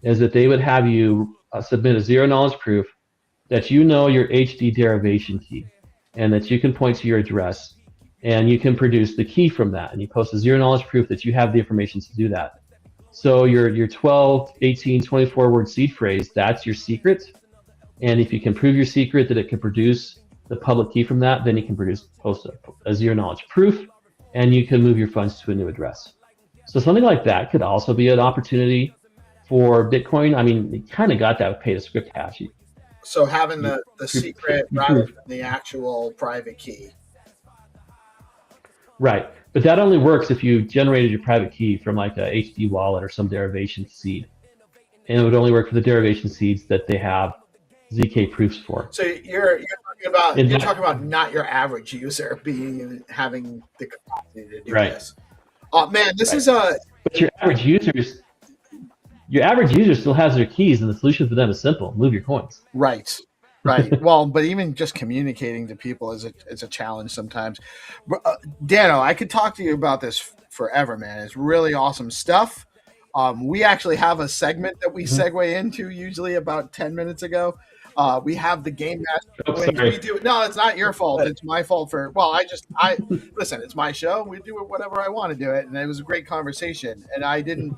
is that they would have you submit a zero knowledge proof that you know your HD derivation key and that you can point to your address and you can produce the key from that, and you post a zero knowledge proof that you have the information to do that. So your 12, 18, 24 word seed phrase, that's your secret. And if you can prove your secret that it can produce the public key from that, then you can post a zero knowledge proof, and you can move your funds to a new address. So something like that could also be an opportunity for Bitcoin. I mean, you kind of got that with pay to script hash. So having the secret rather than the actual private key. Right, but that only works if you generated your private key from like a HD wallet or some derivation seed, and it would only work for the derivation seeds that they have ZK proofs for. So you're talking about not your average user having the capacity to do this. Oh man, this is a. But your average user still has their keys, and the solution for them is simple: move your coins. Right. Well, but even just communicating to people is a challenge sometimes. Dano, I could talk to you about this forever, man. It's really awesome stuff. We actually have a segment that we segue into usually about 10 minutes ago. We have the game master. No, it's not your fault. It's my fault for. Well, listen. It's my show. We do it whatever I want to do it, and it was a great conversation. And I didn't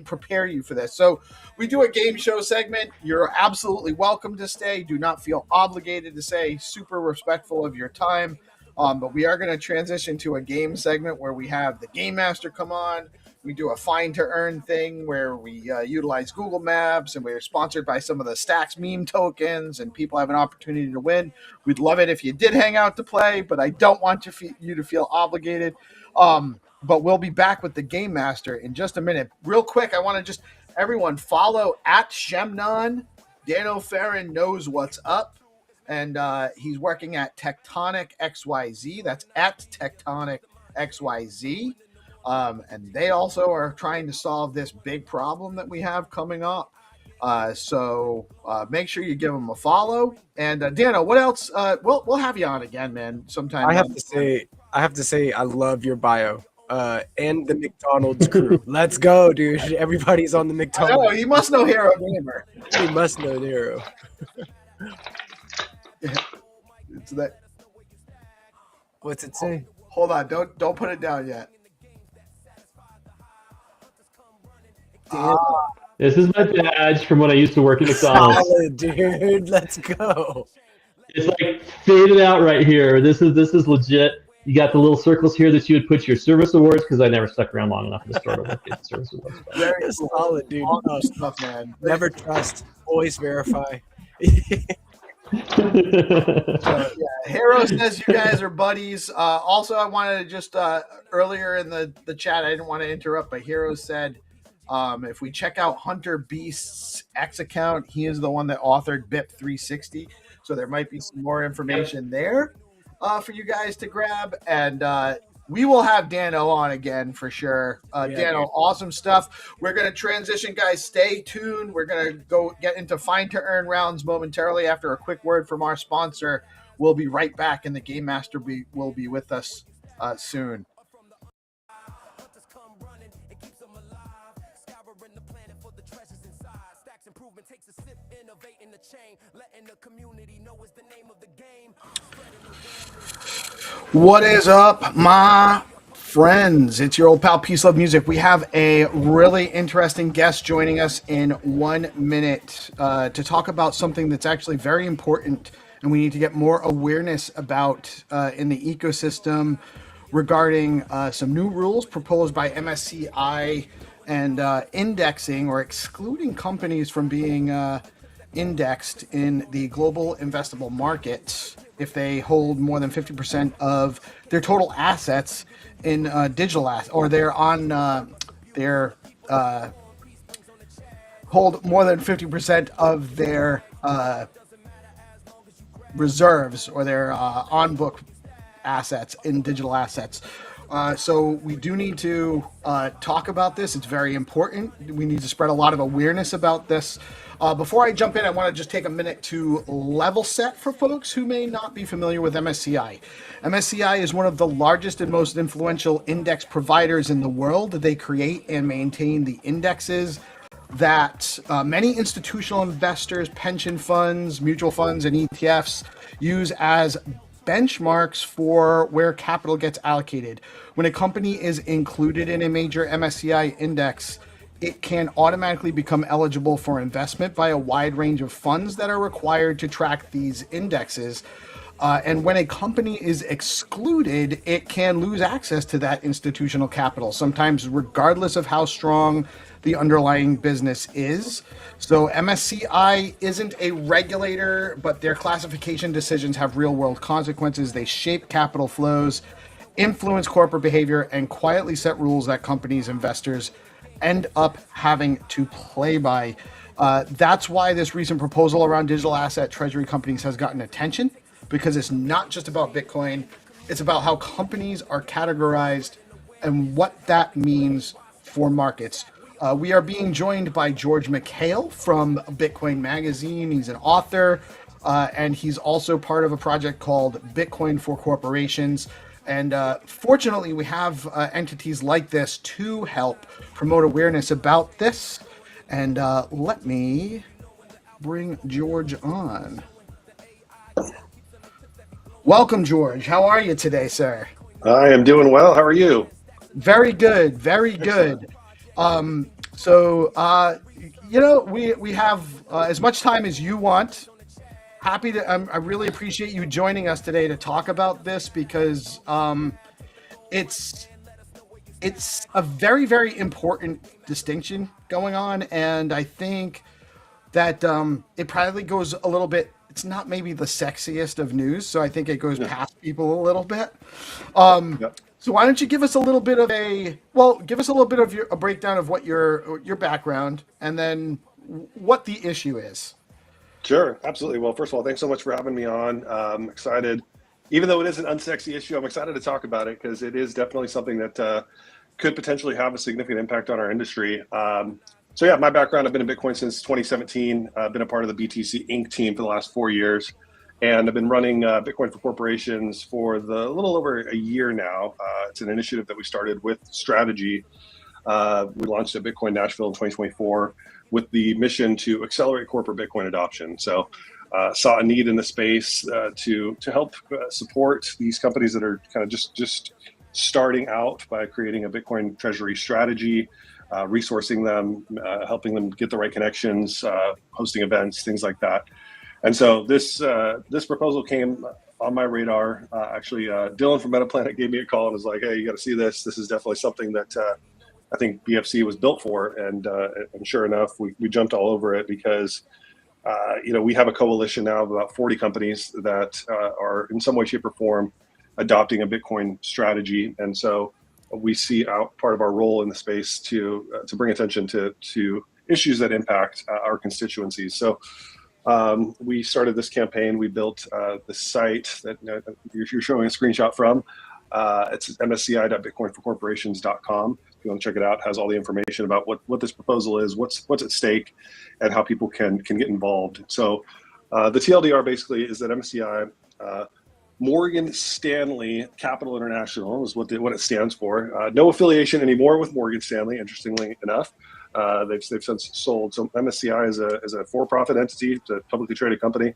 prepare you for this. So we do a game show segment. You're absolutely welcome to stay. Do not feel obligated to stay. Super respectful of your time. But we are going to transition to a game segment where we have the game master come on. We do a Find2Earn thing where we utilize Google Maps, and we're sponsored by some of the Stacks meme tokens, and people have an opportunity to win. We'd love it if you did hang out to play, but I don't want you to feel obligated. But we'll be back with the Game Master in just a minute. Real quick, I want to just everyone follow at Shemnon. Dano Farron knows what's up, and he's working at Tectonic XYZ. That's at Tectonic XYZ. And they also are trying to solve this big problem that we have coming up. So make sure you give them a follow. And Dano, what else? We'll have you on again, man. Sometime. I have to say, I love your bio. And the McDonald's crew. Let's go, dude. Everybody's on the McDonald's. Oh, you must know Hero Gamer. You must know Hero. It's that. What's it say? Hold on, don't put it down yet. This is my badge from when I used to work at McDonald's. Solid, dude. Let's go. It's like faded out right here. This is legit. You got the little circles here that you would put your service awards, because I never stuck around long enough in the store to look at service awards. Very solid, dude. Awesome stuff, man. Never trust. Always verify. Hero says you guys are buddies. Also, I wanted to just earlier in the chat, I didn't want to interrupt, but Hero said if we check out Hunter Beast's X account, he is the one that authored BIP 360. So there might be some more information there for you guys to grab. And we will have Dano on again for sure. Dano, awesome stuff. We're going to transition, guys. Stay tuned. We're going to go get into Find2Earn rounds momentarily after a quick word from our sponsor. We'll be right back, and the Game Master will be with us soon. What is up, my friends? It's your old pal Peace Love Music. We have a really interesting guest joining us in 1 minute to talk about something that's actually very important, and we need to get more awareness about in the ecosystem regarding some new rules proposed by MSCI and indexing or excluding companies from being indexed in the global investable markets if they hold more than 50% of their total assets in digital assets, or they're on hold more than 50% of their reserves or their on-book assets in digital assets. So we do need to talk about this. It's very important. We need to spread a lot of awareness about this. Before I jump in, I want to just take a minute to level set for folks who may not be familiar with MSCI. MSCI is one of the largest and most influential index providers in the world. They create and maintain the indexes that many institutional investors, pension funds, mutual funds, and ETFs use as benchmarks for where capital gets allocated. When a company is included in a major MSCI index, it can automatically become eligible for investment by a wide range of funds that are required to track these indexes. And when a company is excluded, it can lose access to that institutional capital, sometimes regardless of how strong the underlying business is. So MSCI isn't a regulator, but their classification decisions have real world consequences. They shape capital flows, influence corporate behavior, and quietly set rules that companies, investors end up having to play by. That's why this recent proposal around digital asset treasury companies has gotten attention, because it's not just about Bitcoin. It's about how companies are categorized and what that means for markets. We are being joined by George McHale from Bitcoin Magazine. He's an author, and he's also part of a project called Bitcoin for Corporations. And fortunately, we have entities like this to help promote awareness about this. And let me bring George on. Welcome, George. How are you today, sir? I am doing well. How are you? Very good. Very good. We have as much time as you want. Happy to. I really appreciate you joining us today to talk about this, because it's a very, very important distinction going on, and I think that it probably goes a little bit. It's not maybe the sexiest of news, so I think it goes past people a little bit. So why don't you give us a little bit of a breakdown of what your background, and then what the issue is. Sure, absolutely. Well, first of all, thanks so much for having me on. I'm excited, even though it is an unsexy issue, I'm excited to talk about it because it is definitely something that could potentially have a significant impact on our industry. So yeah, my background, I've been in Bitcoin since 2017. I've been a part of the BTC Inc. team for the last 4 years. And I've been running Bitcoin for Corporations for a little over a year now. It's an initiative that we started with Strategy. We launched at Bitcoin Nashville in 2024 with the mission to accelerate corporate Bitcoin adoption. So saw a need in the space to help support these companies that are kind of just starting out by creating a Bitcoin treasury strategy, resourcing them, helping them get the right connections, hosting events, things like that. And so this proposal came on my radar. Actually, Dylan from MetaPlanet gave me a call and was like, "Hey, you got to see this. This is definitely something that I think BFC was built for." And sure enough, we jumped all over it because we have a coalition now of about 40 companies that are in some way, shape, or form adopting a Bitcoin strategy. And so we see part of our role in the space to bring attention to issues that impact our constituencies. So we started this campaign. We built the site that you're showing a screenshot from. It's msci.bitcoinforcorporations.com. If you want to check it out, it has all the information about what this proposal is, what's at stake, and how people can get involved. So the TLDR basically is that MSCI, Morgan Stanley Capital International is what it stands for. No affiliation anymore with Morgan Stanley, interestingly enough. They've since sold. So MSCI is a for-profit entity. It's a publicly traded company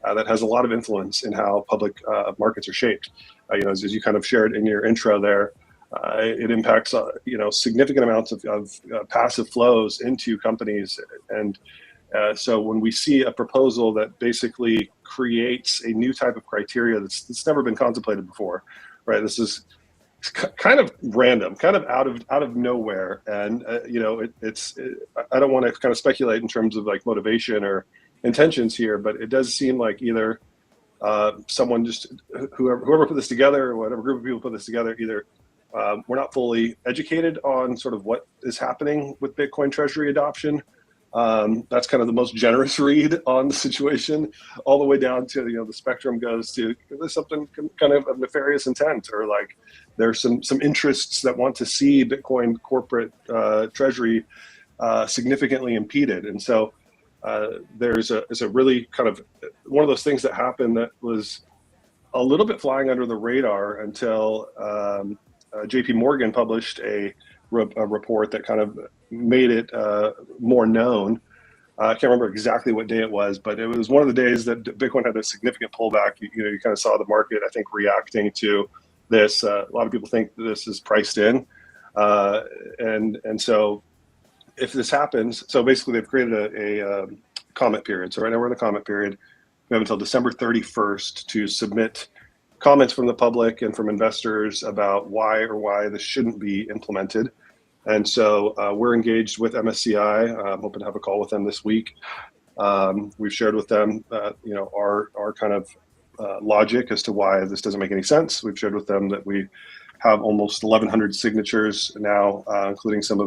that has a lot of influence in how public markets are shaped. As you kind of shared in your intro there, it impacts significant amounts of passive flows into companies. And so when we see a proposal that basically creates a new type of criteria that's never been contemplated before, right? This is kind of random, kind of out of nowhere, and it's I don't want to kind of speculate in terms of like motivation or intentions here, but it does seem like either someone just whoever put this together, or whatever group of people put this together, either we're not fully educated on sort of what is happening with Bitcoin treasury adoption. That's kind of the most generous read on the situation, all the way down to the spectrum goes to there's something kind of nefarious intent, or like There's some interests that want to see Bitcoin corporate treasury significantly impeded, and so there's a really kind of one of those things that happened that was a little bit flying under the radar until JP Morgan published a report that kind of made it more known. I can't remember exactly what day it was, but it was one of the days that Bitcoin had a significant pullback. You kind of saw the market, I think, reacting to this. A lot of people think this is priced in, and so if this happens, so basically they've created a comment period. So right now we're in the comment period. We have until December 31st to submit comments from the public and from investors about why this shouldn't be implemented. And so we're engaged with MSCI. I'm hoping to have a call with them this week. We've shared with them, our kind of logic as to why this doesn't make any sense. We've shared with them that we have almost 1,100 signatures now, including some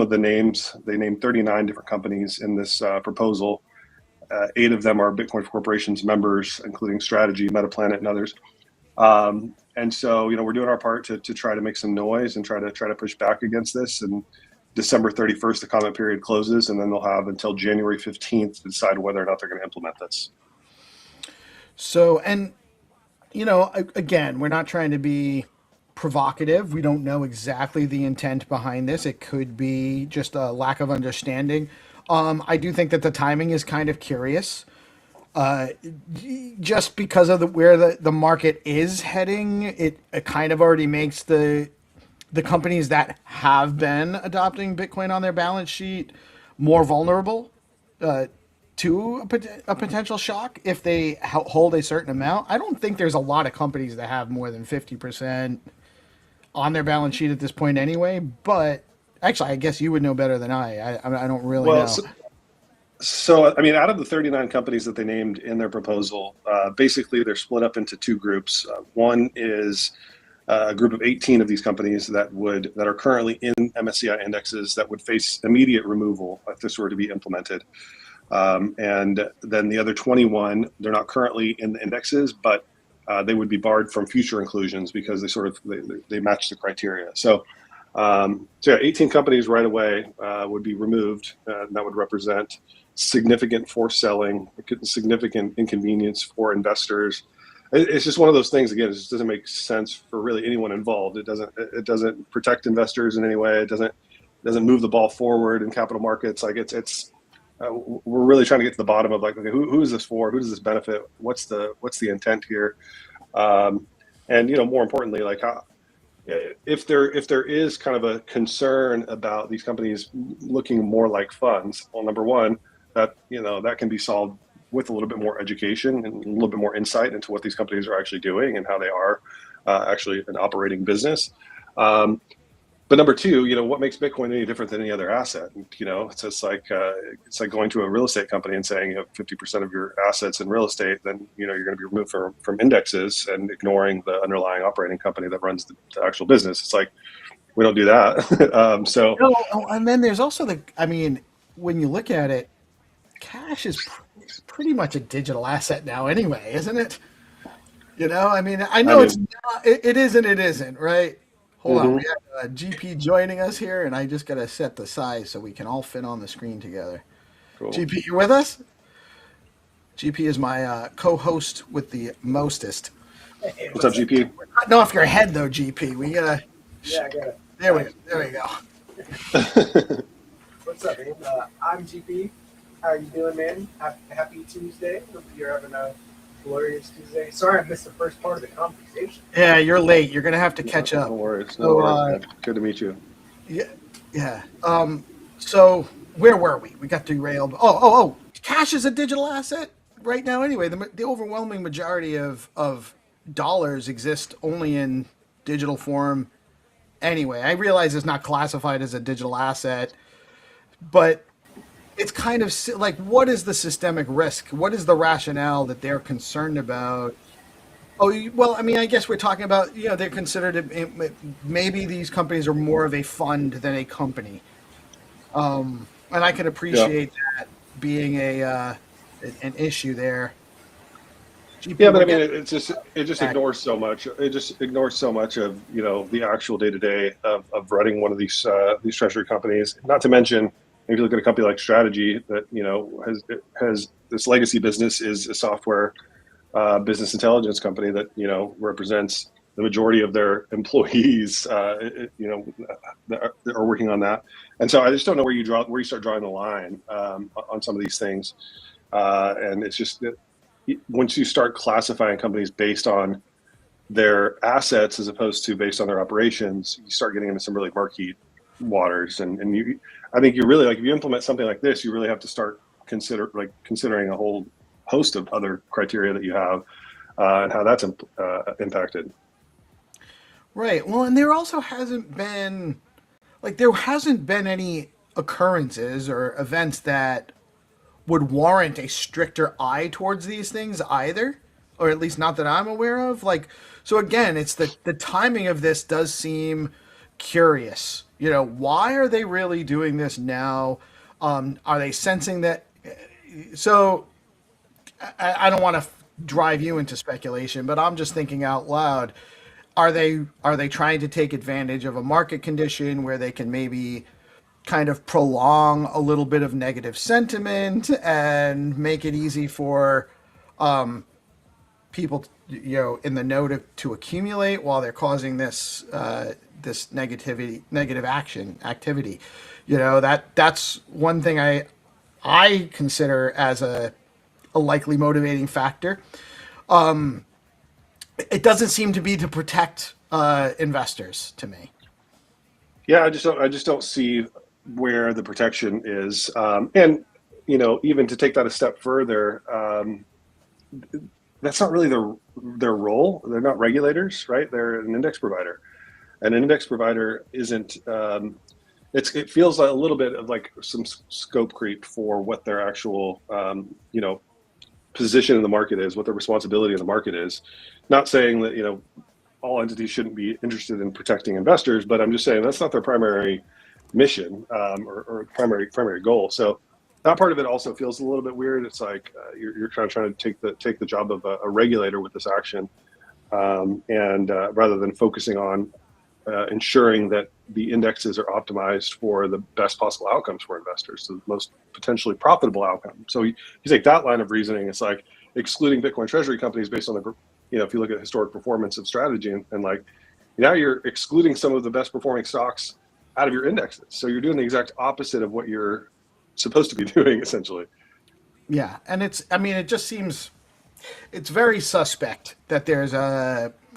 of the names. They named 39 different companies in this proposal. 8 of them are Bitcoin Corporation's members, including Strategy, Metaplanet, and others. And so, we're doing our part to try to make some noise and try to push back against this. And December 31st, the comment period closes, and then they'll have until January 15th to decide whether or not they're going to implement this. So, and, again, we're not trying to be provocative. We don't know exactly the intent behind this. It could be just a lack of understanding. I do think that the timing is kind of curious, just because of where the market is heading. It kind of already makes the companies that have been adopting Bitcoin on their balance sheet more vulnerable to a potential shock if they hold a certain amount. I don't think there's a lot of companies that have more than 50% on their balance sheet at this point anyway, but actually, I guess you would know better than I don't really know. So, out of the 39 companies that they named in their proposal, basically they're split up into 2 groups. One is a group of 18 of these companies that are currently in MSCI indexes that would face immediate removal if this were to be implemented. And then the other 21, they're not currently in the indexes, but they would be barred from future inclusions because they match the criteria. So 18 companies right away would be removed. That would represent significant forced selling, significant inconvenience for investors. It's just one of those things. Again, it just doesn't make sense for really anyone involved. It doesn't protect investors in any way. It doesn't move the ball forward in capital markets. We're really trying to get to the bottom of okay, who is this for? Who does this benefit? What's the intent here? And more importantly, if there is kind of a concern about these companies looking more like funds, well, number one, that can be solved with a little bit more education and a little bit more insight into what these companies are actually doing and how they are actually an operating business. But number two, what makes Bitcoin any different than any other asset? It's just like going to a real estate company and saying you have 50% of your assets in real estate, then you're going to be removed from indexes and ignoring the underlying operating company that runs the actual business. It's like we don't do that. And then there's also when you look at it, cash is pretty much a digital asset now anyway, isn't it? I know it's not, it is and it isn't, right? Hold on, we have GP joining us here, and I just got to set the size so we can all fit on the screen together. Cool. GP, you with us? GP is my co-host with the mostest. What's up, GP? We're cutting off your head, though, GP. We gotta. Yeah, I got it. There we go. What's up, man? I'm GP. How are you doing, man? Happy Tuesday. Hope you're having a glorious Tuesday. Sorry I missed the first part of the conversation. Yeah, you're late. You're gonna have to catch up. No worries. No worries. Good to meet you. Yeah. So where were we? We got derailed. Oh. Cash is a digital asset right now. Anyway, the overwhelming majority of dollars exist only in digital form. Anyway, I realize it's not classified as a digital asset, but it's kind of like, what is the systemic risk? What is the rationale that they're concerned about? Oh, well, I guess we're talking about, they're considered, maybe these companies are more of a fund than a company. And I can appreciate that being an issue there. Yeah, but I mean, it just ignores so much. It just ignores so much of the actual day to day of running one of these treasury companies. Not to mention, if you look at a company like Strategy that has this legacy business, is a software business intelligence company that represents the majority of their employees. That are working on that, and so I just don't know where you start drawing the line on some of these things, and it's just that once you start classifying companies based on their assets as opposed to based on their operations, you start getting into some really murky waters. And I think you really, like, if you implement something like this, you really have to start considering a whole host of other criteria that you have and how that's impacted. Right. Well, and there also hasn't been any occurrences or events that would warrant a stricter eye towards these things either, or at least not that I'm aware of. So again, it's the timing of this does seem curious. Why are they really doing this now? Are they sensing that? So I don't want to drive you into speculation, but I'm just thinking out loud. Are they trying to take advantage of a market condition where they can maybe kind of prolong a little bit of negative sentiment and make it easy for people, in the know to accumulate while they're causing this negative activity? That's one thing I consider as a likely motivating factor. It doesn't seem to be to protect investors to me. Yeah, I just don't see where the protection is, and even to take that a step further, that's not really their role. They're not regulators, right? They're an index provider. An index provider isn't. It feels a little bit of like some scope creep for what their actual position in the market is, what their responsibility in the market is. Not saying that all entities shouldn't be interested in protecting investors, but I'm just saying that's not their primary mission or primary goal. So that part of it also feels a little bit weird. It's like you're trying to take the job of a regulator with this action, and rather than focusing on ensuring that the indexes are optimized for the best possible outcomes for investors, the most potentially profitable outcome. So you take that line of reasoning, it's like excluding Bitcoin treasury companies based on if you look at historic performance of Strategy, and like now you're excluding some of the best performing stocks out of your indexes. So you're doing the exact opposite of what you're supposed to be doing, essentially. Yeah, and it just seems it's very suspect that there's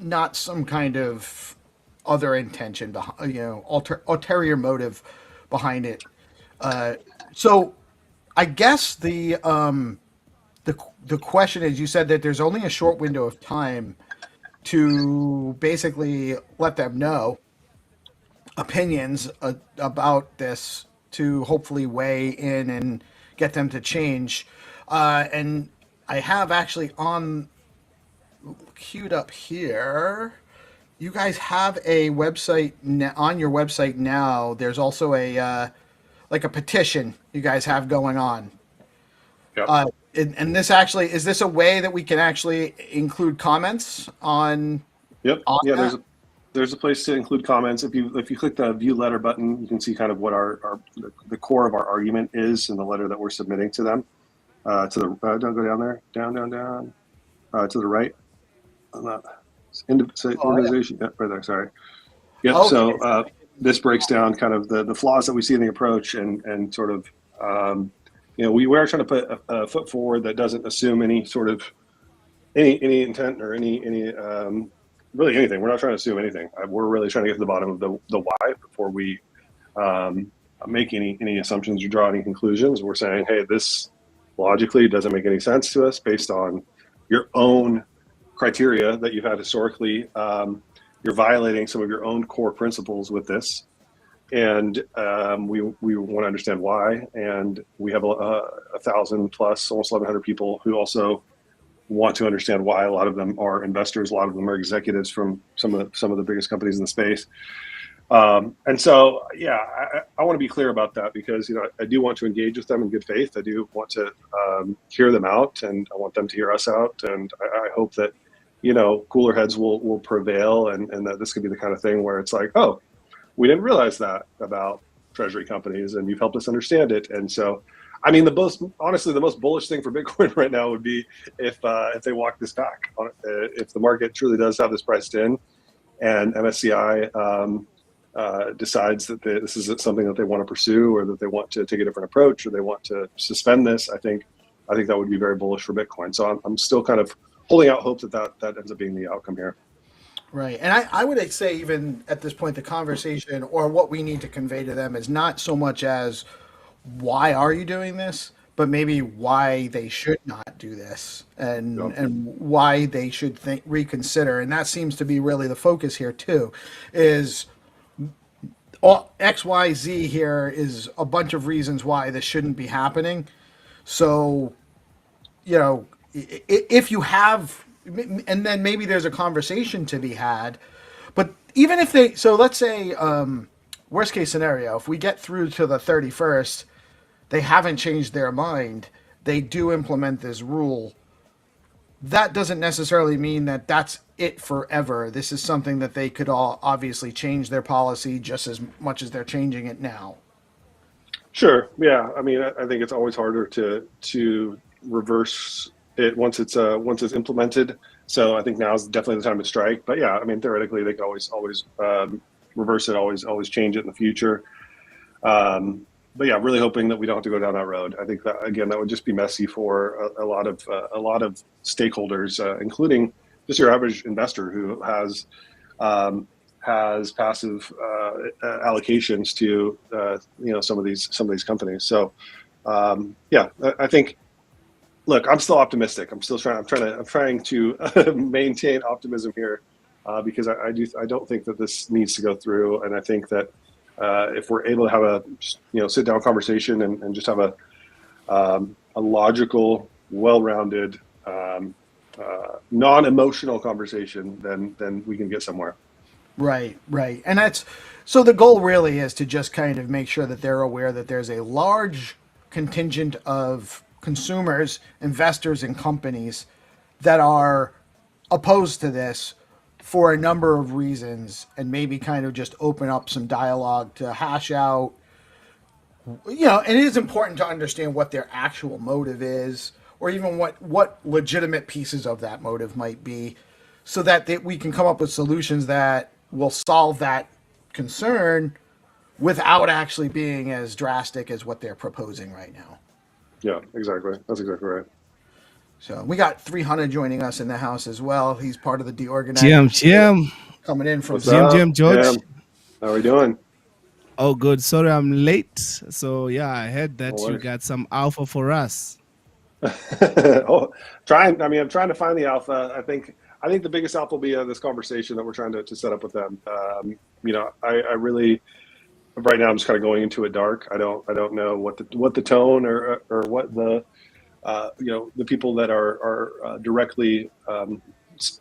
not some kind of other intention behind, ulterior motive behind it. So I guess the question is, you said that there's only a short window of time to basically let them know opinions about this, to hopefully weigh in and get them to change. And I have actually queued up here. You guys have a website on your website now. There's also a petition you guys have going on. Yep. And this actually, is this a way that we can actually include comments on? Yep. Yeah. There's a place to include comments. If you click the view letter button, you can see kind of what the core of our argument is in the letter that we're submitting to them. Don't go down there. Down. To the right. Organization. Yeah, right there. Sorry. Yep. Okay. So this breaks down kind of the flaws that we see in the approach, and sort of we are trying to put a foot forward that doesn't assume any sort of any intent or any really anything. We're not trying to assume anything. We're really trying to get to the bottom of the why before we make any assumptions or draw any conclusions. We're saying, hey, this logically doesn't make any sense to us based on your own criteria that you've had historically. You're violating some of your own core principles with this, and we want to understand why. And we have 1,000 plus, almost 1,100 people who also want to understand why. A lot of them are investors, a lot of them are executives from some of the biggest companies in the space. And so, yeah, I want to be clear about that because, I do want to engage with them in good faith. I do want to hear them out, and I want them to hear us out. And I hope that, cooler heads will prevail, and that this could be the kind of thing where it's like, oh, we didn't realize that about treasury companies, and you've helped us understand it. And so, I mean, honestly, the most bullish thing for Bitcoin right now would be if they walk this back. If the market truly does have this priced in, and MSCI decides that this isn't something that they want to pursue, or that they want to take a different approach, or they want to suspend this, I think that would be very bullish for Bitcoin. So I'm still kind of holding out hope that ends up being the outcome here. Right. And I would say even at this point, the conversation or what we need to convey to them is not so much as why are you doing this, but maybe why they should not do this, and why they should reconsider. And that seems to be really the focus here too, is XYZ here is a bunch of reasons why this shouldn't be happening. So, if you have, and then maybe there's a conversation to be had, but even if so let's say, worst case scenario, if we get through to the 31st, they haven't changed their mind, they do implement this rule, that doesn't necessarily mean that that's it forever. This is something that they could all obviously change their policy just as much as they're changing it now. Sure. Yeah. I mean, I think it's always harder to reverse it once it's implemented. So I think now is definitely the time to strike. But yeah, I mean, theoretically, they could always reverse it, always change it in the future. But yeah, really hoping that we don't have to go down that road. I think that, again, that would just be messy for a lot of stakeholders, including just your average investor who has passive allocations to some of these companies. So yeah, I think. Look, I'm still optimistic. I'm trying to maintain optimism here because I don't think that this needs to go through, and I think that if we're able to have a sit down conversation and just have a logical, well-rounded, non-emotional conversation, then we can get somewhere. Right. And so the goal really is to just kind of make sure that they're aware that there's a large contingent of consumers, investors, and companies that are opposed to this for a number of reasons, and maybe kind of just open up some dialogue to hash out, and it is important to understand what their actual motive is, or even what legitimate pieces of that motive might be, so that we can come up with solutions that will solve that concern without actually being as drastic as what they're proposing right now. Yeah, exactly. That's exactly right. So we got 300 joining us in the house as well. He's part of the DeOrganized. Jim. Coming in from Jim, George. Jim. How are we doing? Oh, good. Sorry, I'm late. So yeah, I heard that you got some alpha for us. I'm trying to find the alpha. I think the biggest alpha will be this conversation that we're trying to set up with them. I really, right now I'm just kind of going into it dark. I don't know what the tone or what the the people that are directly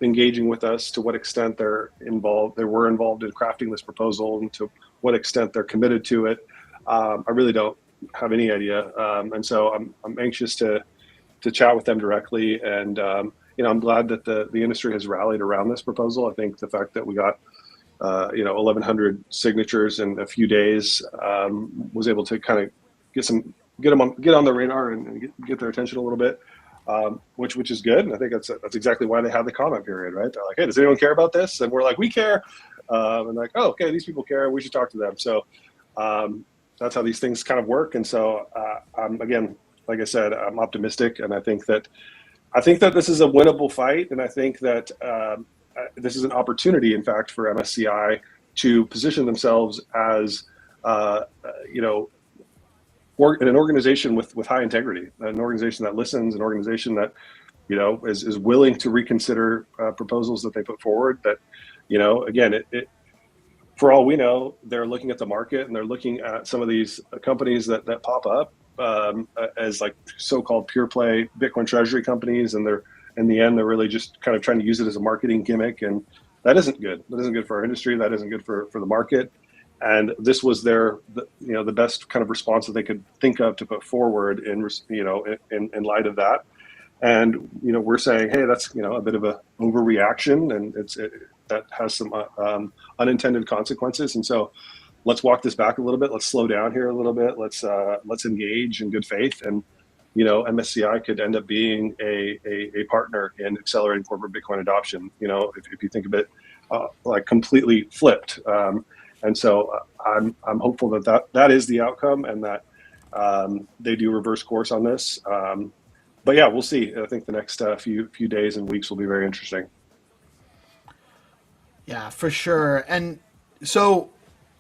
engaging with us, to what extent they were involved in crafting this proposal, and to what extent they're committed to it. I really don't have any idea, and so I'm anxious to chat with them directly. And I'm glad that the industry has rallied around this proposal. I think the fact that we got 1,100 signatures in a few days was able to kind of get on the radar and get their attention a little bit, which is good. And I think that's exactly why they had the comment period, right? They're like, hey, does anyone care about this? And we're like, we care. And like, oh, okay, these people care. We should talk to them. So that's how these things kind of work. And so again, like I said, I'm optimistic, and I think that this is a winnable fight, and I think that this is an opportunity, in fact, for MSCI to position themselves as an organization with high integrity, an organization that listens, an organization that is willing to reconsider proposals that they put forward. That again, for all we know, they're looking at the market, and they're looking at some of these companies that pop up as like so-called pure play Bitcoin treasury companies, and in the end they're really just kind of trying to use it as a marketing gimmick, and that isn't good. That isn't good for our industry. That isn't good for the market. and this was their, the best kind of response that they could think of to put forward in light of that. And we're saying, hey, that's a bit of a overreaction, and that has some unintended consequences. And so let's walk this back a little bit. Let's slow down here a little bit. Let's engage in good faith, and MSCI could end up being a partner in accelerating corporate Bitcoin adoption. If you think of it like completely flipped. And so I'm hopeful that is the outcome, and that they do reverse course on this. But yeah, we'll see. I think the next few days and weeks will be very interesting. Yeah, for sure. And so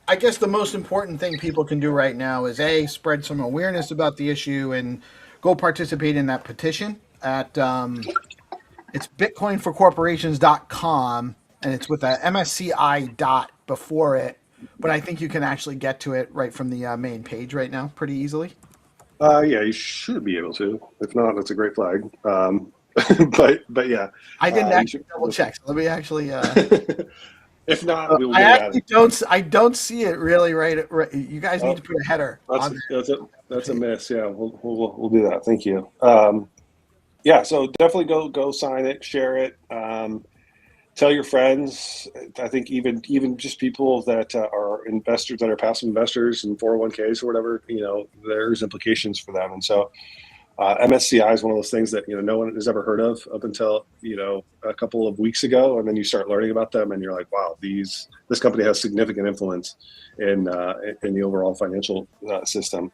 I guess the most important thing people can do right now is spread some awareness about the issue and go participate in that petition at it's bitcoinforcorporations.com, and it's with a MSCI dot before it, but I think you can actually get to it right from the main page right now pretty easily. Yeah, you should be able to. If not, that's a great flag. But yeah, I didn't actually double check. So let me actually. If not, we'll I actually don't. I don't see it really. Right. You guys need to put a header. That's a miss. Yeah, we'll do that. Thank you. Yeah, so definitely go sign it, share it, tell your friends. I think even just people that are investors, that are passive investors and 401ks or whatever, there's implications for them. And so MSCI is one of those things that no one has ever heard of up until a couple of weeks ago, and then you start learning about them, and you're like, wow, this company has significant influence in the overall financial system.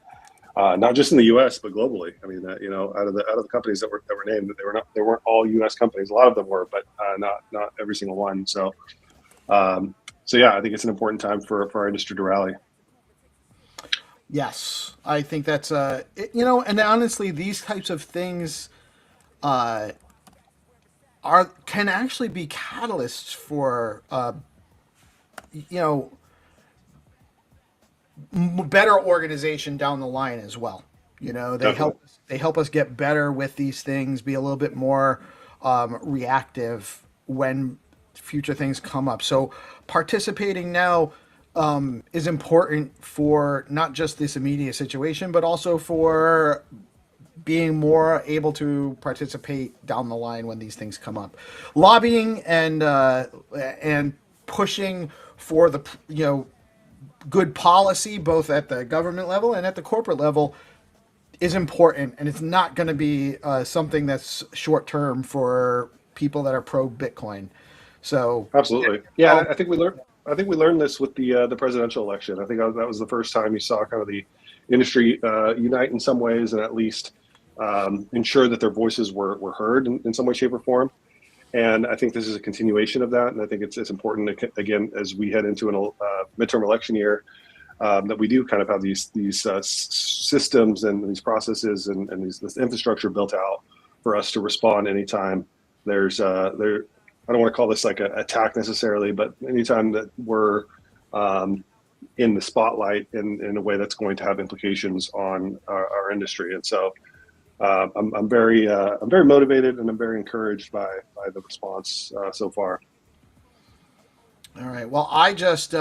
Not just in the U.S. but globally. I mean, out of the companies that were named, they weren't all U.S. companies. A lot of them were, but not every single one. So yeah, I think it's an important time for our industry to rally. Yes, I think that's and honestly, these types of things can actually be catalysts for better organization down the line as well. They help us get better with these things, be a little bit more reactive when future things come up. So participating now is important for not just this immediate situation, but also for being more able to participate down the line when these things come up. Lobbying and pushing for the good policy, both at the government level and at the corporate level, is important, and it's not going to be something that's short term for people that are pro Bitcoin. So absolutely, yeah. I think we learned this with the presidential election. I think that was the first time you saw kind of the industry unite in some ways, and at least ensure that their voices were heard in some way, shape, or form. And I think this is a continuation of that. And I think it's important, again, as we head into a midterm election year, that we do kind of have these systems and these processes and this infrastructure built out for us to respond anytime there's I don't want to call this like an attack necessarily, but anytime that we're in the spotlight in a way that's going to have implications on our industry. And so I'm very motivated, and I'm very encouraged by the response so far. All right. Well, I just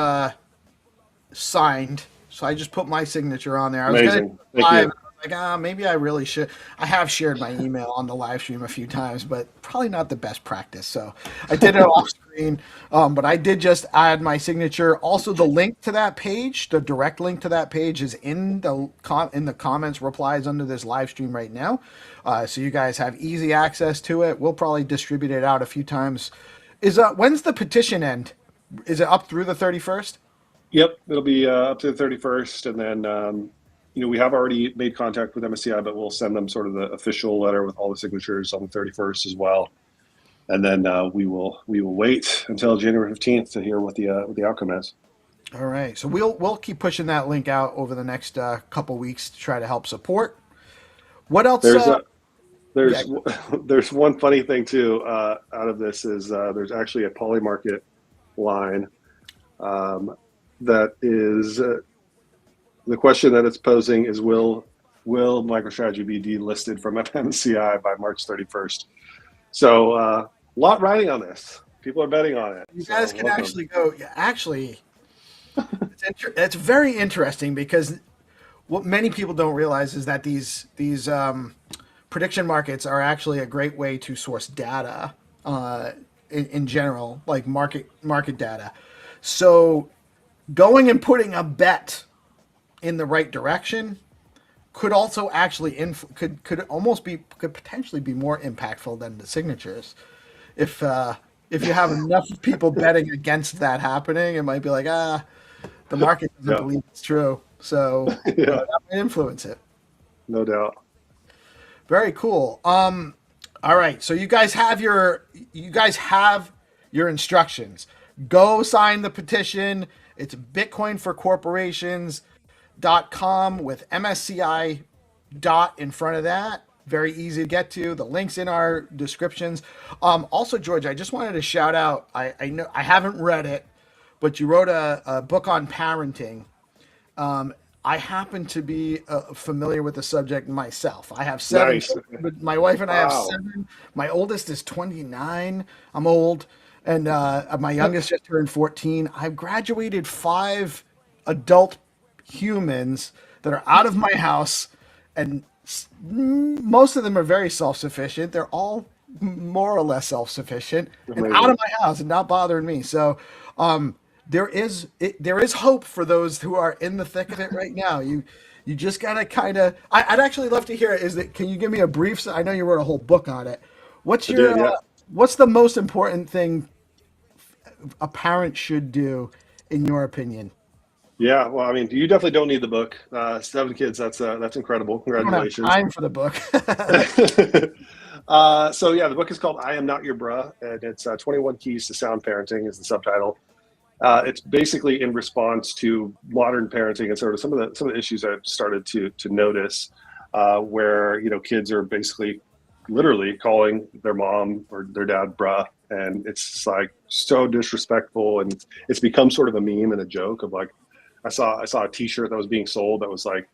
signed, so I just put my signature on there. I was Amazing. Thank you. Like, maybe I really should. I have shared my email on the live stream a few times, but probably not the best practice. So I did it off screen, but I did just add my signature. Also, the link to that page, the direct link to that page, is in the comments replies under this live stream right now. So you guys have easy access to it. We'll probably distribute it out a few times. When's the petition end? Is it up through the 31st? Yep, it'll be up to the 31st, and then we have already made contact with MSCI, but we'll send them sort of the official letter with all the signatures on the 31st as well. And then we will wait until January 15th to hear what the outcome is. All right, so we'll keep pushing that link out over the next couple weeks to try to help support. What else? There's one funny thing too out of this is there's actually a Polymarket line that is. The question that it's posing is, will MicroStrategy be delisted from MSCI by March 31st? So a lot riding on this. People are betting on it. You guys can actually go. Yeah, actually, That's very interesting because what many people don't realize is that these prediction markets are actually a great way to source data in general, like market data. So going and putting a bet in the right direction could also actually could potentially be more impactful than the signatures. If you have enough people betting against that happening, it might be like, the market doesn't believe it's true. So that might influence it. No doubt. Very cool. All right. So you guys have your instructions. Go sign the petition. It's bitcoinforcorporations.com with MSCI dot in front of that. Very easy to get to. The link's in our descriptions. Also, George, I just wanted to shout out. I know I haven't read it, but you wrote a book on parenting. I happen to be familiar with the subject myself. I have 7. Nice. But my wife and I have Wow. 7. My oldest is 29. I'm old, and my youngest just turned 14. I've graduated 5 adult humans that are out of my house, and most of them are very self-sufficient. They're all more or less self-sufficient and out of my house and not bothering me. So there is hope for those who are in the thick of it right now. You just gotta kind of. I'd actually love to hear it. Can you give me a brief? I know you wrote a whole book on it. What's what's the most important thing a parent should do, in your opinion? Yeah, well, I mean, you definitely don't need the book. 7 kids, that's incredible. Congratulations. I don't have time for the book. So yeah, the book is called "I Am Not Your Bruh," and it's 21 Keys to Sound Parenting is the subtitle. It's basically in response to modern parenting and sort of some of the issues I've started to notice, where kids are basically literally calling their mom or their dad bruh, and it's like so disrespectful, and it's become sort of a meme and a joke of like, I saw a T-shirt that was being sold that was like,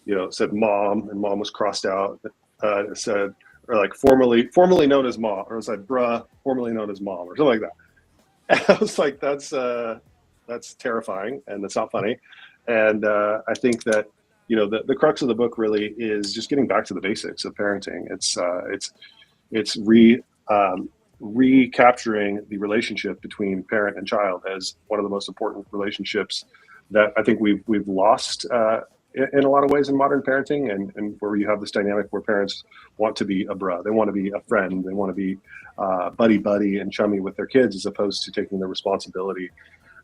it said mom, and mom was crossed out. It said, or like formerly known as mom, or it said bruh, formerly known as mom, or something like that. And I was like, that's terrifying, and that's not funny. And I think that the crux of the book really is just getting back to the basics of parenting. It's recapturing the relationship between parent and child as one of the most important relationships that I think we've lost in a lot of ways in modern parenting, and where you have this dynamic where parents want to be a bruh, they want to be a friend, they want to be buddy and chummy with their kids, as opposed to taking the responsibility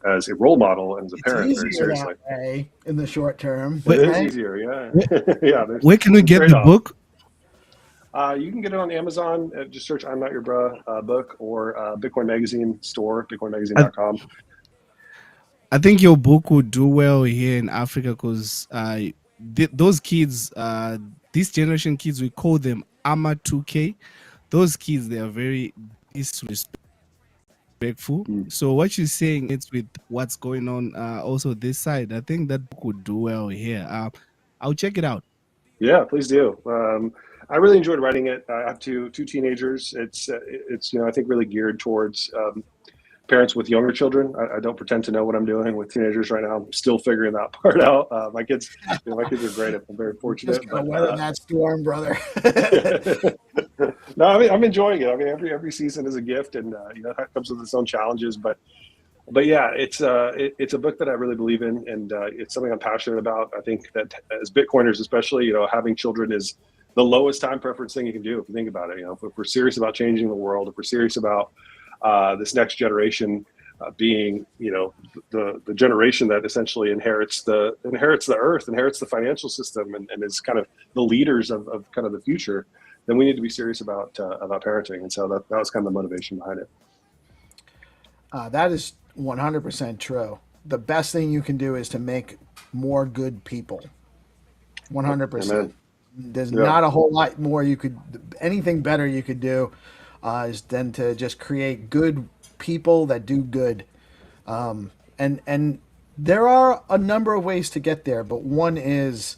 as a role model and as a parent very seriously. That way in the short term. It is easier, yeah. Yeah. Where can we get the book? You can get it on Amazon. Just search "I'm Not Your Bruh" book, or Bitcoin Magazine store, bitcoinmagazine.com. I think your book would do well here in Africa because those kids, this generation kids, we call them AMA 2K. Those kids, they are very disrespectful. So what you're saying is with what's going on also this side, I think that book would do well here. I'll check it out. Yeah, please do. I really enjoyed writing it. I have two teenagers. It's I think really geared towards parents with younger children. I don't pretend to know what I'm doing with teenagers right now. I'm still figuring that part out. My kids are great. I'm very fortunate. Just gonna weather that storm, brother. No, I mean, I'm enjoying it. I mean, every season is a gift, and it comes with its own challenges. But yeah, it's a book that I really believe in, and it's something I'm passionate about. I think that as Bitcoiners, especially, having children is the lowest time preference thing you can do if you think about it. If we're serious about changing the world, if we're serious about this next generation being, the generation that essentially inherits the earth, inherits the financial system, and is kind of the leaders of kind of the future, then we need to be serious about parenting. And so that was kind of the motivation behind it. That is 100% true. The best thing you can do is to make more good people. 100%. Amen. There's not a whole lot more anything better you could do is than to just create good people that do good. And there are a number of ways to get there, but one is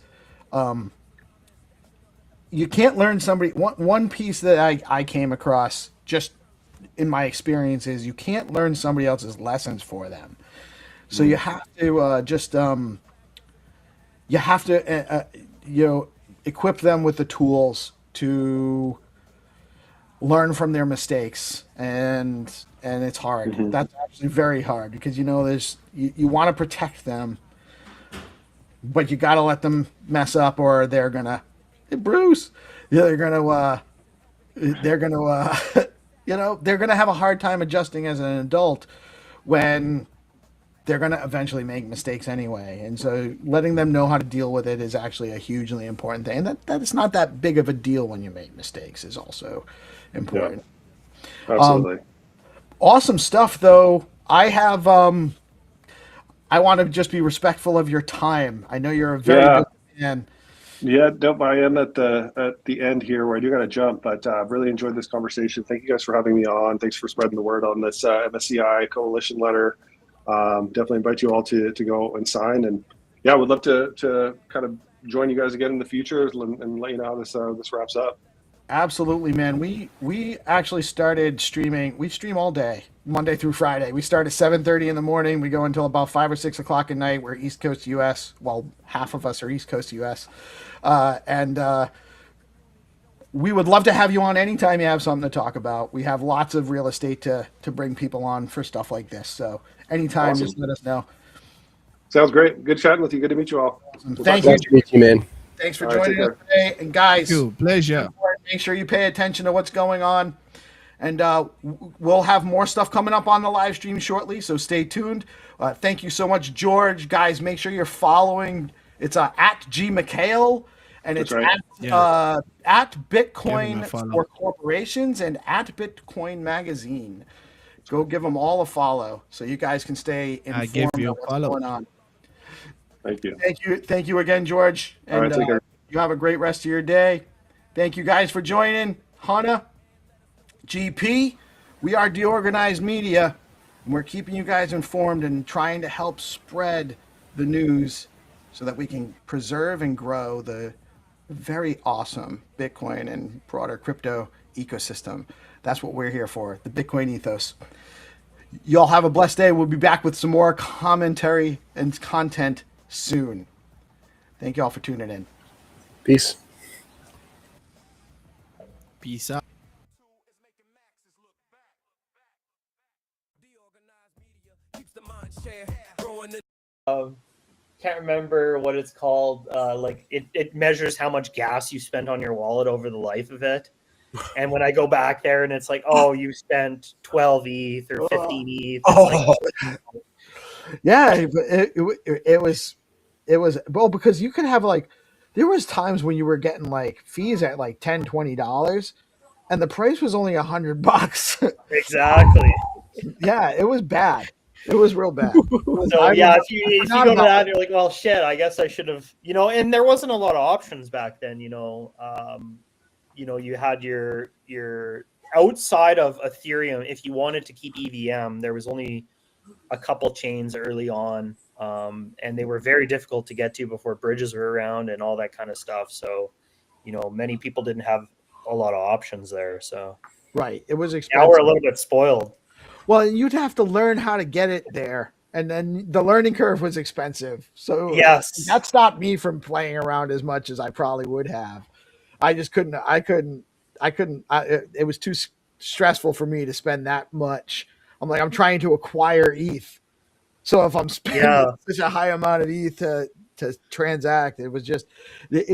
you can't learn somebody. One piece that I came across just in my experience is you can't learn somebody else's lessons for them. So you have to you have to equip them with the tools to learn from their mistakes, and it's hard. That's actually very hard because there's you want to protect them, but you got to let them mess up or they're gonna Bruce they're gonna they're gonna have a hard time adjusting as an adult when they're going to eventually make mistakes anyway. And so letting them know how to deal with it is actually a hugely important thing. And that it's not that big of a deal when you make mistakes is also important. Yeah, absolutely. Awesome stuff, though. I have, I want to just be respectful of your time. I know you're a very good man. Yeah, no, I am at the end here where I do got to jump, but I've really enjoyed this conversation. Thank you guys for having me on. Thanks for spreading the word on this MSCI coalition letter. Definitely invite you all to go and sign, and yeah, would love to kind of join you guys again in the future and let you know how this wraps up. Absolutely, man. We actually started streaming. We stream all day, Monday through Friday. We start at 7:30 in the morning. We go until about 5 or 6 o'clock at night. We're East Coast U.S. Well, half of us are East Coast U.S. And we would love to have you on anytime you have something to talk about. We have lots of real estate to bring people on for stuff like this. So anytime, Awesome. just let us know. Sounds great. Good chatting with you. Good to meet you all. Thank you. Nice to meet you, man. Thanks for All right, joining take us today. And guys, Pleasure. make sure you pay attention to what's going on. And we'll have more stuff coming up on the live stream shortly, so stay tuned. Thank you so much, George. Guys, make sure you're following. It's at G McHale, and it's right. at Bitcoin follow. for Corporations and at Bitcoin Magazine. Go give them all a follow so you guys can stay I gave informed you of a what's follow. going on. Thank you. Thank you again, George. All right, And take care. you have a great rest of your day. Thank you guys for joining. Hannah, GP, we are DeOrganized Media, and we're keeping you guys informed and trying to help spread the news so that we can preserve and grow the very awesome Bitcoin and broader crypto ecosystem. That's what we're here for, the Bitcoin ethos. Y'all have a blessed day. We'll be back with some more commentary and content soon. Thank you all for tuning in. Peace. Peace out. Can't remember what it's called. Like it measures how much gas you spent on your wallet over the life of it. And when I go back there and it's like, oh, you spent 12 ETH or 15 ETH. Yeah, it was well, because you could have like, there was times when you were getting like fees at like $10-20 and the price was only $100. Exactly. Yeah, it was bad. It was real bad. So yeah, if you go to that and you're like, well, shit, I guess I should have, and there wasn't a lot of options back then, you had your outside of Ethereum, if you wanted to keep EVM, there was only a couple chains early on, and they were very difficult to get to before bridges were around and all that kind of stuff. So, many people didn't have a lot of options there. So right, it was expensive. Now we're a little bit spoiled. Well, you'd have to learn how to get it there, and then the learning curve was expensive. So yes, that stopped me from playing around as much as I probably would have. I just couldn't. It was too stressful for me to spend that much. I'm like, I'm trying to acquire ETH. So if I'm spending such a high amount of ETH to transact, it was just,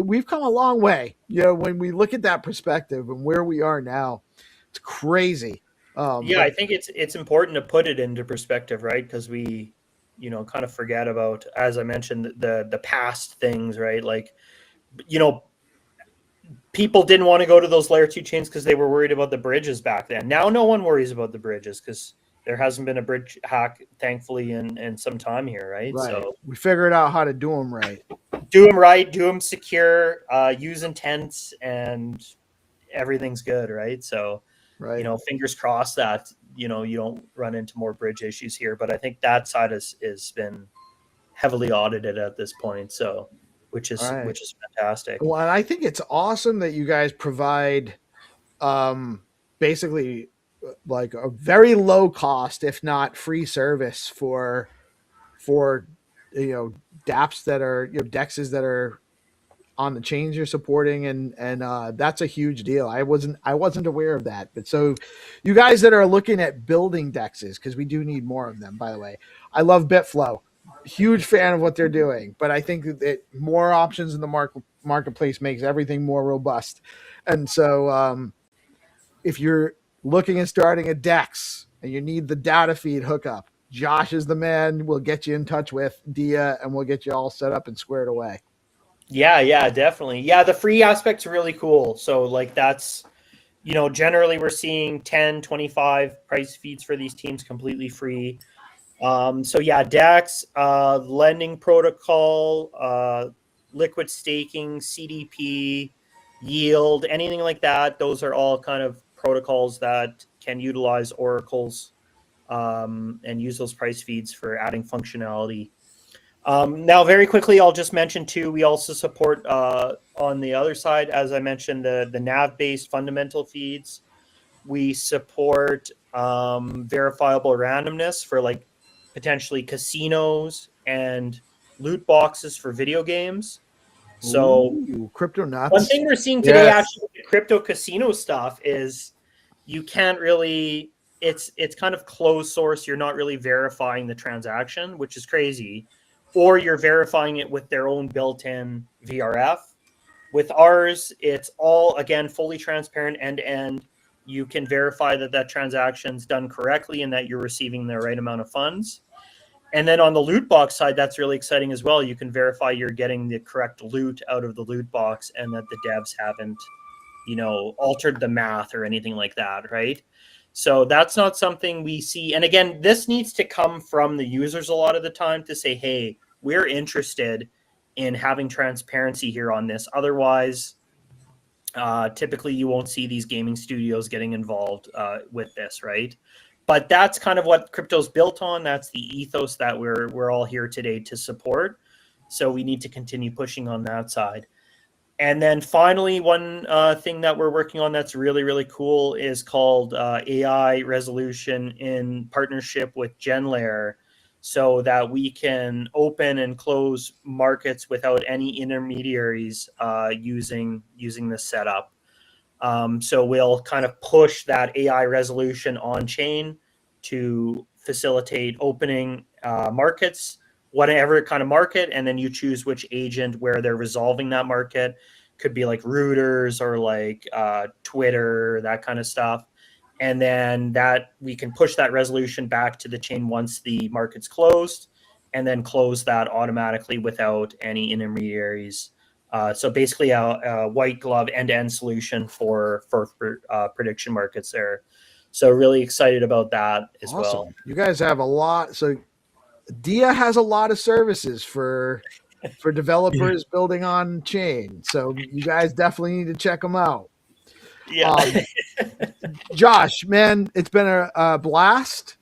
we've come a long way. When we look at that perspective and where we are now, it's crazy. I think it's important to put it into perspective, right? Because we, kind of forget about, as I mentioned, the past things, right? Like, people didn't want to go to those layer 2 chains because they were worried about the bridges back then. Now no one worries about the bridges because there hasn't been a bridge hack, thankfully, in some time here, right? So we figured out how to do them right. Do them right, do them secure, use intents, and everything's good, right? So, fingers crossed that, you don't run into more bridge issues here. But I think that side has been heavily audited at this point. So, which is fantastic. Well, and I think it's awesome that you guys provide basically like a very low cost, if not free service for for dApps that are DEXs that are on the chains you're supporting, and that's a huge deal. I wasn't aware of that. But so you guys that are looking at building DEXs, because we do need more of them, by the way. I love Bitflow, huge fan of what they're doing, but I think that more options in the marketplace makes everything more robust. And so if you're looking at starting a DEX and you need the data feed hookup, Josh is the man. We'll get you in touch with Dia, and we'll get you all set up and squared away. Yeah, definitely. Yeah, the free aspect's really cool. So like that's, generally we're seeing 10, 25 price feeds for these teams completely free. So yeah, DEX, lending protocol, liquid staking, CDP, yield, anything like that. Those are all kind of protocols that can utilize oracles and use those price feeds for adding functionality. Now, very quickly, I'll just mention too, we also support on the other side, as I mentioned, the nav-based fundamental feeds. We support verifiable randomness for like potentially casinos and loot boxes for video games. So crypto nuts. One thing we're seeing today, actually, with crypto casino stuff is you can't really. It's kind of closed source. You're not really verifying the transaction, which is crazy. Or you're verifying it with their own built-in VRF. With ours, it's all, again, fully transparent end-to-end. You can verify that that transaction's done correctly and that you're receiving the right amount of funds. And then on the loot box side, that's really exciting as well. You can verify you're getting the correct loot out of the loot box and that the devs haven't, altered the math or anything like that, right? So that's not something we see. And again, this needs to come from the users a lot of the time to say, hey, we're interested in having transparency here on this. Otherwise, typically you won't see these gaming studios getting involved with this, right? But that's kind of what crypto's built on. That's the ethos that we're all here today to support. So we need to continue pushing on that side. And then finally, one thing that we're working on that's really, really cool is called AI resolution in partnership with GenLayer, so that we can open and close markets without any intermediaries using this setup. So we'll kind of push that AI resolution on chain to facilitate opening markets, whatever kind of market, and then you choose which agent where they're resolving that market. Could be like Reuters or like Twitter, that kind of stuff. And then that we can push that resolution back to the chain once the market's closed, and then close that automatically without any intermediaries. So basically a white glove end-to-end solution for prediction markets there. So really excited about that as well. You guys have a lot. So Dia has a lot of services for developers building on chain. So you guys definitely need to check them out. Yeah. Josh, man, it's been a blast.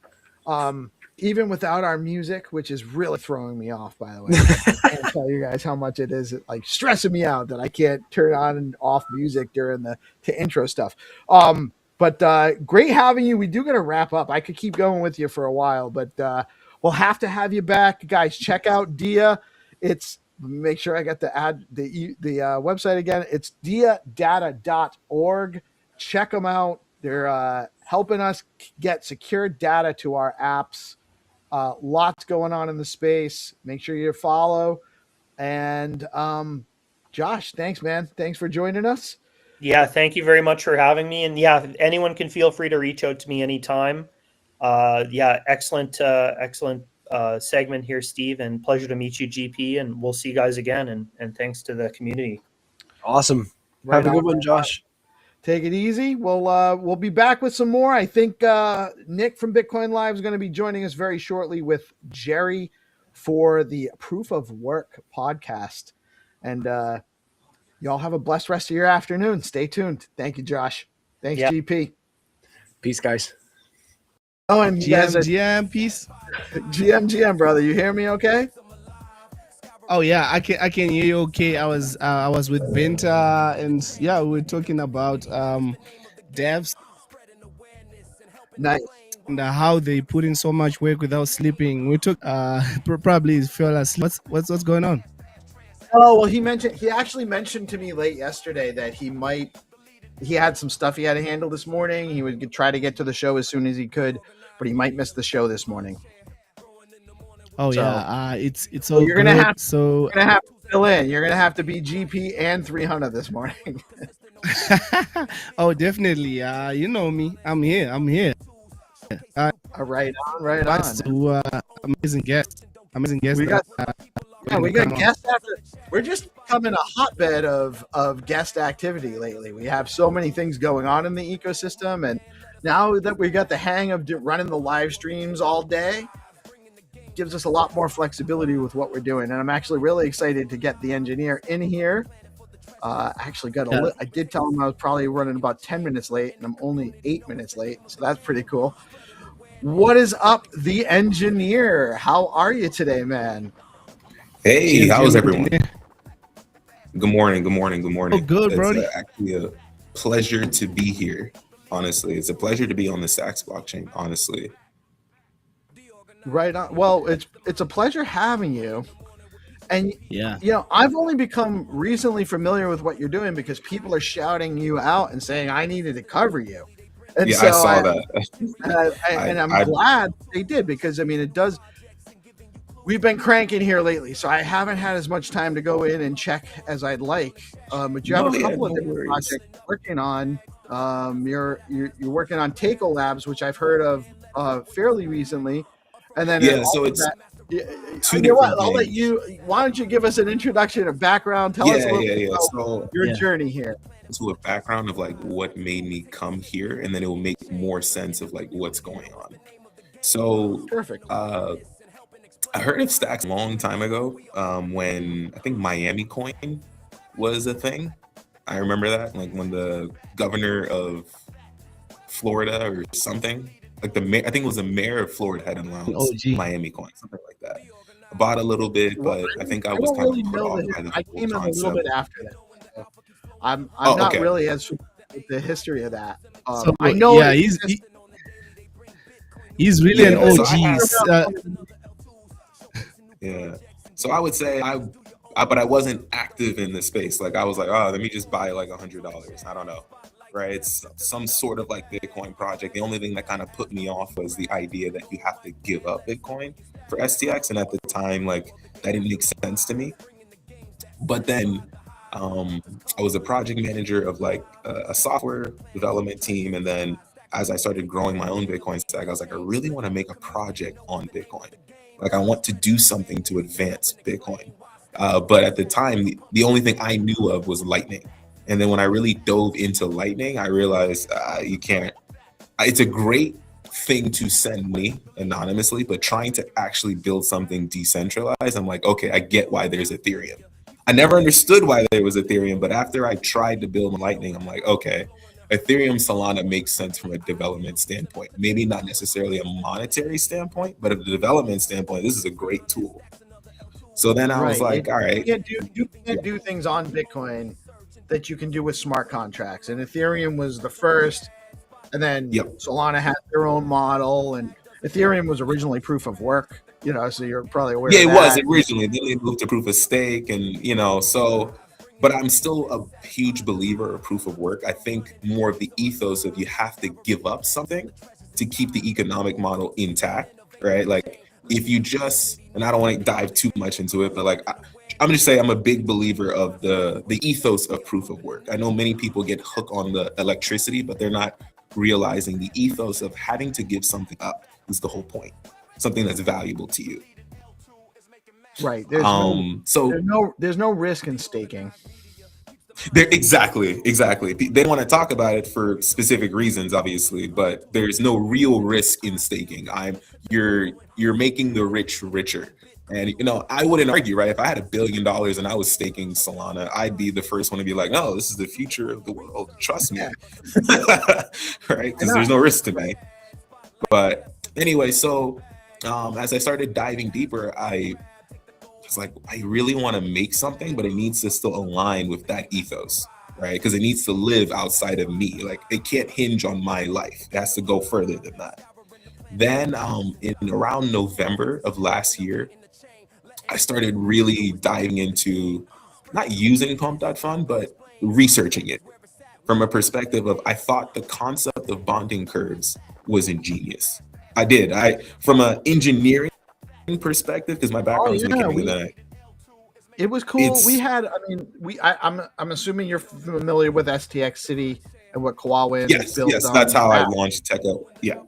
Even without our music, which is really throwing me off, by the way. I can't tell you guys how much it is like stressing me out that I can't turn on and off music during the intro stuff. But great having you. We do got to wrap up. I could keep going with you for a while, but we'll have to have you back, guys. Check out Dia. It's make sure I got the website again. It's diadata.org. Check them out. They're helping us get secure data to our apps. Lots going on in the space. Make sure you follow. And Josh, thanks, man. Thanks for joining us. Yeah, thank you very much for having me. And yeah, anyone can feel free to reach out to me anytime. Excellent segment here, Steve, and pleasure to meet you, GP. And we'll see you guys again. And thanks to the community. Awesome. Have a good one, Josh. Take it easy. We'll be back with some more. I think Nick from Bitcoin Live is going to be joining us very shortly with Jerry for the Proof of Work podcast. And y'all have a blessed rest of your afternoon. Stay tuned. Thank you, Josh. Thanks, GP. Peace, guys. Oh, and GM, peace. GM, brother. You hear me okay? Oh yeah, I can hear you okay. I was with Binta, and yeah, we were talking about devs. Nice. how they put in so much work without sleeping. We took probably fell asleep. What's going on? Oh, well, he actually mentioned to me late yesterday that he had some stuff he had to handle this morning. He would try to get to the show as soon as he could, but he might miss the show this morning. Oh So- yeah, it's So all you're gonna good. have So You're gonna have to fill in. You're gonna have to be GP and 300 this morning. oh, definitely. You know me. I'm here. Right on. To amazing guest. We got we got guest after. We're just becoming a hotbed of guest activity lately. We have so many things going on in the ecosystem, and now that we got the hang of running the live streams all day, gives us a lot more flexibility with what we're doing. And I'm actually really excited to get the engineer in here. Actually got I did tell him I was probably running about 10 minutes late, and I'm only 8 minutes late, so that's pretty cool. What is up, the engineer? How are you today, man? Hey, Cheers, how's Jimmy. everyone? Good morning. Oh, good, It's Brody. actually a pleasure to be here. Honestly, it's a pleasure to be on the Saks blockchain. Honestly, Right on. Well, it's a pleasure having you. And Yeah. you know, I've only become recently familiar with what you're doing because people are shouting you out and saying I needed to cover you. And yeah, so I saw that. and I'm glad they did, because I mean it does. We've been cranking here lately, so I haven't had as much time to go in and check as I'd like. But you have No, a yeah, couple of no different worries. projects you're working on. You're working on Takeo Labs, which I've heard of fairly recently, and then Yeah, all so of it's that. two You know what? different I'll let things. you. Why don't you give us an introduction, a background? Tell us a Yeah, little yeah, bit yeah. about So your Yeah. journey here. to a background of like what made me come here, and then it will make more sense of like what's going on. So Perfect. I heard of Stacks a long time ago, when I think Miami Coin was a thing. I remember that, like when the governor of Florida or something, like the mayor, I think it was the mayor of Florida had announced OG. Miami Coin, something like that. I bought a little bit, Well, but I think I I was don't kind really of put know off the. by the I whole came in a little concept. bit after that. So I'm Oh, not okay. really as familiar with the history of that. So I know. yeah, he's really an Yeah, so OG. I Yeah. So I would say but I wasn't active in the space. Like I was like, oh, let me just buy like $100. I don't know. Right. It's some sort of like Bitcoin project. The only thing that kind of put me off was the idea that you have to give up Bitcoin for STX. And at the time, like that didn't make sense to me. But then I was a project manager of like a software development team. And then as I started growing my own Bitcoin stack, I was like, I really want to make a project on Bitcoin. Like I want to do something to advance Bitcoin. But at the time, the only thing I knew of was Lightning. And then when I really dove into Lightning, I realized you can't. It's a great thing to send money anonymously, but trying to actually build something decentralized, I'm like, okay, I get why there's Ethereum. I never understood why there was Ethereum, but after I tried to build Lightning, I'm like, okay, Ethereum Solana makes sense from a development standpoint. Maybe not necessarily a monetary standpoint, but of a development standpoint, this is a great tool. So then I was like, all right. You can't do things on Bitcoin that you can do with smart contracts. And Ethereum was the first, and then Solana had their own model, and Ethereum was originally proof of work. You know, so you're probably aware. Yeah, of it that. was originally. Then they moved to proof of stake, and you know, so. But I'm still a huge believer of proof of work. I think more of the ethos of you have to give up something to keep the economic model intact, right? Like if you just, and I don't want to dive too much into it, but like I'm just saying I'm a big believer of the ethos of proof of work. I know many people get hooked on the electricity, but they're not realizing the ethos of having to give something up is the whole point. Something that's valuable to you. Right. There's no risk in staking. Exactly. They want to talk about it for specific reasons, obviously, but there's no real risk in staking. You're making the rich richer. And you know, I wouldn't argue, right? If I had $1 billion and I was staking Solana, I'd be the first one to be like, no, this is the future of the world. Trust me. Right? Because there's no risk to me. But anyway, so as I started diving deeper, I was like, I really want to make something, but it needs to still align with that ethos, right? Because it needs to live outside of me. Like it can't hinge on my life. It has to go further than that. Then in around November of last year, I started really diving into not using pump.fund, but researching it from a perspective of I thought the concept of bonding curves was ingenious. I did. From an engineering perspective, because my background is mechanical. It was cool. We had, I mean, I'm assuming you're familiar with STX City and what Kawawin yes, built. Yes, that's how I launched Techo. Yeah.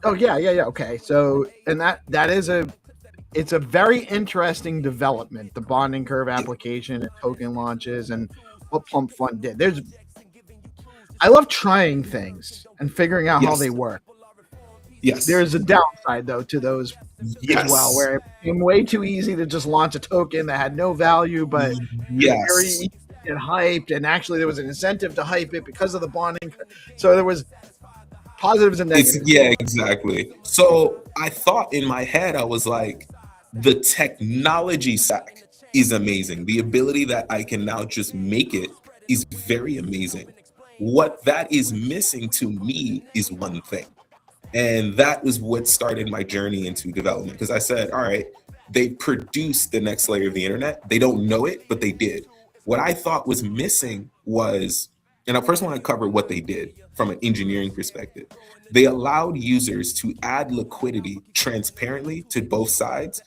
Oh yeah. Okay. So, and that is it's a very interesting development, the bonding curve application and token launches and what Pump Fund did. I love trying things and figuring out how they work. Yes. There's a downside though to those as well, where it became way too easy to just launch a token that had no value, but very easy to get hyped. And actually, there was an incentive to hype it because of the bonding. So there was positives and negatives. Yeah, exactly. So I thought in my head, I was like, the technology stack is amazing. The ability that I can now just make it is very amazing. What that is missing to me is one thing. And that was what started my journey into development. Because I said, all right, they produced the next layer of the internet. They don't know it, but they did. What I thought was missing was, and I first want to cover what they did from an engineering perspective. They allowed users to add liquidity transparently to both sides,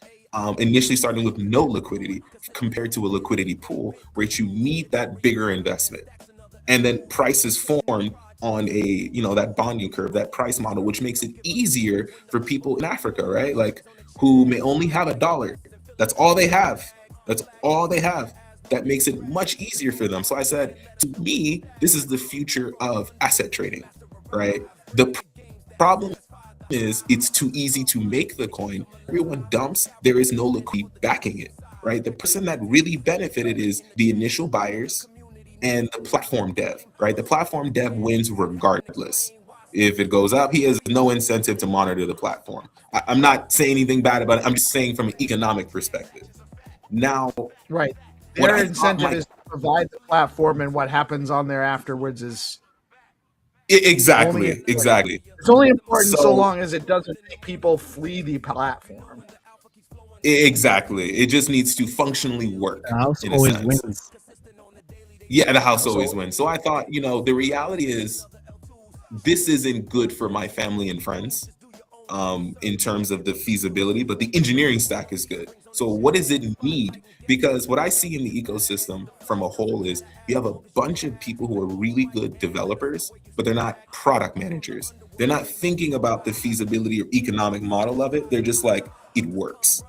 initially starting with no liquidity compared to a liquidity pool, where you need that bigger investment. And then prices formed on a, that bonding curve, that price model, which makes it easier for people in Africa, right? Like who may only have $1. That's all they have. That's all they have. That makes it much easier for them. So I said, to me, this is the future of asset trading, right? The problem is it's too easy to make the coin. Everyone dumps. There is no liquidity backing it, right? The person that really benefited is the initial buyers and the platform dev, right? The platform dev wins regardless. If it goes up, he has no incentive to monitor the platform. I'm not saying anything bad about it. I'm just saying from an economic perspective. Now, right. Their incentive is to provide the platform, and what happens on there afterwards is exactly. It's only important so long as it doesn't make people flee the platform. Exactly. It just needs to functionally work. The house always wins. Yeah, the house always wins. So I thought, the reality is this isn't good for my family and friends in terms of the feasibility, but the engineering stack is good. So what does it need? Because what I see in the ecosystem from a whole is you have a bunch of people who are really good developers, but they're not product managers. They're not thinking about the feasibility or economic model of it. They're just like, it works.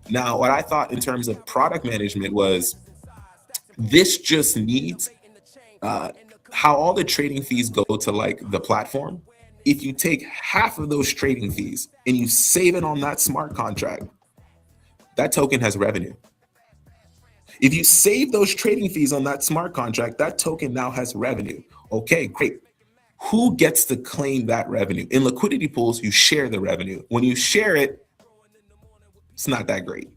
Now, what I thought in terms of product management was this just needs how all the trading fees go to like the platform. If you take half of those trading fees and you save it on that smart contract, that token has revenue. If you save those trading fees on that smart contract, that token now has revenue. Okay, great. Who gets to claim that revenue? In liquidity pools, you share the revenue. When you share it, it's not that great.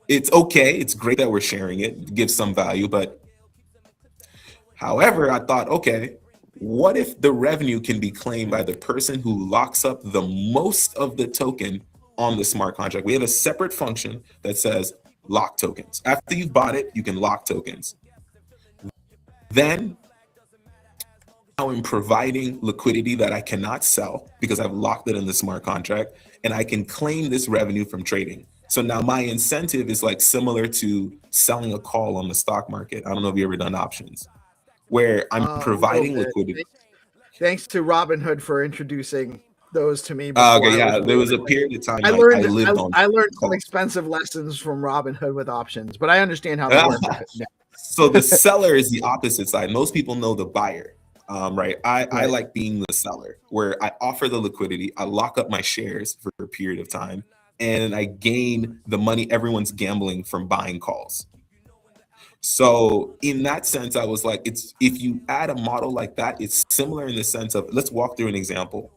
It's okay. It's great that we're sharing it. It gives some value, but however, I thought, okay, what if the revenue can be claimed by the person who locks up the most of the token on the smart contract? We have a separate function that says lock tokens. After you've bought it, you can lock tokens. Then I'm providing liquidity that I cannot sell because I've locked it in the smart contract, and I can claim this revenue from trading. So now my incentive is like similar to selling a call on the stock market. I don't know if you've ever done options, where I'm providing liquidity. Thanks to Robinhood for introducing those to me. Okay, yeah, there was a period of time I learned some expensive lessons from Robinhood with options, but I understand how they work. So the seller is the opposite side. Most people know the buyer, right? I like being the seller, where I offer the liquidity, I lock up my shares for a period of time, and I gain the money everyone's gambling from buying calls. So in that sense, I was like, if you add a model like that, it's similar in the sense of, let's walk through an example.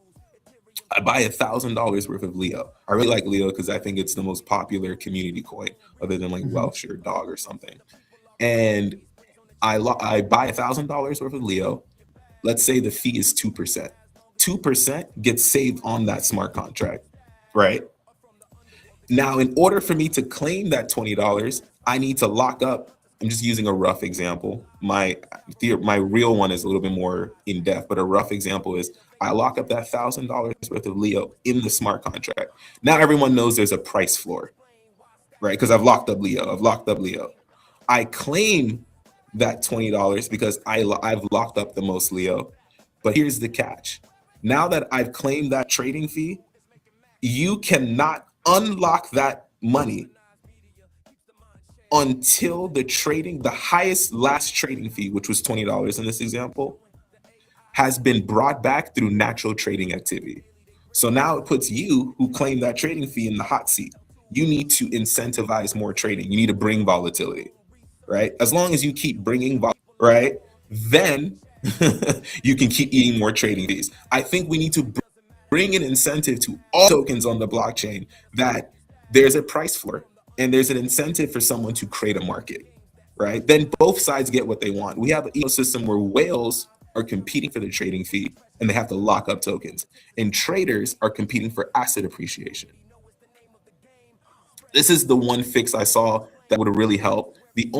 I buy $1,000 worth of Leo. I really like Leo because I think it's the most popular community coin other than like Welsh or Dog or something. And I buy $1,000 worth of Leo. Let's say the fee is 2%. 2% gets saved on that smart contract, right? Now, in order for me to claim that $20, I need to lock up. I'm just using a rough example. My real one is a little bit more in depth, but a rough example is I lock up that $1,000 worth of Leo in the smart contract. Now everyone knows there's a price floor, right? Because I've locked up Leo. I claim that $20 because I've locked up the most Leo. But here's the catch. Now that I've claimed that trading fee, you cannot unlock that money until the highest last trading fee, which was $20 in this example, has been brought back through natural trading activity. So now it puts you who claimed that trading fee in the hot seat. You need to incentivize more trading. You need to bring volatility, right? As long as you keep bringing right, then you can keep eating more trading fees. I think we need to bring an incentive to all tokens on the blockchain that there's a price floor and there's an incentive for someone to create a market, right? Then both sides get what they want. We have an ecosystem where whales are competing for the trading fee and they have to lock up tokens, and traders are competing for asset appreciation. This is the one fix I saw that would really help. The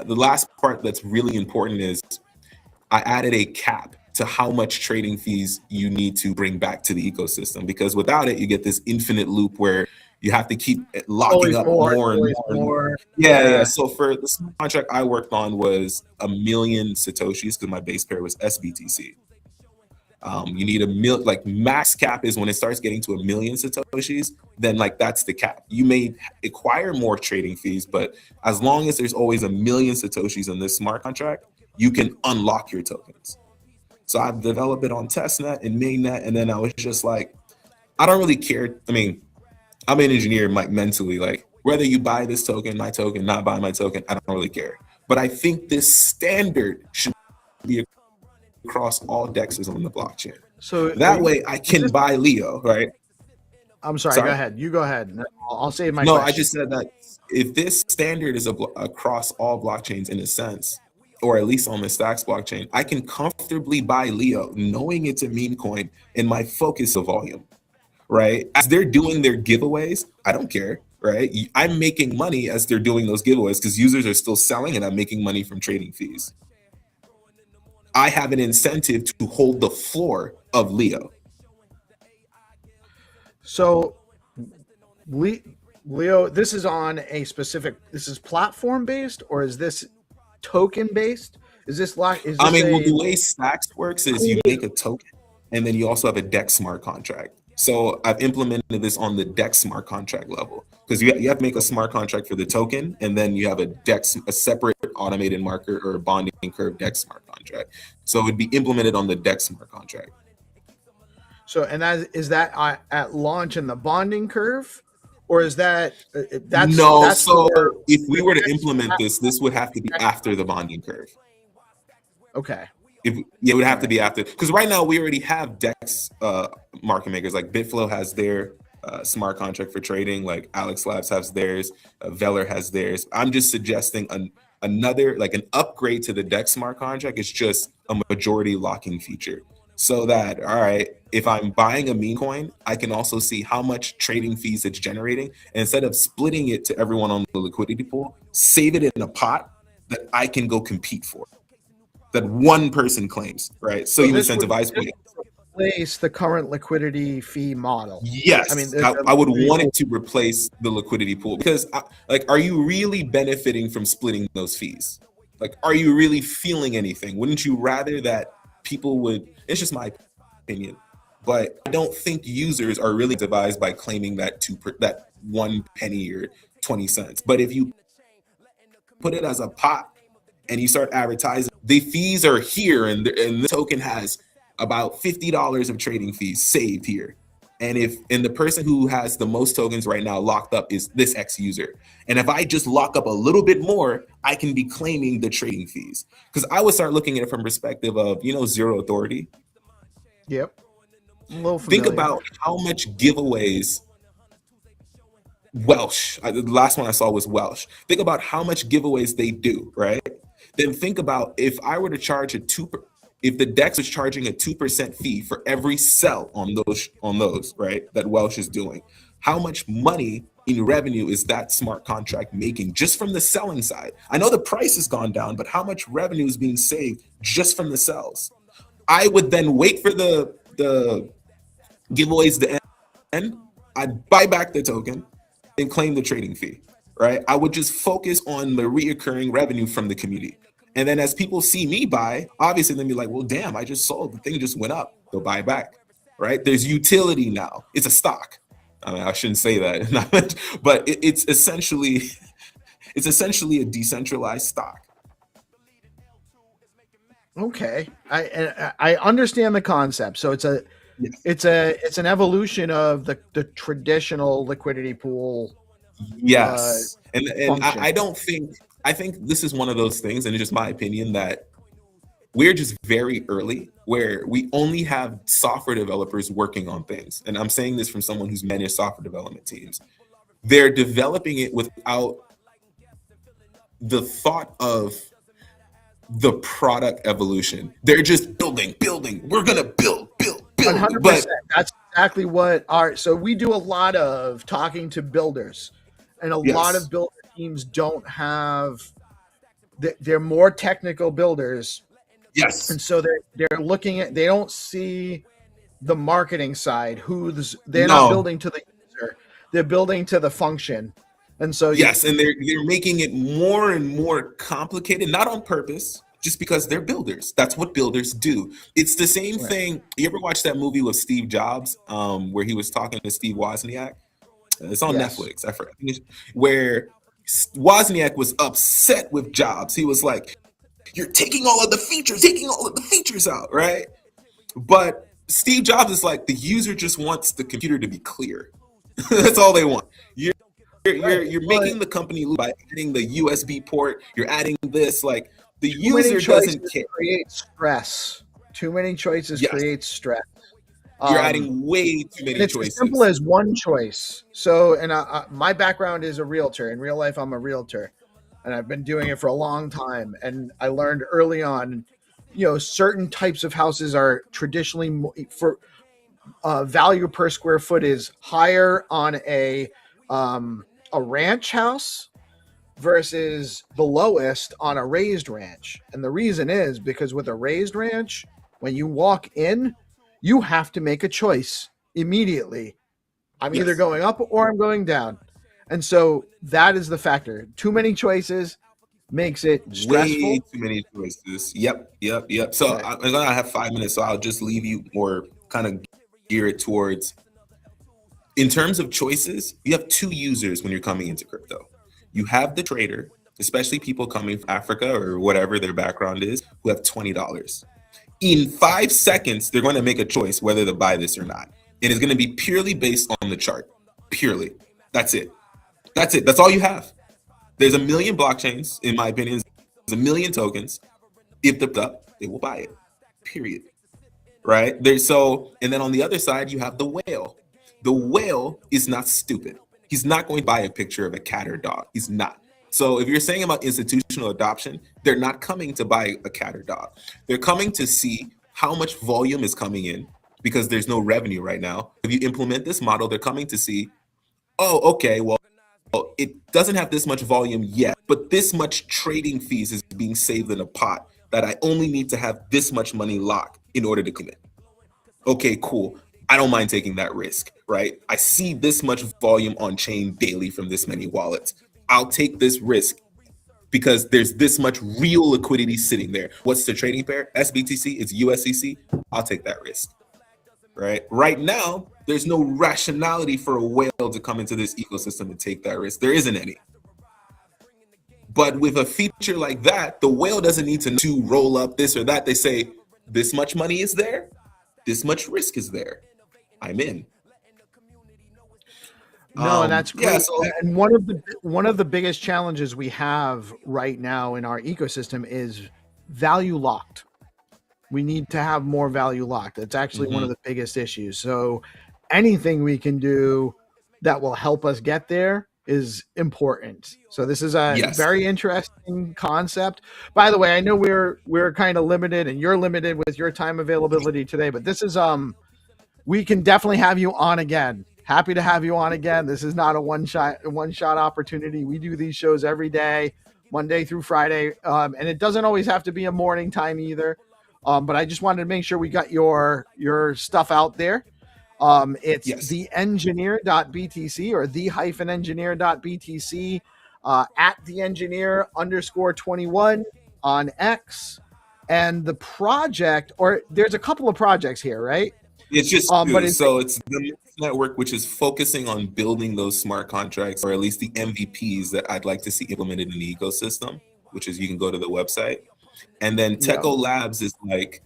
last part that's really important is I added a cap to how much trading fees you need to bring back to the ecosystem, because without it, you get this infinite loop where you have to keep locking up more and more. Yeah. So for the smart contract I worked on was 1 million Satoshis because my base pair was SBTC. You need max cap is when it starts getting to 1 million Satoshis, then that's the cap. You may acquire more trading fees, but as long as there's always 1 million Satoshis in this smart contract, you can unlock your tokens. So I've developed it on testnet and mainnet, and then I was just like, I don't really care. I mean, I'm an engineer, mentally, whether you buy this token, my token, not buy my token, I don't really care. But I think this standard should be across all DEXs on the blockchain. So that way I can buy Leo, right? I'm sorry, go ahead. You go ahead. I'll save my question. I just said that if this standard is across all blockchains in a sense, or at least on the Stacks blockchain, I can comfortably buy Leo knowing it's a meme coin and my focus of volume, right? As they're doing their giveaways, I don't care, right? I'm making money as they're doing those giveaways because users are still selling and I'm making money from trading fees. I have an incentive to hold the floor of Leo. So Leo, this is on a specific, this is platform based or is this token based? The way Stacks works is you make a token and then you also have a DEX smart contract. So I've implemented this on the DEX smart contract level because you have to make a smart contract for the token, and then you have a separate automated marker or bonding curve DEX smart contract. So it would be implemented on the DEX smart contract. So, and is that at launch in the bonding curve, or is that if we were to implement this would have to be after the bonding curve. Okay. It would have to be after, because right now we already have DEX market makers. Like Bitflow has their smart contract for trading, like Alex Labs has theirs, Veller has theirs. I'm just suggesting another, an upgrade to the DEX smart contract is just a majority locking feature. So that, all right, if I'm buying a meme coin, I can also see how much trading fees it's generating. And instead of splitting it to everyone on the liquidity pool, save it in a pot that I can go compete for, that one person claims, right? So you incentivize people. Replace the current liquidity fee model. Yes, I would want it to replace the liquidity pool because, are you really benefiting from splitting those fees? Are you really feeling anything? Wouldn't you rather that people would? It's just my opinion, but I don't think users are really incentivized by claiming that that 1 penny or 20 cents. But if you put it as a pot and you start advertising, the fees are here, and the token has about $50 of trading fees saved here. And the person who has the most tokens right now locked up is this X user. And if I just lock up a little bit more, I can be claiming the trading fees. Because I would start looking at it from perspective of, Zero Authority. Yep. Think about how much giveaways Welsh, the last one I saw was Welsh. Think about how much giveaways they do, right? Then think about if I were to charge if the DEX is charging a 2% fee for every sell on those, right, that Welsh is doing, how much money in revenue is that smart contract making just from the selling side? I know the price has gone down, but how much revenue is being saved just from the sells? I would then wait for the giveaways to end. I'd buy back the token and claim the trading fee, right? I would just focus on the reoccurring revenue from the community. And then as people see me buy, obviously they'll be like, well, damn, I just sold. The thing just went up. They'll buy back, right? There's utility now. It's a stock. I mean, I shouldn't say that, but it's essentially a decentralized stock. Okay, I understand the concept. So it's an evolution of the traditional liquidity pool. Yes, and I think this is one of those things, and it's just my opinion, that we're just very early, where we only have software developers working on things. And I'm saying this from someone who's managed software development teams. They're developing it without the thought of the product evolution. They're just building. We're gonna build. 100%. But That's exactly what so we do a lot of talking to builders, and a lot of builder teams don't have. They're more technical builders. Yes. And so they're looking at, they don't see the marketing side. They're not building to the user, they're building to the function. And so yes, and they're making it more and more complicated, not on purpose, just because they're builders. That's what builders do. It's the same thing. You ever watch that movie with Steve Jobs, where he was talking to Steve Wozniak? It's on Netflix. I forgot. Where Wozniak was upset with Jobs. He was like, "You're taking all of the features out, right?" But Steve Jobs is like, the user just wants the computer to be clear. That's all they want. You're making the company lose by adding the USB port. You're adding this, like the user doesn't care. Create stress. Too many choices create stress. You're adding way too many choices. It's as simple as one choice. So, and my background is a realtor. In real life, I'm a realtor, and I've been doing it for a long time. And I learned early on, certain types of houses are traditionally for value per square foot is higher on a ranch house versus the lowest on a raised ranch. And the reason is because with a raised ranch, when you walk in, you have to make a choice immediately. I'm either going up or I'm going down. And so that is the factor. Too many choices makes it stressful. Way too many choices. Yep. So I'm gonna have 5 minutes, so I'll just leave you more kind of gear it towards, in terms of choices, you have two users when you're coming into crypto. You have the trader, especially people coming from Africa or whatever their background is, who have $20. In 5 seconds, they're going to make a choice whether to buy this or not. It is going to be purely based on the chart. Purely. That's it. That's all you have. There's a million blockchains, in my opinion. There's a million tokens. If they're up, they will buy it. Period. Right? And then on the other side, you have the whale. The whale is not stupid. He's not going to buy a picture of a cat or dog. He's not. So if you're saying about institutional adoption, they're not coming to buy a cat or dog. They're coming to see how much volume is coming in, because there's no revenue right now. If you implement this model, they're coming to see, oh, okay, well, it doesn't have this much volume yet, but this much trading fees is being saved in a pot that I only need to have this much money locked in order to commit. Okay, cool. I don't mind taking that risk, right? I see this much volume on chain daily from this many wallets. I'll take this risk because there's this much real liquidity sitting there. What's the trading pair? SBTC, it's USCC. I'll take that risk, right? Right now, there's no rationality for a whale to come into this ecosystem and take that risk. There isn't any. But with a feature like that, the whale doesn't need to roll up this or that. They say, this much money is there, this much risk is there. I'm in. No, and that's great. And one of the biggest challenges we have right now in our ecosystem is value locked. We need to have more value locked. That's actually one of the biggest issues. So anything we can do that will help us get there is important. So this is a Yes. very interesting concept. By the way, I know we're kind of limited and you're limited with your time availability today, but this is we can definitely have you on again. Happy to have you on again. This is not a one shot opportunity. We do these shows every day, Monday through Friday, and it doesn't always have to be a morning time either. But I just wanted to make sure we got your stuff out there. It's theengineer.btc or the-engineer.btc, at theengineer_21 on X. And the project, or there's a couple of projects here, right? It's just but it's the network, which is focusing on building those smart contracts, or at least the MVPs that I'd like to see implemented in the ecosystem, which is you can go to the website. And then Techo Labs is like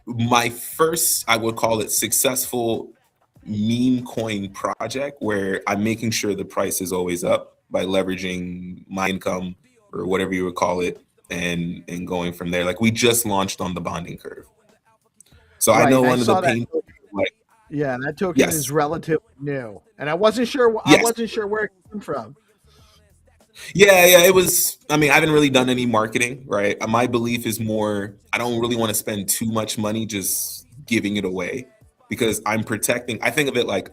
my first, I would call it, successful meme coin project where I'm making sure the price is always up by leveraging my income or whatever you would call it, and going from there. Like we just launched on the bonding curve. So I know one of the pain like that token is relatively new. And I wasn't sure I wasn't sure where it came from. Yeah, it was, I mean, I haven't really done any marketing, right? My belief is more, I don't really want to spend too much money just giving it away, because I'm protecting, I think of it like,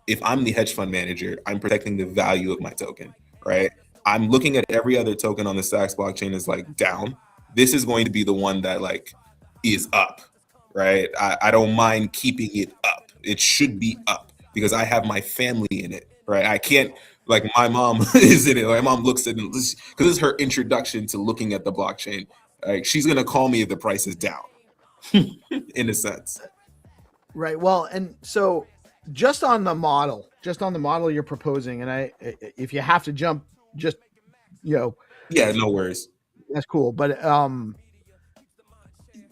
if I'm the hedge fund manager, I'm protecting the value of my token, right? I'm looking at every other token on the Stacks blockchain is like down. This is going to be the one that like is up, right? I don't mind keeping it up. It should be up because I have my family in it, right? I can't, like my mom is in it. My mom looks at it because this is her introduction to looking at the blockchain. Like she's gonna call me if the price is down, in a sense. Right. Well, and so just on the model you're proposing, and if you have to jump, just yeah, no worries. That's cool. But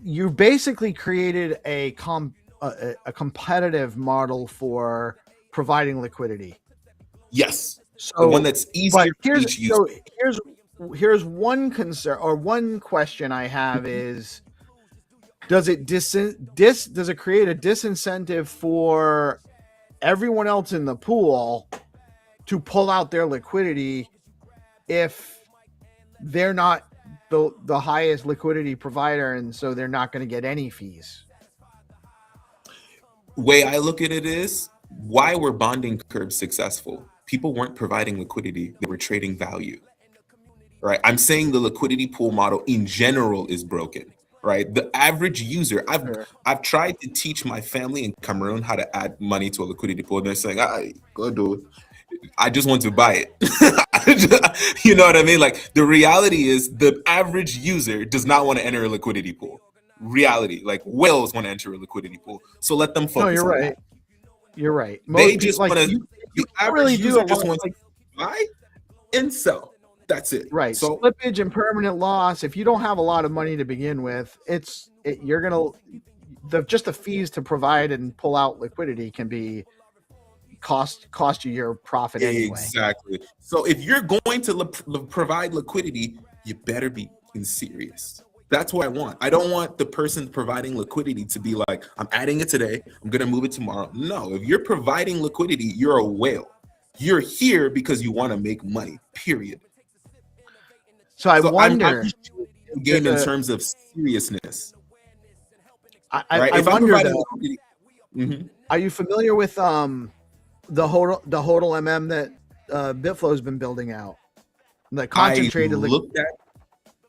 you basically created a competitive model for providing liquidity. Yes. So the one that's easier for each user. So here's one concern or one question I have is, does it does it create a disincentive for everyone else in the pool to pull out their liquidity if they're not the highest liquidity provider, and so they're not going to get any fees? Way I look at it is, why were bonding curbs successful? People weren't providing liquidity, they were trading value, right? I'm saying the liquidity pool model in general is broken, right? The average user, I've tried to teach my family in Cameroon how to add money to a liquidity pool. They're saying, go do it. I just want to buy it. You know what I mean? Like the reality is the average user does not want to enter a liquidity pool. Reality, like whales want to enter a liquidity pool. So let them focus no, you're on right. that. You're right. They just want to, the average really user do just wants to buy and sell. That's it. Right. So slippage and permanent loss. If you don't have a lot of money to begin with, you're gonna just the fees to provide and pull out liquidity can be cost you your profit anyway. Exactly. So if you're going to provide liquidity, you better be serious. That's what I want. I don't want the person providing liquidity to be like, I'm adding it today, I'm going to move it tomorrow. No, if you're providing liquidity, you're a whale. You're here because you want to make money, period. So I wonder, I'm game in terms of seriousness. I wonder though, are you familiar with the HODLMM that BitFlow's been building out? The concentrated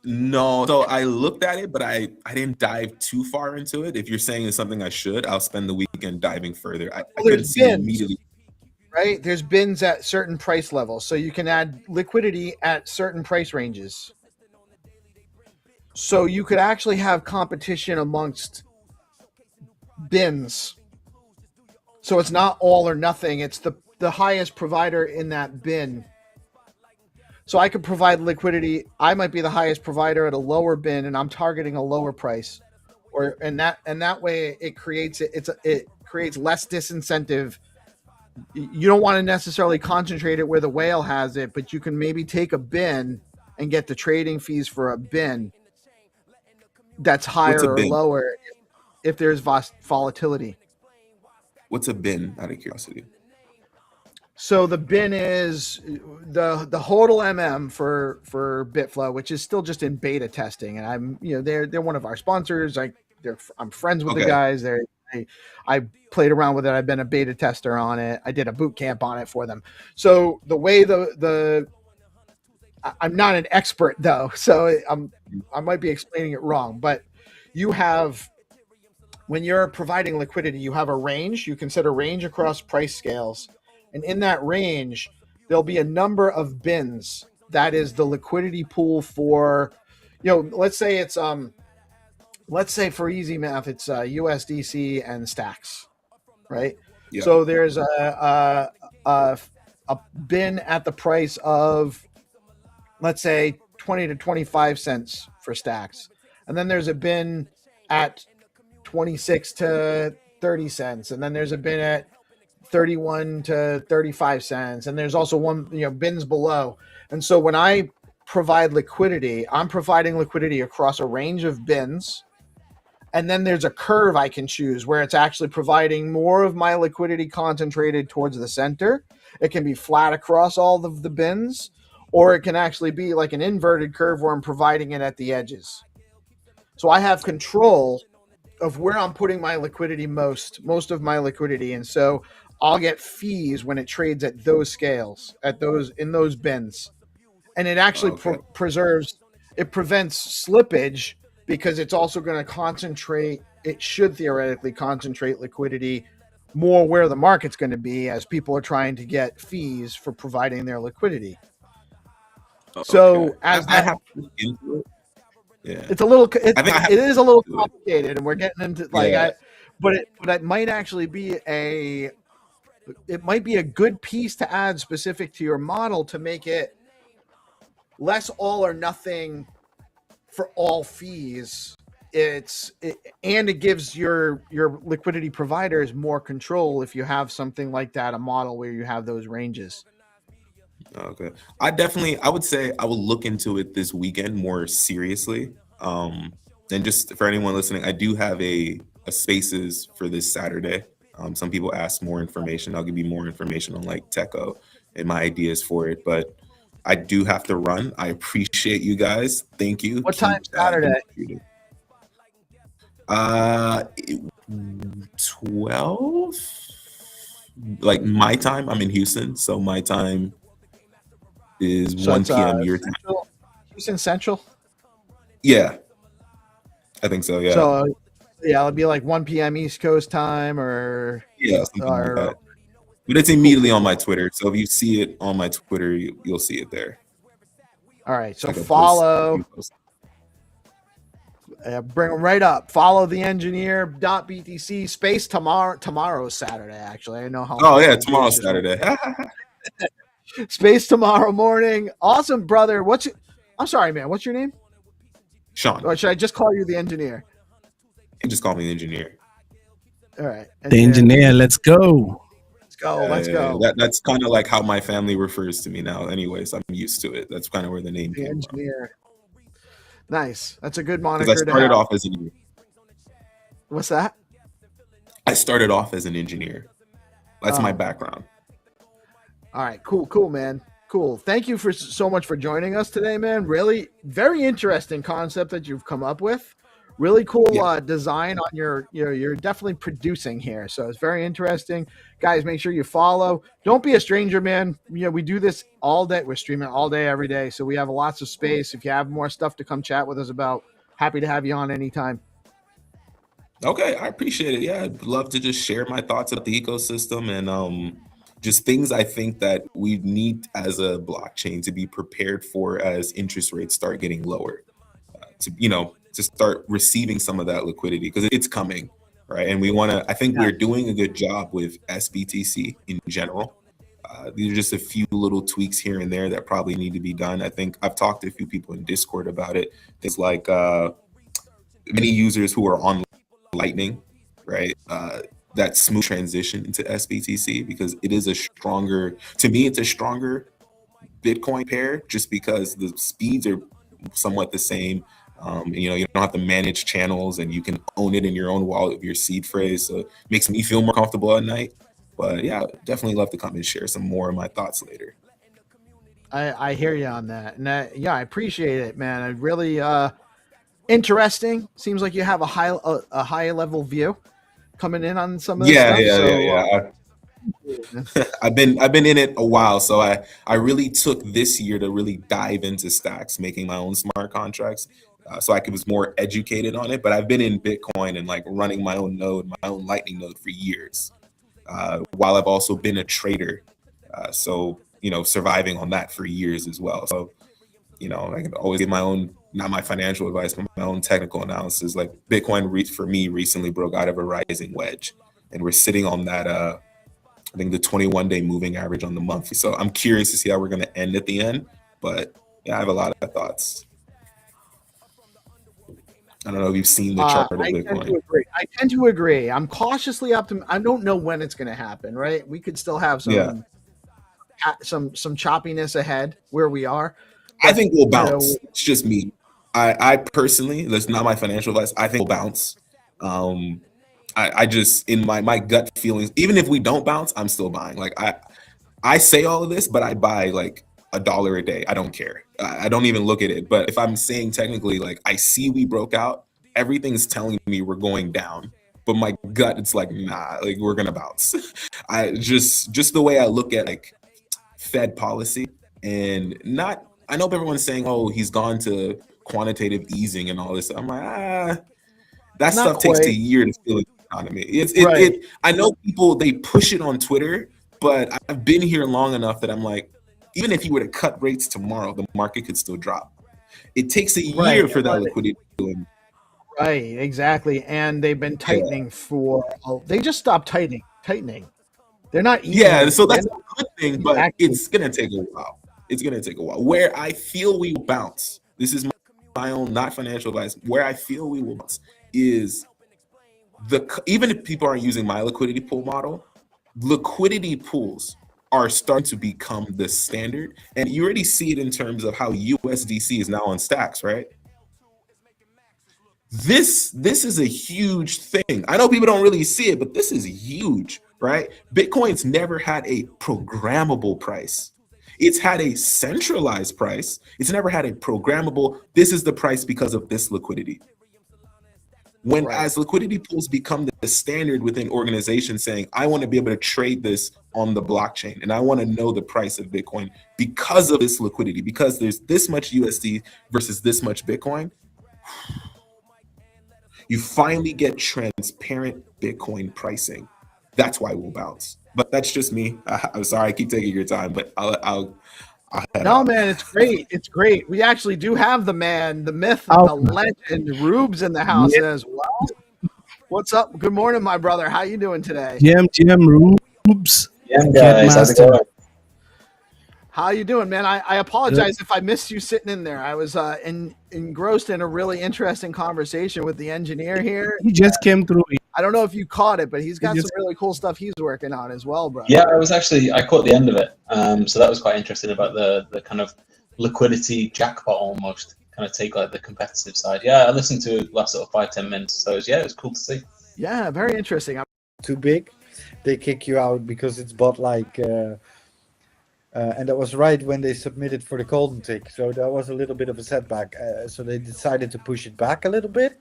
No, so I looked at it, but I didn't dive too far into it. If you're saying it's something I should, I'll spend the weekend diving further. I couldn't see it immediately. Right? There's bins at certain price levels, so you can add liquidity at certain price ranges. So you could actually have competition amongst bins. So it's not all or nothing. It's the highest provider in that bin. So I could provide liquidity. I might be the highest provider at a lower bin, and I'm targeting a lower price, and that way it creates it creates less disincentive. You don't want to necessarily concentrate it where the whale has it, but you can maybe take a bin and get the trading fees for a bin that's higher or lower if there's volatility. What's a bin, out of curiosity? So the bin is the HODLMM for BitFlow, which is still just in beta testing, and I'm they're one of our sponsors. I'm friends with the guys. I played around with it. I've been a beta tester on it. I did a boot camp on it for them. So the way I'm not an expert though, so I might be explaining it wrong, but you have, when you're providing liquidity, you have a range. You can set a range across price scales. And in that range, there'll be a number of bins. That is the liquidity pool for, let's say it's, let's say for easy math, it's USDC and stacks, right? Yeah. So there's a bin at the price of, let's say 20 to 25 cents for stacks. And then there's a bin at 26 to 30 cents. And then there's a bin at 31 to 35 cents. And there's also one, bins below. And so when I provide liquidity, I'm providing liquidity across a range of bins. And then there's a curve I can choose where it's actually providing more of my liquidity concentrated towards the center. It can be flat across all of the bins, or it can actually be like an inverted curve where I'm providing it at the edges. So I have control of where I'm putting my liquidity, most of my liquidity. And so I'll get fees when it trades at those scales, in those bins. And it actually prevents slippage, because it's also going to concentrate, it should theoretically concentrate liquidity more where the market's going to be, as people are trying to get fees for providing their liquidity. So as I have to look into it. Yeah. It's a little, it is a little complicated, and we're getting into but it might actually be a good piece to add specific to your model to make it less all or nothing for all fees. And it gives your liquidity providers more control if you have something like that, a model where you have those ranges. Okay. I would say I will look into it this weekend more seriously. And just for anyone listening, I do have a spaces for this Saturday. Some people ask more information. I'll give you more information on like Techo and my ideas for it, but I do have to run. I appreciate you guys. Thank you. What time Saturday? 12, like my time. I'm in Houston, so my time is 1 p.m. your time. Houston Central? Yeah, I think so. Yeah. So it'll be like 1 p.m. East Coast time, or something like that. But it's immediately on my Twitter. So if you see it on my Twitter, you'll see it there. All right. So follow. Bring them right up. Follow the engineer.btc space tomorrow's Saturday, actually. I know how. Oh, yeah. Tomorrow's Saturday. Space tomorrow morning. Awesome, brother. I'm sorry, man. What's your name? Sean. Or should I just call you the engineer? You can just call me the engineer. All right. The engineer. Let's go. Let's go. That's kind of like how my family refers to me now. Anyways, I'm used to it. That's kind of where the name came engineer. Nice. That's a good moniker. Because I started off as an engineer. What's that? I started off as an engineer. That's my background. All right. Cool, man. Cool. Thank you so much for joining us today, man. Really very interesting concept that you've come up with. Really cool design on you're definitely producing here. So it's very interesting. Guys, make sure you follow. Don't be a stranger, man. We do this all day. We're streaming all day, every day. So we have lots of space. If you have more stuff to come chat with us about, happy to have you on anytime. Okay, I appreciate it. Yeah, I'd love to just share my thoughts about the ecosystem and just things I think that we need as a blockchain to be prepared for as interest rates start getting lower. To start receiving some of that liquidity, because it's coming, right? And I think we're doing a good job with SBTC in general. These are just a few little tweaks here and there that probably need to be done. I think I've talked to a few people in Discord about it. It's like many users who are on Lightning, right? That smooth transition into SBTC, because it is it's a stronger Bitcoin pair, just because the speeds are somewhat the same. You don't have to manage channels, and you can own it in your own wallet with your seed phrase. So it makes me feel more comfortable at night. But yeah, definitely love to come and share some more of my thoughts later. I hear you on that, and I appreciate it, man. I really interesting. Seems like you have a high level view coming in on some of this stuff. I've been in it a while, so I really took this year to really dive into stacks, making my own smart contracts, so I was more educated on it. But I've been in Bitcoin and like running my own node, my own Lightning node for years, while I've also been a trader. So surviving on that for years as well. So I can always get my own, not my financial advice, but my own technical analysis. Like Bitcoin for me recently broke out of a rising wedge, and we're sitting on that. I think the 21-day moving average on the monthly. So I'm curious to see how we're going to end at the end. But yeah, I have a lot of thoughts. I don't know if you've seen the chart of Bitcoin. I tend to agree. I'm cautiously optimistic. I don't know when it's going to happen, right? We could still have some choppiness ahead where we are. I think we'll bounce. It's just me. I personally, that's not my financial advice. I think we'll bounce. I just, in my gut feelings, even if we don't bounce, I'm still buying. Like I say all of this, but I buy like $1 a day. I don't care. I don't even look at it. But if I'm saying technically, like I see we broke out, everything's telling me we're going down. But my gut, it's like, nah, like we're gonna bounce. I just the way I look at like Fed policy, and I know everyone's saying, oh, he's gone to quantitative easing and all this. I'm like, that stuff takes a year to feel in the economy. I know people, they push it on Twitter, but I've been here long enough that I'm like, even if you were to cut rates tomorrow, the market could still drop. It takes a year for that liquidity to go. Right, exactly. And they've been tightening they just stopped tightening. They're not easing. Yeah, so that's a good thing, but it's going to take a while. It's going to take a while. Where I feel we will bounce, this is my own, not financial advice, where I feel we will bounce is even if people aren't using my liquidity pool model, liquidity pools are starting to become the standard. And you already see it in terms of how USDC is now on stacks, right? This is a huge thing. I know people don't really see it, but this is huge, right? Bitcoin's never had a programmable price. It's had a centralized price. It's never had a programmable, this is the price because of this liquidity. As liquidity pools become the standard within organizations saying, I want to be able to trade this on the blockchain, and I want to know the price of Bitcoin because of this liquidity, because there's this much USD versus this much Bitcoin, you finally get transparent Bitcoin pricing. That's why we'll bounce. But that's just me. I'm sorry, I keep taking your time, but I'll no, man, it's great. It's great. We actually do have the man, the myth, the legend, Rubes in the house as well. What's up? Good morning, my brother. How you doing today? GM Rubes. Yeah, guys. How's it going? How you doing, man? I apologize if I missed you sitting in there. I was engrossed in a really interesting conversation with the engineer here. He just came through. I don't know if you caught it, but he's got some really cool stuff he's working on as well, bro. Yeah, I caught the end of it. So that was quite interesting about the kind of liquidity jackpot almost, kind of take like the competitive side. Yeah, I listened to it last sort of 5-10 minutes. So it was cool to see. Yeah, very interesting. Too big, they kick you out because it's bot like. And that was right when they submitted for the golden tick. So that was a little bit of a setback. So they decided to push it back a little bit.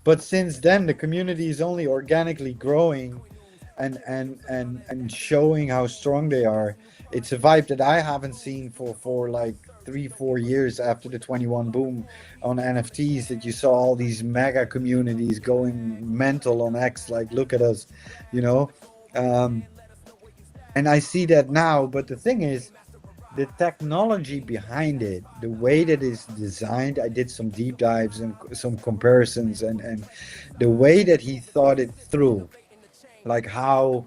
But since then, the community is only organically growing and showing how strong they are. It's a vibe that I haven't seen for like 3-4 years after the 21 boom on NFTs, that you saw all these mega communities going mental on X. Like, look at us, and I see that now, but the thing is, the technology behind it, the way that it's designed, I did some deep dives and some comparisons, and the way that he thought it through, like how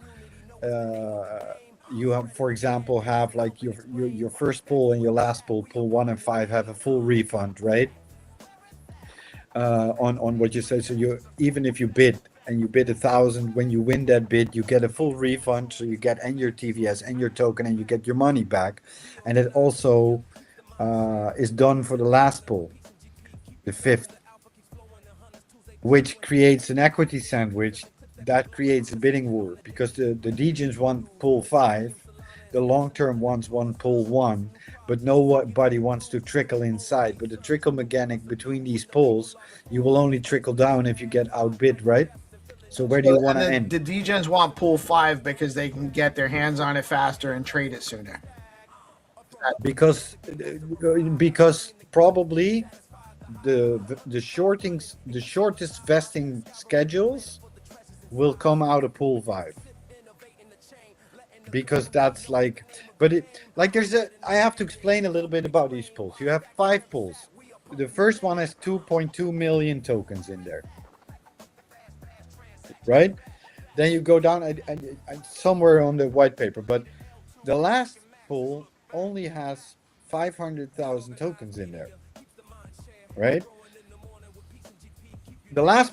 you have, for example, have like your first pull and your last pull 1 and 5 have a full refund, right? On what you say. So even if you bid and you bid 1,000, when you win that bid, you get a full refund. So you get and your TVS and your token, and you get your money back. And it also is done for the last pull, the 5th, which creates an equity sandwich that creates a bidding war because the degens want pool 5, the long-term ones want pool 1, but nobody wants to trickle inside. But the trickle mechanic between these pools, you will only trickle down if you get outbid, right? So where do you want to end? The degens want pool 5 because they can get their hands on it faster and trade it sooner. Because probably the shortest vesting schedules will come out of pool 5. Because that's like, but it like I have to explain a little bit about these pools. You have 5 pools. The first one has 2.2 million tokens in there, right? Then you go down somewhere on the white paper, but the last pool only has 500,000 tokens in there, right? The last